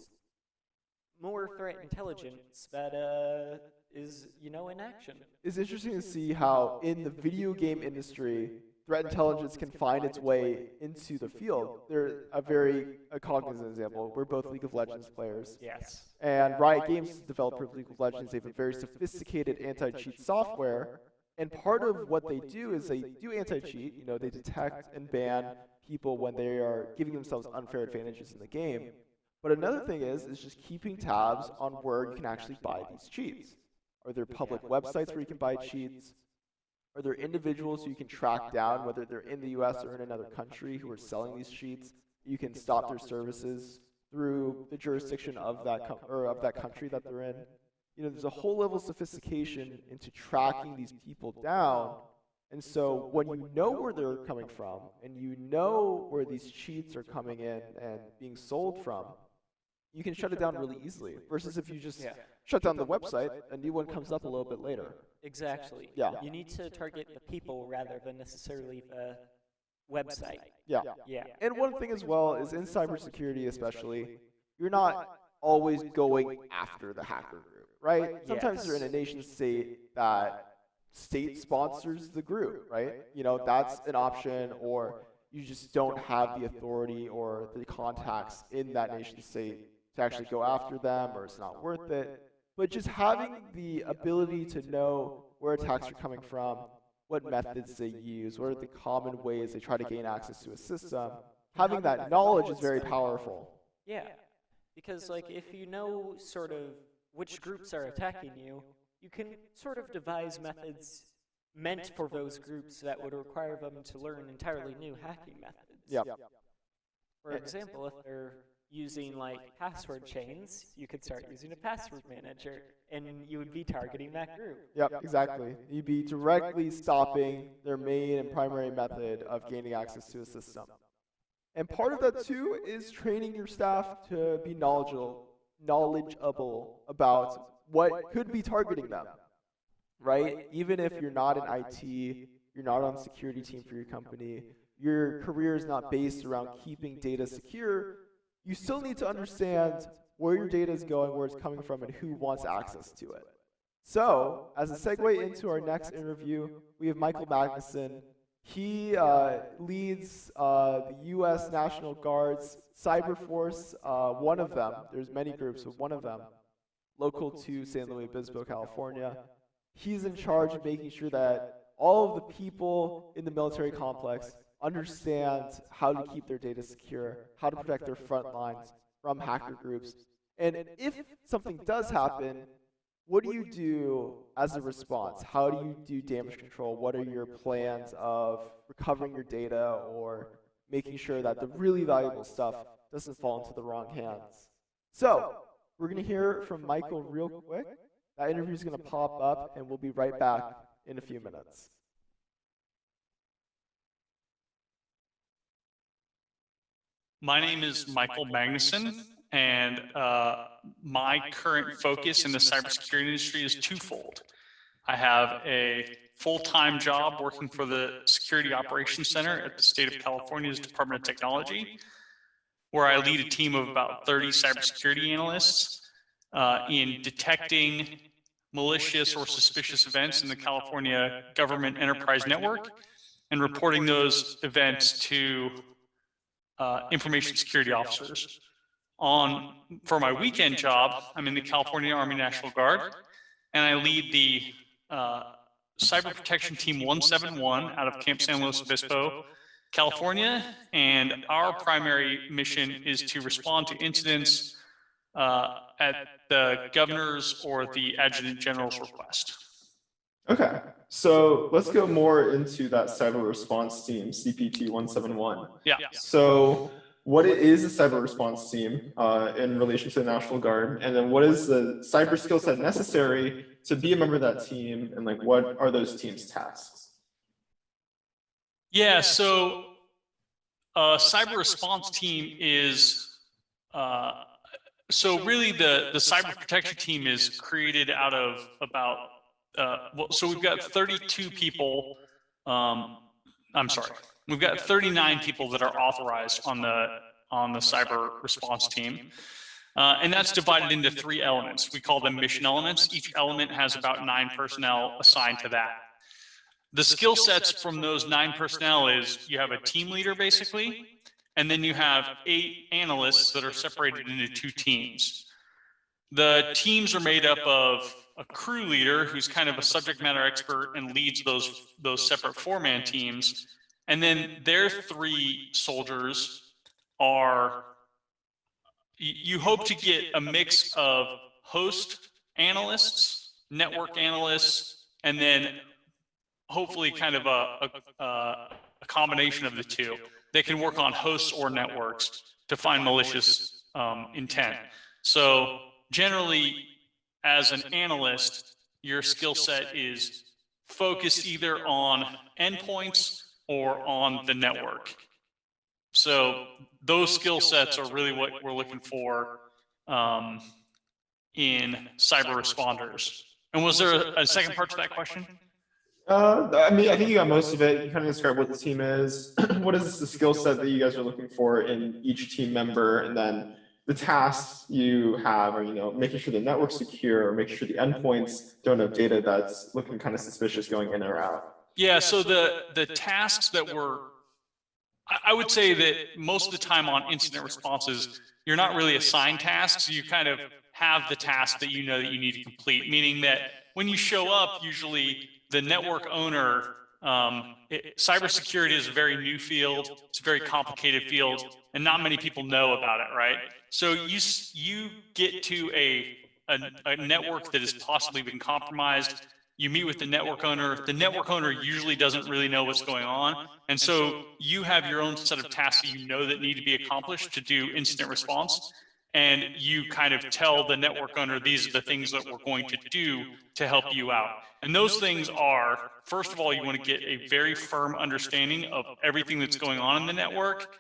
more threat intelligence that is, in action.
It's interesting to see how in the video game industry, threat intelligence can find its way into the field. They're a cognizant example. We're both League of Legends players.
Yes.
And Riot Games, developer of League of Legends, they have a very sophisticated anti-cheat software. And part of what they do is they do anti-cheat. They detect and ban people when they are giving themselves unfair advantages in the game. But another thing is just keeping tabs on where you can actually buy these cheats. Are there public websites where you can buy cheats? Are there individuals who you can track down, whether they're in the US or in another country, who are selling these cheats? You can stop their services through the jurisdiction of that country that they're in. There's a whole level of sophistication into tracking these people down. And so when you know where they're coming from, and you know where these cheats are coming in and being sold from, you can shut it down really easily. Versus if you just shut down the website, a new one comes up a little bit later.
Exactly.
Yeah.
You need to target the people rather than necessarily the website.
Yeah.
Yeah.
And one thing as well is in cybersecurity especially, you're not always going after the hacker group, right? Sometimes you're in a nation state that state sponsors the group, right? That's an option, or you just don't have the authority or the contacts in that nation state to actually go after them, or it's not worth it. But just having the ability to know where attacks are coming from, what methods they use, what are the common ways they try to gain access to a system, having that knowledge is very powerful.
Yeah, because if you know sort of which groups are attacking you, you can sort of devise methods meant for those groups that would require them to learn entirely new hacking methods.
Yeah.
For example, if they're using password chains, you could start using a password manager, and you would be targeting that group.
Yep, exactly. You'd be directly stopping their main and primary method of gaining access to a system. And part of that too is training your staff to be knowledgeable about what could be targeting them, right? Even if you're not in IT, you're not on the security team for your company, your career is not based around keeping data secure, you still need to understand where your data is going, where it's coming from, and who wants access to it. So, as a segue into our next interview, we have Michael Magnuson. He leads the U.S. National Guard's Cyber Force, one of them. There's many groups, but one of them, local to San Luis Obispo, California. He's in charge of making sure that all of the people in the military complex understand how to keep their data secure, how to protect their front lines from hacker groups. And if something does happen, what do you do as a response? How do you do damage control? What are your plans of recovering your data or making sure that the really valuable stuff doesn't fall into the wrong hands? So, we're going to hear from Michael real quick. That interview is going to pop up, and we'll be right back in a few minutes.
My name is Michael Magnuson, and my current focus in the cybersecurity industry is twofold. I have a full-time job working for the Security Operations Center at the state of California's Department of Technology, where I lead a team of about 30 cybersecurity analysts in detecting malicious or suspicious events in the California Government Enterprise Network and reporting those events to information security officers. For my weekend job, I'm in the California Army National Guard, and I lead the Cyber Protection Team 171 out of Camp San Luis Obispo, California, and our primary mission is to respond to incidents at the governor's or the adjutant general's request.
Okay, so let's go more into that cyber response team, CPT 171.
Yeah.
So what is a cyber response team in relation to the National Guard? And then what is the cyber skill set necessary to be a member of that team? And like, what are those teams' tasks?
Yeah, so a cyber response team is, so really the cyber protection team is created out of about, well, so we've got 32 people, I'm sorry, we've got 39 people that are authorized on the cyber response team. And that's divided into 3 elements. We call them mission elements. Each element has about 9 personnel assigned to that. The skill sets from those 9 personnel is you have a team leader basically, and then you have 8 analysts that are separated into 2 teams. The teams are made up of a crew leader who's kind of a subject matter expert and leads those separate 4-man teams. And then their 3 soldiers are, you hope to get a mix of host analysts, network analysts, and then hopefully kind of a combination of the 2. They can work on hosts or networks to find malicious intent. So generally, as an analyst, your skill set is focused either on endpoints or on the network. So those skill sets are really what we're looking for in cyber responders. And was there a second part to that question?
I mean, I think you got most of it. You kind of described what the team is. What is the skill set that you guys are looking for in each team member? And then the tasks you have are, making sure the network's secure, or making sure the endpoints don't have data that's looking kind of suspicious going in or out.
Yeah, so the tasks that were, I would say that most of the time on incident responses, you're not really assigned tasks. You kind of have the task that you know that you need to complete, meaning that when you show up, usually the network owner, cybersecurity is a very new field. It's a very complicated field, and not many people know about it, right? So you get to a network that has possibly been compromised. You meet with the network owner. The network owner usually doesn't really know what's going on. And so you have your own set of tasks that you know that need to be accomplished to do incident response. And you kind of tell the network owner, these are the things that we're going to do to help you out. And those things are, first of all, you want to get a very firm understanding of everything that's going on in the network,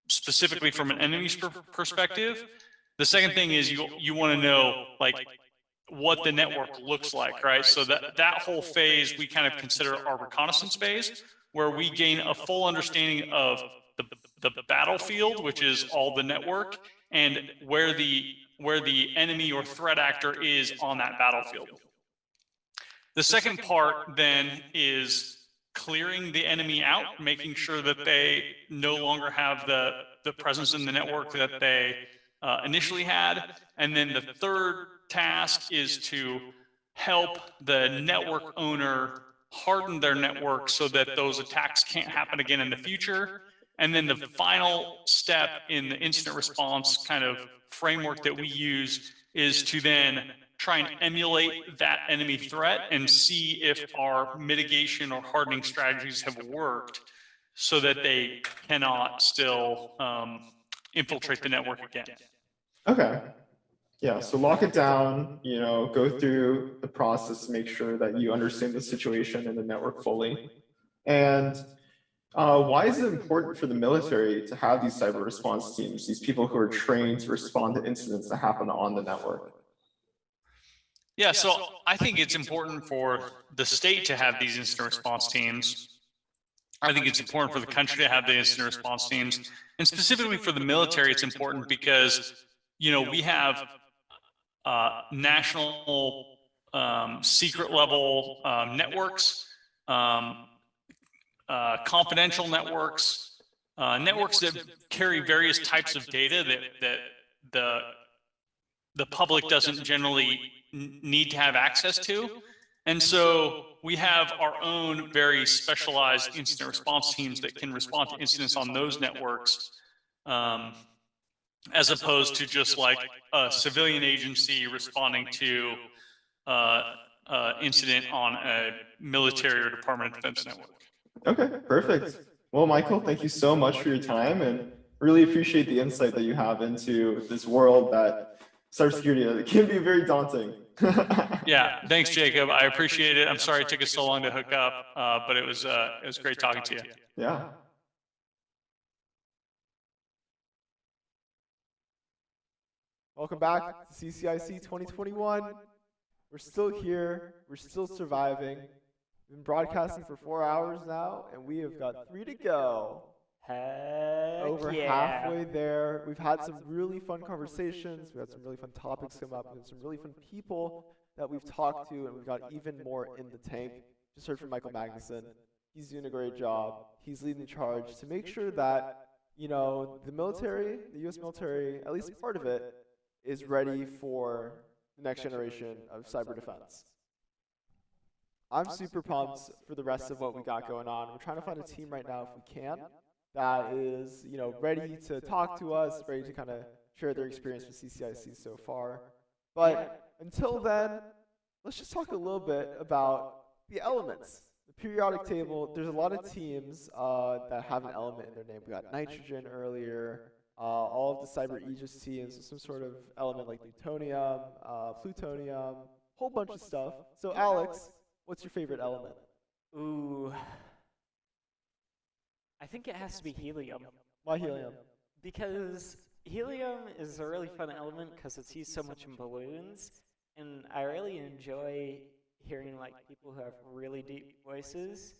specifically from an enemy's perspective. The second thing is you want to know, like, what the network looks like, right? So that whole phase we kind of consider our reconnaissance phase, where we gain a full understanding of the battlefield, which is all the network, and where the enemy or threat actor is on that battlefield. The second part then is clearing the enemy out, making sure that they no longer have the presence in the network that they initially had. And then the third task is to help the network owner harden their network so that those attacks can't happen again in the future. And then the final step in the incident response kind of framework that we use is to then try and emulate that enemy threat and see if our mitigation or hardening strategies have worked so that they cannot still infiltrate the network again.
Okay. Yeah, so lock it down, go through the process to make sure that you understand the situation and the network fully. And why is it important for the military to have these cyber response teams, these people who are trained to respond to incidents that happen on the network?
Yeah, so I think it's important for the state to have these incident response teams. I think it's important for the country to have the incident response teams. And specifically for the military, it's important because, we have national secret level networks, confidential networks, networks that carry various types of data that the public doesn't generally need to have access to. And so we have our own very specialized incident response teams that can respond to incidents on those networks, as opposed to just like a civilian agency responding to incident on a military or Department of Defense network.
Okay, perfect. Well, Michael, thank you so much for your time and really appreciate the insight that you have into this world that cybersecurity can be very daunting.
Yeah, thanks, Jacob. I appreciate it. I'm sorry it took us so long to hook up, but it was great talking to you.
Yeah. Welcome back to CCIC 2021. We're still here. We're still surviving. We've been broadcasting for 4 hours now, and we have got 3 to go.
Heck
Over
yeah.
halfway there. We've had some really fun conversations. We've had some really fun topics come up. We've had some really fun people that we've talked to, and we've got even more in the tank. Just heard from Michael Magnuson. He's doing a great job. He's leading the charge to make sure that, you know, the military, the U.S. military, at least part of it, is ready for the next generation of cyber defense. I'm super pumped for the rest of what we got going on. We're trying to find a team right now, if we can, that is, you know, ready to talk to us, ready to kind of share their experience with CCIC so far. But until then, let's just talk a little bit about the elements. The periodic table, there's a lot of teams that have an element in their name. We got nitrogen earlier, all of the cyber aegis teams, some sort of element like newtonium, plutonium, whole bunch of stuff. So Alex, what's your favorite element?
Ooh. I think it has to be helium.
Why helium?
Because helium is a really fun element because it's used so much in balloons, and I really enjoy hearing like people who have really deep voices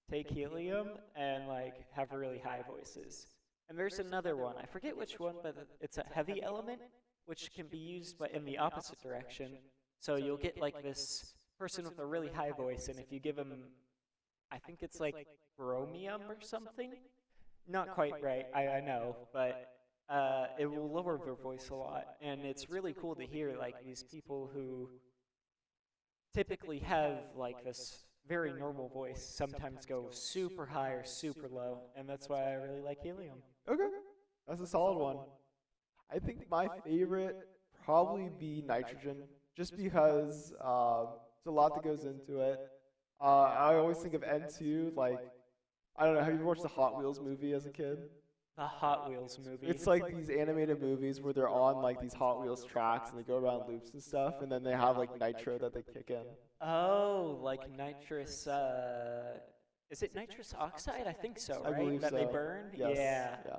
take helium and like have really high voices. And there's another one, I forget which one, but it's a heavy element, which can be used but in the opposite direction. So you'll get like this person with a really high voice, and if you give them, I think it's like chromium or something. Not quite right, I know, but it will lower their voice a lot. And it's really cool to hear like these people who typically have like this very normal voice sometimes go super high or super low, and that's why I really like helium.
Okay, that's a solid one. I think my favorite probably be nitrogen, just because there's a lot that goes into it. I always think of N2, like, I don't know, have you watched the Hot Wheels movie as a kid?
The Hot Wheels movie.
It's like these animated movies where they're on like these Hot Wheels tracks and they go around loops and stuff, and then they have like nitro that they kick in.
Oh, like nitrous, is it nitrous oxide? I think so, right?
I believe
that
so.
they burn?
Yes.
Yeah.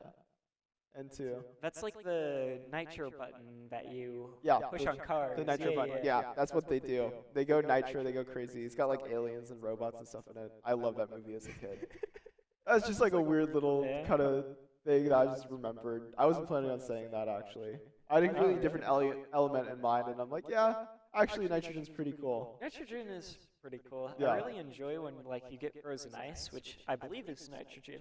N2.
That's like the nitro button that you push
the,
on cars.
The nitro button. Yeah, that's what they do. They go nitro, they go crazy. It's got like aliens and robots and stuff in it. I love that movie as a kid. That's just like a weird little kind of thing that I just remembered. I wasn't planning on saying that actually. I had a completely different element in mind, and I'm like, yeah, actually nitrogen's pretty cool.
Nitrogen is pretty cool.
Yeah.
I really enjoy when like you get frozen ice, which I believe is nitrogen,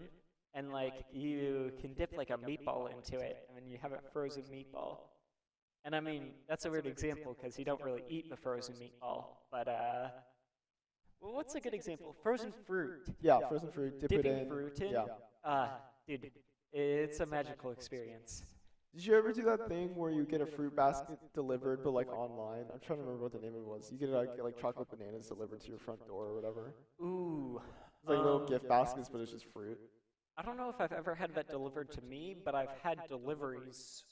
and like you can dip like a meatball into it, and then you have a frozen meatball. And I mean, that's a weird example because you don't really eat the frozen meatball, but well, what's a good example? Frozen fruit.
Yeah, frozen fruit. Dip
Dipping
it in.
fruit in.
Yeah.
Dude, it's a magical experience.
Did you ever do that thing where you get a fruit basket delivered, but like online? I'm trying to remember what the name of it was. You get like chocolate bananas delivered to your front door or whatever.
Ooh.
It's like little gift baskets, but it's just fruit.
I don't know if I've ever had that delivered to me, but I've had deliveries,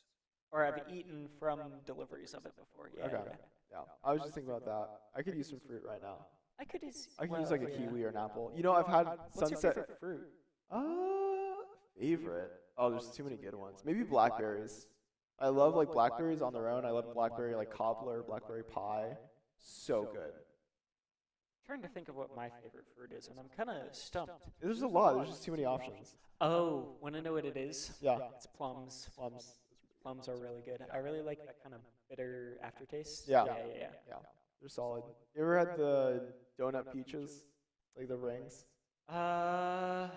or I've eaten from deliveries of it before. Yeah.
Okay. Yeah. I was just thinking about that. I could use some fruit right now.
I could use
like a kiwi or an apple. You know, I've had
What's your
sunset
favorite fruit?
Favorite. Oh, there's too many good ones. Maybe blackberries. I love like blackberries on their own. I love blackberry like cobbler, blackberry pie. So good.
Trying to think of what my favorite fruit is, and I'm kind of stumped.
There's a lot. There's just too many options.
Oh, want to know what it is?
Yeah.
It's plums. Plums are really good. I really like that kind of bitter aftertaste.
Yeah.
Yeah.
They're solid. You ever had the donut peaches? Like the rings?
I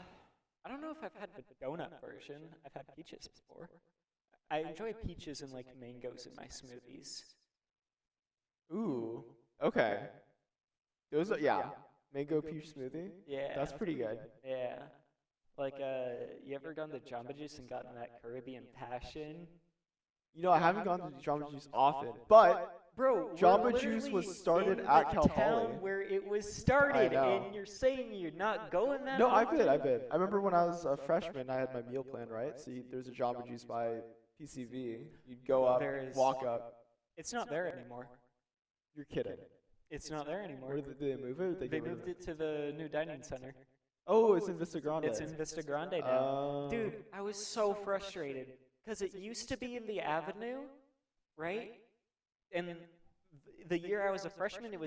don't know if I've had the donut version. I've had peaches before. I enjoy peaches and like mangoes in my smoothies.
Ooh. Okay. Those are, yeah. Mango peach smoothie?
Yeah.
That's pretty good.
Yeah. Like, you ever gone to Jamba Juice and gotten that Caribbean Passion?
You know, I haven't gone to Jamba Juice often, but
Bro,
Jamba
we're
Juice was
literally
started
in
at
the
Cal
town
Poly.
where it was started,
know.
and you're saying you're not going that
No,
often?
I've been. I remember when I was a freshman, I had my meal plan, right? So there's a Jamba Juice by PCV. You'd go up, walk up.
It's not there anymore.
You're kidding.
It's not there anymore.
Where did they move it? Or
They moved it to the new dining center.
Oh, it's in Vista Grande.
It's in Vista Grande now. Dude, I was so frustrated because it used to be in the Avenue, right? And the year I was a freshman, it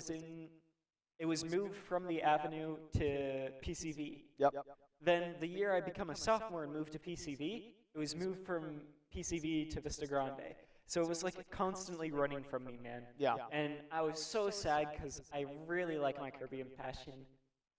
was moved from the Avenue to PCV.
Yep.
Then the year I become a sophomore and moved to PCV, it was moved from PCV to Vista Grande. So it was like constantly running from me, man.
Yeah.
And I was so sad because I really like my Caribbean passion.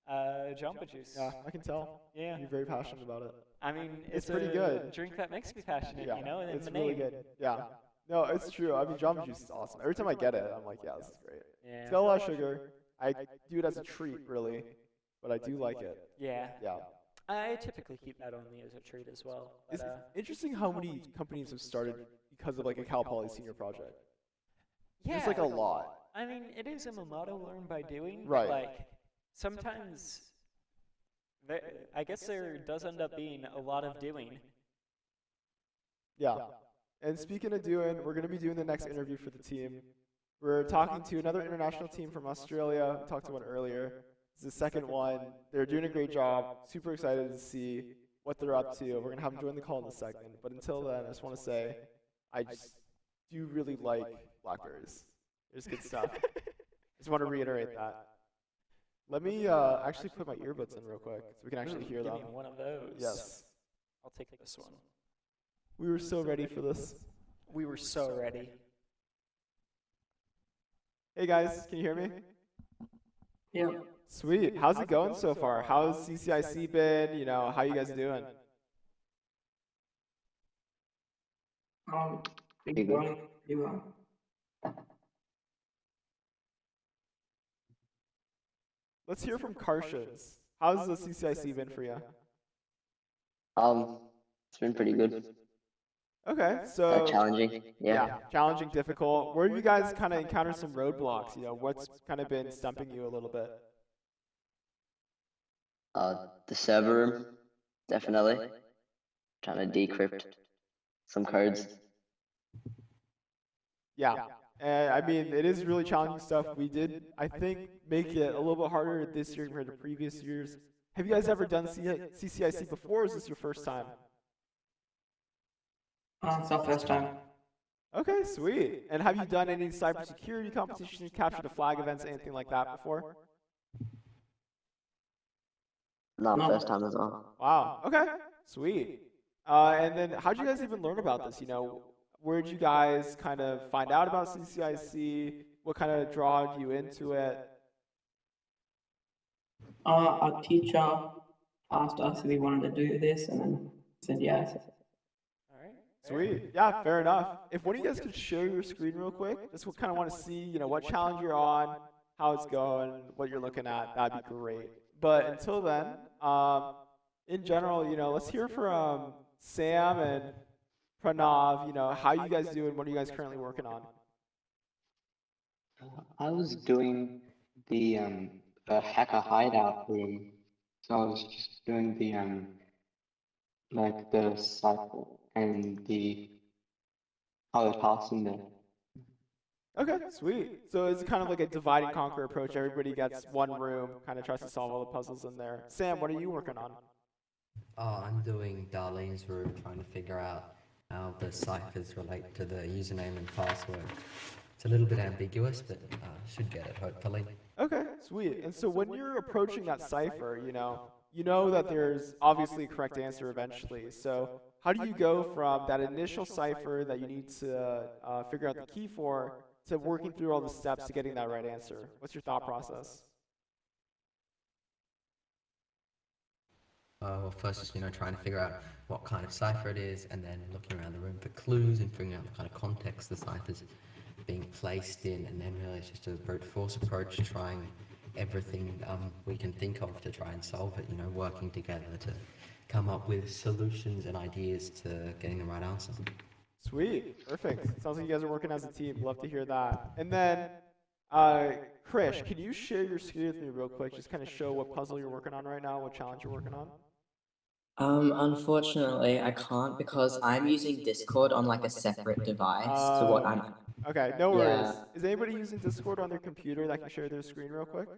Jamba Juice.
Yeah, I can tell.
Yeah.
You're very passionate about it.
I mean,
it's pretty good.
Drink that makes me passionate,
Yeah,
you know? And
it's
the
really
name.
good. Yeah. No, it's true. I mean, Jamba Juice is awesome. Every time I get it, I'm like, yeah, this is great.
Yeah.
It's got a lot of sugar. I do it as a treat, really, but I do like it.
Yeah.
Yeah.
I typically keep that only as a treat as well. But,
It's interesting how many companies have started because of like a Cal Poly senior project.
yeah,
There's like a lot.
I mean, it is a motto, learn by doing.
Right.
But like, sometimes, I guess there does end up being a lot of doing.
Yeah. And speaking of doing, we're going to be doing the next interview for the team. We're talking to another international team from Australia. We talked to one earlier. It's the second one. They're doing a great job. Super excited to see what they're up to. We're going to have them join the call in a second. But until then, I just want to say I just do really like blackberries. There's good stuff. Just want to reiterate that. Let me actually put my earbuds in real quick so we can actually hear
Give
them.
me one of those.
Yes.
I'll take this one.
We were so ready for this.
We were so ready.
Hey guys, can you hear me?
Yeah.
Sweet. How's it going so far? How's CCIC been? You know, how you guys doing?
Pretty good. Pretty well.
Let's hear from Karshins. How's the CCIC been for you?
It's been pretty good.
Okay, so
challenging. Yeah.
challenging, difficult. Where have you guys kind of encountered some roadblocks? You know, what's kind of been stumping you a little bit?
The server room, definitely. Trying to decrypt some codes.
Yeah, and I mean, it is really challenging stuff. We did, I think, make it a little bit harder this year compared to previous years. Have you guys ever done CCIC before, or is this your first time?
It's our first time.
Okay, sweet. And have you done any cybersecurity competitions, captured the flag events, anything like that before?
Not
No.
first time as well.
Wow. Okay. Sweet. And then how'd you guys even learn about this? You know, where'd you guys kind of find out about CCIC? What kind of drawed you into it?
Our teacher asked us if we wanted to do this, and then said yes.
Sweet. Yeah, fair enough. If one of you guys could share your screen real quick, just kind of want to see, you know, what challenge you're on, how it's going, what you're looking at, that'd be great. But until then, in general, you know, let's hear from Sam and Pranav, you know, how you guys doing? What are you guys currently working on?
I was doing the hacker hideout room, so I was just doing the like the cycle and the how the tasks in there.
Okay, sweet. So it's kind of like a divide and conquer approach. Everybody gets one room, kind of tries to solve all the puzzles in there. Sam, what are you working on?
I'm doing Darlene's room, trying to figure out how the ciphers relate to the username and password. It's a little bit ambiguous, but should get it, hopefully.
Okay, sweet. And so when you're approaching that cipher, you know that there's obviously a correct answer eventually. So how do you go from that initial cipher that you need to figure out the key for to working through all the steps to getting that right answer? What's your thought process?
Well, first just, trying to figure out what kind of cipher it is, and then looking around the room for clues and figuring out the kind of context the cipher's being placed in, and then really it's just a brute force approach, trying everything we can think of to try and solve it, working together to come up with solutions and ideas to getting the right answer.
Sweet. Perfect. Sounds like you guys are working as a team. Love to hear that. And then, Krish, can you share your screen with me real quick? Just kind of show what puzzle you're working on right now, what challenge you're working on.
Unfortunately, I can't because I'm using Discord on like a separate device to what I'm.
Okay, no worries.
Yeah.
Is anybody using Discord on their computer that can share their screen real quick?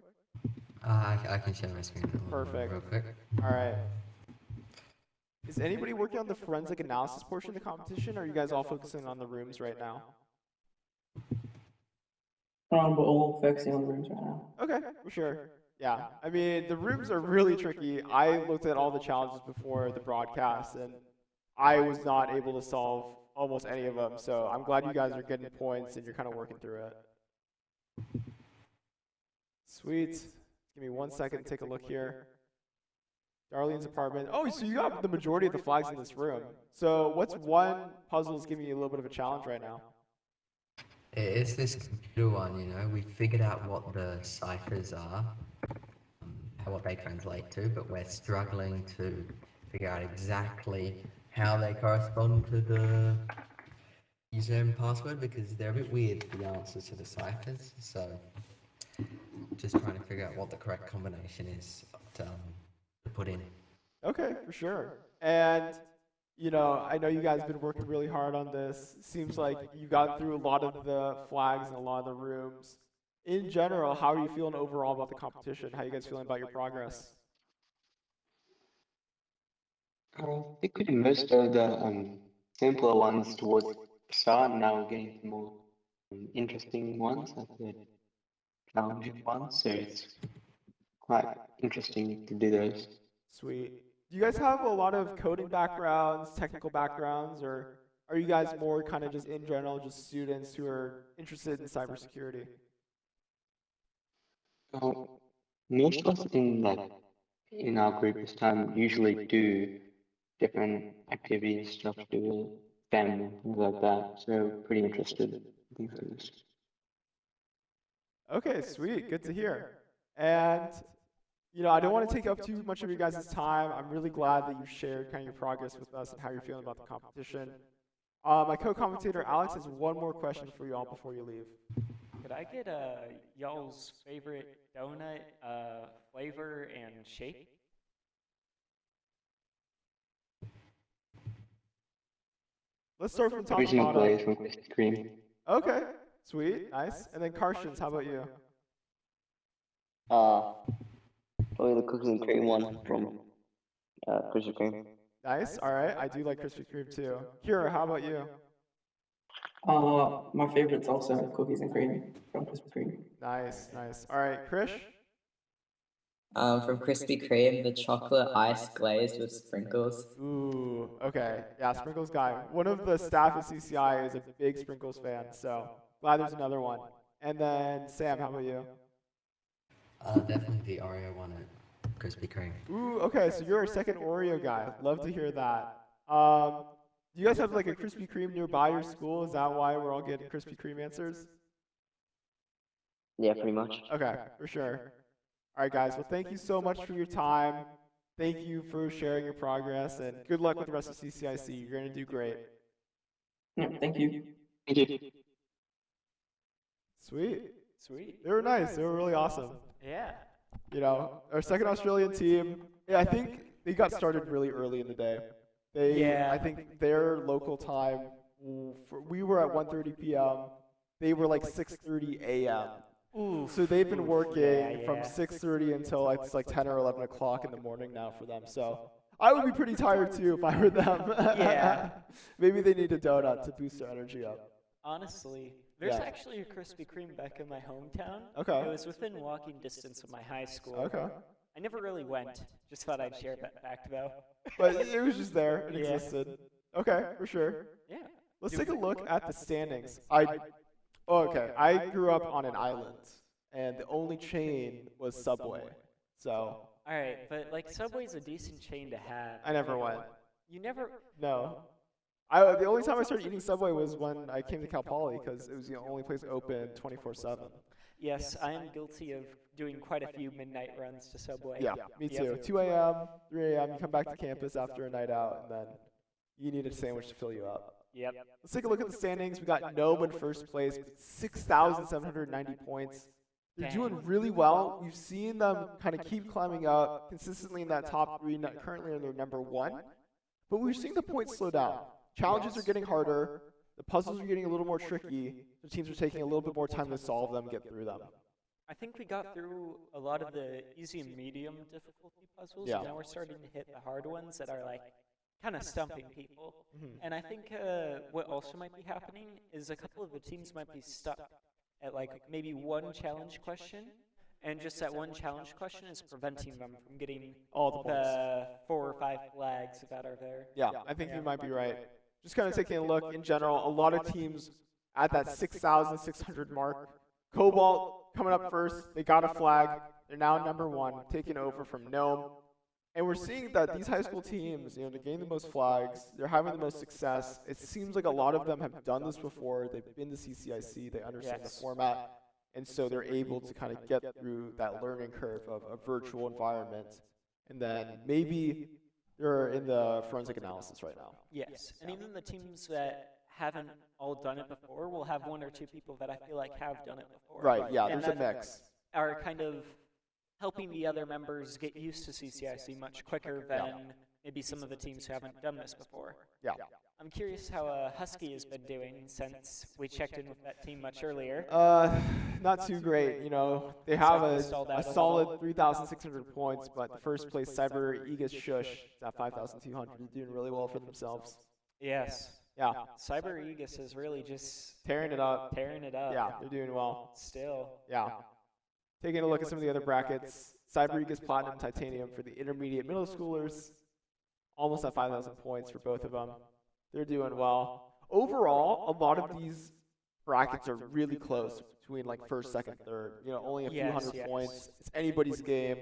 I can share my screen
Perfect.
real quick.
All right. Is anybody working on the forensic analysis portion of the competition, or are you guys all focusing on the rooms right now?
We're all focusing on the rooms right now.
Okay, for sure. Yeah, I mean, the rooms are really tricky. I looked at all the challenges before the broadcast, and I was not able to solve almost any of them, so I'm glad you guys are getting points and you're kind of working through it. Sweet. Give me 1 second to take a look here. Darlene's apartment. Oh, so you got the majority of the flags in this room. So what's one puzzle that's giving you a little bit of a challenge right now?
It's this computer one, you know. We figured out what the ciphers are, what they translate to, but we're struggling to figure out exactly how they correspond to the username password because they're a bit weird, the answers to the ciphers. So just trying to figure out what the correct combination is to put in.
Okay, for sure. And, you know, I know you guys have been working really hard on this. Seems like you got through a lot of the flags and a lot of the rooms. In general, how are you feeling overall about the competition? How are you guys feeling about your progress?
I think most of the simpler ones towards the start, now we're getting to more interesting ones, like the challenging ones, so it's quite interesting to do those.
Sweet. Do you guys have a lot of coding backgrounds, technical backgrounds, or are you guys more kind of just in general, just students who are interested in cybersecurity?
Most of us in our group this time usually do different activities, stuff to do with them, things like that. So pretty interested in things like this.
Okay, sweet. Good to hear. And, you know, I don't want to take up too much of you guys' time. I'm really glad that you shared kind of your progress with us and how you're feeling about the competition. My co-commentator Alex has one more question for you all before you leave.
Could I get y'all's favorite donut flavor and shape?
Let's start from top to
Original
bottom.
glaze from Krispy Kreme.
Okay, sweet, nice. And then Karshens, how about you?
Probably the cookies and cream one from Krispy Kreme.
Nice, all right. I do like Krispy Kreme too. Kira, how about you?
My favorite's also cookies and cream from Krispy Kreme.
Nice, nice. All right, Krish?
From Krispy Kreme, the chocolate ice glazed with sprinkles.
Ooh, okay. Yeah, Sprinkles guy. One of the staff at CCI is a big Sprinkles fan, so glad there's another one. And then Sam, how about you?
Definitely the Oreo one at Krispy Kreme.
Ooh, okay, so you're a second Oreo guy. Love to hear that. Do you guys have like a Krispy Kreme nearby your school? Is that why we're all getting Krispy Kreme answers?
Yeah, pretty much.
Okay, for sure. All right, guys. Well, thank you so much for your time. Thank you for sharing your progress, and good luck with the rest of CCIC. You're going to do great.
Yeah, thank you.
Thank you.
Sweet.
Sweet.
They were nice. They were really awesome.
Yeah.
You know, our second Australian team, yeah, I think they got started really early in the day. I think their local time, we were at 1:30 p.m. They were like 6:30 a.m.
Ooh.
So they've been working from 6:30 until it's like 10 or 11 o'clock in the morning now for them. So I would be pretty tired too if I were them.
Yeah.
Maybe they need a donut to boost their energy up.
Honestly, there's actually a Krispy Kreme back in my hometown.
Okay.
It was within walking distance of my high school.
Okay.
I never really went. Just thought I'd share that fact though.
But it was just there. It
Yeah.
existed. Okay, for sure.
Yeah.
Let's take a look at the standings. Okay. I grew up on an island, and the only chain was Subway. So.
All right, but like Subway's a decent chain to have.
I never went.
You never?
No. The only time I started eating Subway was when I came to Cal Poly because it was the only place open 24/7.
Yes, I am guilty of doing quite a few midnight runs to Subway.
Yeah, me too. 2 a.m., 3 a.m., you come back to campus after a night out, and then you need a sandwich to fill you up.
Yep.
Let's take a look at the standings. We got Nobe in first place, 6,790 points. They're doing really well. We've seen them kind of keep climbing up consistently in that top 3, currently they're number 1. But we're seeing the points slow down. Challenges are getting harder. The puzzles are getting a little more tricky. The teams are taking a little bit more time to solve them, get through them.
I think we got through a lot of the easy and medium difficulty puzzles.
Yeah.
Now we're starting to hit the hard ones that are like kind of stumping people. And I think what also might be happening is a couple of the teams might be stuck at like maybe one challenge question, and just that one challenge question is preventing them from getting
all
the 4 or 5 flags that are there.
Yeah, I think you might be right. Just kind of taking a look in general, a lot of teams at that 6,600 mark. Cobalt coming up first, they got a flag. They're now number 1, taking over from Gnome. And we're seeing that these high school teams, they're getting the most flags, they're having the most success. It seems like a lot of them have done this before. They've been to CCIC, they understand the format, and so they're able to kind of get through that learning curve of a virtual environment. And then maybe they're in the forensic analysis right now.
Yes, and even the teams that haven't all done it before will have 1 or 2 people that I feel like have done it before.
Right, yeah,
and
there's a mix.
Are kind of helping the other members get used to CCIC much quicker than maybe some of the teams who haven't done this before.
Yeah.
I'm curious how Husky has been doing since we checked in with that team much earlier.
Not too great. They have a solid 3,600 points, but the first place Cyber Aegis Shush is at 5,200. They're doing really well for themselves.
Yes.
Yeah.
Cyber Aegis is really just
tearing it up.
Yeah,
they're doing well.
Still.
Yeah. Taking a look at some of the other brackets, Cyber Aegis Platinum Titanium for the intermediate middle schoolers, almost at 5,000 points for both of them. They're doing well. Overall, a lot of these brackets are really close between like first, second, third. Only a few hundred points. It's anybody's game.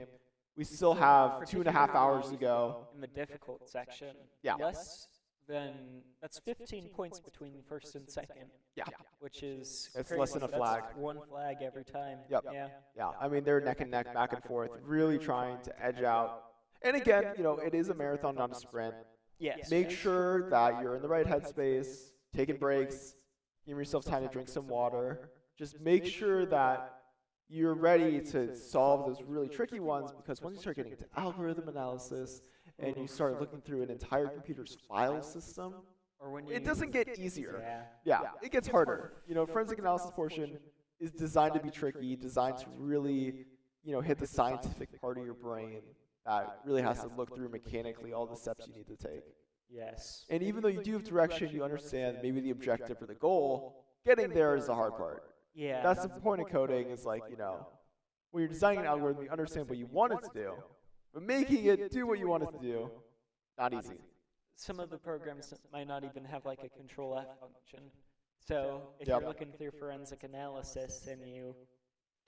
We still have 2.5 hours to go.
In the difficult section.
Yeah.
Less than, that's 15 points between first and second.
Yeah.
Which is
it's
crazy.
Less than a flag.
That's 1 flag every time.
Yep.
Yeah.
I mean, they're neck and neck, back and forth, really trying to edge out. And again, it is a marathon, not a sprint.
Yes.
Make sure that you're in the right headspace, taking breaks, giving yourself time to drink some water. Just make sure that you're ready to solve those really tricky ones, because once you start getting into algorithm analysis and you start looking through an entire computer's file system, it doesn't get easier. Yeah, it gets harder. Forensic analysis portion is designed to be tricky, designed to really, hit the scientific part of your brain that really has to look through mechanically all the steps you need to take.
Yes.
And even though you do have direction, you understand maybe the objective or the goal, getting there is the hard part.
Yeah.
That's the point of coding, is like, when you're designing an algorithm, you understand what you want it to do, but making it do what you want it to do, not easy.
Some of the programs might not even have like a control F function. So if you're looking through forensic analysis and you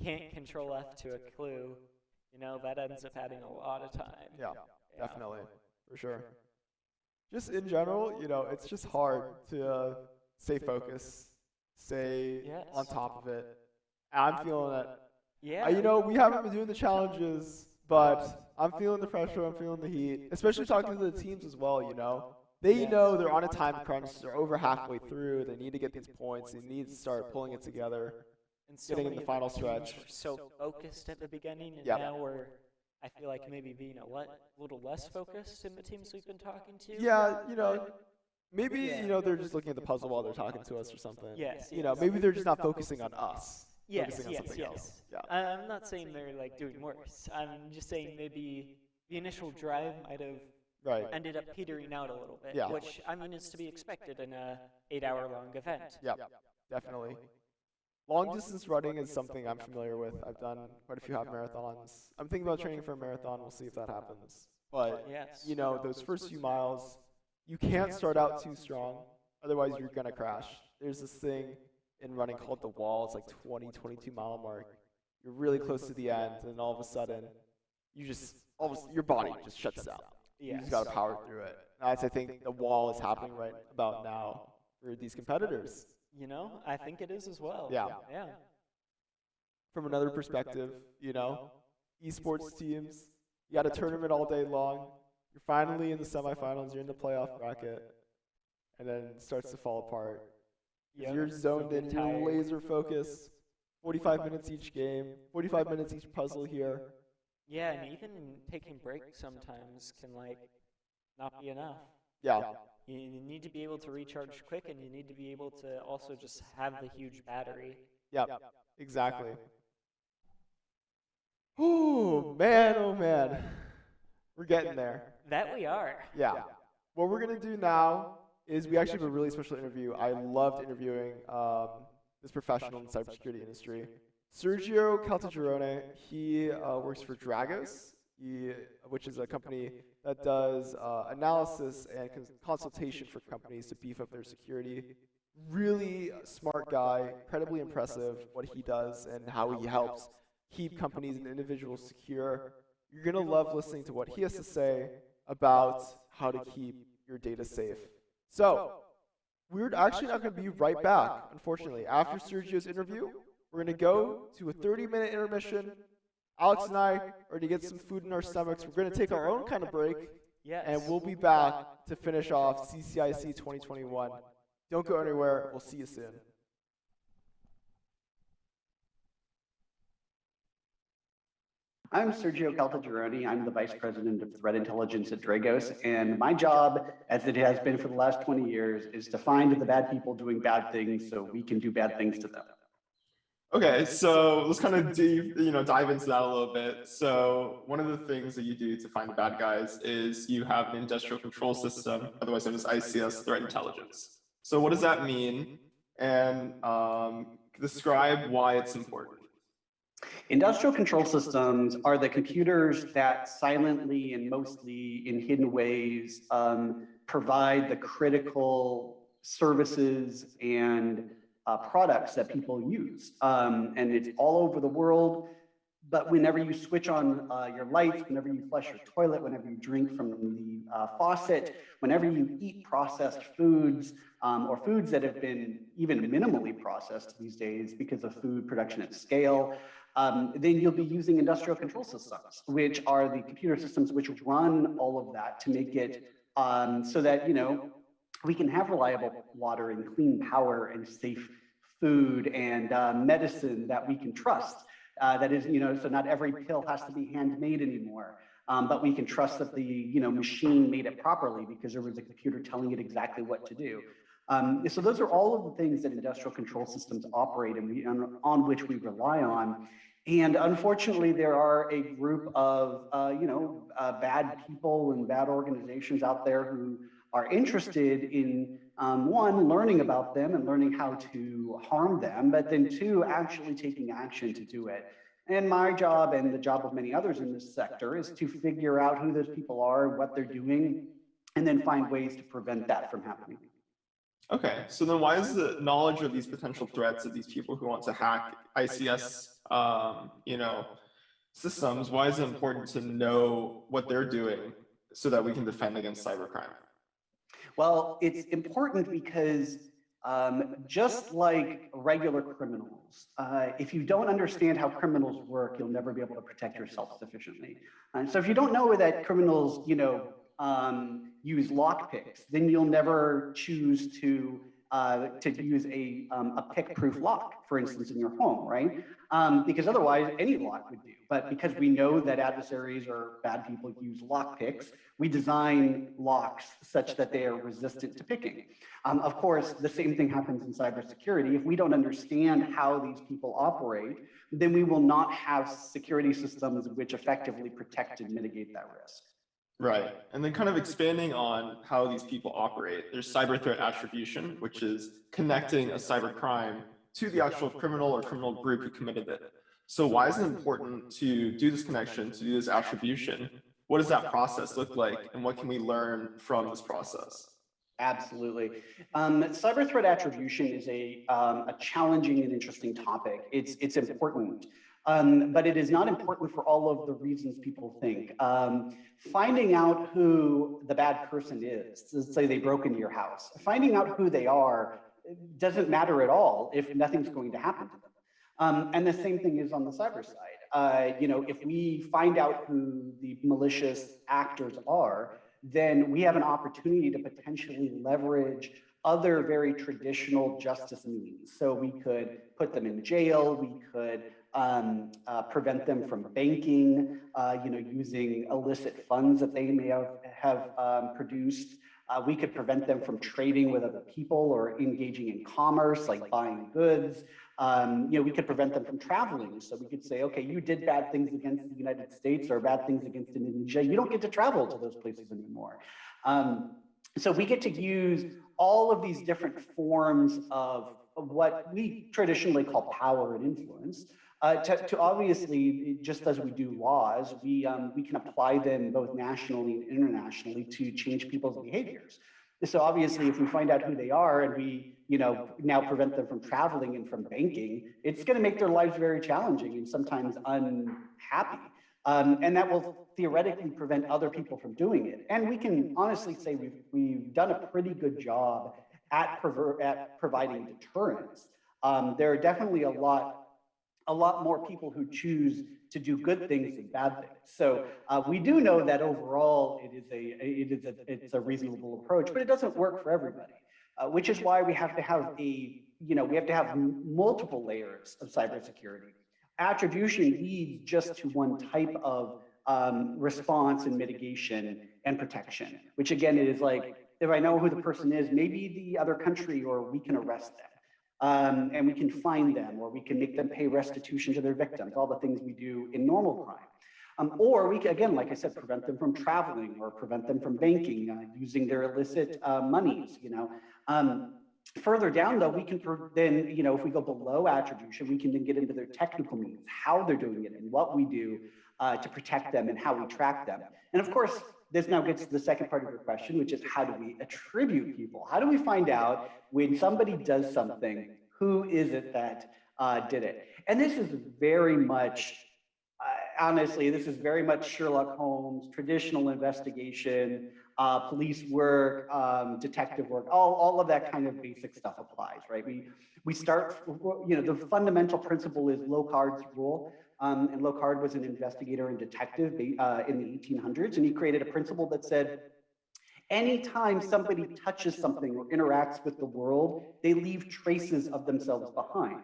can't control F to a clue, that ends up adding a lot of time.
Yeah, definitely, for sure. Just in general, it's just hard to stay focused, stay on top of it. I'm feeling it.
Yeah.
We haven't been doing the challenges, but I'm feeling the pressure, I'm feeling the heat, especially talking to the teams as well, They know they're on a time crunch, they're over halfway through, they need to get these points, they need to start pulling it together,
and so
getting in the final stretch.
We're so focused at the beginning, and now we're, I feel like, maybe being a little less focused in the teams we've been talking to.
Yeah, maybe, they're just looking at the puzzle while they're talking to us or something.
Yes.
Maybe they're just not focusing on us.
Yes.
Else. Yeah.
I'm not saying they're like doing worse. I'm just saying maybe the initial drive might have ended up petering out a little bit, which is to be expected in a 8-hour-long event.
Yeah, definitely. Long distance running is something I'm familiar with. I've done quite a few half marathons. I'm thinking about training for a marathon. We'll see if that happens. But those first few miles, you can't start out too strong, otherwise you're gonna crash. There's this thing in running called the wall. It's like 22 mile mark. You're really close to the end, and all of a sudden, your body just shuts down. You just gotta power through it. That's, I think, the wall is happening right about now for these competitors.
I think it is as well.
Yeah.
Yeah.
From another perspective, esports teams, you got a tournament all day long. You're finally in the semifinals. You're in the playoff bracket. and then it starts to fall apart. 'Cause
Yep.
you're zoned in, you're
Tired.
laser focused. 45 minutes each game, 45 minutes each puzzle here.
Yeah, and even taking breaks sometimes can like not be enough.
Yeah.
You need to be able to recharge quick, and you need to be able to also just have the huge battery.
Yep, exactly. Oh man. We're getting there.
That we are.
Yeah. What we're gonna do now is we actually have a really special interview. I loved interviewing this professional in the cybersecurity industry. Sergio Caltagirone, he works for Dragos, which is a company that does analysis and consultation for companies to beef up their security. Really smart guy, incredibly impressive what he does and how he helps keep companies and individuals secure. You're going to love listening to what he has to say about how to keep your data safe. So, we're actually not going to be right back, unfortunately. After Sergio's interview, we're going to go to a 30-minute intermission. Alex and I are going to get some food in our stomachs. We're going to take our own kind of break.
Yes.
And we'll be back to finish off CCIC 2021. Don't go anywhere. We'll see you soon.
I'm Sergio Caltagirone. I'm the Vice President of Threat Intelligence at Dragos, and my job, as it has been for the last 20 years, is to find the bad people doing bad things so we can do bad things to them.
Okay, so let's kind of dive into that a little bit. So one of the things that you do to find the bad guys is you have an industrial control system, otherwise known as ICS, threat intelligence. So what does that mean? And describe why it's important.
Industrial control systems are the computers that silently and mostly in hidden ways provide the critical services and products that people use. And it's all over the world. But whenever you switch on your lights, whenever you flush your toilet, whenever you drink from the faucet, whenever you eat processed foods or foods that have been even minimally processed these days because of food production at scale, then you'll be using industrial control systems, which are the computer systems which run all of that to make it so that, we can have reliable water and clean power and safe food and medicine that we can trust. That is, so not every pill has to be handmade anymore, but we can trust that the, machine made it properly because there was a computer telling it exactly what to do. So those are all of the things that industrial control systems operate and on which we rely on. And unfortunately, there are a group of, bad people and bad organizations out there who are interested in, one, learning about them and learning how to harm them, but then two, actually taking action to do it. And my job and the job of many others in this sector is to figure out who those people are, what they're doing, and then find ways to prevent that from happening.
Okay, so then why is the knowledge of these potential threats of these people who want to hack ICS, systems, why is it important to know what they're doing so that we can defend against cybercrime?
Well, it's important because just like regular criminals, if you don't understand how criminals work, you'll never be able to protect yourself sufficiently. So if you don't know that criminals, use lockpicks, then you'll never choose to use a pick-proof lock, for instance, in your home, right? Because otherwise, any lock would do. But because we know that adversaries or bad people use lockpicks, we design locks such that they are resistant to picking. Of course, the same thing happens in cybersecurity. If we don't understand how these people operate, then we will not have security systems which effectively protect and mitigate that risk.
Right. And then kind of expanding on how these people operate, there's cyber threat attribution, which is connecting a cyber crime to the actual criminal or criminal group who committed it. So why is it important to do this connection, to do this attribution? What does that process look like, and what can we learn from this process?
Absolutely. Cyber threat attribution is a challenging and interesting topic. It's important, but it is not important for all of the reasons people think. Finding out who the bad person is, let's say they broke into your house, finding out who they are doesn't matter at all if nothing's going to happen to them. And the same thing is on the cyber side. If we find out who the malicious actors are, then we have an opportunity to potentially leverage other very traditional justice means. So we could put them in jail, we could prevent them from banking, using illicit funds that they may have produced. We could prevent them from trading with other people or engaging in commerce, like buying goods. We could prevent them from traveling. So we could say, okay, you did bad things against the United States or bad things against Indonesia. You don't get to travel to those places anymore. So we get to use all of these different forms of what we traditionally call power and influence to obviously, just as we do laws, we can apply them both nationally and internationally to change people's behaviors. So obviously, if we find out who they are and we, now prevent them from traveling and from banking, it's going to make their lives very challenging and sometimes unhappy. And that will theoretically prevent other people from doing it. And we can honestly say we've done a pretty good job at providing deterrence. There are definitely a lot more people who choose to do good things than bad things. So we do know that overall it's a reasonable approach, but it doesn't work for everybody, which is why we have to have multiple layers of cybersecurity. Attribution leads just to one type of response and mitigation and protection, which again, it is like, if I know who the person is, maybe the other country, or we can arrest them. And we can fine them, or we can make them pay restitution to their victims, all the things we do in normal crime. Or we can, again, like I said, prevent them from traveling or prevent them from banking, using their illicit monies, Further down, though, we can then, if we go below attribution, we can then get into their technical means, how they're doing it and what we do to protect them and how we track them. And of course, this now gets to the second part of your question, which is how do we attribute people? How do we find out when somebody does something, who is it that did it? And this is very much, honestly, this is very much Sherlock Holmes, traditional investigation, police work, detective work, all of that kind of basic stuff applies, right? We start, the fundamental principle is Locard's rule. And Locard was an investigator and detective in the 1800s, and he created a principle that said, anytime somebody touches something or interacts with the world, they leave traces of themselves behind.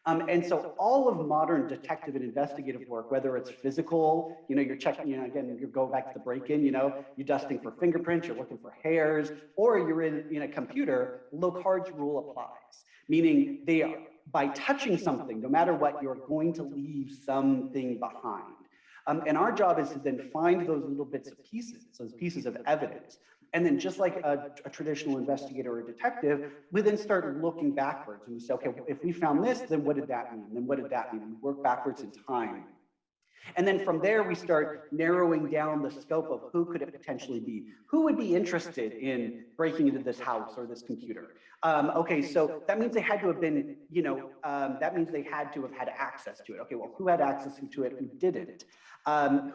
And so all of modern detective and investigative work, whether it's physical, you're checking, again, you're going back to the break-in, you're dusting for fingerprints, you're looking for hairs, or you're in a computer, Locard's rule applies, meaning by touching something, no matter what, you're going to leave something behind. And our job is to then find those little bits of pieces, those pieces of evidence. And then just like a traditional investigator or detective, we then start looking backwards and we say, okay, if we found this, then what did that mean? Then what did that mean? We work backwards in time. And then from there, we start narrowing down the scope of who could it potentially be? Who would be interested in breaking into this house or this computer? Okay, so that means they had to have been, that means they had to have had access to it. Okay, well, who had access to it? Who didn't?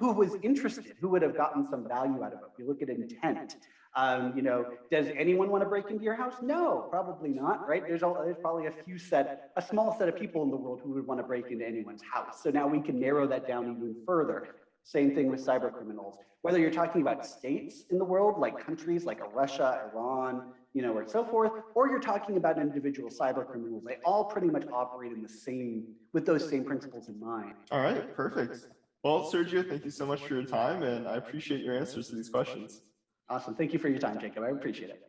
Who was interested? Who would have gotten some value out of it? We look at intent. Does anyone want to break into your house? No, probably not, right? There's probably a small set of people in the world who would want to break into anyone's house. So now we can narrow that down even further. Same thing with cyber criminals. Whether you're talking about states in the world, like countries like Russia, Iran, or so forth, or you're talking about individual cyber criminals, they all pretty much operate in with those same principles in mind.
All right, perfect. Well, Sergio, thank you so much for your time, and I appreciate your answers to these questions.
Awesome. Thank you for your time, Jacob. I appreciate it.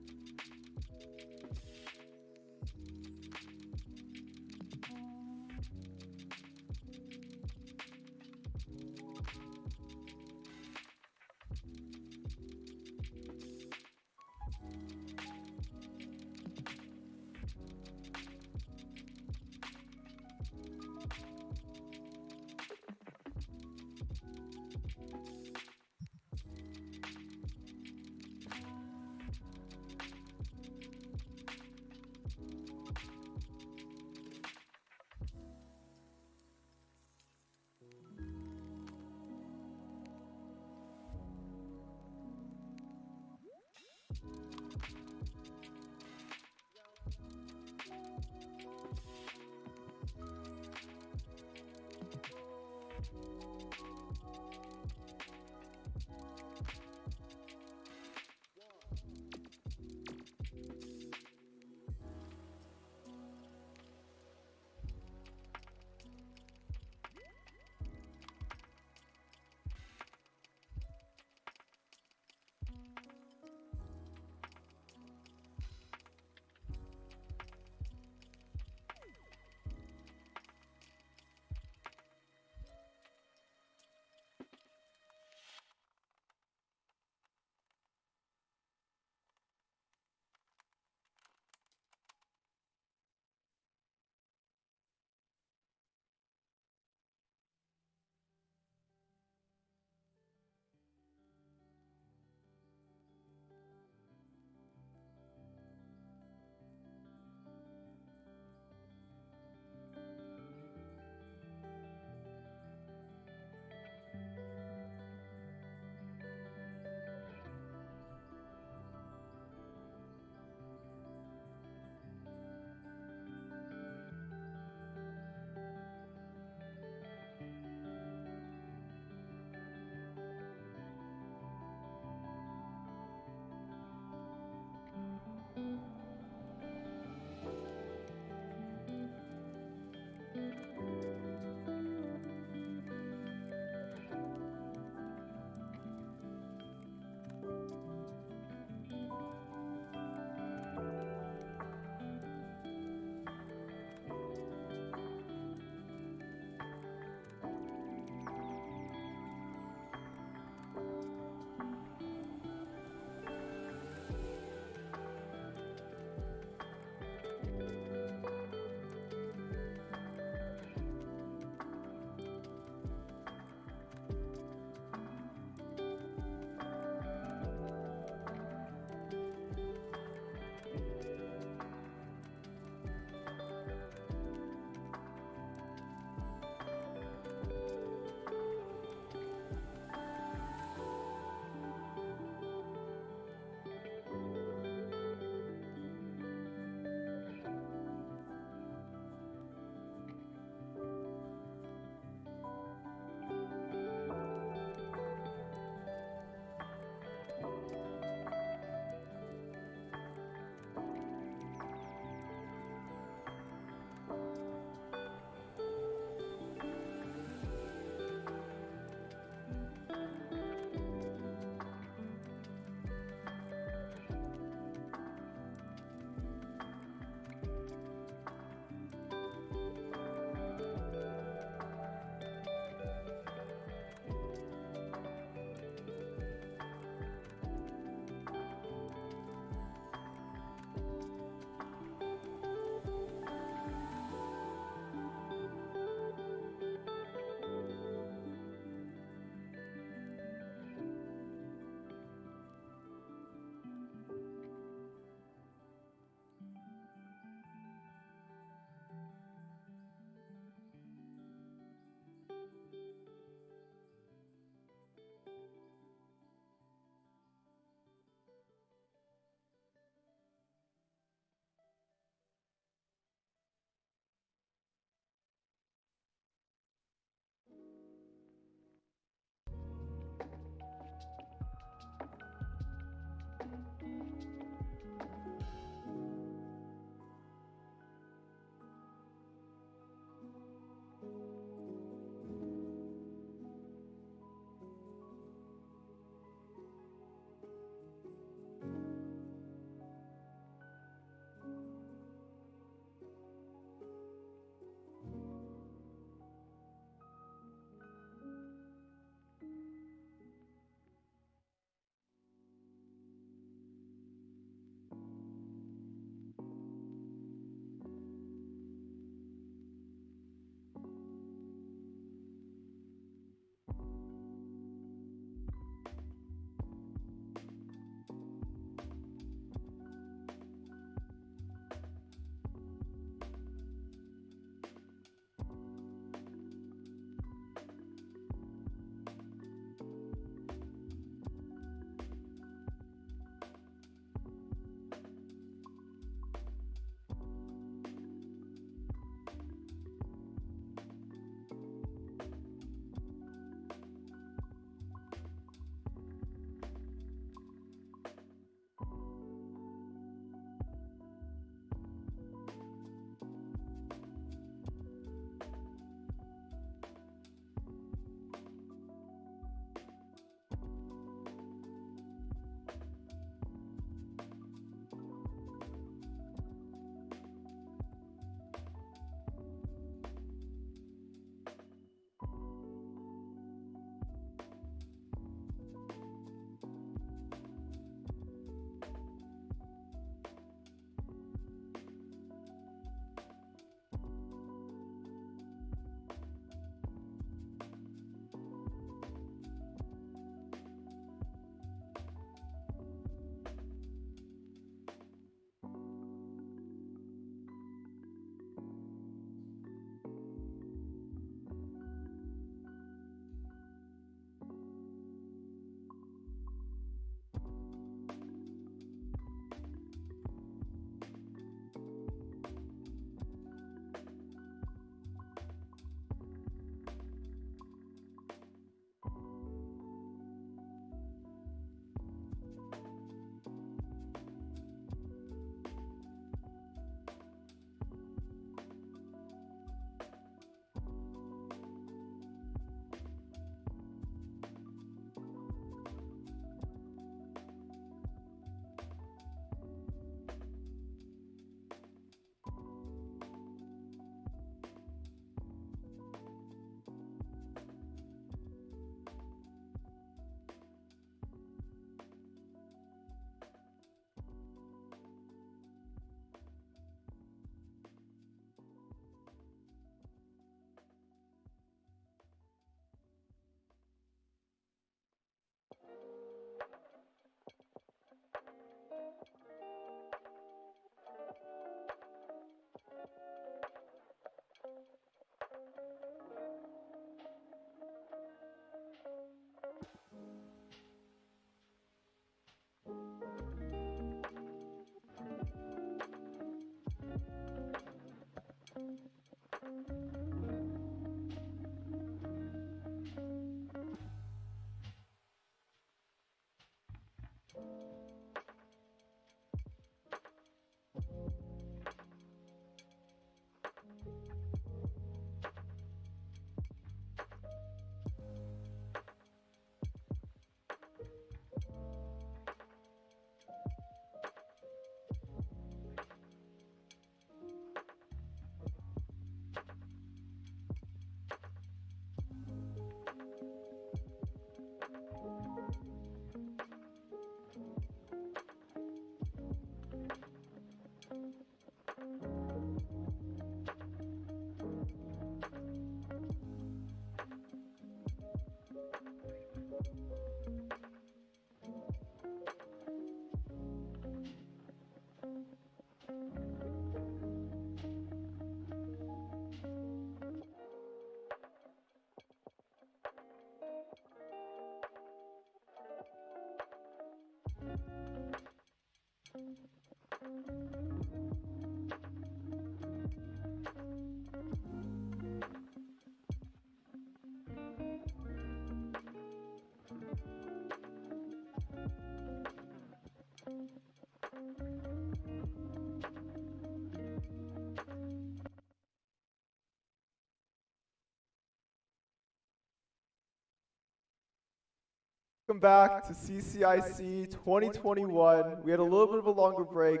Welcome back to CCIC 2021. We had a little bit of a longer break.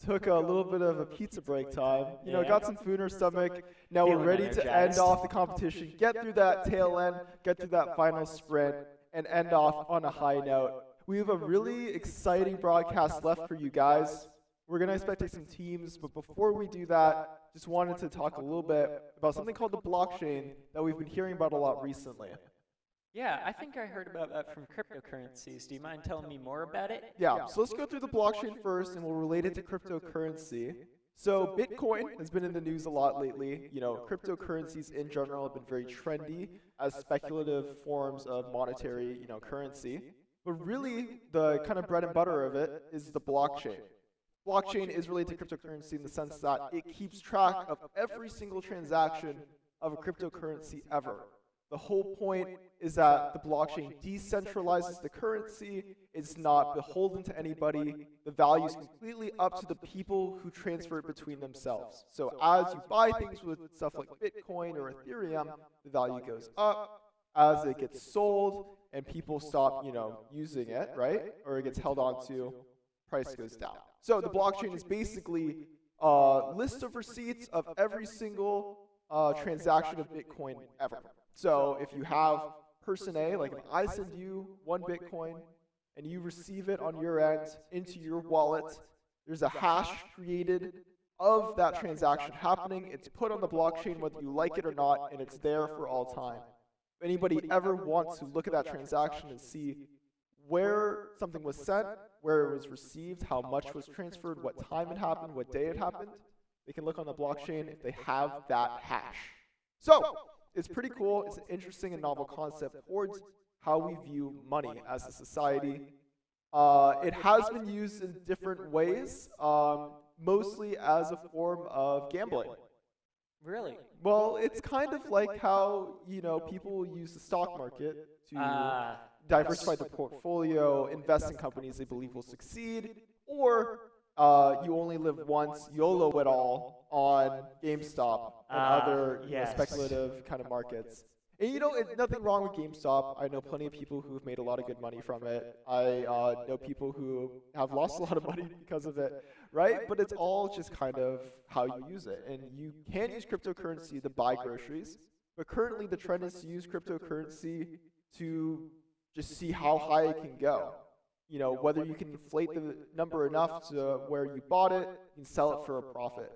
Took a little bit of a pizza break time. You know, got some food in our stomach. Now we're ready to end off the competition, get through that tail end, get through that final sprint, and end off on a high note. We have a really exciting broadcast left for you guys. We're going to expect some teams, but before we do that, just wanted to talk a little bit about something called the blockchain that we've been hearing about a lot recently.
Yeah, I think I heard about that from cryptocurrencies. Do you mind telling me more about it?
Yeah, so let's go through the blockchain first, and we'll relate it to cryptocurrency. So Bitcoin has been in the news a lot lately. You know, cryptocurrencies in general have been very trendy as speculative forms of monetary, currency. But really, the kind of bread and butter of it is the blockchain. Blockchain is related to cryptocurrency in the sense that it keeps track of every single transaction of a cryptocurrency ever. The whole point is that the blockchain decentralizes the currency. It's not beholden to anybody. The value is completely up to the people who transfer it between themselves. So as you buy things with stuff like Bitcoin or Ethereum, the value goes up. As it gets sold and people stop, using it, right? Or it gets held on to, price goes down. So the blockchain is basically a list of receipts of every single transaction of Bitcoin ever. So if you have person A, like if I send you 1 Bitcoin and you receive it on your end into your wallet, there's a hash created of that transaction happening. It's put on the blockchain whether you like it or not, and it's there for all time. If anybody ever wants to look at that transaction and see where something was sent, where it was received, how much was transferred, what time it happened, what day it happened, they can look on the blockchain if they have that hash. So it's pretty cool. It's an interesting and novel concept towards how we view money as a society. It has been used in different ways, mostly as a form of gambling.
Really?
Well, it's kind of like how, people use the stock market to diversify their portfolio, invest in companies they believe will succeed, or you only live once, YOLO it all on GameStop and other speculative kind of markets. And it's nothing wrong with GameStop. I know plenty of people who have made a lot of good money from it. I know people who have lost a lot of money because of it, right? But it's all just kind of how you use it. And you can use cryptocurrency to buy groceries, but currently the trend is to use cryptocurrency to just see how high it can go. Whether you can inflate the number enough to where you bought it, you can sell it for a profit.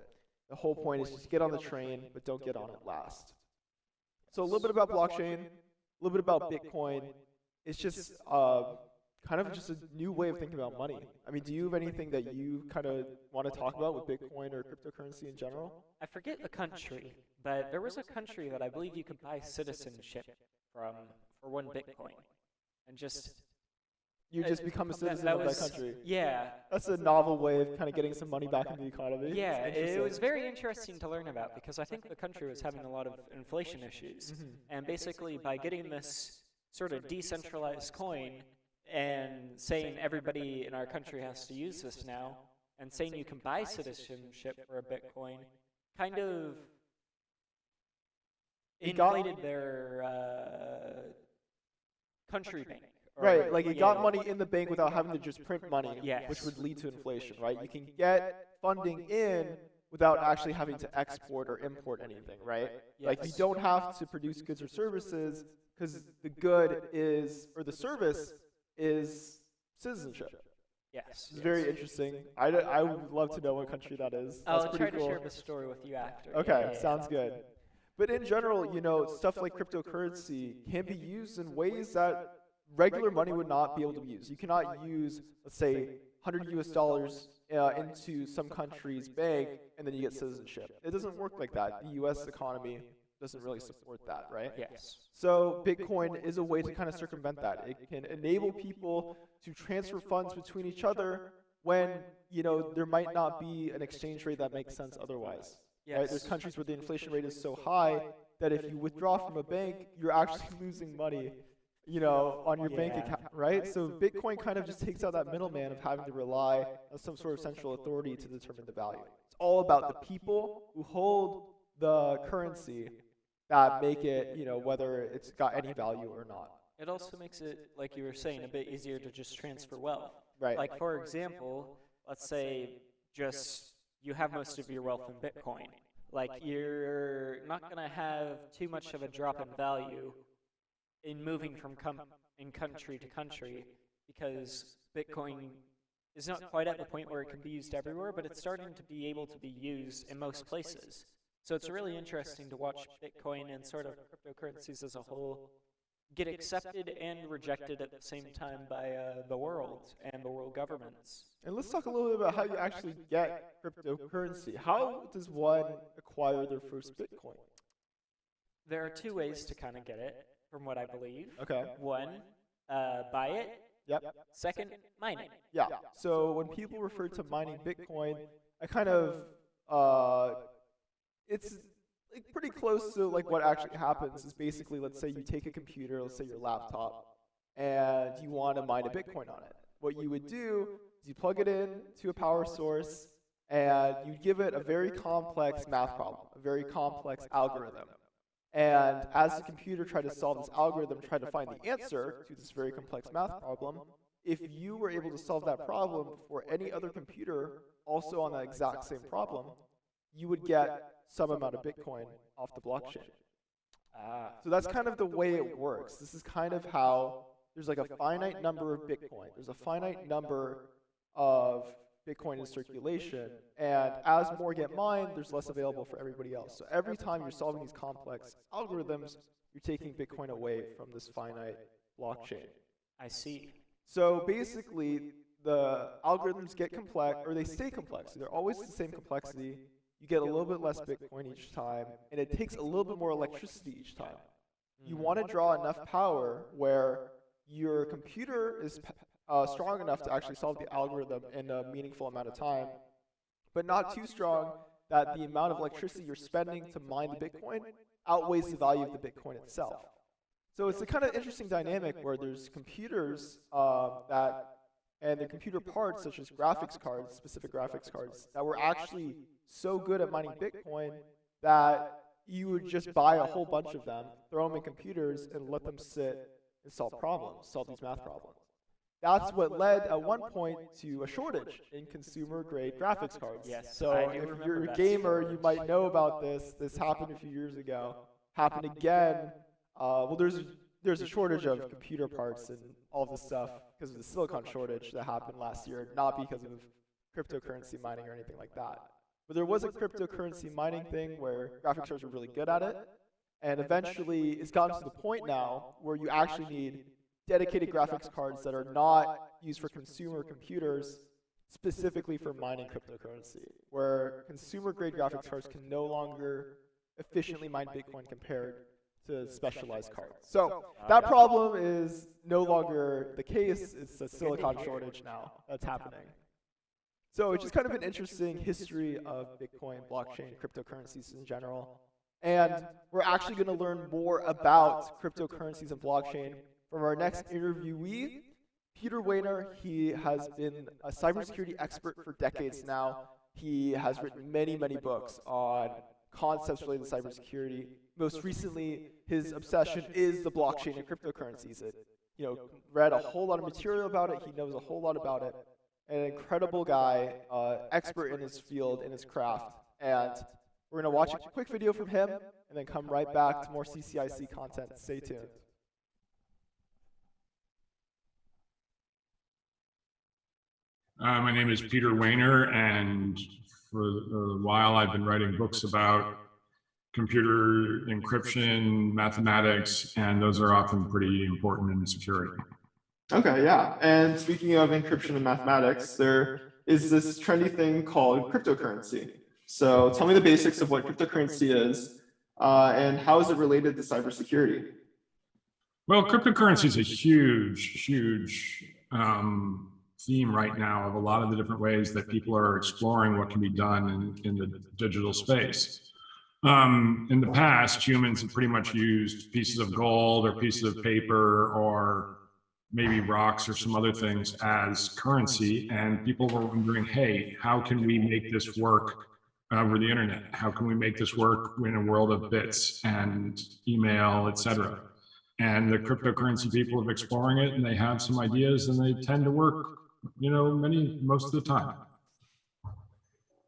The whole point is just get on the train, but don't get on it last. So a little bit about blockchain, a little bit about Bitcoin. It's just kind of just a new way of thinking about money. I mean, do you have anything that you kind of want to talk about with Bitcoin or cryptocurrency in general?
I forget the country, but there was a country that I believe you could buy citizenship from for 1 Bitcoin. And just...
You just become a citizen of that country.
Yeah.
That's a novel way of kind of getting some money back in the economy.
Yeah, it was very interesting to learn about because I think the country was having a lot of inflation issues.
Mm-hmm.
And basically by getting this sort of decentralized coin and saying everybody in our country has to use this now, and saying you can buy citizenship for a Bitcoin, kind of inflated their country bank.
Right, like you got money in the bank without having to just print money, which would lead to inflation, right? You can get funding in without actually having to export or import anything, right? Like you don't have to produce goods or services because the good is, or the service is citizenship.
Yes.
It's very interesting. I would love to know what country that is. That's
I'll
pretty
try to
cool.
share the story with you after.
Okay, sounds good. But in general, stuff like cryptocurrency can be used in ways that regular money would not be able to be used. You cannot use, let's say, $100 into some country's bank and then you get citizenship. It doesn't work like that. The U.S. economy doesn't really support that, right?
Yes.
So Bitcoin is a way to kind of circumvent that. It can enable people to transfer funds between each other when, there might not be an exchange rate that makes sense otherwise.
Yes.
Right? There's countries where the inflation rate is so high that if you withdraw from a bank, you're actually losing money, on your bank account, right? So Bitcoin kind of just takes out that middleman of having to rely on some sort of central authority to determine the value. It's all about the people who hold the currency that make it, whether it's got any value or not.
It also makes it, like you were saying, a bit easier to just transfer wealth.
Right.
Like, for example, let's say you have most of your wealth in Bitcoin. Like, you're not going to have too much of a drop in value in moving from country to country, because Bitcoin is not quite at the point where it can be used everywhere, but it's starting to be able to be used in most places. So it's really interesting to watch Bitcoin and sort of cryptocurrencies as a whole get accepted and rejected at the same time by the world and the world governments.
And let's talk a little bit about how you actually get cryptocurrency. How does one acquire their first Bitcoin?
There are two ways to kind of get it, from what I believe.
Okay.
One, buy it.
Yep.
Second, mine it.
Yeah. So when people refer to mining Bitcoin, I kind of, it's like pretty close to like what actually happens is basically, let's say you take a computer, let's say your laptop, and you want to mine a Bitcoin on it. What you would do is you plug it in to a power source and you give it a very complex math problem, a very complex algorithm. And as the computer tried to solve this algorithm, tried to find the answer to this very complex math problem, if you were able to solve that problem before any other computer also on that exact same problem, you would get some amount of Bitcoin off the blockchain. So that's kind of the way it works. This is kind of how there's like a finite number of Bitcoin. There's a finite number of Bitcoin in circulation, and as more get mined, there's less available for everybody else. So every time you're solving these complex algorithms, you're taking Bitcoin away from this finite blockchain.
I see.
So basically, the algorithms get complex, or they stay complex. So they're always the same complexity. You get a little bit less Bitcoin each time, and it takes a little bit more electricity each time. You want to draw enough power where your computer is strong enough to actually solve the algorithm in a meaningful amount of time, but not too strong that the amount of electricity you're spending to mine the Bitcoin outweighs the value of the Bitcoin itself. So it's a kind of interesting dynamic where there's computers and the computer parts, such as graphics cards, specific graphics cards, that were actually so good at mining Bitcoin that you would just buy a whole bunch of them, throw them in computers, and let them sit and solve problems, solve these math problems. That's what led at one point to a shortage in consumer-grade graphics cards.
Yes,
so if you're a gamer, you might know about this. This happened a few years ago. Happened again. Well, there's a shortage of computer parts and all this stuff because of the silicon shortage that happened last year, not because of cryptocurrency mining or anything like that. But there was a cryptocurrency mining thing where graphics cards were really good at it, and eventually it's gotten to the point now where you actually need dedicated graphics cards that are not used for consumer computers, specifically for mining cryptocurrency, where consumer-grade graphics cards can no longer efficiently mine Bitcoin compared to specialized cards. So that problem is no longer the case. It's a silicon shortage now that's happening. So it's just kind of an interesting history of Bitcoin, blockchain, cryptocurrencies in general. And we're actually going to learn more about cryptocurrencies and blockchain from our next interviewee, Peter Wehner. He has been a cybersecurity expert for decades now. He has written many, many books on concepts related to cybersecurity. Most recently, his obsession is the blockchain and cryptocurrencies. Read a whole lot of material about it. He knows a whole lot about it. An incredible guy, expert in his field, in his craft. And we're going to watch a quick video from him and then come right back to more CCIC content. Stay tuned.
My name is Peter Wayner, and for a while I've been writing books about computer encryption, mathematics, and those are often pretty important in security.
Okay, yeah. And speaking of encryption and mathematics, there is this trendy thing called cryptocurrency. So tell me the basics of what cryptocurrency is and how is it related to cybersecurity?
Well, cryptocurrency is a huge theme right now of a lot of the different ways that people are exploring what can be done in the digital space. In the past, humans have pretty much used pieces of gold or pieces of paper or maybe rocks or some other things as currency, and people were wondering, hey, how can we make this work over the internet? How can we make this work in a world of bits and email, etc.? And the cryptocurrency people have exploring it, and they have some ideas, and they tend to work, most of the time.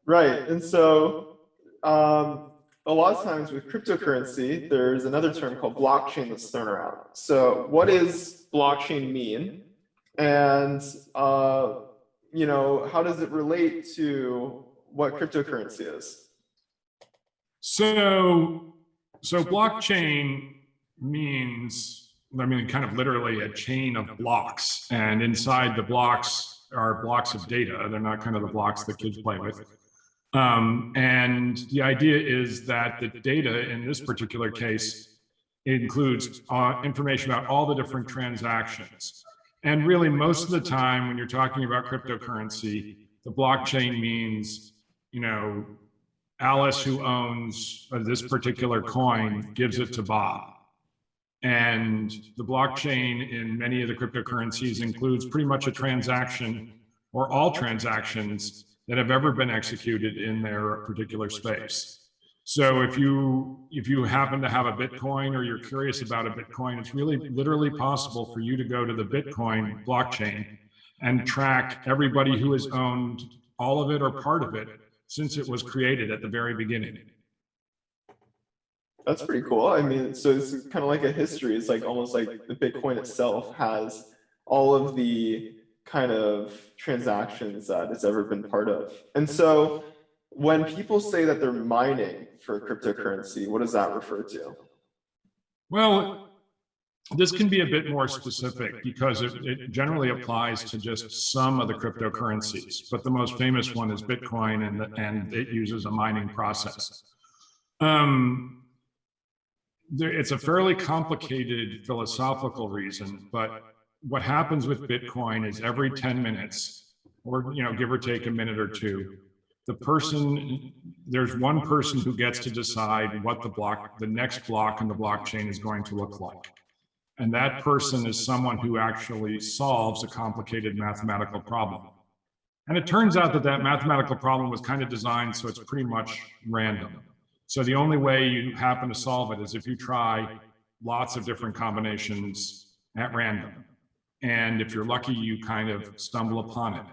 Right, and so a lot of times with cryptocurrency, there's another term called blockchain that's thrown around. So what does blockchain mean? And how does it relate to what cryptocurrency is?
So blockchain means, kind of literally a chain of blocks, and inside the blocks are blocks of data. They're not kind of the blocks that kids play with. And the idea is that the data in this particular case includes information about all the different transactions. And really, most of the time when you're talking about cryptocurrency, the blockchain means, Alice, who owns this particular coin, gives it to Bob. And the blockchain in many of the cryptocurrencies includes pretty much a transaction or all transactions that have ever been executed in their particular space. So if you happen to have a Bitcoin or you're curious about a Bitcoin, it's really literally possible for you to go to the Bitcoin blockchain and track everybody who has owned all of it or part of it since it was created at the very beginning.
That's pretty cool. I mean, so it's kind of like a history. It's like almost like the Bitcoin itself has all of the kind of transactions that it's ever been part of. And so when people say that they're mining for cryptocurrency, what does that refer to?
Well, this can be a bit more specific because it generally applies to just some of the cryptocurrencies, but the most famous one is Bitcoin, and it uses a mining process. It's a fairly complicated philosophical reason, but what happens with Bitcoin is every 10 minutes, or give or take a minute or two, there's one person who gets to decide what the next block in the blockchain is going to look like. And that person is someone who actually solves a complicated mathematical problem. And it turns out that mathematical problem was kind of designed so it's pretty much random. So the only way you happen to solve it is if you try lots of different combinations at random. And if you're lucky, you kind of stumble upon it.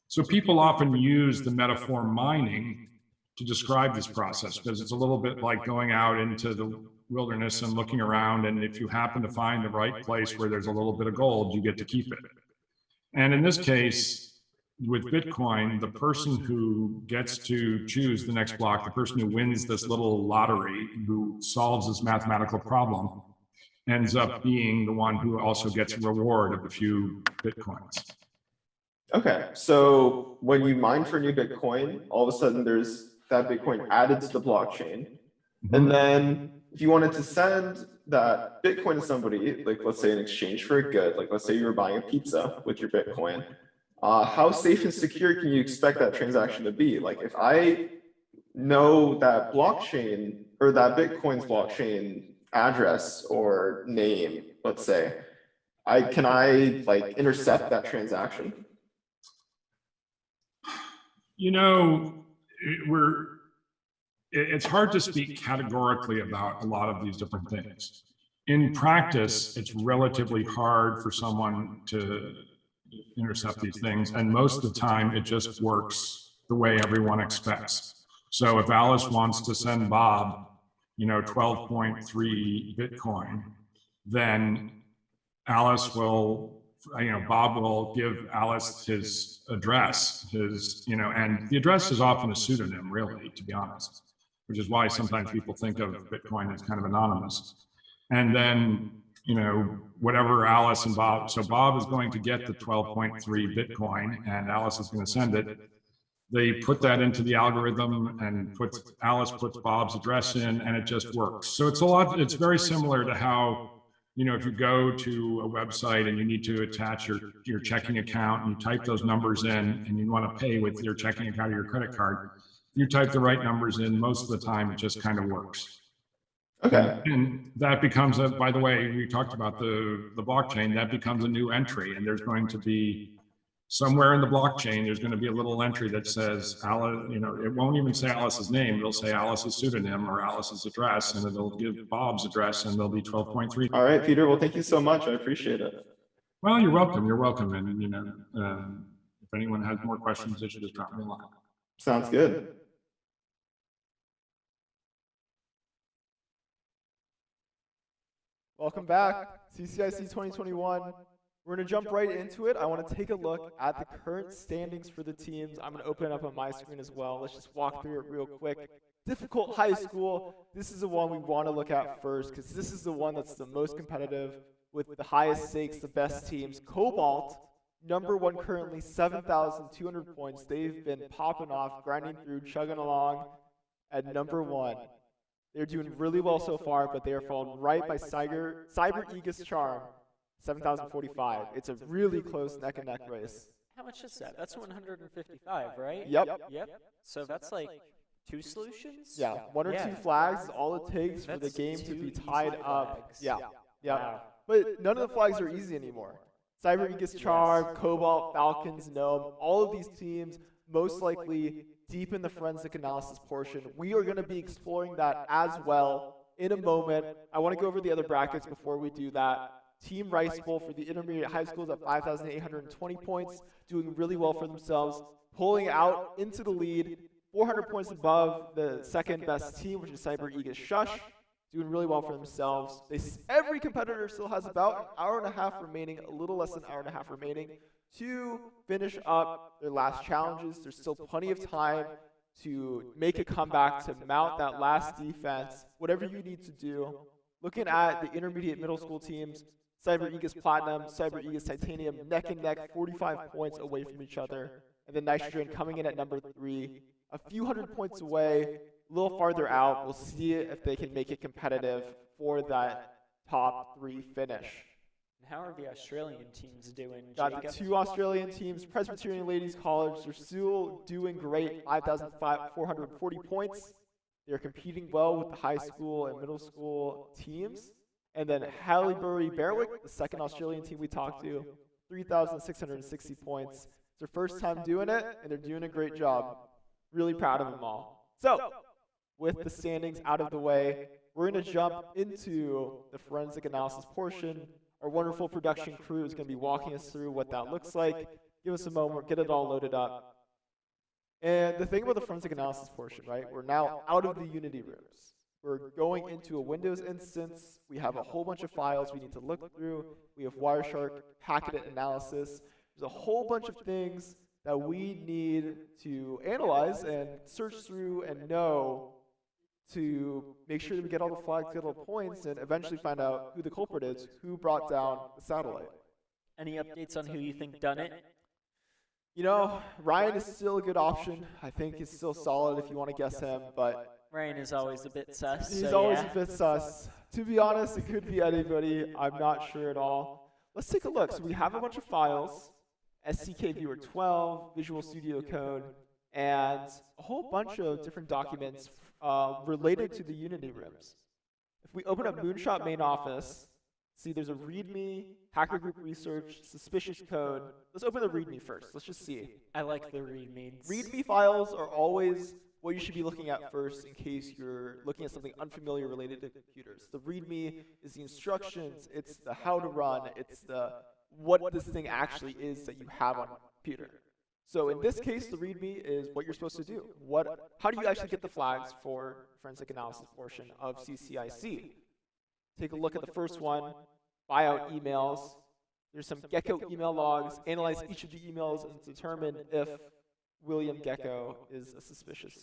So people often use the metaphor mining to describe this process because it's a little bit like going out into the wilderness and looking around, and if you happen to find the right place where there's a little bit of gold, you get to keep it. And in this case, with Bitcoin, the person who gets to choose the next block, the person who wins this little lottery, who solves this mathematical problem, ends up being the one who also gets a reward of a few Bitcoins.
Okay, so when you mine for a new Bitcoin, all of a sudden there's that Bitcoin added to the blockchain. And then if you wanted to send that Bitcoin to somebody, like let's say in exchange for a good, like let's say you were buying a pizza with your Bitcoin, how safe and secure can you expect that transaction to be? Like if I know that blockchain or that Bitcoin's blockchain address or name, let's say, can I like intercept that transaction?
It's hard to speak categorically about a lot of these different things. In practice, it's relatively hard for someone to intercept these things, and most of the time it just works the way everyone expects. So if Alice wants to send Bob 12.3 Bitcoin, then Alice will Bob will give Alice his address, and the address is often a pseudonym, really, to be honest, which is why sometimes people think of Bitcoin as kind of anonymous. And then, whatever Alice and Bob, so Bob is going to get the 12.3 Bitcoin and Alice is going to send it. They put that into the algorithm and Alice puts Bob's address in and it just works. So it's very similar to how, if you go to a website and you need to attach your checking account and you type those numbers in and you want to pay with your checking account or your credit card, you type the right numbers in, most of the time it just kind of works.
Okay.
And that becomes by the way, we talked about the blockchain, that becomes a new entry, and there's going to be somewhere in the blockchain, there's going to be a little entry that says Alice, it won't even say Alice's name. It'll say Alice's pseudonym or Alice's address, and it'll give Bob's address, and there'll be 12.3.
All right, Peter. Well, thank you so much. I appreciate it.
Well, you're welcome. You're welcome. And, if anyone has more questions, they should just drop me a line.
Sounds good.
Welcome back, CCIC 2021. We're going to jump right into it. I want to take a look at the current standings for the teams. I'm going to open it up on my screen as well. Let's just walk through it real quick. Difficult high school. This is the one we want to look at first because this is the one that's the most competitive with the highest stakes, the best teams. Cobalt, number one currently, 7,200 points. They've been popping off, grinding through, chugging along at number one. They're doing really well so far, but they are followed right by Cyber Aegis Charm, 7,045. It's a really close neck-and-neck race.
How much is that? That's 155, right?
Yep.
So that's like 2 solutions?
Yeah, 1 or 2 flags is all it takes for the game to be tied up. Yeah.
Wow.
But none of the flags are easy anymore. Cyber Aegis Charm, Cobalt, Falcons, Gnome, all of these teams most likely deep in the forensic analysis portion. We are going to be exploring that as well in a moment. I want to go over the other brackets before we do that. Team Rice Bowl for the intermediate high schools at 5,820 points, doing really well for themselves, pulling out into the lead, 400 points above the second best team, which is Cyber Aegis Shush, doing really well for themselves. Every competitor still has about an hour and a half remaining, a little less than an hour and a half remaining, to finish up their last challenges. There's still plenty of time to make a comeback, to mount that last defense, whatever you need to do. Looking at the intermediate middle school teams, Cyber Aegis Platinum, Cyber Aegis Titanium, neck and neck, 45 points away from each other. And then Nitrogen coming in at number 3, a few hundred points away, a little farther out. We'll see if they can make it competitive for that top 3 finish.
How are the Australian teams doing,
Got the 2 Australian teams. Presbyterian Ladies College, they're still doing great, 5,440 points. They're competing well with the high school and middle school teams. And then Haileybury Berwick, the second Australian team we talked to, 3,660 points. It's their first time doing it, and they're doing a great job. Really proud of them all. So, with the standings out of the way, we're going to jump into the forensic analysis portion. Our wonderful production crew is going to be walking us through what that looks like. Give us a moment, get it all loaded up. And the thing about the forensic analysis portion, right? We're now out of the Unity rooms. We're going into a Windows instance. We have a whole bunch of files we need to look through. We have Wireshark, packet analysis. There's a whole bunch of things that we need to analyze and search through and know to make sure that we get all the flags, get all the points, and eventually find out who the culprit is, who brought down the satellite.
Any updates on who you think done it?
Ryan is still a good option. I think he's still solid if you want to guess him, but
Ryan is always a bit sus.
He's always a bit sus. To be honest, it could be anybody. I'm not sure at all. Let's take a look. So we have a bunch of files, SCK Viewer 12, Visual Studio Code, and a whole bunch of different documents related to the Unity rooms. If we open up Moonshot main office, see there's a README, hacker group research, suspicious code. Let's open the README first. Let's just see.
I like the READMEs.
README files are always what you should be looking at first in case you're looking at something unfamiliar related to computers. The README is the instructions, it's the how to run, it's the what this thing actually is that you have on a computer. So in this case, the README is what you're supposed to do. How do you actually get the flags for the forensic analysis portion of CCIC? Take a look at the first one, buyout emails. There's some Gecko email logs. Analyze each of the emails and determine if William Gecko is a suspicious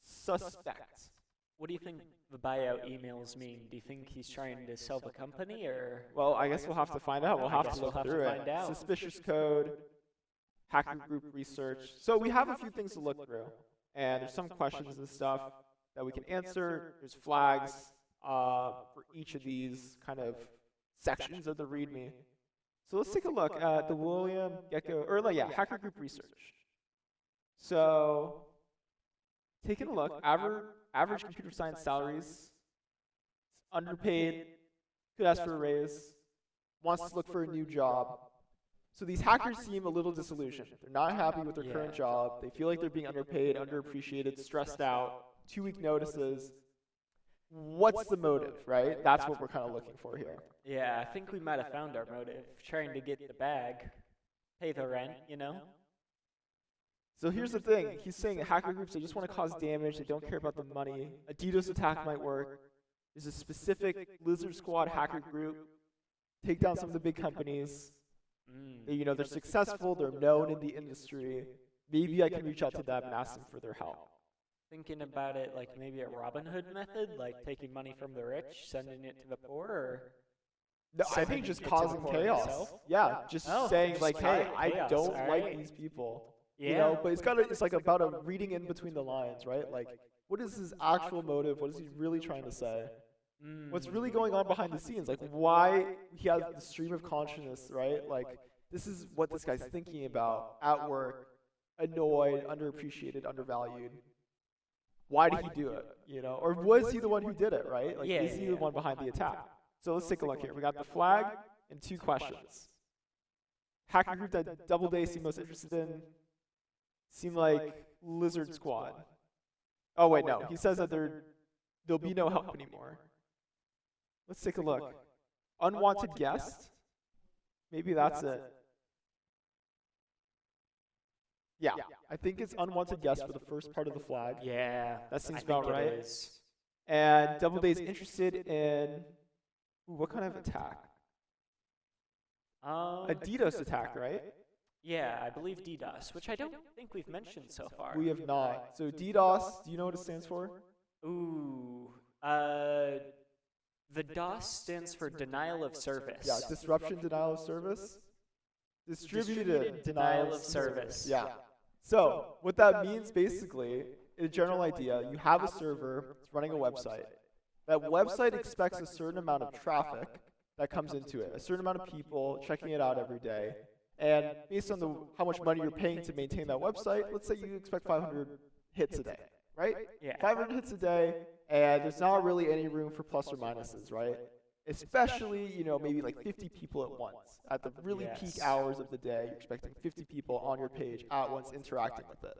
suspect.
What do you think the buyout emails mean? Do you think he's trying to sell the company, or?
Well, I guess we'll have to find out. We'll have to look through it. Suspicious code, hacker group research. So we have a few things to look through, and there's some questions and stuff that we can answer. There's flags for each of these kind of sections of the README. So let's take a look at the William Gecko, or hacker group research. So taking a look, average computer science salaries, underpaid, could ask for a raise, wants to look for a new job. So these hackers seem a little disillusioned. They're not happy with their current job. They feel like they're being underpaid, underappreciated, stressed out, 2-week notices. What's the motive, right? That's what we're kind of looking for here.
Yeah, I think we might have found our motive. Trying to get the bag, pay the rent, you know?
So here's the thing. He's saying hacker groups, they just want to cause damage. They don't care about the money. A DDoS attack might work. There's a specific Lizard Squad hacker group. Take down some of the big companies. They're successful. They're known in the industry. Maybe I can reach out to them and ask them for their help.
Thinking about it like maybe a Robin Hood method, like taking money from the rich, sending it to the poor, or?
No, I think just causing chaos. Yeah, just saying like, hey, I don't like these people.
Yeah.
But it's like about a reading in between the lines, right? Like, what is his actual motive? What is he really trying to say? What's really going on behind the scenes? Like, why he has the stream of consciousness, right? Like, this is what this guy's thinking about at work, annoyed, underappreciated, undervalued. Why did he do it? Or was he the one who did it, right? Like, is he the one behind the attack? So let's take a look here. We got the flag and 2 questions. Hacker group that Doubleday seemed most interested in seem like Lizard Squad. Oh wait, no. He says that there'll be no help anymore. Let's take a look. Unwanted guest? Maybe that's it. Yeah, I think it's unwanted guest for the first part of the flag.
Yeah,
that seems about right. And Doubleday's interested in what kind of attack? A DDoS attack, right?
Yeah, I believe DDoS, which I don't think we've mentioned so far.
We have not. So DDoS, do you know what it stands for?
Ooh, the DOS stands for denial of service.
Yeah, disruption, denial of service. Distributed denial of service. Yeah. So what that means basically, in a general idea, you have a server, it's running a website. That website expects a certain amount of traffic that comes into it, a certain amount of people checking it out every day. And based on how much money you're paying to maintain that website, let's say you expect 500 hits a day, right?
Yeah.
500 hits a day, and there's not really any room for plus or minuses, right? Especially, maybe like 50 people at once. At the really peak hours of the day, you're expecting 50 people on your page at once interacting with it.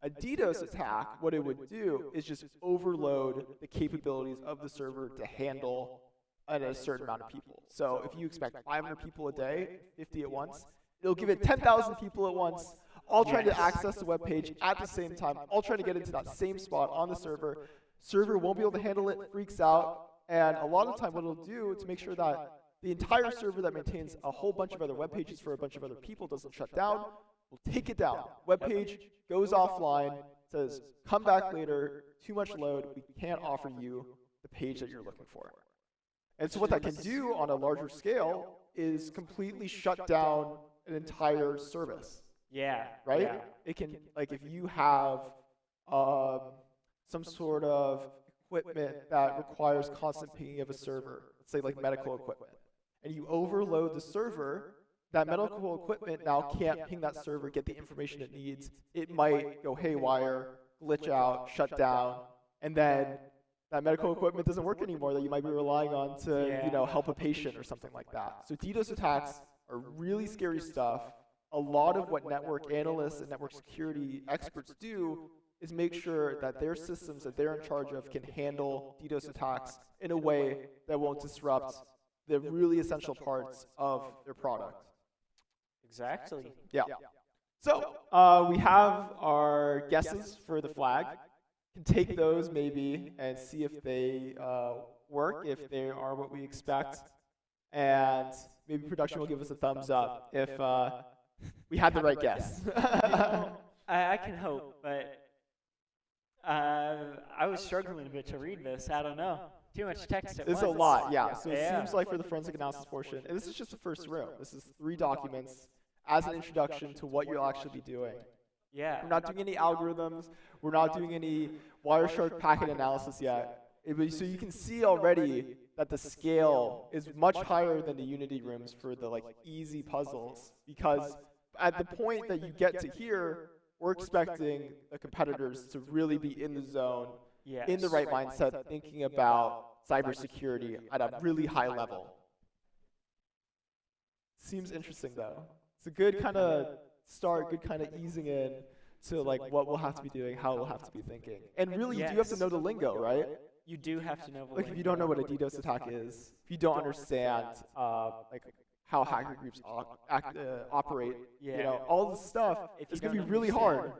A DDoS attack, what it would do is just overload the capabilities of the server to handle a certain amount of people. So if you expect 500 people a day, 50 at once, it'll give it 10,000 people at once, all trying to access the web page at the same time, all trying to get into that same spot on the server. Server won't be able to handle it, freaks out, and a lot of the time what it'll do to make sure that the entire server that maintains a whole bunch of other web pages for a bunch of other people doesn't shut down, will take it down. Web page goes offline, says, come back later, too much load, we can't offer you the page that you're looking for. And so what that can do on a larger scale is completely shut down an entire service.
Yeah.
Right?
Yeah.
It can, like, if you have some sort of equipment that requires constant pinging of a server, let's say like medical equipment, and you overload the server, that medical equipment now can't ping that server, get the information it needs. It might go haywire, glitch out, shut down, and then that medical equipment doesn't work anymore that you might be relying on to, help a patient or something like that. So DDoS attacks are really scary stuff. A lot of what network analysts and network security experts do is make sure that their systems that they're in charge of can handle DDoS attacks in a way that won't disrupt the really essential parts of their product.
Exactly.
Yeah. So we have our guesses for the flag. Can take those maybe and see if they work, if they are what we expect. and maybe production will give us a thumbs up if we had the right guess.
I can hope, but I was struggling a bit to read this. I don't know. Too much text at once.
It's a lot, yeah. So it seems like for the forensic analysis portion, and this is just the first room. This is 3 documents as an introduction to what you'll actually be doing.
Yeah.
We're not doing any algorithms. We're not doing any Wireshark packet analysis yet. So you can see already that the scale is much higher than the Unity rooms for the like easy puzzles, because at the point that you get to here, we're expecting the competitors to really be in the zone, in the right mindset, thinking about cybersecurity at a really high level. Seems interesting though. It's a good kind of start, good kind of easing in to like what we'll have to be doing, how we'll have to be thinking. And really, you do have to know the lingo, right?
You do have to know the
lingo. Like if you don't know what a DDoS attack is, if you don't understand like how hacker groups operate, you know, all this stuff, it's going to be really hard.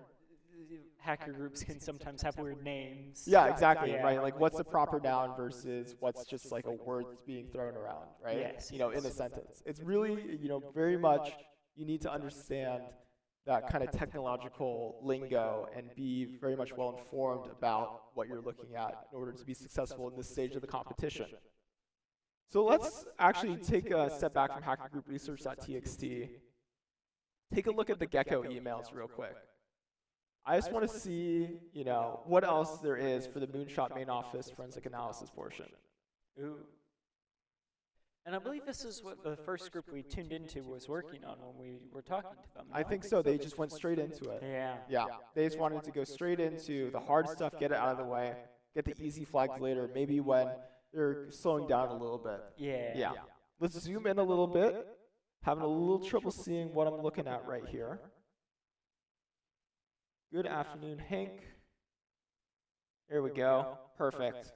Hacker groups can sometimes have weird names.
Yeah, exactly, right? Like what's a proper noun versus what's just like a word that's being thrown around, right?
Yes.
You know, in a sentence. It's really, you know, very much you need to understand that kind of technological lingo and be very much well informed about what you're looking at in order to be successful in this stage of the competition. So let's actually take a step back from hacker group research.txt. Take a look at the Gecko emails real quick. I just want to see, you know, what else there is for the Moonshot main office forensic analysis portion.
Ooh. And I believe this is what the first group we tuned into was working on when we were talking to them.
I think so. They just went straight into it.
Yeah.
Yeah. They just wanted to go straight into the hard stuff, get it out of the way, get the easy flags later, maybe when they're slowing down a little bit.
Yeah.
Yeah. Let's zoom in a little bit. Having a little trouble seeing what I'm looking at right here. Good afternoon, Hank. There we go. Perfect.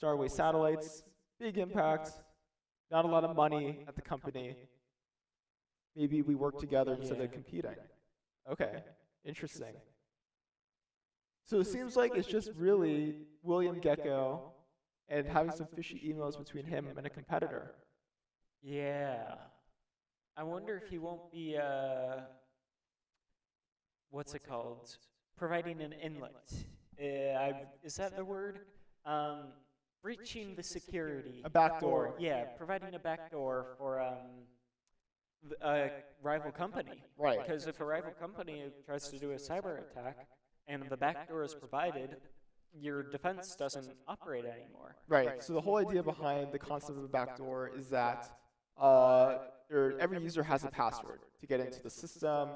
Starway satellites, big impact. Not a lot of money at the company. Maybe we work together instead of competing. Okay, interesting. So it seems like it's just really William Gecko and having some fishy emails between him and a competitor.
Yeah. I wonder if he won't be, what's it called? Providing an inlet. Is that the word? Breaching the security.
A backdoor.
Yeah, providing a backdoor for a rival company.
Right.
Because if a rival company tries to do a cyber attack and the backdoor is provided, your defense doesn't operate anymore.
Right. So the whole idea behind the concept of a backdoor is that every user has a password to get into the system.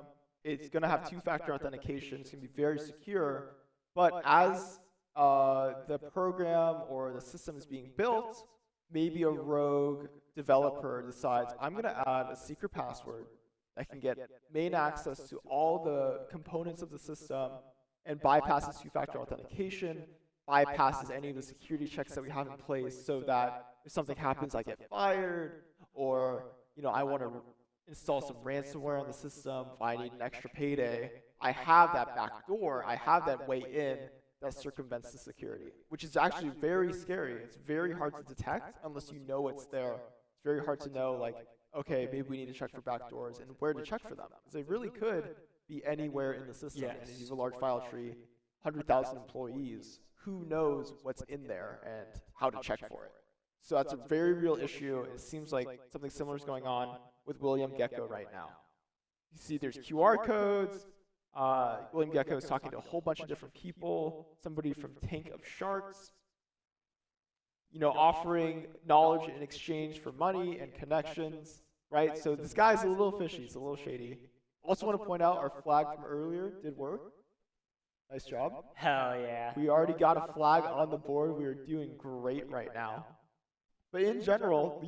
It's going to have two-factor authentication. It's going to be very secure. But as the program or the system is being built, maybe a rogue developer decides, I'm going to add a secret password that can get main access to all the components of the system and bypasses two-factor authentication, bypasses any of the security checks that we have in place, so that if something happens, I get fired, or I want to install some ransomware on the system, if I need an extra payday, I have that back door, I have that way in that circumvents the security, which is actually very scary. It's very hard to detect unless you know it's there. It's very hard to know, like, okay, maybe we need to check for backdoors and where to check for them. Because they really could be anywhere in the system.
Yes.
And if you have a large file tree, 100,000 employees, who knows what's in there and how to check for it. So that's a very real issue. It seems like something similar is going on with William Gecko right now. You see there's QR codes. William Gecko is talking to a whole bunch of different people. Somebody from Tank of Sharks, offering knowledge in exchange for money and connections, right? So this guy's a little fishy. He's a little shady. Also want to point out our flag from earlier did work. Nice job.
Hell yeah.
We already got a flag on the board. We are doing great right now. But in general,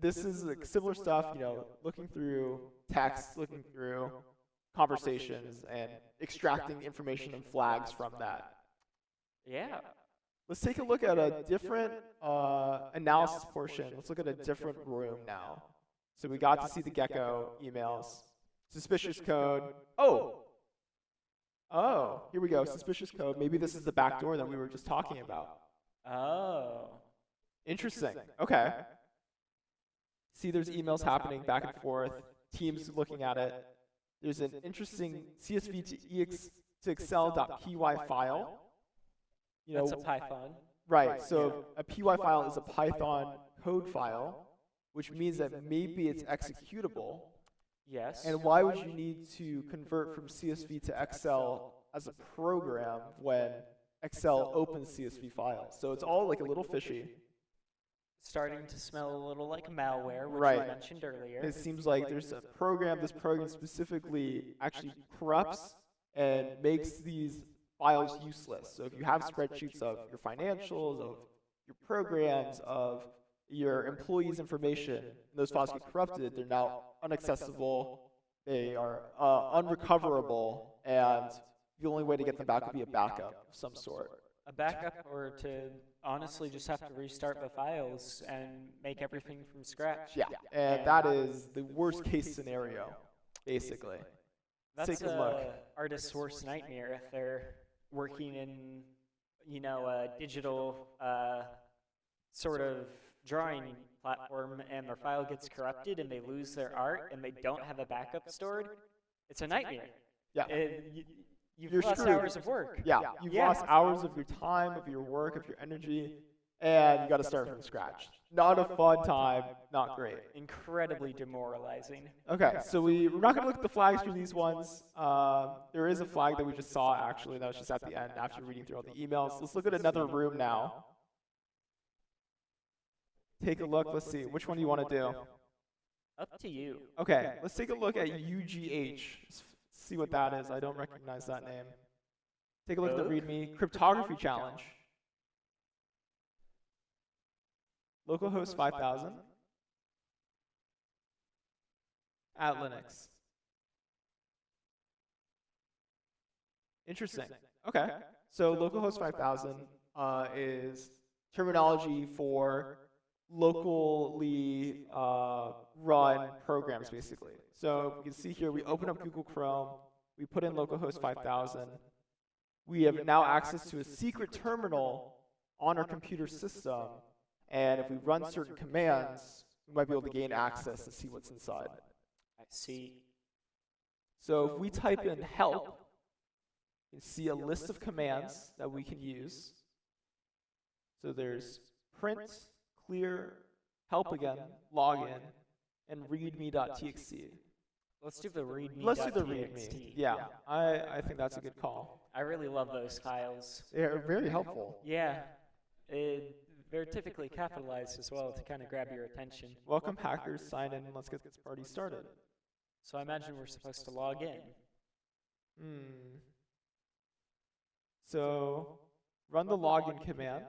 this is like similar stuff, looking through text, looking through conversations, and extracting information and flags from that.
Yeah.
Let's take a look at a different analysis portion. Let's look at a different room now. So we got to see the Gecko emails. Suspicious code. Oh, here we go. Suspicious code. Maybe this is the backdoor that we were just talking about.
Oh.
Interesting. Okay. See there's emails happening back and forth, teams looking at it. There's an interesting CSV to Excel.py file.
That's a Python.
Right, so a py file is a Python code file, which means that maybe it's executable.
Yes.
And why would you need to convert from CSV to Excel as a program when Excel opens CSV files? So it's all like a little fishy.
Starting to smell a little like malware, which
right.
you mentioned earlier.
It seems like there's a program, this program specifically actually corrupts and makes these files useless. So if you have spreadsheets of your financials, of your programs, of your employees' information, and those files get corrupted, they're now inaccessible, they are unrecoverable, and the only way to get them back would be a backup of some sort.
A backup, or to honestly just have to restart the files and make everything from scratch.
Yeah, and that is the worst case scenario, basically.
That's
Take a look.
Artist's worst nightmare if they're working in, a digital sort of drawing platform and their file gets corrupted and they lose their art and they don't have a backup stored. It's a nightmare.
Yeah.
You've lost
screwed.
hours of work.
Yeah, you've lost hours of your time, of your work, of your energy, and you got to start from scratch. Not a fun time, not great.
Incredibly demoralizing.
Okay, so we're not going to look at the flags for these ones. There is a flag that we just saw, actually, that was just at the end after reading through all the emails. Let's look at another room now. Take a look. Let's see. Which one do you want to do?
Up to you.
Okay, let's take a look at UGH. See what that is. I don't recognize that name. Take a look at the README. Cryptography challenge. Localhost 5000. At Linux. Interesting. Okay. So localhost 5000 is terminology for locally run programs, basically. So you can see here, we open up Google Chrome, we put in localhost 5000. We have now access to a secret terminal on our computer system, and if we run certain commands, we might be able to gain access and see what's inside.
I see.
So if we type in help, you can see a list of commands that we can use. So there's print, clear, help again, login, and readme.txt.
Let's do the readme.txt.
Let's do the readme. Yeah, I think that's a good call.
I really love those files.
They're very helpful.
Yeah. They're typically capitalized as well to kind of grab your attention.
Welcome hackers, sign in, and let's get this party started.
So I imagine we're supposed to log in.
So run the login command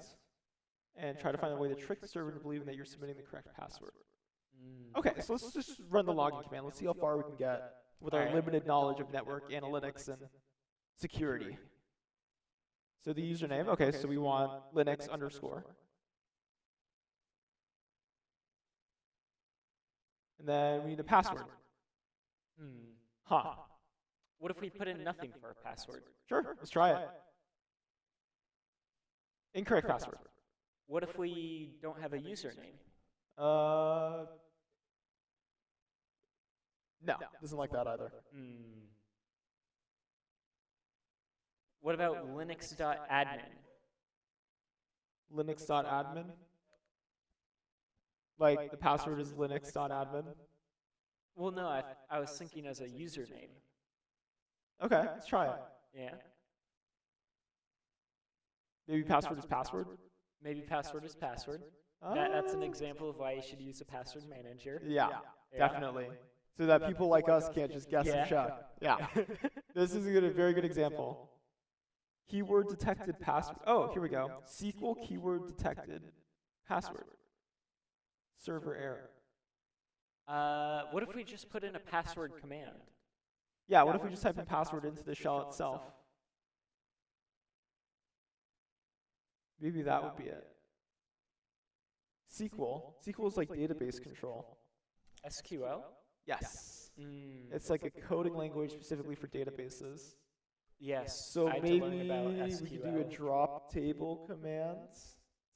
and try to find a way to trick the server into believing that you're submitting the correct password. Okay, so let's just run the login command. Let's see how far we can get with our limited knowledge of network analytics and security. So the username, okay, so we want Linux _. And then we need a password. Huh.
What if we put in nothing for a password?
Sure, let's try it. Incorrect password.
What if we don't have a username?
No, doesn't like that either.
What about linux.admin?
Linux.admin? Like the password is linux.admin?
Well, no, I was thinking as a username.
Okay, let's try it.
Yeah.
Maybe password is password?
Maybe password is password. That's an example of why you should use a password manager.
Yeah, definitely. So that people like us can't just guess and check. Yeah. This is a very good example. Keyword detected password. Oh, here we go. SQL keyword detected password. Server error.
What if we just put in a password command?
Yeah, what if we just type in password into the shell itself? Maybe that would be it. SQL. SQL is like database control.
SQL?
Yes. It's like a coding language specifically for databases.
Yes.
So
I had
maybe
to learn about
we could do a
SQL.
drop table command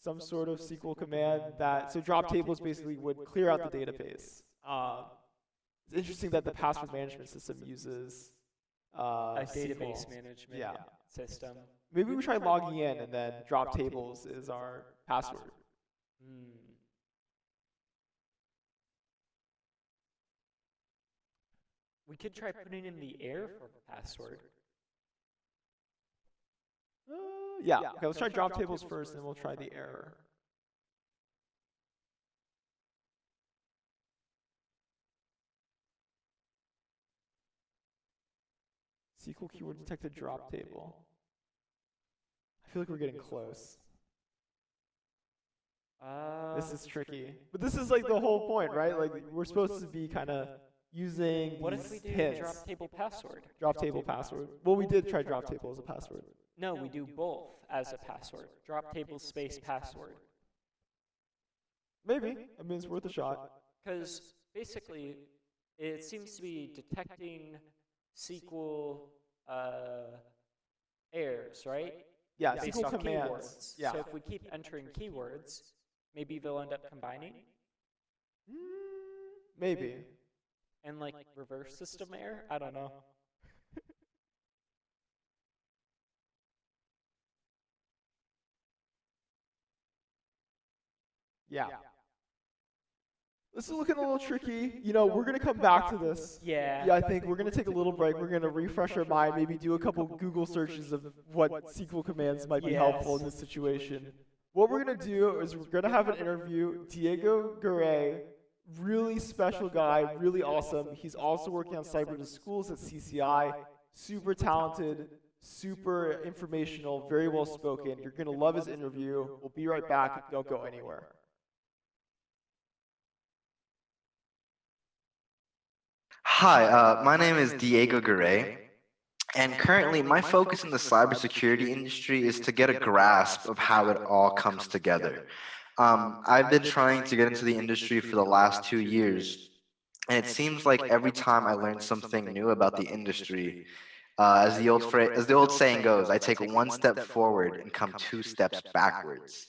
some sort of SQL command that, so drop tables basically would clear out the database. It's interesting that the password management system uses
A
SQL.
database management system.
Maybe we try logging in and then drop tables is our password.
We could try putting in the error for the password.
Yeah, okay, let's try drop tables first, and then we'll try the error. SQL keyword detected drop table. I feel like we're getting close. This is tricky. But this is like the whole point, right? Like we're supposed to be kind of using
What
these
if we do
hints.
drop table password?
Drop table password. Well, we did try drop table as a password.
No, we do both as a password. Drop table space password.
Maybe. I mean, it's worth a shot.
Because basically, it seems to be detecting SQL errors, right?
Yeah,
based
SQL
off
commands.
keywords.
Yeah.
So if we keep entering keywords, maybe they'll end up combining.
Maybe.
And like reverse system error? I don't know.
Yeah. This is looking a little tricky. You know, we're going to come back to this.
Yeah.
Yeah, I think we're going to take a little break. We're going to refresh our mind, maybe do a couple Google searches of what SQL commands might be helpful in this situation. What we're going to do is we're going to have an interview. Diego Garay, really special guy, really awesome. He's also working on cyber to schools at CCI. Super talented, super informational, very well spoken. You're going to love his interview. We'll be right back. Don't go anywhere.
Hi, my name is Diego Garay, and currently my focus in the cybersecurity industry is to get a grasp of how it all comes together. I've been trying to get into the industry for the last 2 years, and it seems like every time I learn something new about the industry, as the old saying goes, I take one step forward and come 2 steps backwards,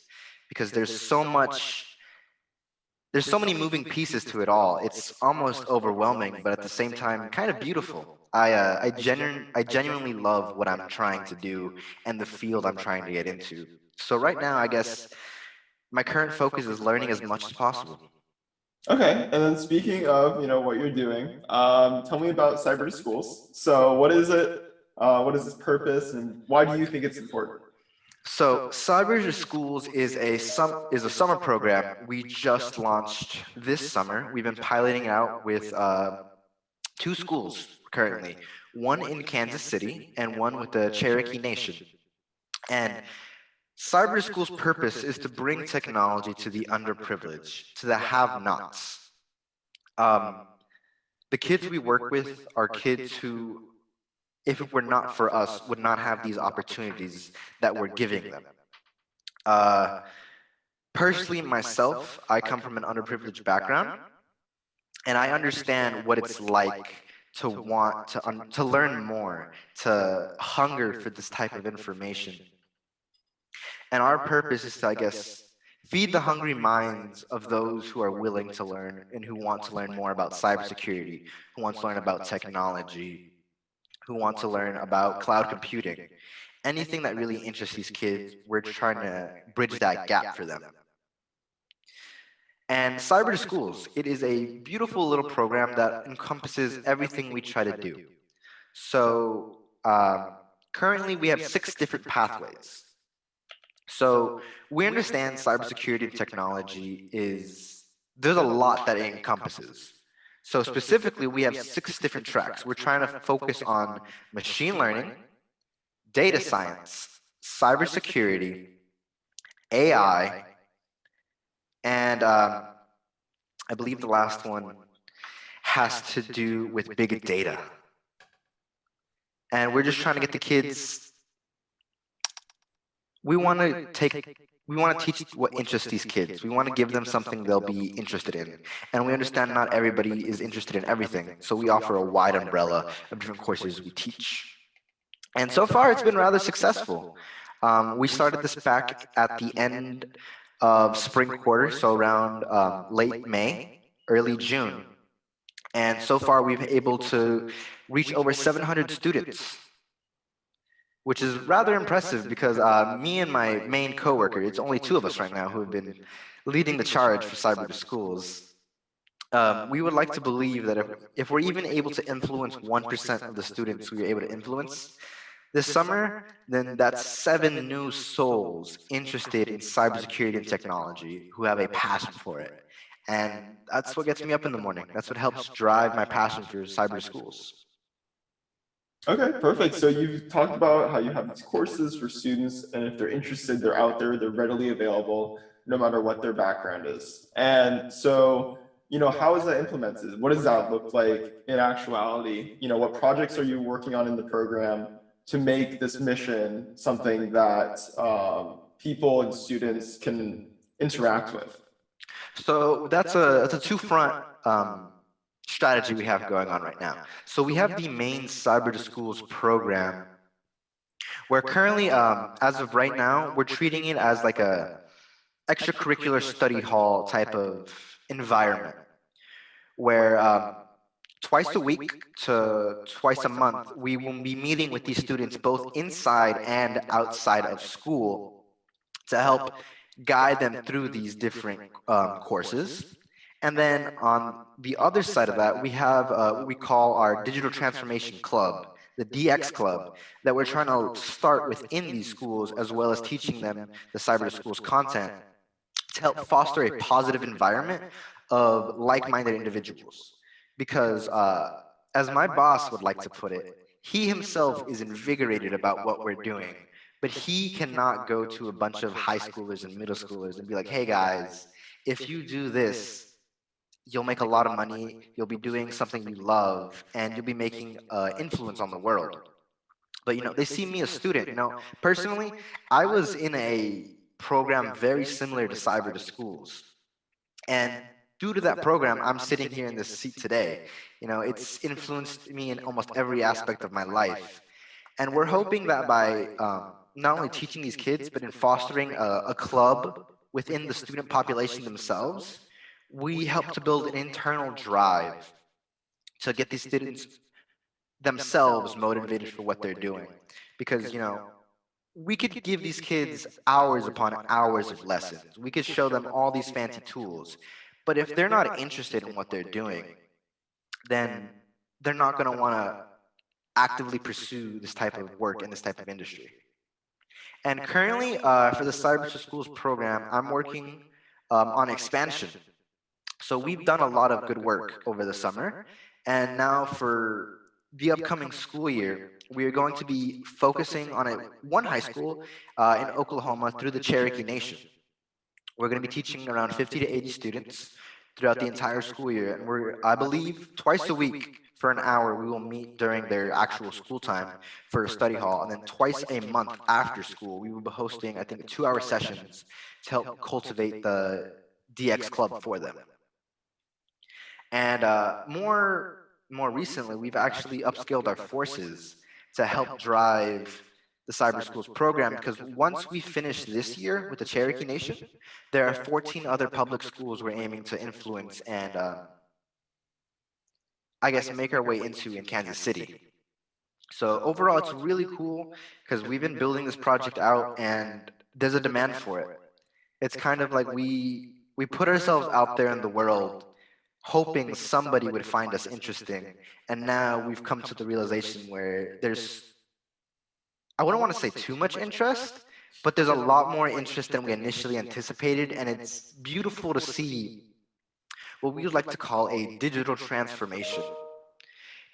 because there's so many moving pieces to it all. It's almost overwhelming, but at the same time, kind of beautiful. I genuinely love what I'm trying to do and the field I'm trying to get into. So right now, I guess my current focus is learning as much as possible.
Okay, and then speaking of, what you're doing, tell me about cyber to schools. So what is it? What is its purpose, and why do you think it's important?
So Cyber to Schools is a summer program we just launched this summer. We've been piloting out with 2 schools currently, one in Kansas City and one with the Cherokee Nation. And Cyber to Schools' purpose is to bring technology to the underprivileged, to the have-nots. The kids we work with are kids who, if it were not for us, would not have these opportunities that we're giving them. Personally, myself, I come from an underprivileged background, and I understand what it's like to want to learn more, to hunger for this type of information. And our purpose is to, I guess, feed the hungry minds of those who are willing to learn and who want to learn more about cybersecurity, who want to learn about technology, who want to learn about cloud computing. Anything that really interests these kids, we're trying to bridge that gap for them. And Cyber to Schools, it is a beautiful little program that encompasses everything we try to do. So currently we have 6 different pathways. So we understand cybersecurity and technology there's a lot that it encompasses. So specifically, we have 6 different tracks. We're trying to focus on machine learning, data science, cybersecurity, AI, and I believe the last one has to do with big data. And we're just trying to get the kids. We want to teach what interests these kids. We want to give them something they'll be interested in. And we understand not everybody is interested in everything, so we offer a wide umbrella of different courses we teach. And so far, it's been rather successful. We started this back at the end of spring quarter, so around late May, early June. And so far, we've been able to reach over 700 students, which is rather impressive because me and my main coworker, it's only two of us right now who have been leading the charge for Cyber to Schools. We would like to believe that if we're even able to influence 1% of the students we are able to influence this summer, then that's 7 new souls interested in cybersecurity and technology who have a passion for it. And that's what gets me up in the morning. That's what helps drive my passion for cyber schools.
Okay, perfect. So you've talked about how you have these courses for students, and if they're interested, they're out there, they're readily available, no matter what their background is. And so, how is that implemented? What does that look like in actuality? What projects are you working on in the program to make this mission something that people and students can interact with?
So that's a two-front strategy we have going on right now. So we have the main Cyber to Schools program, where currently, as of right now, we're treating it as like a extracurricular study hall type of environment, where twice a week to twice a month, we will be meeting with these students both inside and outside of school to help guide them through these different courses. And then on the other side of that, we have what we call our Digital Transformation Club, the DX Club, that we're trying to start within these schools, as well as teaching them the Cyber to Schools content to help foster a positive environment of like-minded individuals. Because as my boss would like to put it, he himself is invigorated about what we're doing, but he cannot go to a bunch of high schoolers and middle schoolers and be like, hey guys, if you do this, you'll make a lot of money, you'll be doing something you love, and you'll be making influence on the world. But they see me as a student. Personally, I was in a program very similar to Cyber to Schools, and due to that program, I'm sitting here in this seat today. It's influenced me in almost every aspect of my life. And we're hoping that by not only teaching these kids, but in fostering a club within the student population themselves, we help to build an internal drive to get these students themselves motivated for what they're doing. Because, we could give these kids hours upon hours of lessons. We could show them all these fancy tools. But if they're not interested in what they're doing, then they're not going to want to actively pursue this type of work in this type of industry. And currently, for the Cyber to Schools program, I'm working on expansion. So we've done a lot of good work over the summer. And now for the upcoming school year, we are going to be focusing on one high school in Oklahoma through the Cherokee Nation. We're going to be teaching around 50 to 80 students throughout the entire school year. And I believe, twice a week for an hour, we will meet during their actual school time for a study hall. And then twice a month after school, we will be hosting, I think, 2-hour sessions to help cultivate the DX Club for them. And more recently, we've actually upskilled our forces to help drive the Cyber Schools program, because once we finish this year with the Cherokee Nation, there are 14 other public schools we're aiming to influence and, I guess, make our way into in Kansas City. So overall, it's really cool because we've been building this project out and there's a demand for it. It's kind of like we put ourselves out there in the world hoping somebody would find us interesting. And now we've come to the realization where there's, I wouldn't want to say too much interest, but there's a lot more interest than we initially anticipated. And it's beautiful to see what we would like to call a digital transformation.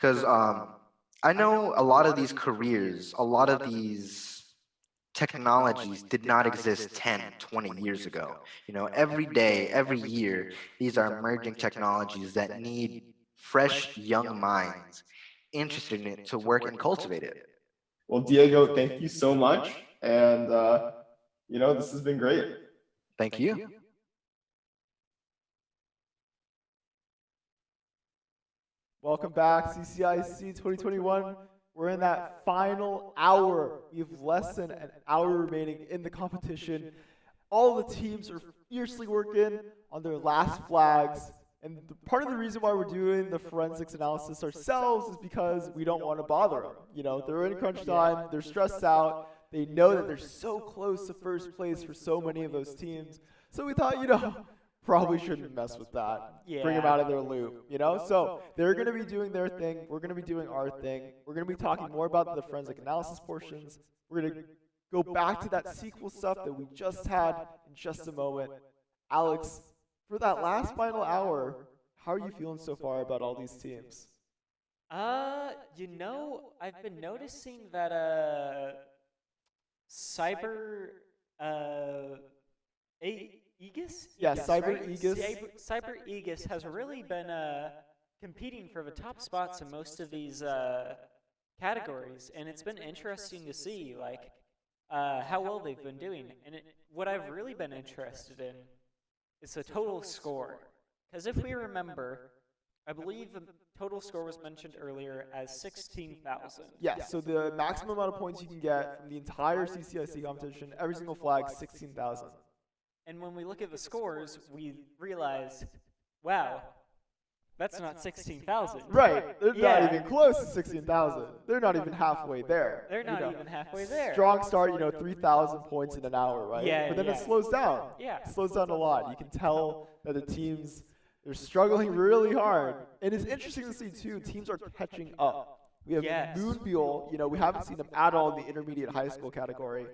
Because I know a lot of these careers, a lot of these technologies did not exist 10, 20 years ago. Every day, every year, these are emerging technologies that need fresh, young minds interested in it to work and cultivate it.
Well, Diego, thank you so much. And, this has been great.
Thank you.
Welcome back, CCIC 2021. We're in that final hour. We have less than an hour remaining in the competition. All the teams are fiercely working on their last flags. And part of the reason why we're doing the forensics analysis ourselves is because we don't want to bother them. You know, they're in crunch time, they're stressed out, they know that they're so close to first place for so many of those teams. So we thought, probably shouldn't mess with that. Bring them out of their loop, So they're going to be doing their thing. We're going to be doing our thing. We're going to be talking more about the forensic analysis portions. We're going to go back to that SQL stuff that we just had in just a moment. Alex, for that last final hour, how are you feeling so far about all these teams?
I've been noticing that Cyber Aegis?
Yeah,
Aegis,
Cyber
right?
Aegis.
Cyber Aegis has really been competing for the top spots in most of these categories, and it's been interesting to see how well they've been doing. And what I've really been interested in is the total score, because if we remember, I believe the total score was mentioned earlier as 16,000.
Yeah, so the maximum amount of points you can get from the entire CCIC competition, every single flag, 16,000.
And when we look at the scores, we realize, wow, that's not 16,000.
Right, they're not even close to 16,000. They're not even halfway there.
They're not even halfway there.
Strong start, 3,000 points in an hour, right?
Yeah,
but then it slows down.
Yeah.
It slows down a lot. You can tell that the teams, they're struggling really hard. And it's interesting to see, too, teams are catching up. We have Moonbeal, we haven't seen them at all in the intermediate high school category.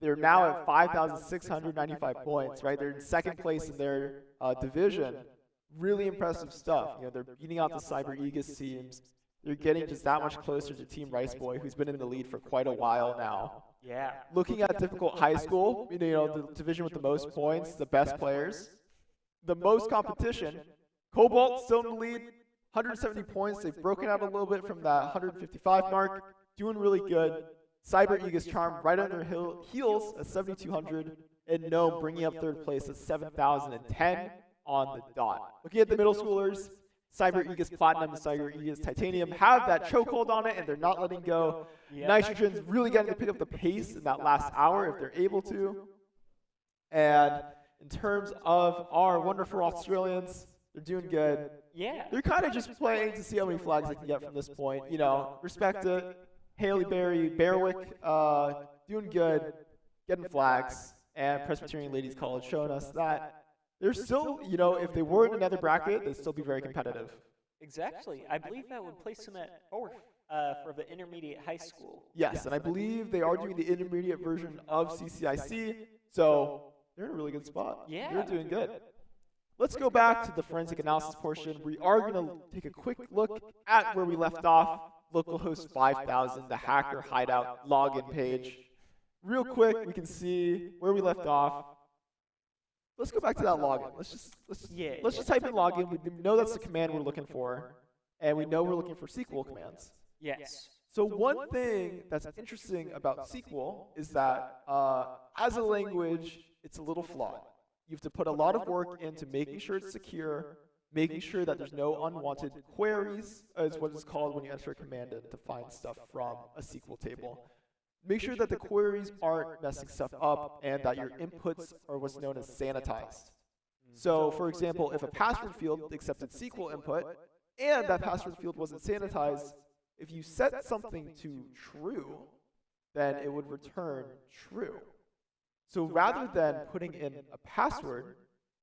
They're now at 5,695 points, right? They're in second place in their division. Really impressive stuff. They're beating out the Cyber Aegis teams. They're getting just that much closer to Team Rice Boy, who's been in the lead for quite a while now.
Yeah.
Looking at difficult high school, the division with the most points, the best players, the most competition. Cobalt still in the lead, 170 points. They've broken out a little bit from that 155 mark, doing really good. Cyber Aegis Charm right on their heels at 7,200, and Gnome bringing up third place at 7,010 on the dot. Looking at the middle schoolers, Cyber Aegis Platinum and Cyber Aegis Titanium have that chokehold on it, and they're not letting go. Nitrogen's really getting to pick up the pace in that last hour if they're able to. And in terms of our wonderful Australians, they're doing good.
Yeah.
They're kind of just playing to see how many flags they can get from this point. Respect it. Haley Berry, Berwick, doing good, getting flags, and Presbyterian Ladies College showing us that they're still, if they were in another bracket, they'd still be very competitive.
Exactly. I believe that would place them at fourth for the intermediate high school.
Yes, and I believe they are doing the intermediate version of CCIC, so they're in a really good spot.
Yeah.
They're doing good. Let's go back to the forensic analysis portion. We are going to take a quick look at where we left off. Localhost 5000, the hacker hideout login page. Real quick, we can see where we left off. Let's go back to that login. Let's just type in login. We know that's the command we're looking for, and we know we're looking for SQL commands.
Yes.
So one thing that's interesting about SQL is that as a language, it's a little flawed. You have to put a lot of work into making sure it's secure, making sure that there's no unwanted queries, is what it's called when you enter a command to find stuff from a SQL table. Make sure that the queries aren't messing stuff up and that your inputs are what's known as sanitized. So, for example, if a password field accepted SQL input and that password field wasn't sanitized, if you set something to true, then it would return true. So rather than putting in a password,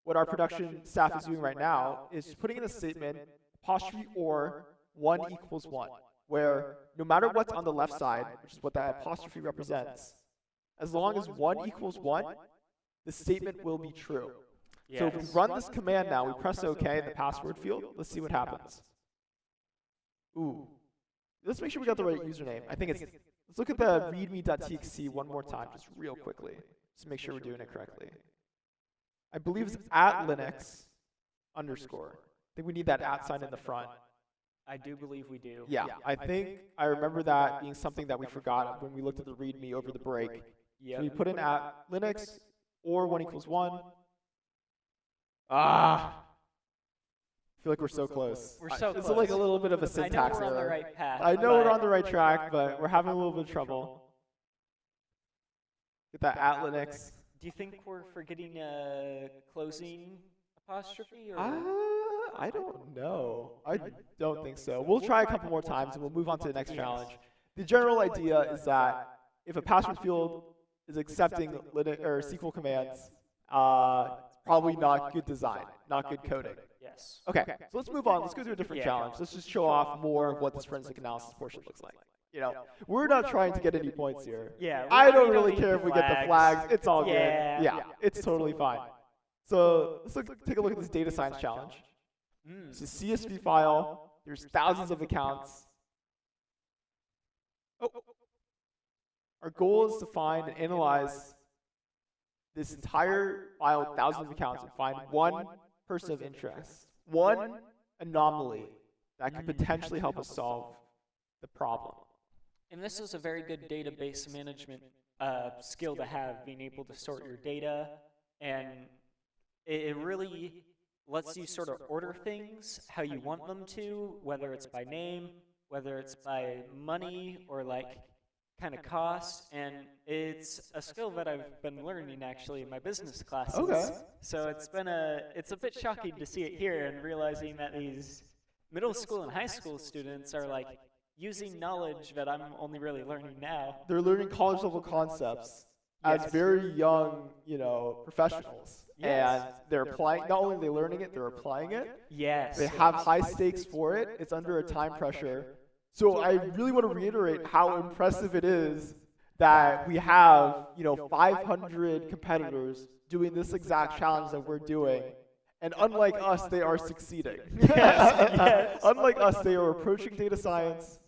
what our production staff is doing right now is putting in a statement, apostrophe or 1 equals 1, where no matter what's on the left side, which is what that apostrophe represents, as long as 1 equals 1, the statement will be true.
Yes.
So if we run this command now, we press OK in the password field, let's see what happens. Ooh. Let's make sure we got the right username. I think it's, let's look at the readme.txt one more time, just real quickly, just to make sure we're doing it correctly. I believe it's @Linux_. I think we need that @ sign in the front.
I do believe we do.
Yeah, I think I remember that being something that we forgot when we looked at the README over the break.
Yep.
So we put in @Linux or 1 equals 1. I feel like we're so close.
We're so
It's
close.
like a little bit of a syntax
I know we're on the
error.
right path.
I know we're on the right track, but we're having a little bit of trouble. Get that @Linux.
Do you think we're forgetting a closing apostrophe? Or?
I don't know. I don't think so. We'll try a couple more times and we'll move on to the next challenge. The general idea is that if a password field is accepting Linux or SQL commands, probably not good design, not good coding.
Yes.
Okay, so let's move on. Let's go through a different challenge. Let's just show off more of what this forensic analysis portion looks like. You know, we're not trying to get any points here.
Yeah.
I don't really care if we get the flags. It's all good. Yeah, it's totally fine. So let's take a look at this data science challenge. It's a CSV file. There's thousands of accounts. Oh. Our goal is to find and analyze this entire file with thousands of accounts and find one person of interest, one anomaly that could potentially help us solve the problem.
And this is a very good database management skill to have, being able to sort your data, and it really lets you sort of order things how you want them to, whether it's by name, whether it's by money, or like kind of cost, and it's a skill that I've been learning actually in my business classes.
Okay.
So it's a bit shocking to see it here and realizing that these middle school and high school students are like using knowledge that I'm only really learning now.
They're learning college level concepts as very young, professionals.
Yes.
And they're applying, not only are they learning it, they're applying it.
Yes.
They have high stakes for it. It's under a time pressure. So I really want to reiterate how impressive it is that we have, 500 competitors doing this exact challenge that we're doing. And unlike us, they are succeeding.
Yes.
Unlike us, they are approaching data science,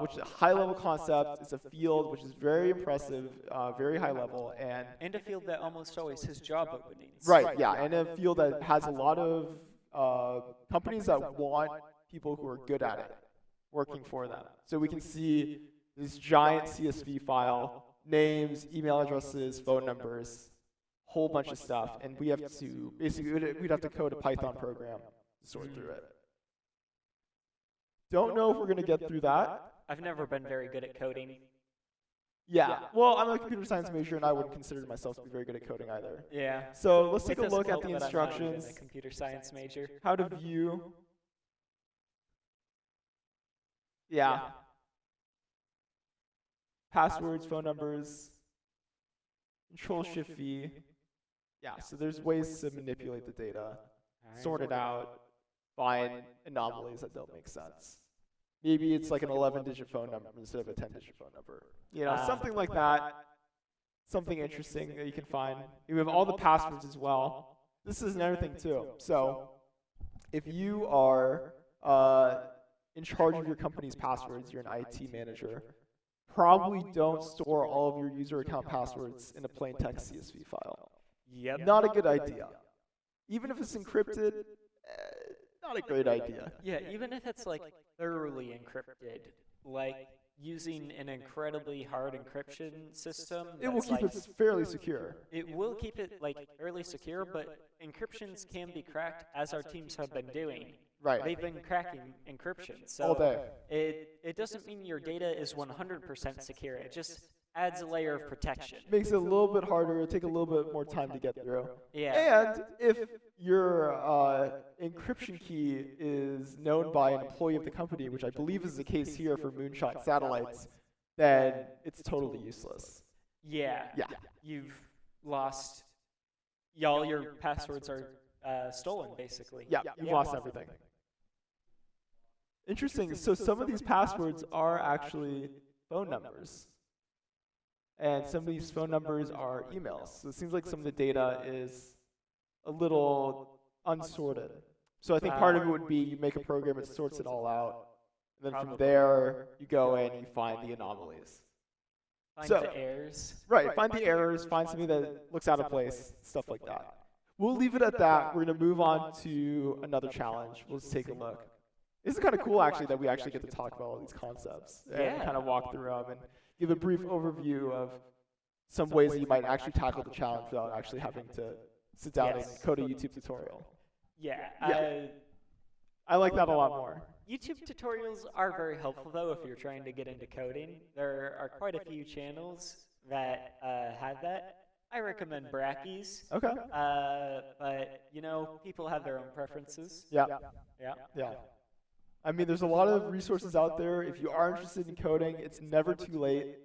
which is a high-level concept. It's a field which is very impressive, very high level,
and a field that almost always has job openings.
Right, yeah, and a field that has a lot of companies that want people who are good at it working for them. So we can see this giant CSV file, names, email addresses, phone numbers, whole bunch of stuff, and we have to basically we'd have to code a Python program to sort through it. Don't know if we're gonna get through that.
I've never been very good at coding.
Yeah, well, I'm a computer science major, and I wouldn't consider myself to be very good at coding either.
Yeah.
So let's take a
It
look
doesn't
at the
help that I'm not even
instructions.
a computer science major.
How to view. Yeah. Passwords, phone numbers, Control-Shift-V. Yeah, so there's ways to manipulate the data, sort it out, find anomalies that don't make sense. Maybe it's like an 11-digit phone number instead of a 10-digit phone number. Something like that. Something interesting that you can find. You have all the passwords as well. This is another thing too. So if you are in charge of your company's passwords, you're an IT manager, probably don't store all of your user account passwords in a plain text CSV file.
Yep.
Not a good idea. Even if it's encrypted, not a great idea.
Yeah, even if it's like thoroughly encrypted, like using an incredibly hard encryption system.
It will keep it fairly secure.
It will keep it like fairly secure, but encryptions can be cracked, as our teams have been doing.
Right.
They've been cracking encryption. So
all day.
It doesn't mean your data is 100% secure. It just adds a layer of protection.
Makes it a little bit harder. It'll take a little bit more time to get through.
Yeah.
And if your encryption key is known by an employee of the company, which I believe is the case here for Moonshot satellites, then it's totally useless.
Yeah. You've lost. All your passwords are stolen, basically.
Yeah, you've lost everything. Interesting. So some of these passwords are actually phone numbers. And some of these phone numbers are emails. So it seems like some of the data is a little unsorted. So I think part of it would be you make a program that sorts it all out. And then from there, you go in and you find the anomalies.
Find the errors.
Right, find the errors, find something that looks out of place, stuff like that. We'll leave it at that. We're going to move on to another challenge. We'll just take a look. This is kind of cool, actually, that we actually get to talk about all these concepts and kind of walk through them and give a brief overview of some ways that you might actually tackle the challenge without actually having to sit down and code a YouTube tutorial.
Yeah.
I like that a lot more.
YouTube tutorials are very helpful, though, if you're trying to get into coding. There are quite a few channels that have that. I recommend brackies.
Okay.
But you know, people have their own preferences.
Yeah.
Yeah.
Yeah. I mean, there's a lot of resources out there. If you are interested in coding, it's never too late.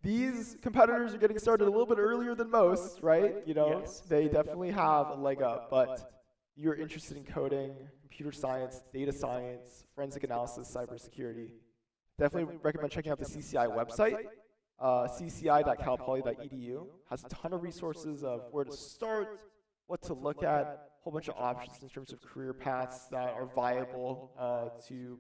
These competitors are getting started a little bit earlier than most, right? You know,
Yes.
they definitely have a leg up, but you're interested in coding, computer science, data science, forensic analysis, cybersecurity. Definitely recommend checking out the CCI website. cci.calpoly.edu has a ton of resources of where to start, what to look at, a whole bunch of options in terms of career paths that are viable to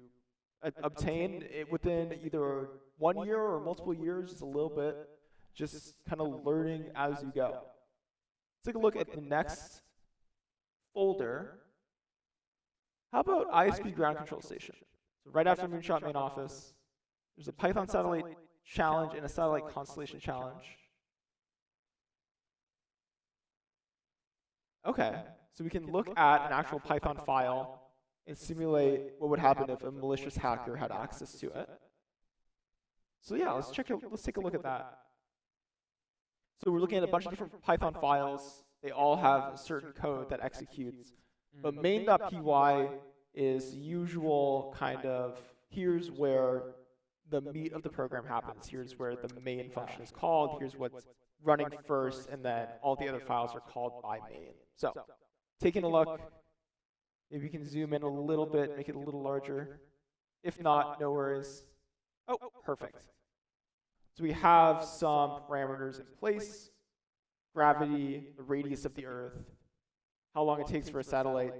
obtain it within either 1 year or multiple years, just a little bit, just kind of learning as you go. Let's take a look at the next folder. How about ISP ground control station? So right after Moonshot main office, there's a Python satellite challenge and a satellite constellation challenge. Okay, so we can look at an actual Python file and simulate what would happen if a malicious hacker had access to it. So yeah, let's take a look at that. So we're looking at a bunch of different Python files. They all have a certain code that executes. But main.py is the usual kind of, here's where the meat of the program happens. Here's where the main function is called. Here's what's running first, and then all the other files are called by main. So taking a look, maybe we can zoom in a little bit, make it a little larger. If not, no worries. Oh, perfect. So we have some parameters in place. Gravity, the radius of the Earth, how long it takes for a satellite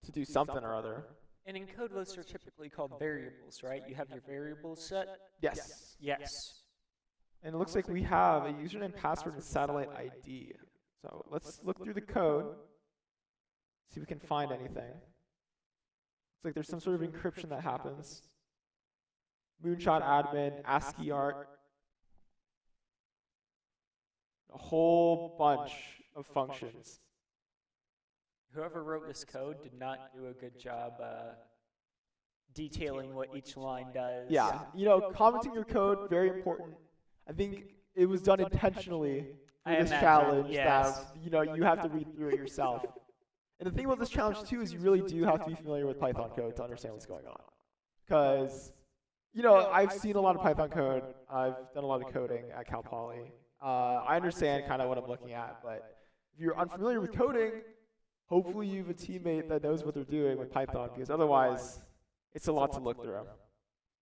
to do something or other.
And in code, those are typically called variables, right? You have your variables set?
Yes.
Yes.
And it looks like we have a username, password, and satellite ID. So let's look through the code, see if we can find anything. Looks like there's some sort of encryption that happens. Moonshot admin, ASCII art. A whole bunch of functions.
Whoever wrote this code did not do a good job detailing what each line does.
Yeah, you know, commenting your code, very important. I think it was done intentionally for this challenge that, you know, you have to read through it yourself. And the thing about this challenge too is you really do have to be familiar with Python code to understand what's going on. Because, you know, I've seen a lot of Python code. I've done a lot of coding at Cal Poly. I understand kind of what I'm looking at, but if you're unfamiliar with coding, hopefully you have a teammate that knows what they're doing with Python, because otherwise, it's a lot to look through.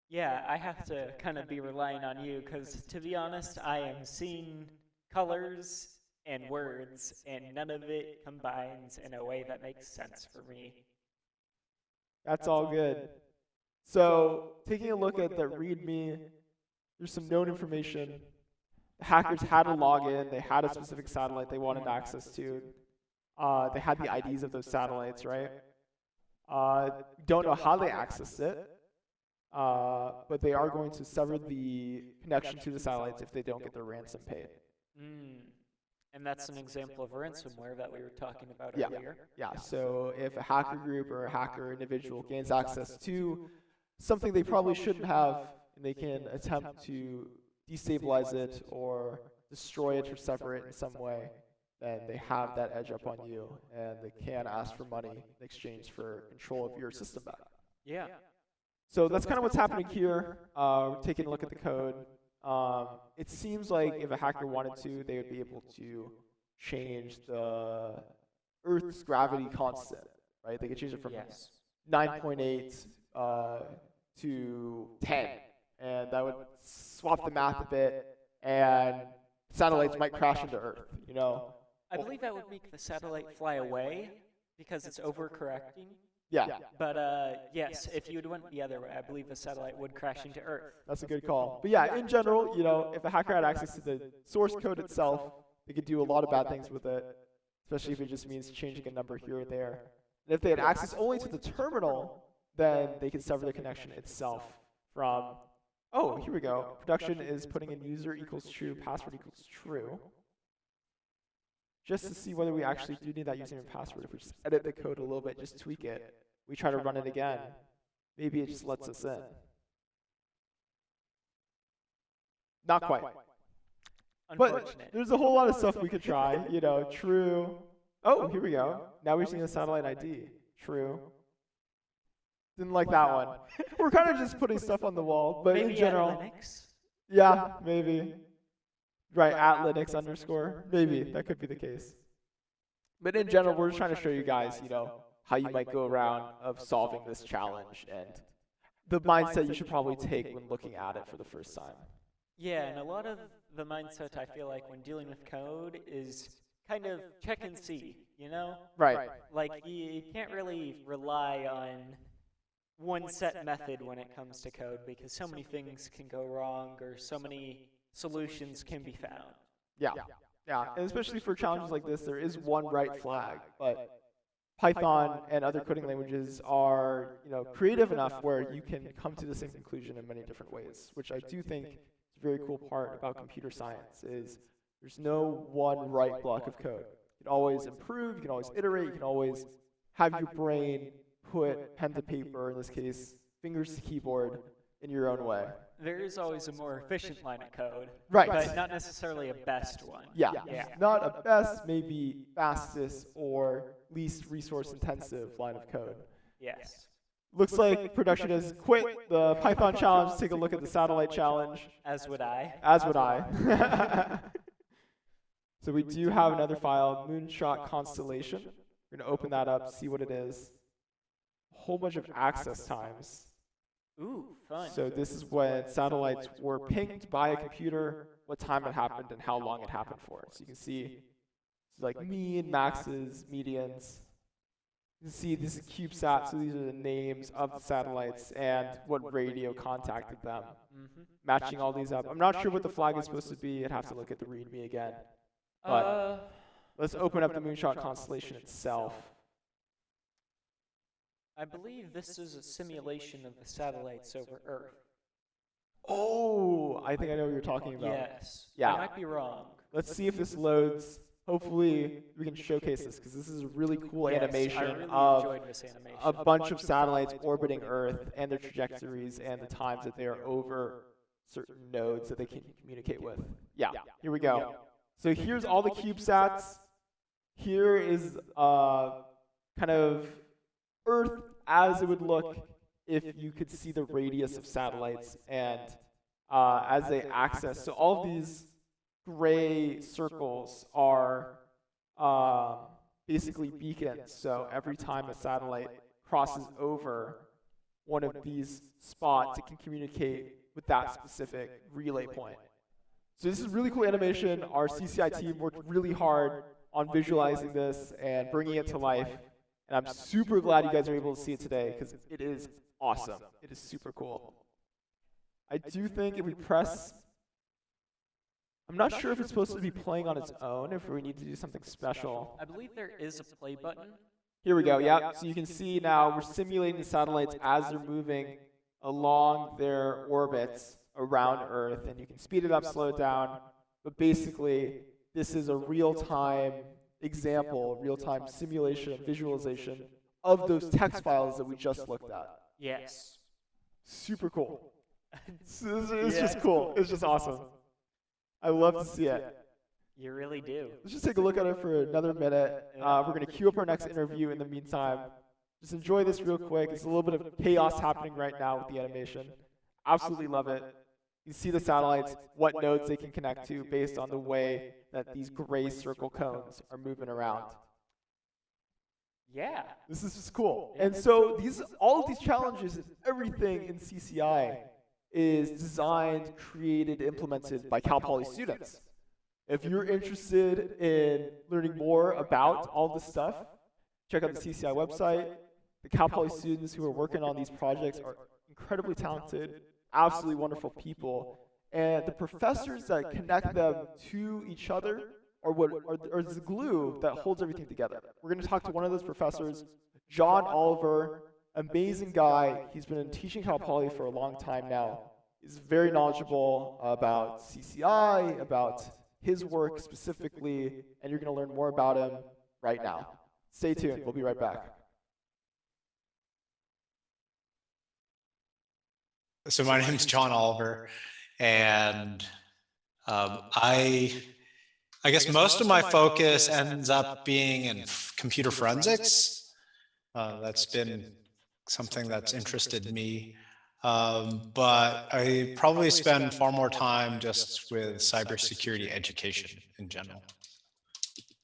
Yeah, I have to kind of be relying on you, because to be honest, I am seeing colors and words, and none of it combines in a way that makes sense for me.
That's all good. So, taking a look at the README, there's some known information. The hackers had to log in. They had a specific satellite they wanted access to. They had the IDs of those satellites, right? Don't know how they accessed it, but they are going to sever the connection to the satellites if they don't get their ransom paid.
And that's an example of ransomware that we were talking about
Yeah.
earlier.
Yeah, so if a hacker group or a hacker individual gains access to something they probably shouldn't have, and they can attempt to destabilize it or destroy it or sever it in some way, then they have that edge up on you, and they can ask for money in exchange for control of your system back.
Yeah.
So that's kind of what's happening here. We're taking a look at the code. It seems like if a hacker wanted to, they would be able to change the Earth's gravity constant, right? They could change it from 9.8 to 10, and that would swap the math a bit, and satellites might crash into Earth, you know?
I believe that would make the satellite fly away because it's overcorrecting.
Yeah.
But yes, if you went the other way, I believe the satellite would crash into Earth.
That's a good call. But yeah, in general, you know, if a hacker had access to the source code itself, they could do a lot of bad things with it, especially if it just means changing a number here or there. And if they had access only to the terminal, then they could sever the connection itself from, oh, here we go. Production is putting in user equals true, password equals true. Just to see whether we actually do need that username and password. If we just edit the code a little bit, just tweak it, we try to run it again, maybe it just lets us in. Not quite. But
Unfortunate.
there's a whole lot of stuff we could try. You know, true. Oh, here we go. Now we're seeing a satellite ID. True. Didn't like that one. We're kind of just putting stuff on the wall, but
Maybe
in general.
at Linux?
Yeah, maybe. Right, at Linux underscore. Maybe, that could be the case. But in general, we're just trying to show you guys, you know, how you might go around of solving this challenge and the mindset you should probably take when looking at it for the first time.
Yeah, and a lot of the mindset I feel like when dealing with code is kind of check and see, you know?
Right.
Like, you can't really rely on one set method when it comes to code because so many things can go wrong or so many solutions can be found.
Yeah. Yeah, and especially for challenges like this, there is one right flag, but Python and other coding languages are, you know, creative enough where you can come to the same conclusion in many different ways, which I do think is a very cool part about computer science is there's no one right block of code. You can always improve, you can always iterate, you can always have your brain put pen to paper, in this case, fingers to keyboard, in your own way.
There is always a more efficient line of code,
right?
But not necessarily a best one.
Yeah, not a best, maybe fastest or least resource intensive line of code.
Yes.
Looks like production has quit the Python challenge. Take a look at the satellite challenge.
As would I.
As would I. So we do have another file, Moonshot Constellation. We're going to open that up, see what it is. A whole bunch of access times.
Ooh, fun.
So this is when satellites were pinged by a computer, what time it happened, and how long it happened for. So you can see like mean, maxes, medians. You can see this is CubeSats, so these are the names of the satellites and what radio contacted them. Matching all these up. I'm not sure what the flag is supposed to be. I'd have to look at the README again. But let's open up the Moonshot Constellation itself.
I believe this is a simulation of the satellites over Earth.
Oh, I think I know what you're talking about.
Yes.
Yeah.
I might be wrong.
Let's see if this loads. Hopefully, we can showcase this because this is a really cool animation of a bunch of satellites orbiting Earth and their trajectories and the times that they are over certain nodes that they can communicate with. Yeah, here we go. So here's all the CubeSats. Here is kind of Earth as it would look if you could see the radius of satellites and as they access. So all of these gray circles are basically beacons. So every time a satellite crosses over one of these spots, it can communicate with that specific relay point. So this is really cool animation. Our CCI team worked really hard on visualizing this and bringing it to life. And I'm super glad you guys are able to see it today because it is awesome. It is super cool. I do think if we press, I'm not sure if it's supposed to be playing on its own, if we need to do something special.
I believe there is a play button.
Here we go, yeah. So you can see now we're simulating the satellites as they're moving along their orbits around Earth. And you can speed it up, slow it down. But basically, this is a real-time example, real-time simulation, visualization of those text files that we just looked at.
Yes.
Super cool. It's just cool. It's just awesome. I love to see it.
You really do.
Let's just take a look at it for another minute. We're going to queue up our next interview in the meantime. Just enjoy this real quick. It's a little bit of chaos happening right now with the animation. Absolutely love it. You see the satellites, what nodes they can connect to based on the way that these gray circle cones are moving around.
Yeah.
This is just cool. And so all of these challenges and everything in CCI is designed, created, implemented by Cal Poly students. If you're interested in learning more about all this stuff, check out the CCI website. The Cal Poly students who are working on these projects are incredibly talented, absolutely wonderful people. And the professors that connect them to each other are the glue that holds everything together. We're going to talk to one of those professors, John Oliver, amazing guy. He's been teaching Cal Poly for a long time now. He's very knowledgeable about CCI, about his work specifically, and you're going to learn more about him right now. Stay tuned. We'll be right back.
So my name's John Oliver, and I guess most of my focus ends up being in computer forensics. That's been something that's interested me. But I probably spend far more time just with cybersecurity education in general.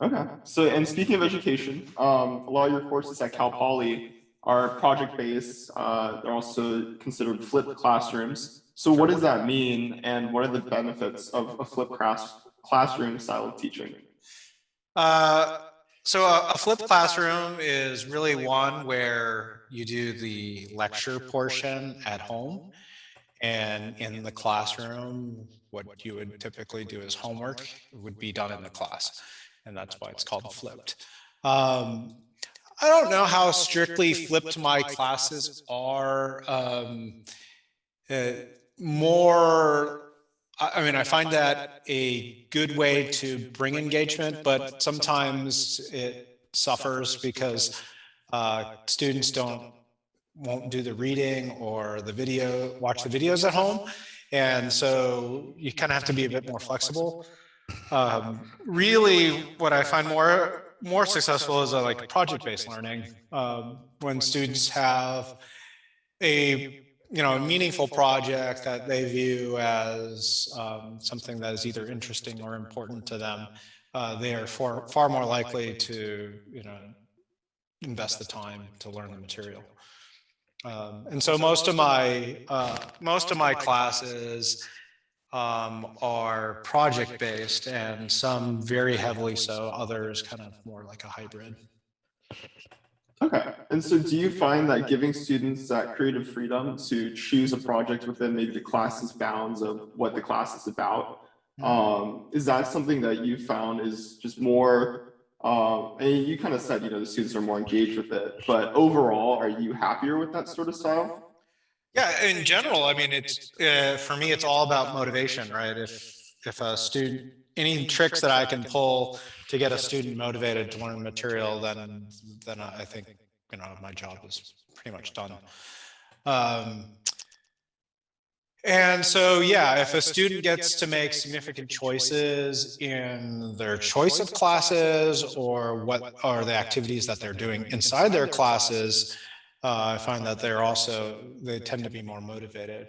Okay. So, and speaking of education, a lot of your courses at Cal Poly are project-based. They're also considered flipped classrooms. So what does that mean, and what are the benefits of a flipped classroom style of teaching?
So a flipped classroom is really one where you do the lecture portion at home, and in the classroom, what you would typically do as homework would be done in the class, and that's why it's called flipped. I don't know how strictly flipped my classes are. More, I mean, I find that a good way to bring engagement, but sometimes it suffers because students won't do the reading or watch the videos at home. And so you kind of have to be a bit more flexible. Really, what I find more successful is like project-based learning. When students have a meaningful project that they view as something that is either interesting or important to them, they are far more likely to invest the time to learn the material. And so most of my classes are project based, and some very heavily so, others kind of more like a hybrid.
Okay. And so do you find that giving students that creative freedom to choose a project within maybe the class's bounds of what the class is about, is that something that you found is just more, and you kind of said, the students are more engaged with it, but overall, are you happier with that sort of style?
Yeah, in general, I mean, it's for me, it's all about motivation, right? If a student, any tricks that I can pull to get a student motivated to learn material, then I think my job is pretty much done. And so, yeah, if a student gets to make significant choices in their choice of classes or what are the activities that they're doing inside their classes, I find that they tend to be more motivated.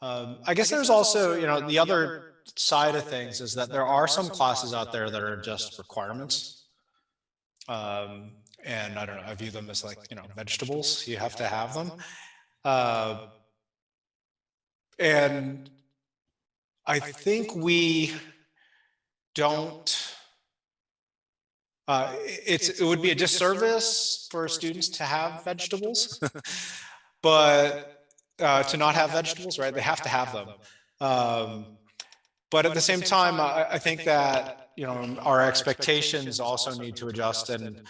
I guess there's also, the other side of things is that there are some classes out there that are just requirements. And I don't know, I view them as like, vegetables. You have to have them. And I think we don't, it would be a disservice for students to have vegetables, but to not have vegetables, right? They have to have them. But at the same time, I think that, our expectations also need to adjust. And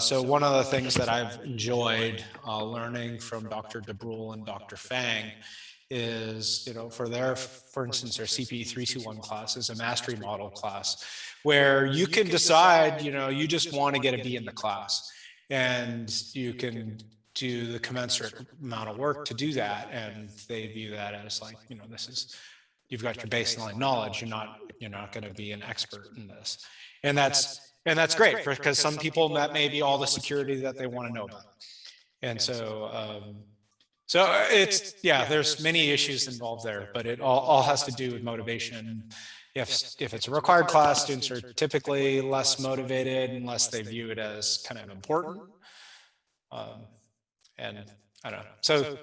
so one of the things that I've enjoyed learning from Dr. DeBrule and Dr. Fang is, for instance, their CPE 321 class is a mastery model class where you can decide, you just want to get a B in the class, and you can do the commensurate amount of work to do that. And they view that as like, you've got your baseline knowledge. You're not going to be an expert in this. And that's great, because some people, that may be all the security that they want to know about. And so, there's many issues involved there, but it all has to do with motivation. If it's a required class, students are typically less motivated unless they view it as kind of important. And I don't know. So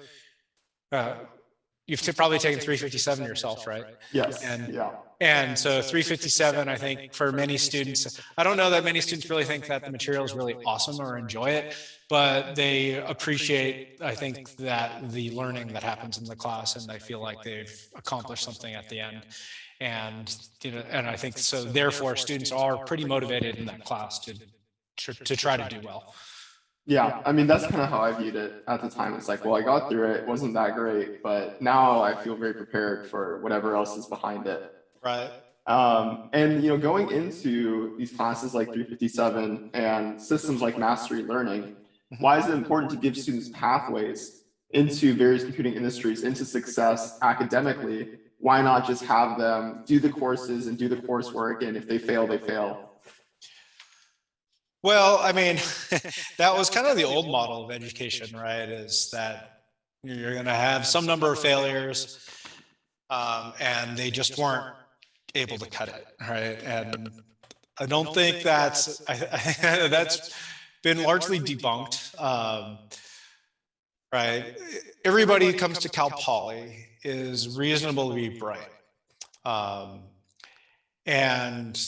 you've probably taken 357 yourself, right?
Yes.
And so 357, I think for many students, I don't know that many students really think that the material is really awesome or enjoy it, but they appreciate, I think, that the learning that happens in the class, and they feel like they've accomplished something at the end. And, and I think so, therefore, students are pretty motivated in that class to try to do well.
Yeah, I mean, that's kind of how I viewed it at the time. It's like, well, I got through it, wasn't that great, but now I feel very prepared for whatever else is behind it.
Right.
And going into these classes like 357 and systems like mastery learning, why is it important to give students pathways into various computing industries, into success academically, why not just have them do the courses and do the coursework, and if they fail, they fail?
Well, I mean, that was kind of the old model of education, right? Is that you're going to have some number of failures, and they just weren't able to cut it, right? And I don't think that's that's been largely debunked, right? Everybody who comes to Cal Poly is reasonably bright, and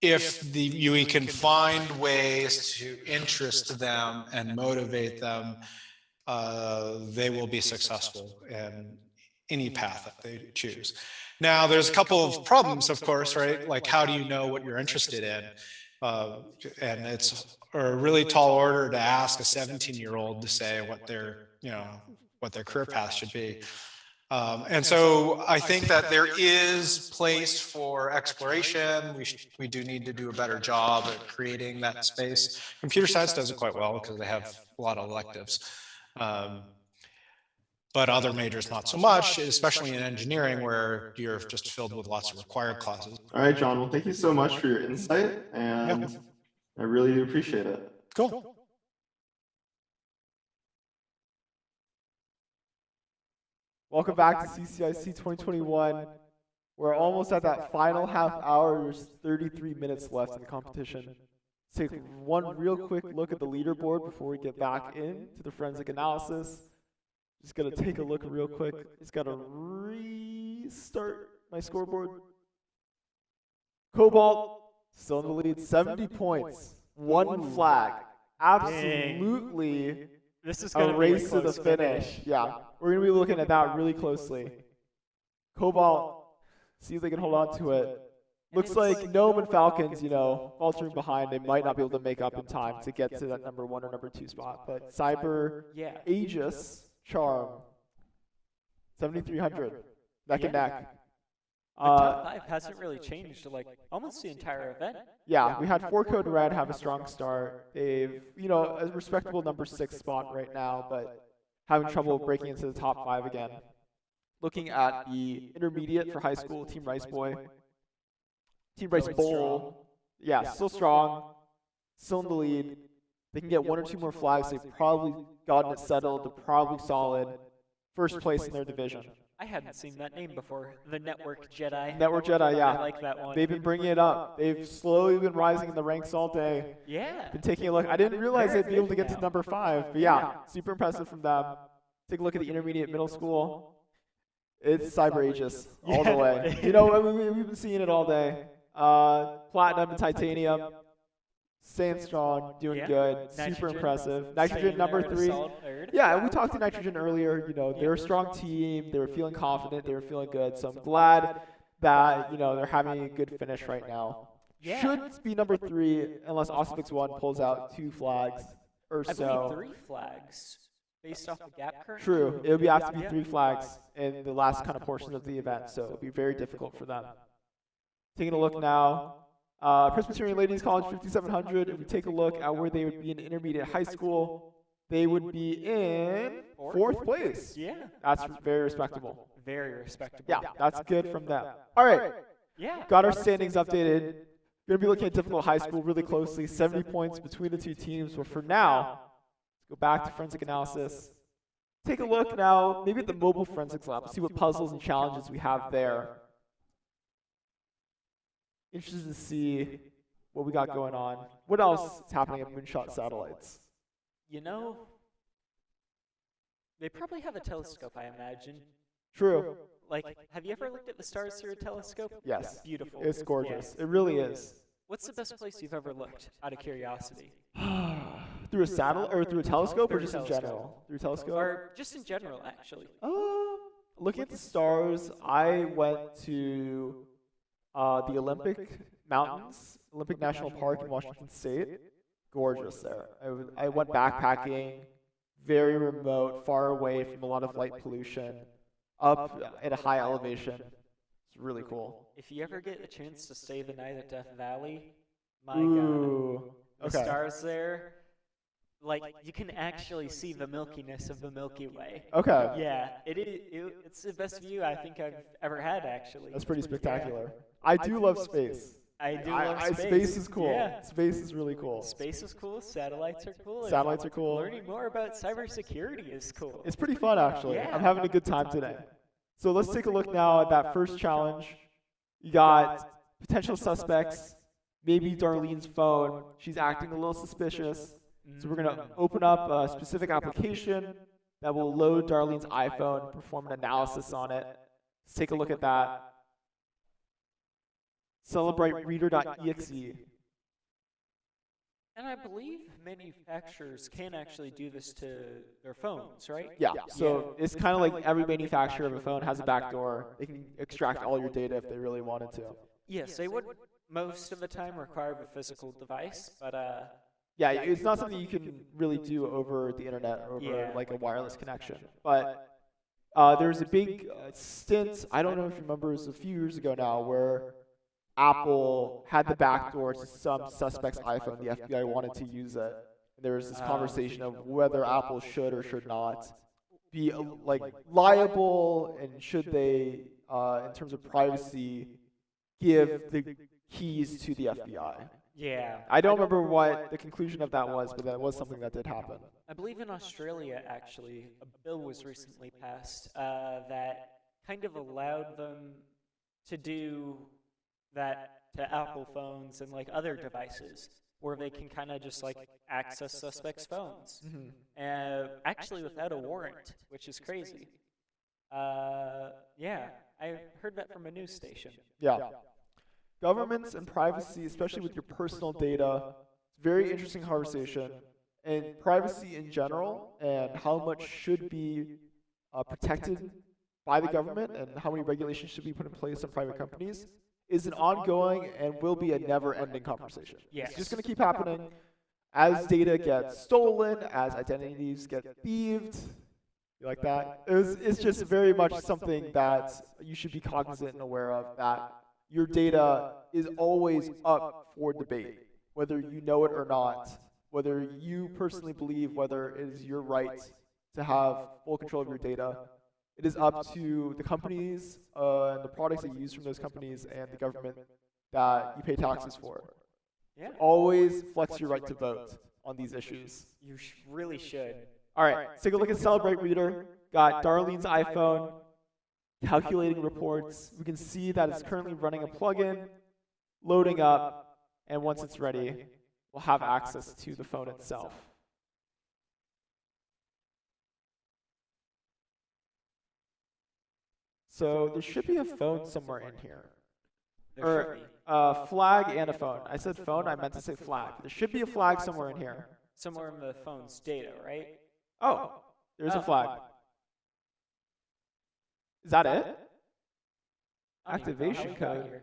if we can find ways to interest them and motivate them, they will be successful in any path that they choose. Now, there's a couple of problems, of course, right? Like, how do you know what you're interested in? And it's a really tall order to ask a 17-year-old to say what their career path should be. And so I think that there is place for exploration. We do need to do a better job at creating that space. Computer science does it quite well because they have a lot of electives. But other majors not so much, especially in engineering where you're just filled with lots of required classes.
All right, John. Well, thank you so much for your insight, and I really do appreciate it.
Cool.
Welcome back to CCIC 2021. We're almost at that final half hour. There's 33 minutes left in the competition. Let's take one real quick look at the leaderboard before we get back into the forensic analysis. Just gonna take a look real quick. Just gotta restart my scoreboard. Cobalt still in the lead, 70 points, one flag. Absolutely.
This is
a race to the finish. Yeah, we're gonna be looking at that really closely. Cobalt, see if they can hold on to it. Looks like Gnome and Falcons, faltering behind. They might not be able to make up in time to get to that number 1 or number 2 spot. But Cyber, Aegis, Charm, 7,300, neck and neck.
The top 5 hasn't really changed like almost the entire event.
Yeah, we had 4 Code Red have a strong start. They've, a respectable number 6 spot right now, but having trouble breaking into the top 5 again. Looking at the intermediate for high school, Team Rice Boy. Team Rice Bowl, still strong, still in the lead. They can get 1 or 2 more flags. They've probably gotten it settled. They're probably solid. First place in their division.
I hadn't seen that name before. The Network Jedi.
Network Jedi, yeah.
I like that one.
They've been bringing it up. They've slowly been rising in the ranks all day.
Yeah.
Been taking a look. I didn't realize they'd be able to get to number 5, but yeah, super impressive from them. Take a look at the intermediate middle school. It's Cyber Aegis all the way. We've been seeing it all day. Platinum and Titanium, staying strong, doing good, super impressive. Nitrogen number 3. Yeah, we talked to Nitrogen earlier. They're a strong team. They were feeling confident. They were feeling good. So I'm glad that they're having a good finish right now. Should be number 3 unless Osifix 1 pulls out 2 flags or so.
I believe 3 flags based off the gap currently.
True, it would have to be 3 flags in the last kind of portion of the event, so it'll be very difficult for them. Taking a look now, Presbyterian Ladies College 5,700. If we take a look at where they would be in intermediate high school, they would be in 4th place.
Yeah.
That's very respectable.
Very respectable.
Yeah, that's good from them. All right.
Yeah.
Got our standings updated. Going to be looking at difficult high school really closely. 70 points between the 2 teams. But for now, let's go back to forensic analysis. Take a look now, maybe at the mobile forensics lab. See what puzzles and challenges we have there. Interested to see what we got going on. What else is happening at Moonshot Satellites?
They probably have a telescope, I imagine.
True.
Like, have you ever looked at the stars through a telescope?
Yes.
Beautiful.
It's gorgeous. It really is.
What's the best place you've ever looked, out of curiosity?
Through a satellite or through a telescope, or just in general? Through a telescope?
Or just in general, actually.
Looking at the stars, I went to the Olympic Mountains, Olympic National Park in Washington State. Gorgeous there. I went backpacking, very remote, far away from a lot of light pollution, up at a high elevation. It's really cool.
If you ever get a chance to stay the night at Death Valley, my
God,
the stars there, like you can actually see the milkiness of the Milky Way.
Okay.
Yeah, it's the best view I think I've ever had, actually.
That's pretty spectacular.
Yeah.
I do love space.
I do love space.
Space is cool.
Yeah.
Space is really cool.
Space is cool. Satellites are cool.
Satellites are cool.
Learning more about cybersecurity is cool.
It's pretty fun, actually.
Yeah.
I'm having a good time today. So let's take a look now at that first challenge. You got potential suspects, maybe Darlene's phone. She's acting a little suspicious. So we're going to open up a specific application that will load Darlene's iPhone, perform an analysis on it. Let's take a look at that. CelebrateReader.exe.
And I believe manufacturers can actually do this to their phones, right?
Yeah, so it's kind of like every manufacturer of a phone has a backdoor. They can extract all your data if they really wanted to.
Yes, they would most of the time require a physical device, but
yeah, it's not something you can really do over the internet or over like a wireless connection. But there's a big stint, I don't know if you remember, it was a few years ago now, where Apple had the backdoor to some suspect's iPhone. The FBI wanted to use it. And there was this conversation of whether Apple should or should not be like liable, and should they, in terms of privacy, give the keys to the FBI.
Yeah.
I don't remember what the conclusion of that was, but that was something that did happen.
I believe in Australia, actually, a bill was recently passed that kind of allowed them to do that to Apple phones and like other devices, where they can kind of just like access suspects' phones, actually without a warrant, which is crazy. Yeah, I heard that from a news station.
Yeah. Governments and privacy, especially with your personal data, it's a very interesting conversation. And privacy in general, and how much should be protected by the government, and how many regulations should be put in place on private companies, is an ongoing and will be a never-ending conversation.
Yes.
It's just going to keep happening as data gets stolen, as identities get thieved. You like that? It's just very much something that you should be cognizant and aware of, that your data is always up for debate, whether you know it or not, whether you personally believe whether it is your right to have full control of your data. It is up to the companies and the products that you use from those companies and the government that you pay taxes for.
Yeah.
Always flex your right to vote on these issues.
You really should.
All right, let's take a look at Celebrate Reader. Got Darlene's iPhone, calculating reports. We can see that it's currently running a plugin, loading up, and once it's ready, we'll have access to the phone itself. So there should be a phone somewhere in here. Or a flag and a phone. I said phone, I meant to say flag. There should be a flag somewhere in here.
Somewhere in the phone's data, right?
Oh, there's a flag. Is that it? Activation code.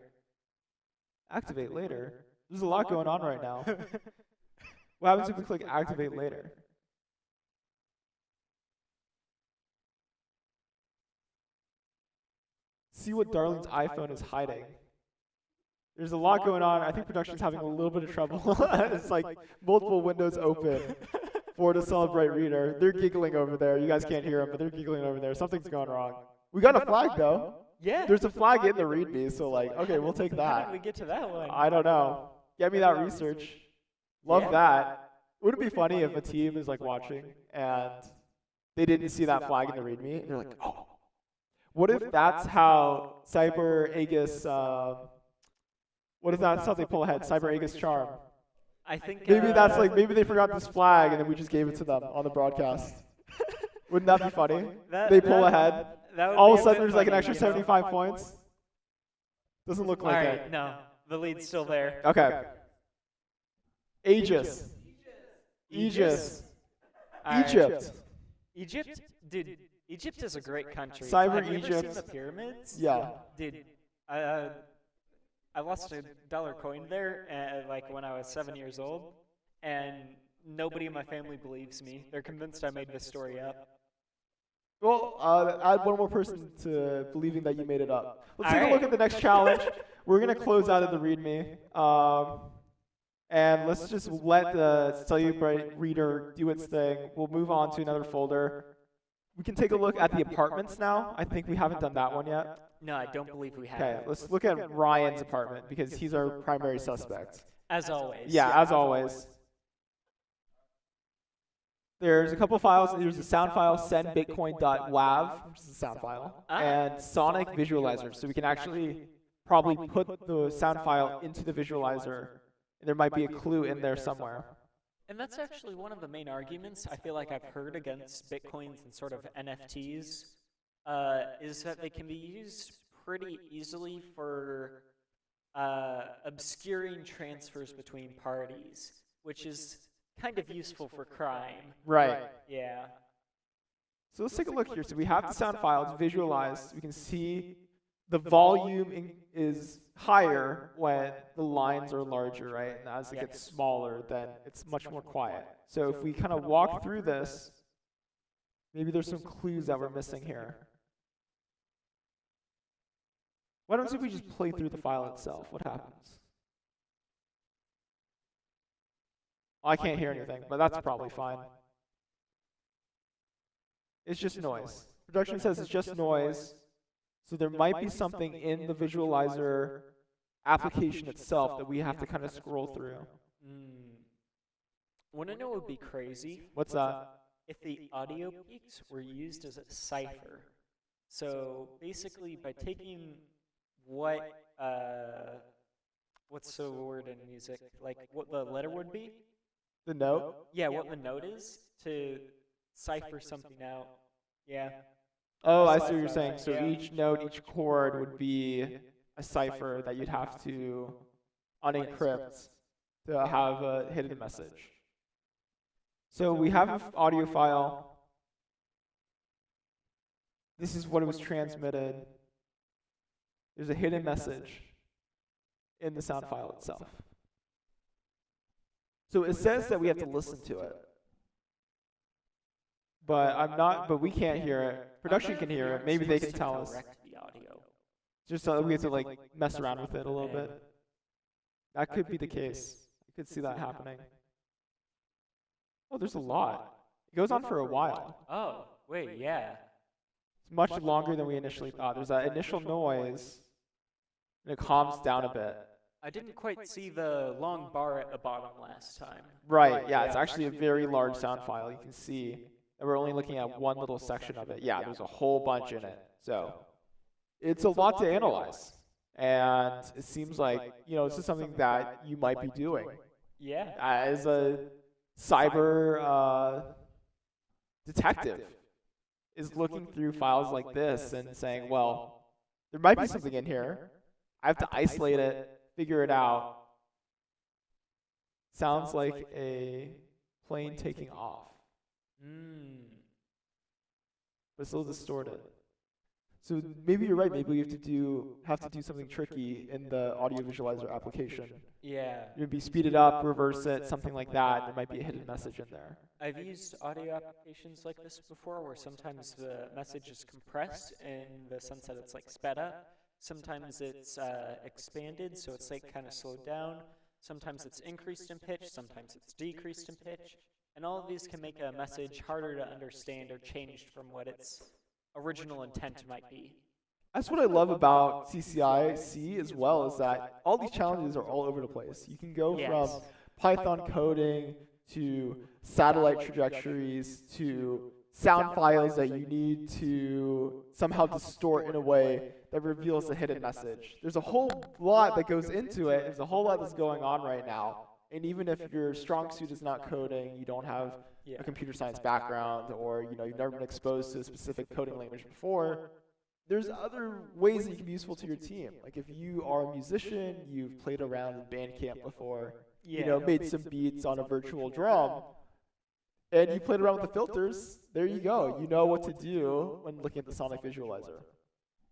Activate later. There's a lot going on right now. What happens if we click activate later? See what Darlene's iPhone is hiding. There's a lot going on. I think production's having a little bit of trouble. It's like multiple windows open for the Celebrate Reader. They're giggling over there. You guys can't hear them, but they're giggling over there. Something's going wrong. We got a flag, though.
Yeah.
There's a flag in the README, so like, okay, we'll take that.
How did we get to that one?
I don't know. Get me that research. Love that. Wouldn't it be funny if a team is like watching and they didn't see that flag in the README and they're like, oh. What if that's how Cyber Aegis, what if that's how they pull ahead? Cyber Aegis Charm.
I think
maybe that's like, maybe they forgot this flag and then we just gave it to them on the broadcast. Wouldn't that be funny? They pull ahead. All of a sudden there's like an extra 75 points. Doesn't look like it.
No, the lead's still there.
Okay. Aegis. Aegis. Egypt.
Egypt? Dude, Egypt is a great country.
Cyber
Have you ever
Egypt.
seen the pyramids?
Yeah.
Dude, I lost $1 coin there, like when I was 7 years old, and nobody in my family believes me. They're convinced I made this story up.
Well, add one more person to believing that you made it up. Let's take a look at the next challenge. We're going to close out of the README. And let's just let the Cellubrite reader do its thing. We'll move on to another folder. We can take a look at the apartments now. I think we haven't done that one yet.
No, I don't believe we have.
Okay, let's look at Ryan's apartment because he's our primary suspect.
As always.
Yeah, as always. There's a couple files. There's a sound file, sendbitcoin.wav, which is a sound file, and Sonic Visualizer. So we can actually probably put the sound file into the visualizer. There might be a clue in there somewhere.
And that's actually one of the main arguments I feel like I've heard against Bitcoins and sort of NFTs, is that they can be used pretty easily for obscuring transfers between parties, which is kind of useful for crime.
Right.
Yeah.
So let's take a look here. So we have the sound file. It's visualized. We can see the volume is higher when the lines are larger, right? And as it gets smaller, then it's much more quiet. So if we kind of walk through this, maybe there's some clues that we're missing here. Why don't we just play through the file itself? What happens? I can't hear anything, but that's probably fine. It's just noise. Production says it's just noise. So there might be something in the visualizer application itself that we have to kind of scroll through.
Want to know what would be crazy?
What's that?
If the audio peaks were used as a cipher. So basically, by taking what, what's the word in music? Like what the letter would be?
The note?
Yeah, what the note is to cipher something out. Yeah.
Oh, I see what you're saying. So each note, each chord would be a cipher that you'd have to unencrypt to have a hidden message. So we have an audio file. This is what it was transmitted. There's a hidden message in the sound file itself. So it says that we have to listen to it. But we can't hear it. Production can hear it. Maybe they can tell us. Just so we have to like mess around with it a little bit. That could be the case. You could see that happening. Oh, there's a lot. It goes on for a while.
Oh, wait, yeah.
It's much longer than we initially thought. There's that initial noise, and it calms down a bit.
I didn't quite see the long bar at the bottom last time.
Right, yeah, it's actually a very large sound file. You can see that we're only looking at one little section of it. Yeah, there's a whole bunch in it. So it's a lot to analyze. And it seems like, this is something that you might be doing.
Yeah.
As a cyber detective is looking through files like this and saying, well, there might be something in here. I have to isolate it, figure it out. Sounds like a plane taking off. But it's a little distorted. So maybe you're right. Maybe we have to do something tricky in the audio visualizer application.
Yeah.
Maybe speed it up, reverse it, something like that. There might be a hidden message in there.
I've used audio applications like this before, where sometimes the message is compressed in the sense that it's like sped up. Sometimes it's expanded, so it's like kind of slowed down. Sometimes it's increased in pitch. Sometimes it's decreased in pitch. And all of these can make a message harder to understand or changed from what its original intent might be.
That's what I love about CCIC as well, is that all these challenges are all over the place. You can go from Python coding to satellite trajectories to sound files that you need to somehow distort in a way that reveals a hidden message. There's a whole lot that goes into it. There's a whole lot that's going on right now. And even if your strong suit is not coding, you don't have a computer science background, or you've never been exposed to a specific coding language before, there's other ways that you can be useful to your team. Like if you are a musician, you've played around in Bandcamp before, made some beats on a virtual drum, and you played around with the filters, there you go. You know what to do when looking at the Sonic Visualizer.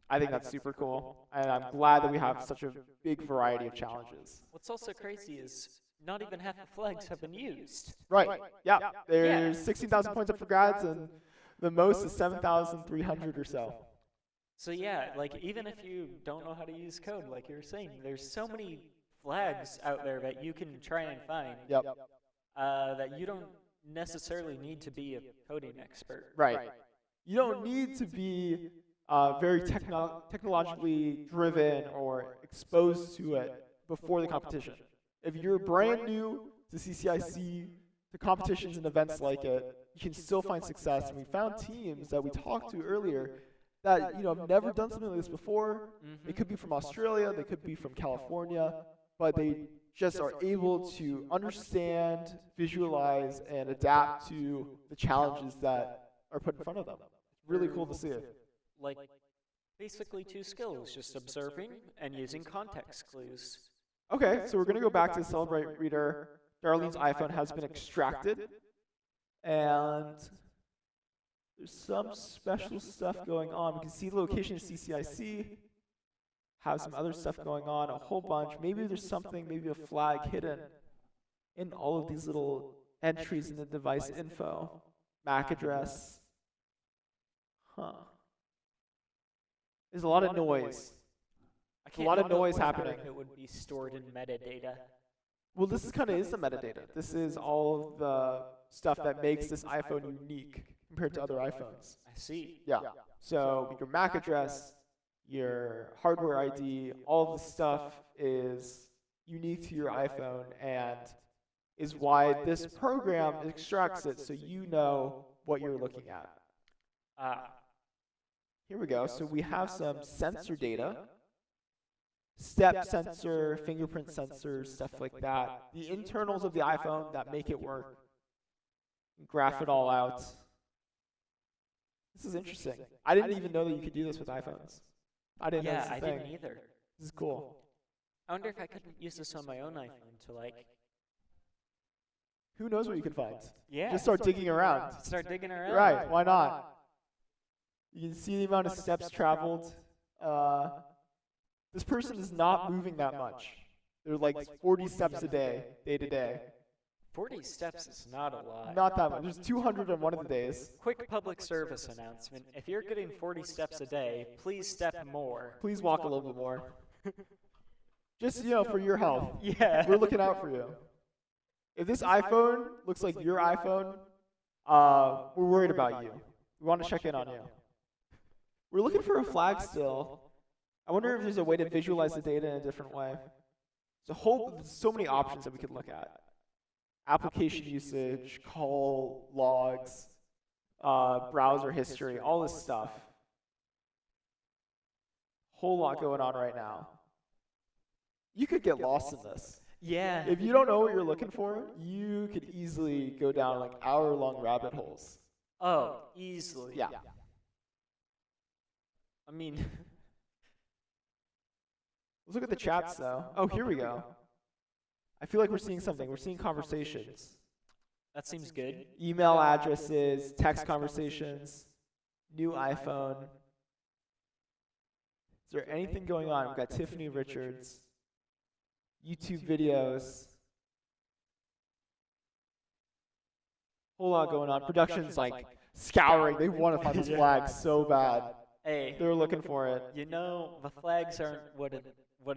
I think that's super cool, and I'm glad that we have such a big variety of challenges.
What's also crazy is not even half the flags have been used.
Right, yeah. There's 16,000 points up for grads, and the most is 7,300 or so.
So yeah, like even if you don't know how to use code, like you were saying, there's so many flags out there that you can try and find.
Yep.
That you don't necessarily need to be a coding expert.
Right. You don't need to be very technologically driven or exposed to it before the competition. If you're brand new to CCIC, to competitions and events like it, you can still find success. And we found teams that we talked to earlier that have never done something like this before. They could be from Australia, they could be from California, but they just are able to understand, visualize, and adapt to the challenges that are put in front of them. It's really cool to see it.
Like, basically 2 skills, just observing and using context clues.
Okay, so we're going to go back to the Celebrate Reader. Darlene's iPhone has been extracted, and there's some special stuff going on. We can see the location of CCIC, have some other stuff going on, a whole bunch. Maybe there's something, maybe a flag hidden in all of these little entries in the device info. MAC address. Huh. There's a lot of noise.
I
A lot of noise happening.
It would be stored in metadata.
Well, this is kind of the metadata. This is all of the stuff that makes this iPhone unique compared to other iPhones.
I see.
Yeah. So your MAC address, your hardware ID, all of the stuff is unique to your iPhone and is why this program extracts it so you know what you're looking at. Here we go. So we have some sensor data. Step sensor, fingerprint sensors, stuff like that. The internals of the iPhone that make it work. Graph it all out. This is interesting. I didn't even know that you could do this with iPhones. I didn't know this was a thing.
Didn't either.
This is cool.
I wonder if I could use this on my own iPhone to, like...
Who knows what you could find?
Yeah.
Just start digging around.
Start digging around.
Right, why not? You can see the amount of steps traveled. This person is not moving that much. They're like 40 steps a day, day to day.
40 steps is not a lot.
Not that much. There's 200 on one of the days.
Quick public service announcement. If you're getting 40 steps a day, please step more.
Please walk a little bit more. Just, for your health.
Yeah.
We're looking out for you. If this iPhone looks like your iPhone, we're worried about you. We want to check in on you. We're looking for a flag still. I wonder if there's a way to visualize the data in a different way. There's so many options that we could look at. Application usage, call logs, browser history, all this stuff. Whole lot going on right now. You could get lost in this.
Yeah.
If you don't know what you're looking for, you could easily go down like hour-long rabbit holes.
Oh, easily.
Yeah.
I mean...
Let's look at the chats, though. Oh, here we go. I feel like we're seeing something. We're seeing conversations.
That seems good.
Email addresses, text conversations, new iPhone. Is there anything going on? We've got Tiffany Richards, YouTube videos. Whole lot going on. Production's like scouring. They want to find this flag so bad.
Hey,
they're looking for it.
The flags aren't what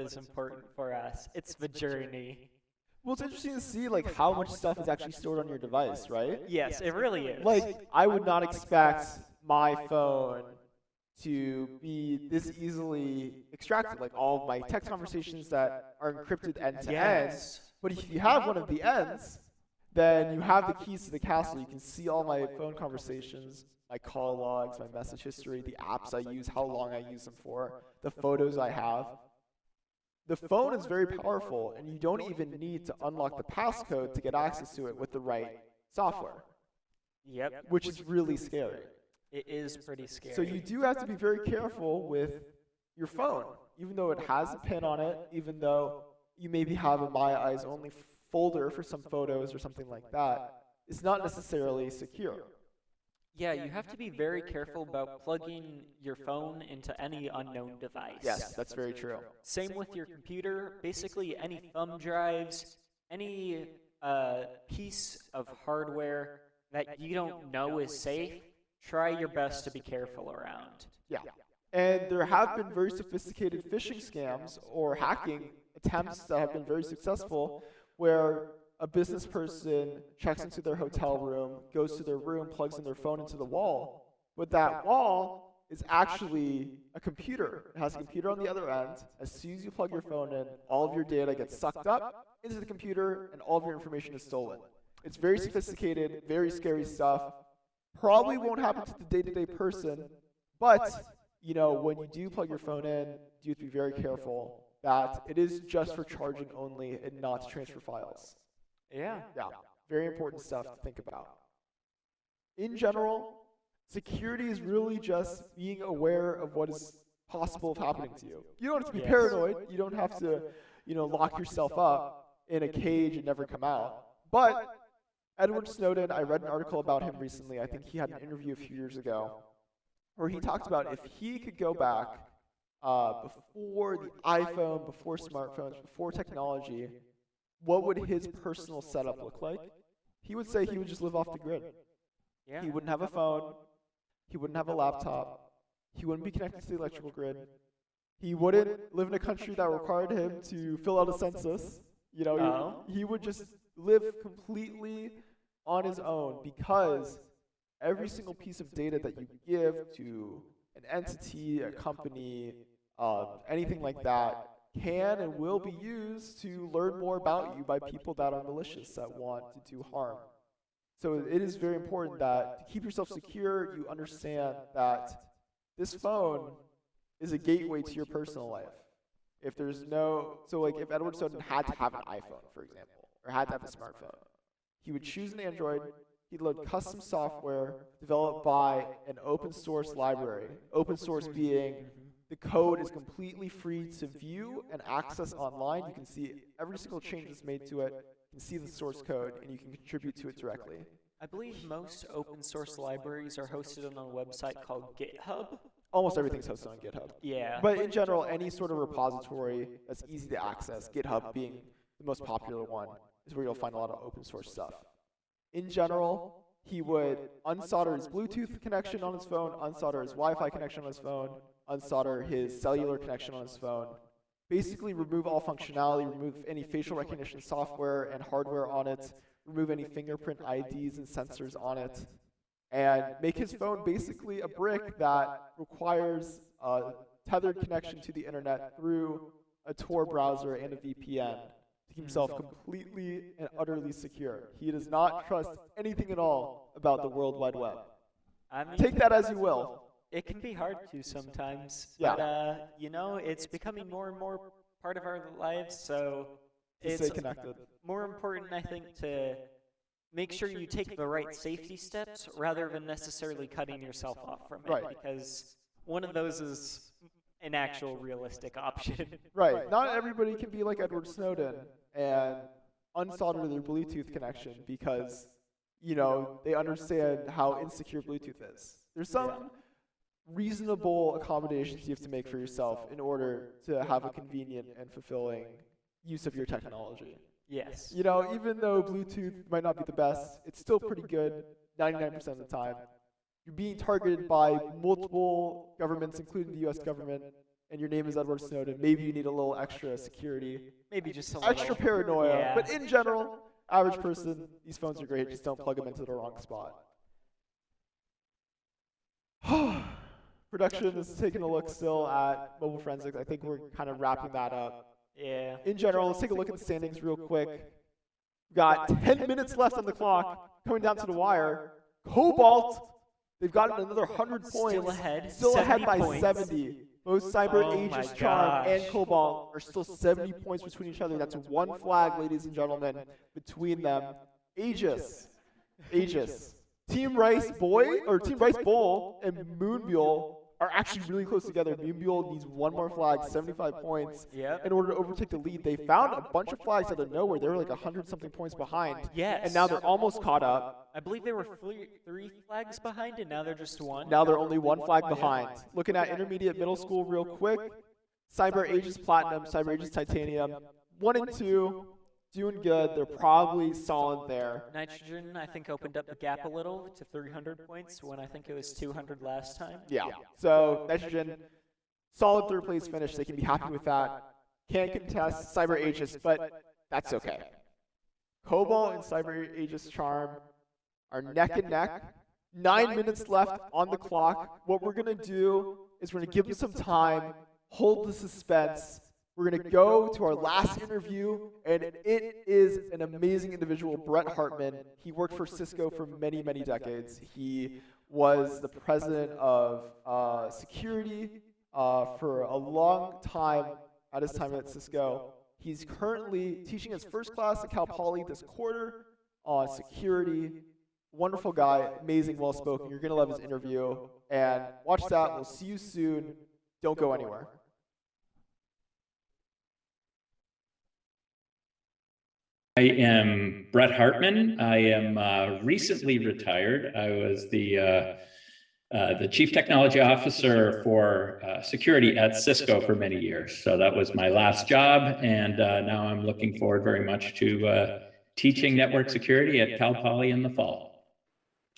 is important for us. It's the journey.
Well, it's interesting to see like how much stuff is actually stored on your device, right?
Yes, it really is.
Like, I would not expect my phone to be this easily extracted. Like all of my text conversations that are encrypted end to end. But if you have one of the ends, then you have the keys to the castle. You can see all my phone conversations, my call logs, my message history, the apps I use, how long I use them for, the photos I have. The phone is very powerful, and you don't even need to unlock the passcode to get access to it with the right software.
Yep.
Which is really scary.
It is pretty scary.
So you do have to be very careful with your phone, even though it has a pin on it, even though you maybe have a My Eyes Only folder for some photos or something like that. It's not necessarily secure.
Yeah, you have to be very careful about plugging your phone into any unknown device.
Yes, that's very true.
Same with your computer. Basically, any thumb drives, any piece of hardware that you don't know is safe, try your best to be careful around.
Yeah. And there have been very sophisticated phishing scams or hacking attempts that have been very successful where a business person checks into their hotel room, goes to their room, plugs in their phone into the wall, but that wall is actually a computer. It has a computer on the other end. As soon as you plug your phone in, all of your data gets sucked up into the computer and all of your information is stolen. It's very sophisticated, very scary stuff. Probably won't happen to the day-to-day person, but you know, when you do plug your phone in, you have to be very careful that it is just for charging only and not to transfer files.
Yeah.
Yeah, very important stuff to think about. In general, security is really just being aware of what is possible of happening to you. You don't have to be paranoid. You don't have to, you know, lock yourself up in a cage and never come out. But Edward Snowden, I read an article about him recently. I think he had an interview a few years ago where he talked about if he could go back before the iPhone, before smartphones, before technology, what would his personal setup look like? He would say he would just live off the grid.
Yeah.
He wouldn't have a phone. He wouldn't have a laptop. He wouldn't be connected to the electrical grid. He wouldn't live in a country that required him to fill out a census. You know, he would just live completely on his own because every single piece of data that you give to an entity, a company, anything like that can and will be used to learn more about you by people that are malicious, that want to do harm. So it is very important that to keep yourself secure, you understand that this phone is a gateway to your personal life. If there's no, so like if Edward Snowden had to have an iPhone, for example, or had to have a smartphone, he would choose an Android, he'd load custom software developed by an open source library. Open source being the code is completely free to view and access online. You can see every single change that's made to it. You can see the source code, and you can contribute to it directly.
I believe most open source libraries are hosted on a website called GitHub.
Almost everything's hosted on GitHub.
Yeah.
But in general, any sort of repository that's easy to access, GitHub being the most popular one, is where you'll find a lot of open source stuff. In general, he would unsolder his Bluetooth connection on his phone, unsolder his Wi-Fi connection on his phone, unsolder his cellular connection on his phone, basically remove all functionality, remove any facial recognition software and hardware on it, remove any fingerprint IDs and sensors on it, and make his phone basically a brick that requires a tethered connection to the internet through a Tor browser and a VPN to keep himself completely and utterly secure. He does not trust anything at all about the World Wide Web.
I mean,
take that as you will.
It can be hard to sometimes,
Yeah.
but you know, it's becoming more and more part of our lives, so
To
it's
stay connected.
more important, I think, to make sure you take the right safety steps rather than necessarily cutting yourself off from it,
Right.
because one of those is an actual realistic option.
Right. Not everybody can be like Edward Snowden and unsolder their Bluetooth connection because, you know, they understand how insecure Bluetooth is. There's some reasonable accommodations you have to make for yourself in order to have a convenient and fulfilling use of your technology.
Yes.
You know, even though Bluetooth might not be the best, it's still pretty good 99% of the time. You're being targeted by multiple governments, including the US government, and your name is Edward Snowden. Maybe you need a little extra security.
Maybe just a
extra
little.
paranoia.
Yeah.
But in general, average person, these phones are great. Just don't plug them into the wrong spot. Production is taking a look still at mobile forensics. I think we're kind of wrapping that up.
Yeah.
In general, let's take a look at the standings real quick. We've got 10 minutes left on the clock, coming down to the wire. Cobalt, they've gotten another 100 points.
Still ahead.
Still ahead
70
by
points.
70. Both Cyber,
Oh
Aegis,
my
Charm,
gosh.
and Cobalt are still 70 points between each other. That's one flag, ladies and gentlemen, between them. Aegis. Team Rice Bowl and Moonbull are actually really close together. Moonbull needs one more flag, 75 points,
Yep.
in order to overtake the lead. They found a bunch of flags out of nowhere. They were like 100-something points behind.
Yes.
And now they're almost caught up.
I believe they were three flags behind, and now they're just one.
Now they're only one flag behind. Looking at intermediate middle school real quick. Cyber Aegis Platinum, Cyber Aegis Titanium. 1 and 2, doing good. They're probably solid there.
Nitrogen, I think, opened up the gap a little to 300 points when I think it was 200 last time.
Yeah. So Nitrogen, solid third place finish. They can be happy with that. can't contest Cyber Aegis, but that's okay. Cobalt and Cyber Aegis Charm are neck and neck. 9 minutes left on the clock. What we're going to do is we're going to give them some time, hold the suspense. We're going to go to our last interview, and it is an amazing individual, Brett Hartman. He worked for Cisco for many, many decades. He was the president of security for a long time at his time at Cisco. He's currently teaching his first class at Cal Poly this quarter on security. Wonderful guy, amazing, well-spoken. You're going to love his interview. And watch that. We'll see you soon. Don't go anywhere.
I am Brett Hartman. I am recently retired. I was the Chief Technology Officer for security at Cisco for many years. So that was my last job, and now I'm looking forward very much to teaching network security at Cal Poly in the fall.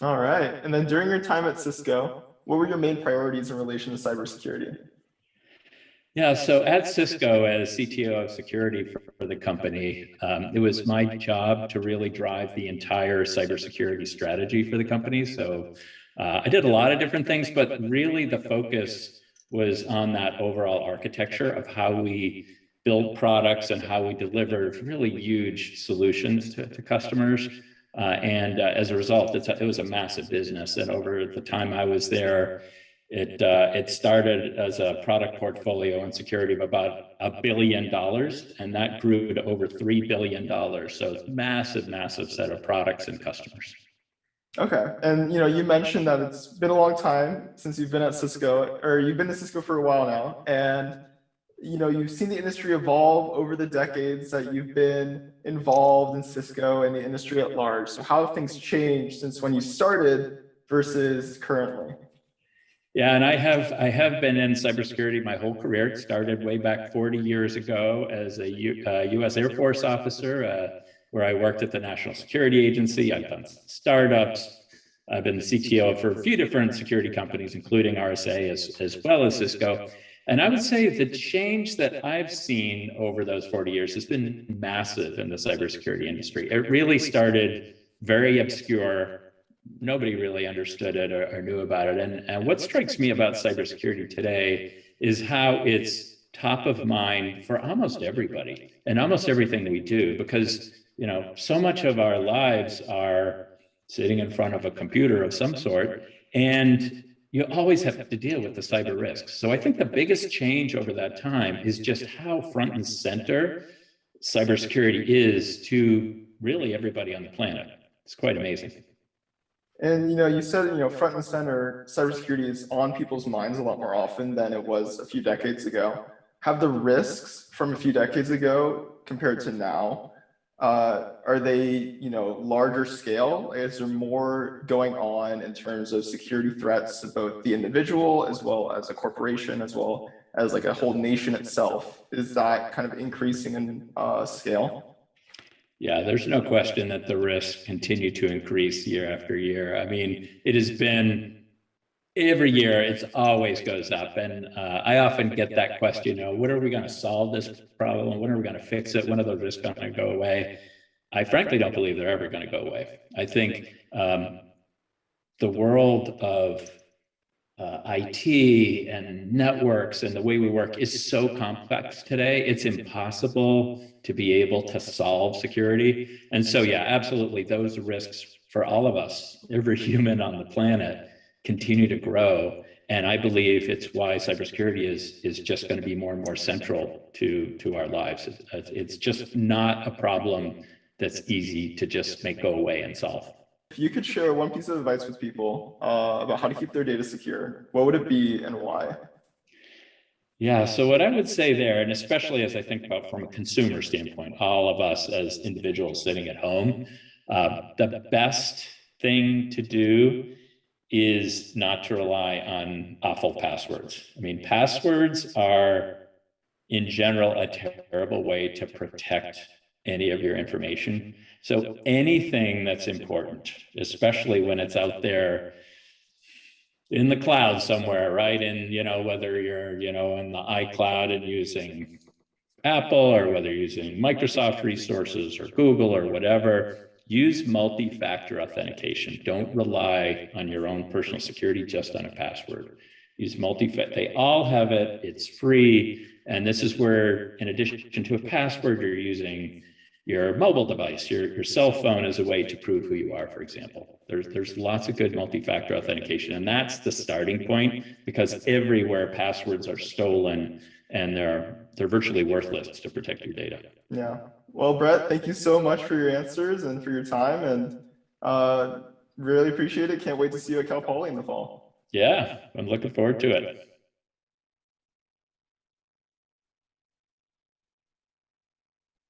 All right. And then during your time at Cisco, what were your main priorities in relation to cybersecurity?
Yeah, so at Cisco, as CTO of security for the company, it was my job to really drive the entire cybersecurity strategy for the company. So I did a lot of different things, but really the focus was on that overall architecture of how we build products and how we deliver really huge solutions to customers. As a result, it was a massive business. And over the time I was there, it started as a product portfolio in security of about $1 billion, and that grew to over $3 billion. So it's massive, massive set of products and customers.
Okay, and you mentioned that it's been a long time since you've been at Cisco, or you've been at Cisco for a while now, and you've seen the industry evolve over the decades that you've been involved in Cisco and the industry at large. So how have things changed since when you started versus currently?
Yeah, and I have been in cybersecurity my whole career. It started way back 40 years ago as a U.S. Air Force officer, where I worked at the National Security Agency. I've done startups. I've been the CTO for a few different security companies, including RSA as well as Cisco. And I would say the change that I've seen over those 40 years has been massive in the cybersecurity industry. It really started very obscure. Nobody really understood it or knew about it. And what strikes me about cybersecurity today is how it's top of mind for almost everybody and almost everything we do, because so much of our lives are sitting in front of a computer of some sort, and you always have to deal with the cyber risks. So I think the biggest change over that time is just how front and center cybersecurity is to really everybody on the planet. It's quite amazing.
And you said front and center cybersecurity is on people's minds a lot more often than it was a few decades ago. Have the risks from a few decades ago compared to now, are they larger scale? Is there more going on in terms of security threats to both the individual as well as a corporation, as well as like a whole nation itself? Is that kind of increasing in scale?
Yeah, there's no question that the risks continue to increase year after year. I mean, it has been every year, it always goes up. And I often get that question, when are we going to solve this problem? When are we going to fix it? When are those risks going to go away? I frankly don't believe they're ever going to go away. I think the world of IT and networks and the way we work is so complex today, it's impossible to be able to solve security. And so, yeah, absolutely, those risks for all of us, every human on the planet, continue to grow. And I believe it's why cybersecurity is just going to be more and more central to our lives. It's just not a problem that's easy to just go away and solve.
If you could share one piece of advice with people about how to keep their data secure, what would it be and why?
Yeah, so what I would say there, and especially as I think about from a consumer standpoint, all of us as individuals sitting at home, the best thing to do is not to rely on awful passwords. I mean, passwords are, in general, a terrible way to protect any of your information. So anything that's important, especially when it's out there in the cloud somewhere, right? And, whether you're, in the iCloud and using Apple or whether you're using Microsoft resources or Google or whatever, use multi-factor authentication. Don't rely on your own personal security just on a password. Use multi-factor. They all have it. It's free. And this is where, in addition to a password, you're using your mobile device, your cell phone as a way to prove who you are, for example. There's lots of good multi-factor authentication, and that's the starting point, because everywhere passwords are stolen and they're virtually worthless to protect your data.
Yeah. Well, Brett, thank you so much for your answers and for your time, and really appreciate it. Can't wait to see you at Cal Poly in the fall.
Yeah, I'm looking forward to it.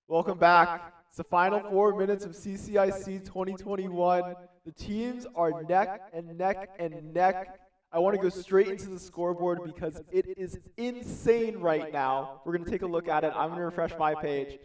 Welcome back. It's the final 4 minutes of CCIC 2021. The teams are neck and neck and neck. I want to go straight into the scoreboard because it is insane right now. We're going to take a look at it. I'm going to refresh my page.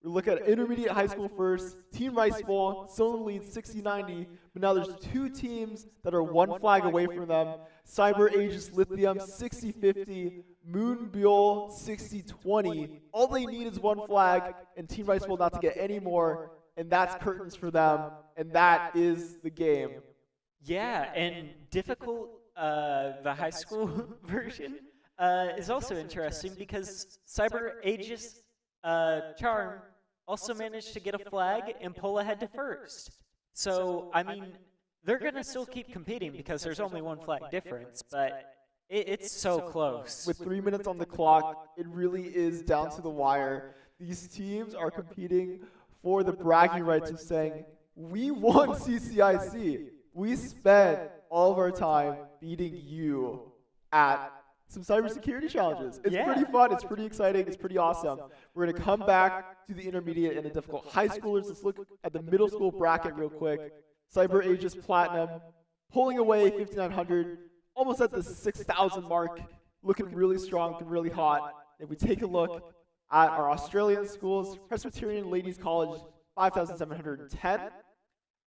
We look at intermediate high school first. Team Rice Bowl still in the lead 60-90, but now there's two teams that are one flag away from them. Cyber Aegis Lithium 60-50, Moonbuell 60-20. All they need is one flag, and Team Rice Bowl not to get any more, and that's curtains for them, and that is the game.
Yeah, and difficult, the high school version, is also interesting because Cyber Aegis Charm also managed to get a flag and pull ahead to first. So, I mean, they're going to still keep competing because there's only one flag difference, but it's so close.
With 3 minutes on the clock, it really is down to the wire. These teams are competing for the bragging rights of saying, we won CCIC. We spent all of our time beating you at some cybersecurity challenges. It's pretty fun. It's pretty exciting. It's pretty awesome. We're going to come back to the intermediate and the difficult high schoolers. Let's look at the middle school bracket real quick. Cyber Aegis Platinum pulling away 5,900, almost at the 6,000 mark, looking really strong, looking really hot. If we take a look at our Australian schools, Presbyterian Ladies College 5,710.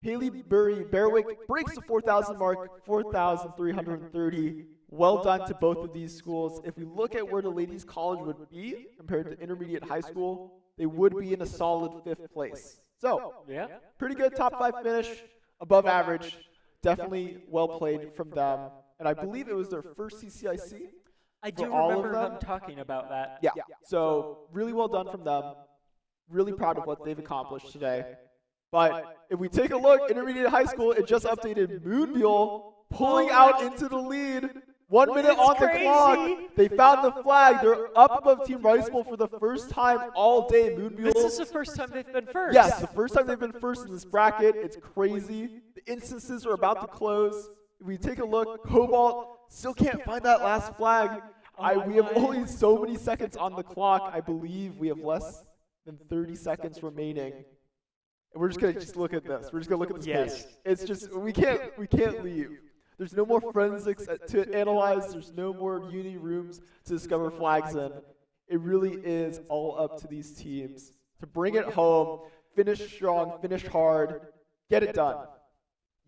Haleybury Berwick breaks the 4,000 mark, 4,330. Well done to both of these schools. If we look at where the ladies' college would be compared to intermediate high school, they would be in a solid 5th place. So, pretty good top 5 finish, above average. Definitely well played from them. And I believe it was their first CCIC.
I do remember them talking about that.
Yeah, so really well done from them. Really proud of what they've accomplished today. But if we take a look, intermediate high school, it just updated Moonbuell pulling out into the lead. 1 minute on the clock. They found the flag. They're up above Team Rice Bowl for the first time all day. Moonbuell.
This is the first time they've been first.
Yes, the first time they've been first in this bracket. It's crazy. The instances are about to close. If we take a look, Cobalt still can't find that last flag. We have only so many seconds on the clock. I believe we have less than 30 seconds remaining. And we're just gonna look at this. We're just gonna look at this page. It's just we can't leave. There's no more forensics to analyze. There's no more uni rooms to discover flags in. It really is all up to these teams to bring it home, finish strong, finish hard, get it done.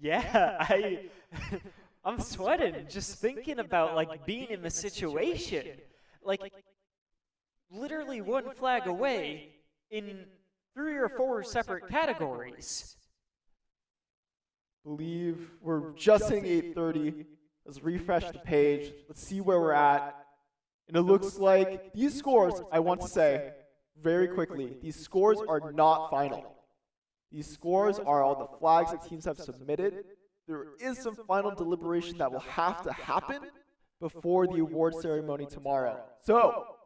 Yeah, I'm sweating just thinking about like being in the situation. Like literally one flag away in 3 or 4 separate categories.
Believe we're just hitting 8:30. Let's refresh the page. Let's see where we're at. And it looks like these scores, I want to say very quickly, these scores are not final. These scores are all the flags that teams have submitted. There is some final deliberation that will have to happen before the award ceremony tomorrow. So,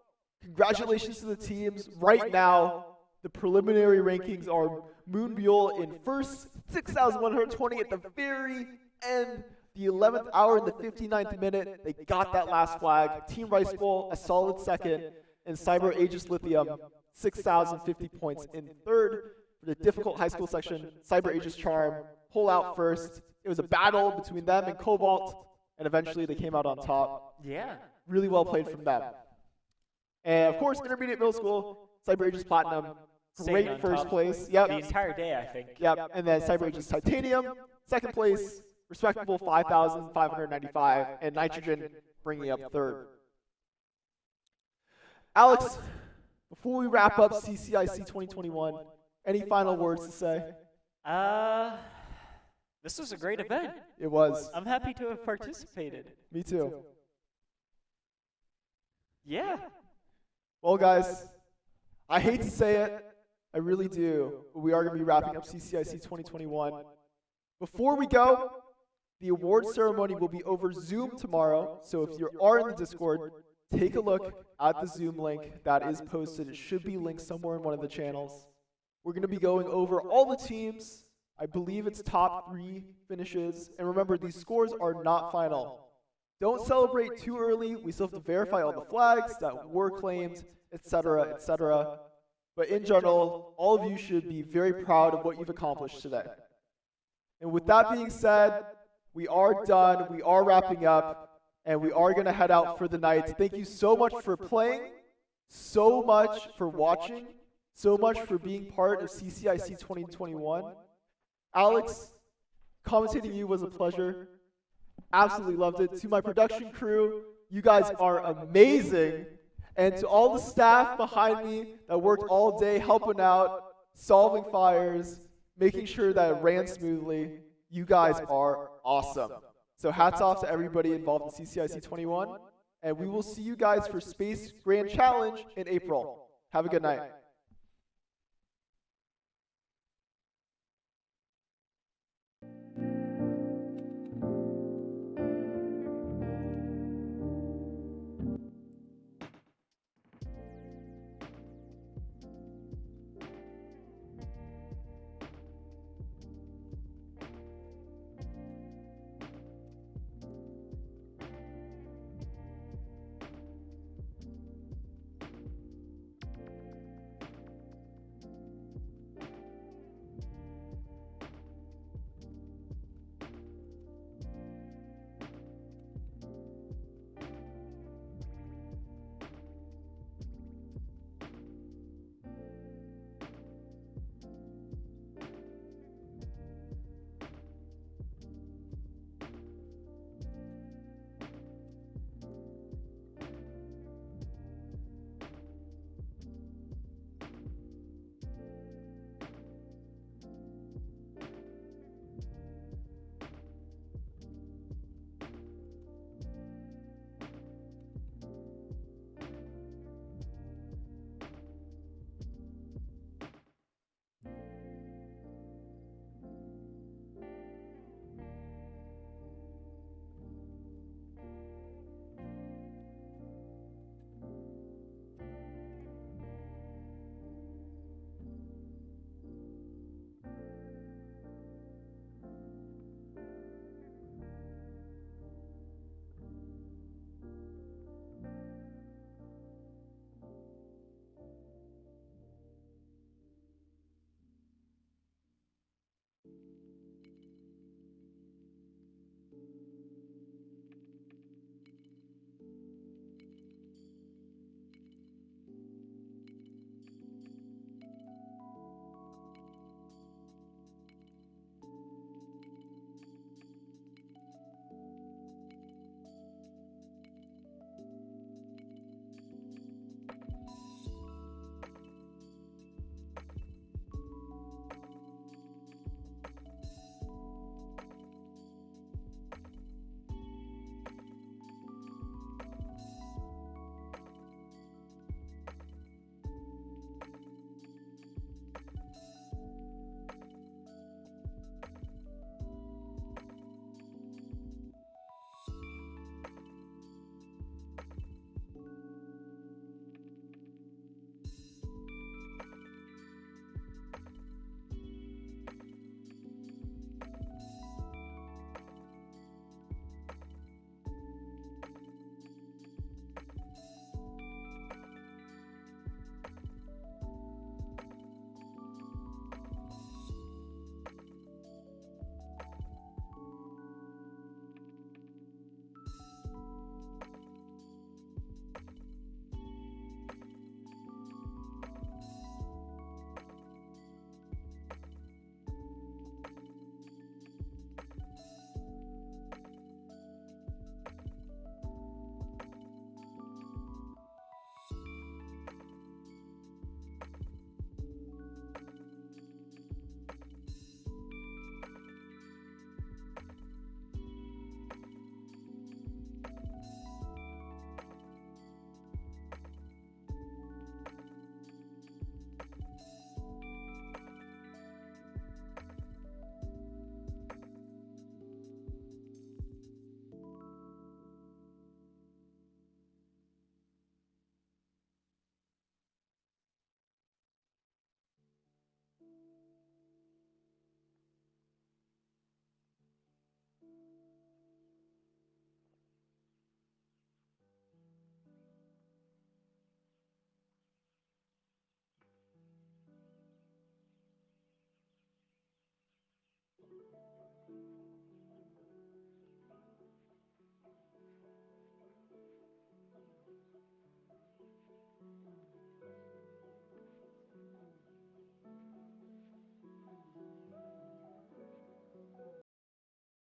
congratulations to the teams. Right now, the preliminary rankings are Moonbuell in first, 6,120 at the very end, the 11th hour and the 59th minute. They got that last flag. Team Rice Bowl, a solid second. And Cyber Aegis Lithium, 6,050 points in third. For the difficult high school section, Cyber Aegis Charm, pull out first. It was a battle between them and Cobalt, and eventually they came out on top.
Yeah.
Really well played from them. And of course, intermediate middle school, Cyber Aegis Platinum, great first place. Yep.
The entire day, I think.
Yep. And then Cyber Aegis Titanium, second place, respectable 5,595, and Nitrogen bringing up third. Alex, Before we wrap up CCIC 2021, any final words to say?
This was a great event.
It was.
I'm happy to have participated.
Me too.
Yeah.
Well, guys, I hate to say it, I really do, but we are going to be wrapping up CCIC 2021. Before we go, the award ceremony will be over Zoom tomorrow, so if you are in the Discord, take a look at the Zoom link that is posted. It should be linked somewhere in one of the channels. We're going to be going over all the teams. I believe it's top 3 finishes. And remember, these scores are not final. Don't celebrate too early. We still have to verify all the flags that were claimed, etc., etc. But in general, all of you should be very proud of what you've accomplished today. And with that being said, we are done. We are wrapping up. And we are going to head out for the night. Thank you so much for playing, so much for watching, so much for being part of CCIC 2021. Alex, commentating you was a pleasure. Absolutely loved it. To my production crew, you guys are amazing. And to all the staff behind me that worked all day helping out, solving fires, making sure that it ran smoothly, you guys are awesome. So hats off to everybody involved in CCIC 21. And we will see you guys for Space Grand Challenge in April. Have a good night.